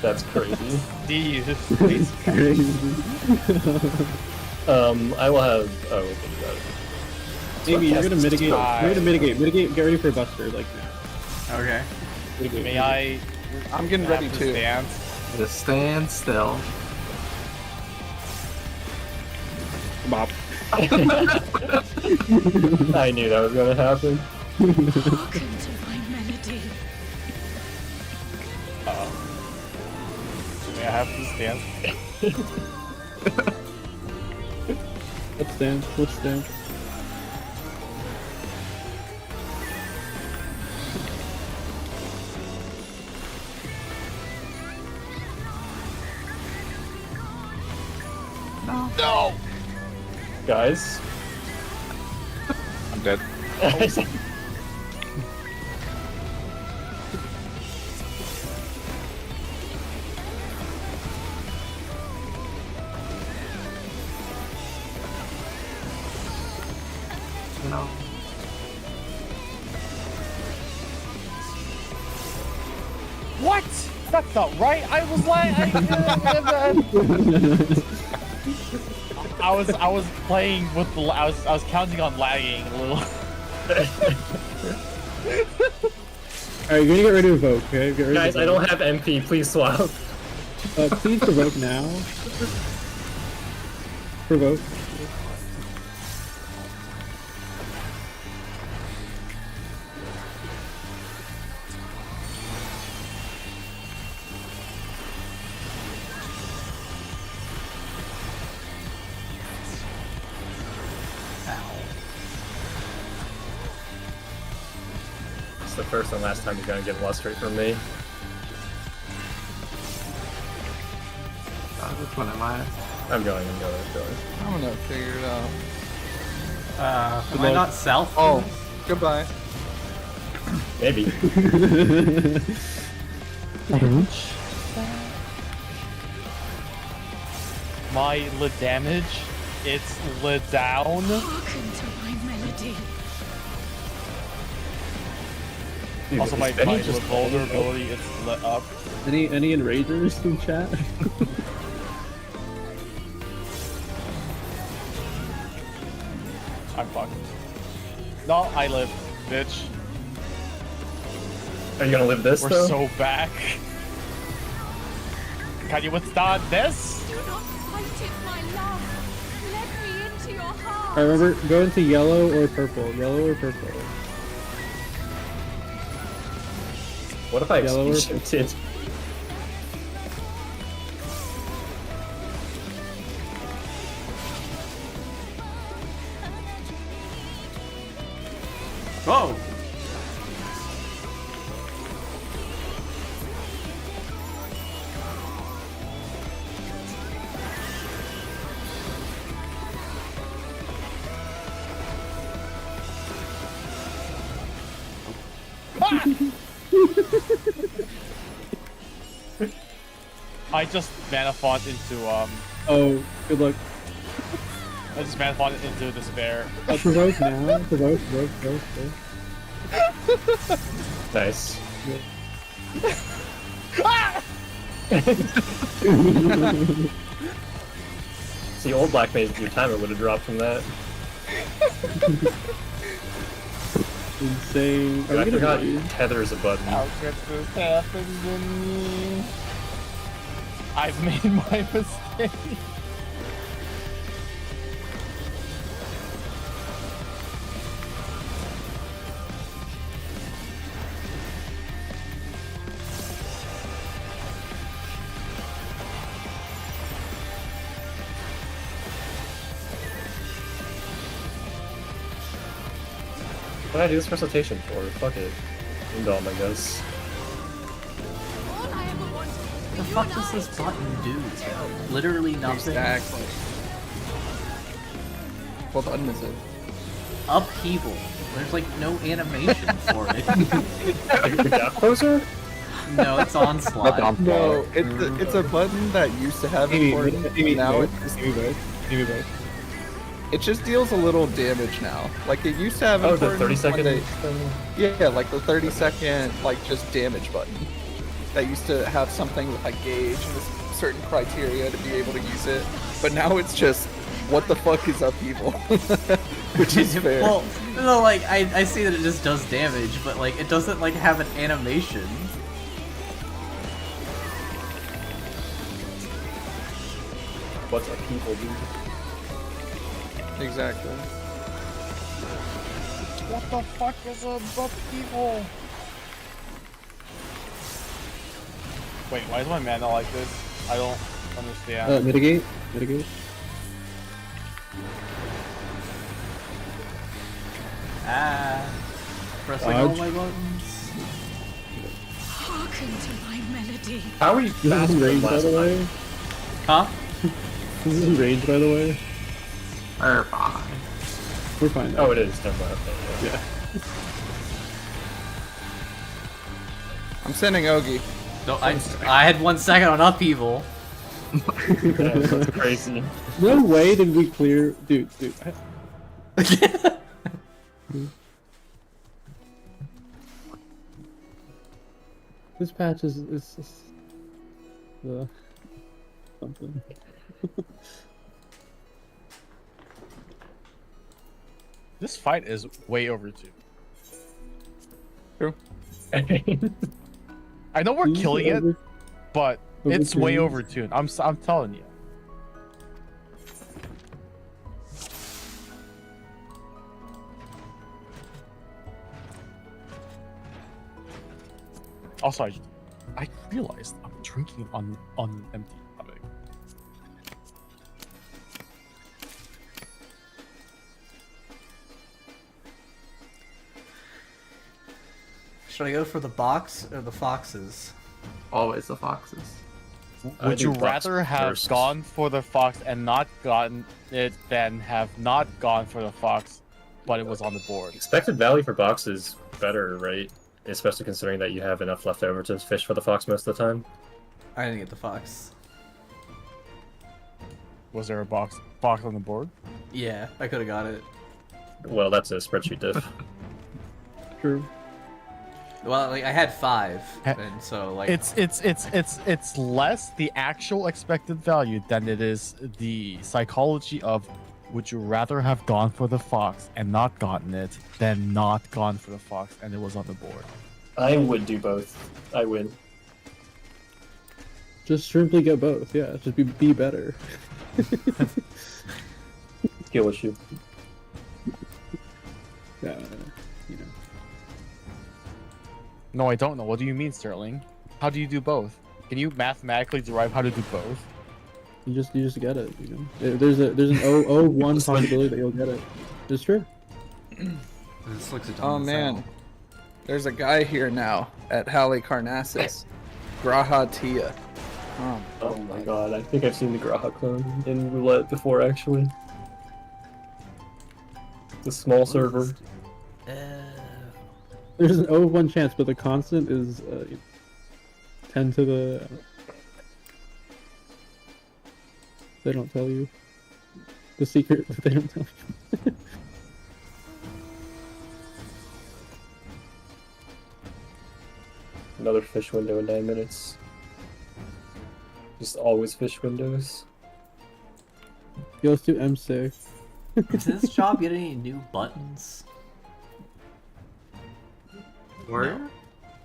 Speaker 4: That's crazy.
Speaker 9: It's
Speaker 12: crazy.
Speaker 4: I will have... Oh, okay, got it.
Speaker 12: Amy, you're gonna mitigate. You're
Speaker 9: Hi.
Speaker 12: gonna mitigate. Get ready for Buster, like now.
Speaker 10: Okay.
Speaker 9: May I?
Speaker 1: I'm getting ready
Speaker 9: have
Speaker 1: too.
Speaker 9: Stance?
Speaker 8: Just stand still.
Speaker 12: Bop.
Speaker 4: I knew that was gonna happen.
Speaker 13: Hearken to my melody.
Speaker 9: May I have the stance?
Speaker 12: Let's stand. Let's stand.
Speaker 1: No!
Speaker 4: Guys.
Speaker 3: I'm dead.
Speaker 8: No.
Speaker 9: What? That's not right. I was like, I was playing with the. I was counting on lagging a little.
Speaker 12: Alright, you're gonna get ready to evoke, okay? Get ready
Speaker 4: Guys,
Speaker 12: to
Speaker 4: I
Speaker 12: evoke.
Speaker 4: don't have MP, please swap.
Speaker 12: Please provoke now. Provoke.
Speaker 4: It's the first and last time you're gonna get lustrate from me.
Speaker 8: Which one am I?
Speaker 4: I'm going.
Speaker 1: I'm gonna figure it out.
Speaker 10: Am I not south?
Speaker 1: Oh, goodbye.
Speaker 4: Maybe.
Speaker 9: My le damage, it's le down.
Speaker 13: Hearken to my melody.
Speaker 4: Dude,
Speaker 9: Also,
Speaker 4: is
Speaker 9: my
Speaker 4: Benny
Speaker 9: le
Speaker 4: just
Speaker 9: vulnerability, it's le up.
Speaker 12: Any enragers in chat?
Speaker 9: I'm fucked. No, I live, bitch.
Speaker 4: Are you gonna live this
Speaker 9: We're
Speaker 4: though?
Speaker 9: so back. Can you withstand this?
Speaker 13: Do not fight it, my love. Let me into your heart.
Speaker 12: I remember go into yellow or purple. Yellow or purple.
Speaker 4: What if I
Speaker 12: Yellow or
Speaker 4: executed?
Speaker 10: Whoa!
Speaker 9: I just mana font into
Speaker 12: Oh, good luck.
Speaker 9: I just mana font into despair.
Speaker 12: Provoke now. Provoke.
Speaker 4: Nice. See, old black mage, your timer would have dropped from that.
Speaker 12: Insane.
Speaker 4: Dude, I forgot tether is a button.
Speaker 9: How could this happen to me? I've made my mistake.
Speaker 4: What did I do this recitation for? Fuck it. Indom, I guess.
Speaker 13: All I ever wanted
Speaker 10: What the fuck does this button do? Literally nothing.
Speaker 1: Exactly. What button is it?
Speaker 10: Upheaval. There's like no animation for it.
Speaker 4: The gap closer?
Speaker 10: No, it's onslaught.
Speaker 1: No, it's a button that used to have important, but now it just deals a little damage now. Like it used to have
Speaker 4: Oh, the
Speaker 1: important
Speaker 4: 30-second
Speaker 1: when
Speaker 4: thing?
Speaker 1: Yeah, like the 30-second like just damage button. That used to have something with like gauge and a certain criteria to be able to use it. But now it's just what the fuck is upheaval? Which is fair.
Speaker 10: Well, no, like I see that it just does damage, but like it doesn't like have an animation.
Speaker 4: What's upheaval, dude?
Speaker 1: Exactly.
Speaker 9: What the fuck is a upheaval? Wait, why is my mana like this? I don't understand.
Speaker 12: Mitigate.
Speaker 10: Pressing all my buttons.
Speaker 13: Hearken to my melody.
Speaker 4: How are you
Speaker 12: This
Speaker 4: faster
Speaker 12: is
Speaker 4: than
Speaker 12: range, by
Speaker 4: last
Speaker 12: the
Speaker 4: time?
Speaker 12: way.
Speaker 10: Huh?
Speaker 12: This is range, by the way.
Speaker 8: We're fine.
Speaker 12: We're fine.
Speaker 4: Oh, it is. Never mind. Okay,
Speaker 12: Yeah.
Speaker 1: I'm sending Ogi.
Speaker 10: No, I had 1 second on upheaval.
Speaker 4: yeah, that's crazy.
Speaker 12: No way did we clear, dude. This patch is just, something.
Speaker 9: This fight is way overdue.
Speaker 1: True.
Speaker 9: I know we're killing it, but it's way
Speaker 12: Overtuned.
Speaker 9: overtuned. I'm telling you. Also, I realized I'm drinking on empty stomach.
Speaker 10: Should I go for the box or the foxes?
Speaker 8: Always the foxes.
Speaker 9: Would you
Speaker 4: do box
Speaker 9: rather have
Speaker 4: first.
Speaker 9: gone for the fox and not gotten it than have not gone for the fox, but it was on the board?
Speaker 4: Expected value for box is better, right? Especially considering that you have enough left over to fish for the fox most of the time.
Speaker 10: I didn't get the fox.
Speaker 9: Was there a fox on the board?
Speaker 10: Yeah, I could have got it.
Speaker 4: Well, that's a spreadsheet diff.
Speaker 12: True.
Speaker 10: Well, like I had 5, and so like
Speaker 9: It's less the actual expected value than it is the psychology of would you rather have gone for the fox and not gotten it than not gone for the fox and it was on the board.
Speaker 4: I would do both. I win.
Speaker 12: Just simply get both. Yeah, just be better.
Speaker 4: Skill issue.
Speaker 12: Yeah, you know.
Speaker 9: No, I don't know. What do you mean, Sterling? How do you do both? Can you mathematically derive how to do both?
Speaker 12: You just get it. You know, there's an 0.01 possibility that you'll get it. It's true.
Speaker 10: this looks a
Speaker 1: Oh man, there's a guy here now at Halicarnassus, Graha Tia.
Speaker 4: Oh my god, I think I've seen the Graha clone in Roulette before, actually. It's a small server.
Speaker 12: There's an 0.01 chance, but the constant is 10 to the. They don't tell you. The secret, they don't tell you.
Speaker 4: Another fish window in 9 minutes. Just always fish windows.
Speaker 12: Yo, let's do M6.
Speaker 10: Does this job get any new buttons?
Speaker 8: Where?
Speaker 10: No.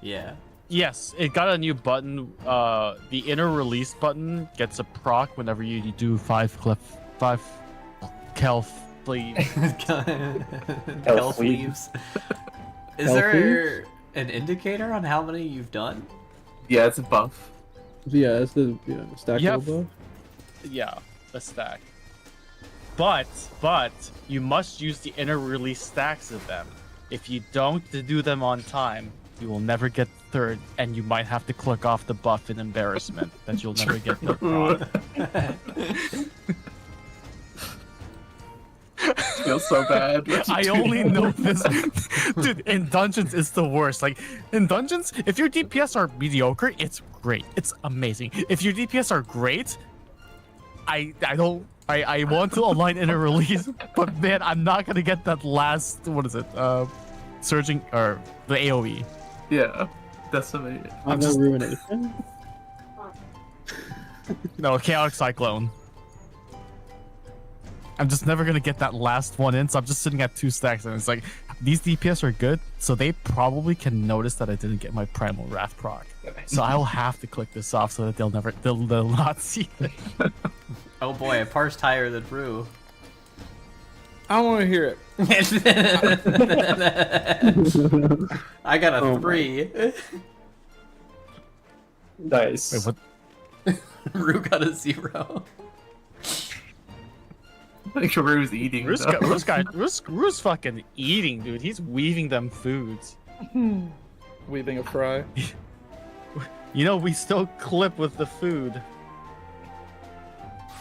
Speaker 10: Yeah.
Speaker 9: Yes, it got a new button. The inner release button gets a proc whenever you do 5 kelf leaves.
Speaker 10: Kelf leaves. Is there an indicator on how many you've done?
Speaker 8: Yeah, it's a buff.
Speaker 12: Yeah, it's the stackable buff.
Speaker 9: Yeah, a stack. But you must use the inner release stacks of them. If you don't do them on time, you will never get third, and you might have to click off the buff in embarrassment that you'll never get the proc.
Speaker 8: Feels so bad.
Speaker 9: I only know this. Dude, in dungeons it's the worst. Like, in dungeons, if your DPS are mediocre, it's great. It's amazing. If your DPS are great, I want to align in a release, but man, I'm not gonna get that last, what is it? Surging, or the AoE.
Speaker 8: Yeah, decimated.
Speaker 9: I'm just
Speaker 12: Ruination?
Speaker 9: No, Chaotic Cyclone. I'm just never gonna get that last one in, so I'm just sitting at 2 stacks, and it's like, these DPS are good, so they probably can notice that I didn't get my Primal Wrath proc. So I'll have to click this off so that they'll not see it.
Speaker 10: Oh boy, I parsed higher than Rue.
Speaker 1: I want to hear it.
Speaker 10: I got a 3.
Speaker 4: Nice.
Speaker 9: Wait, what?
Speaker 10: Rue got a 0.
Speaker 8: I think Rue's eating.
Speaker 9: Rue's fucking eating, dude. He's weaving them foods.
Speaker 1: Weaving a fry.
Speaker 9: You know, we still clip with the food.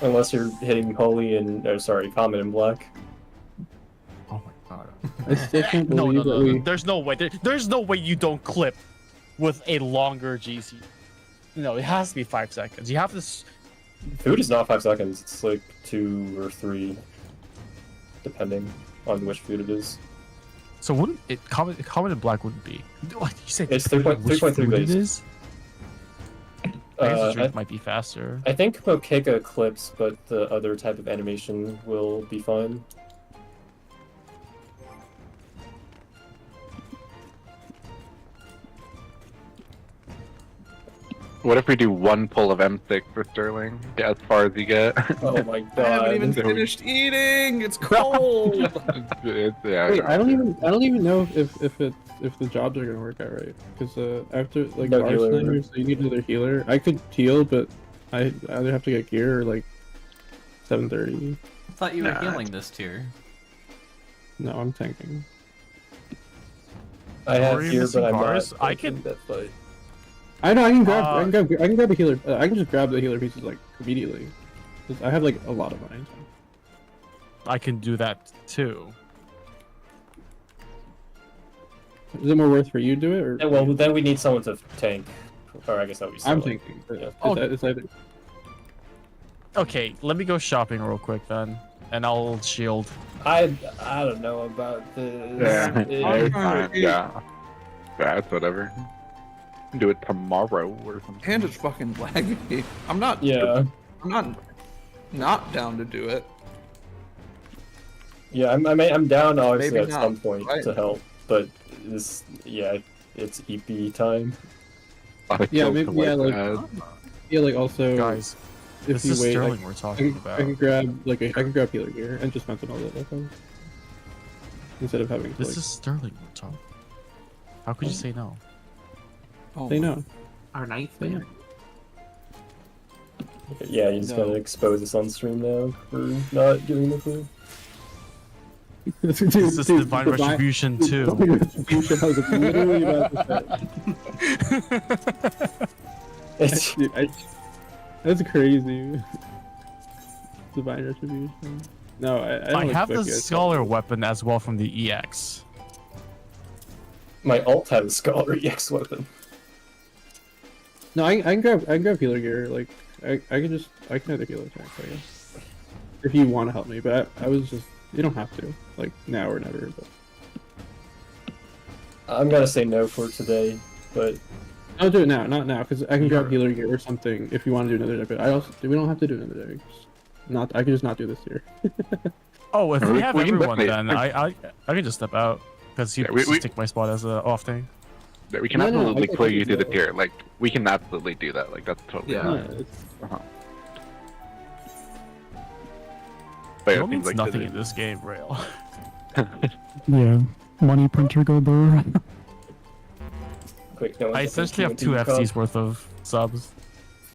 Speaker 4: Unless you're hitting holy and, oh sorry, common and black.
Speaker 9: Oh my god.
Speaker 12: I still can't
Speaker 9: No,
Speaker 12: believe that we...
Speaker 9: There's no way. There's no way you don't clip with a longer GC. No, it has to be 5 seconds. You have to...
Speaker 4: Food is not 5 seconds, it's like 2 or 3, depending on which food it is.
Speaker 9: So wouldn't it... Common and black wouldn't be... What, you said
Speaker 4: It's
Speaker 9: which
Speaker 4: 3.3
Speaker 9: food it
Speaker 4: base.
Speaker 9: is? I guess the drink might be faster.
Speaker 4: I think Mokeka clips, but the other type of animation will be fine.
Speaker 3: What if we do 1 pull of M6 for Sterling? Yeah, as far as you get.
Speaker 4: Oh my god.
Speaker 1: I haven't even finished eating. It's cold.
Speaker 3: Yeah,
Speaker 12: Wait, I don't even know if the jobs are gonna work out right. Because after like
Speaker 4: No
Speaker 12: the
Speaker 4: healer.
Speaker 12: Arsenalers, you need another healer. I could heal, but I either have to get gear or like 7:30.
Speaker 10: I thought you were healing this tier.
Speaker 12: No, I'm tanking.
Speaker 4: I have
Speaker 9: Are you
Speaker 4: gear,
Speaker 9: missing
Speaker 4: but I'm
Speaker 9: bars?
Speaker 4: not
Speaker 9: I
Speaker 4: taking
Speaker 9: can-
Speaker 4: that fight.
Speaker 12: I know I can grab a healer. I can just grab the healer pieces like immediately. 'Cause I have like a lot of mine.
Speaker 9: I can do that too.
Speaker 12: Is it more worth for you to do it? Or...
Speaker 4: Yeah, well, then we need someone to tank. Or I guess that would be
Speaker 12: I'm
Speaker 4: Sterling.
Speaker 12: thinking. Yeah.
Speaker 9: Oh.
Speaker 12: It's either...
Speaker 9: Okay, let me go shopping real quick then, and I'll shield.
Speaker 4: I don't know about this.
Speaker 3: Yeah, it's fine. Yeah, that's whatever. Do it tomorrow or something.
Speaker 1: And it's fucking laggy. I'm not.
Speaker 4: Yeah.
Speaker 1: I'm not down to do it.
Speaker 4: Yeah, I'm down obviously
Speaker 1: Maybe
Speaker 4: at
Speaker 1: not,
Speaker 4: some point
Speaker 1: right?
Speaker 4: to help, but this, yeah, it's EP time.
Speaker 12: Yeah, maybe like also.
Speaker 9: Guys,
Speaker 12: if
Speaker 9: this
Speaker 12: you
Speaker 9: is
Speaker 12: wait,
Speaker 9: Sterling
Speaker 12: like,
Speaker 9: we're talking about.
Speaker 12: I can grab I can grab healer gear and just mention all that stuff instead of having. To,
Speaker 9: This
Speaker 12: like,
Speaker 9: is Sterling we're talking. How could you say no?
Speaker 1: Oh,
Speaker 12: say no.
Speaker 8: Our ninth
Speaker 12: Say no.
Speaker 8: man.
Speaker 4: Yeah, you just
Speaker 1: No.
Speaker 4: gotta expose us on stream now for not giving the clue.
Speaker 9: This is Divine Retribution too.
Speaker 12: Divine Retribution, I was literally about to say. Dude, that's crazy. Divine Retribution. No, I don't
Speaker 9: have the
Speaker 12: expect you guys to-
Speaker 9: Scholar weapon as well from the EX.
Speaker 4: My alt has a Scholar EX weapon.
Speaker 12: No, I can grab healer gear. Like I can have the healer tank, I guess. If you want to help me, but I was just you don't have to. Like now or never. But
Speaker 4: I'm gonna say no for today, but
Speaker 12: I'll do it now, not now, because I can grab healer gear or something if you want to do another day. But we don't have to do another day. I can just not do this here.
Speaker 9: Oh, if we have
Speaker 3: we can
Speaker 9: everyone,
Speaker 3: definitely-
Speaker 9: then I can just step out because you
Speaker 3: we-
Speaker 9: just take my spot as a off thing.
Speaker 3: Yeah, we can
Speaker 12: No,
Speaker 3: absolutely
Speaker 12: I
Speaker 3: clear you
Speaker 12: can
Speaker 3: through the
Speaker 12: do
Speaker 3: tier. Like we can absolutely do that. Like that's totally
Speaker 8: Yeah.
Speaker 3: fine. But yeah,
Speaker 9: It
Speaker 3: it seems
Speaker 9: means
Speaker 3: like
Speaker 9: nothing
Speaker 3: the-
Speaker 9: in this game, Rail.
Speaker 7: Yeah. Money printer go burr.
Speaker 4: quick, no one's
Speaker 9: I
Speaker 4: up in
Speaker 9: essentially have
Speaker 4: Q&A
Speaker 9: 2
Speaker 4: call.
Speaker 9: FC's worth of subs.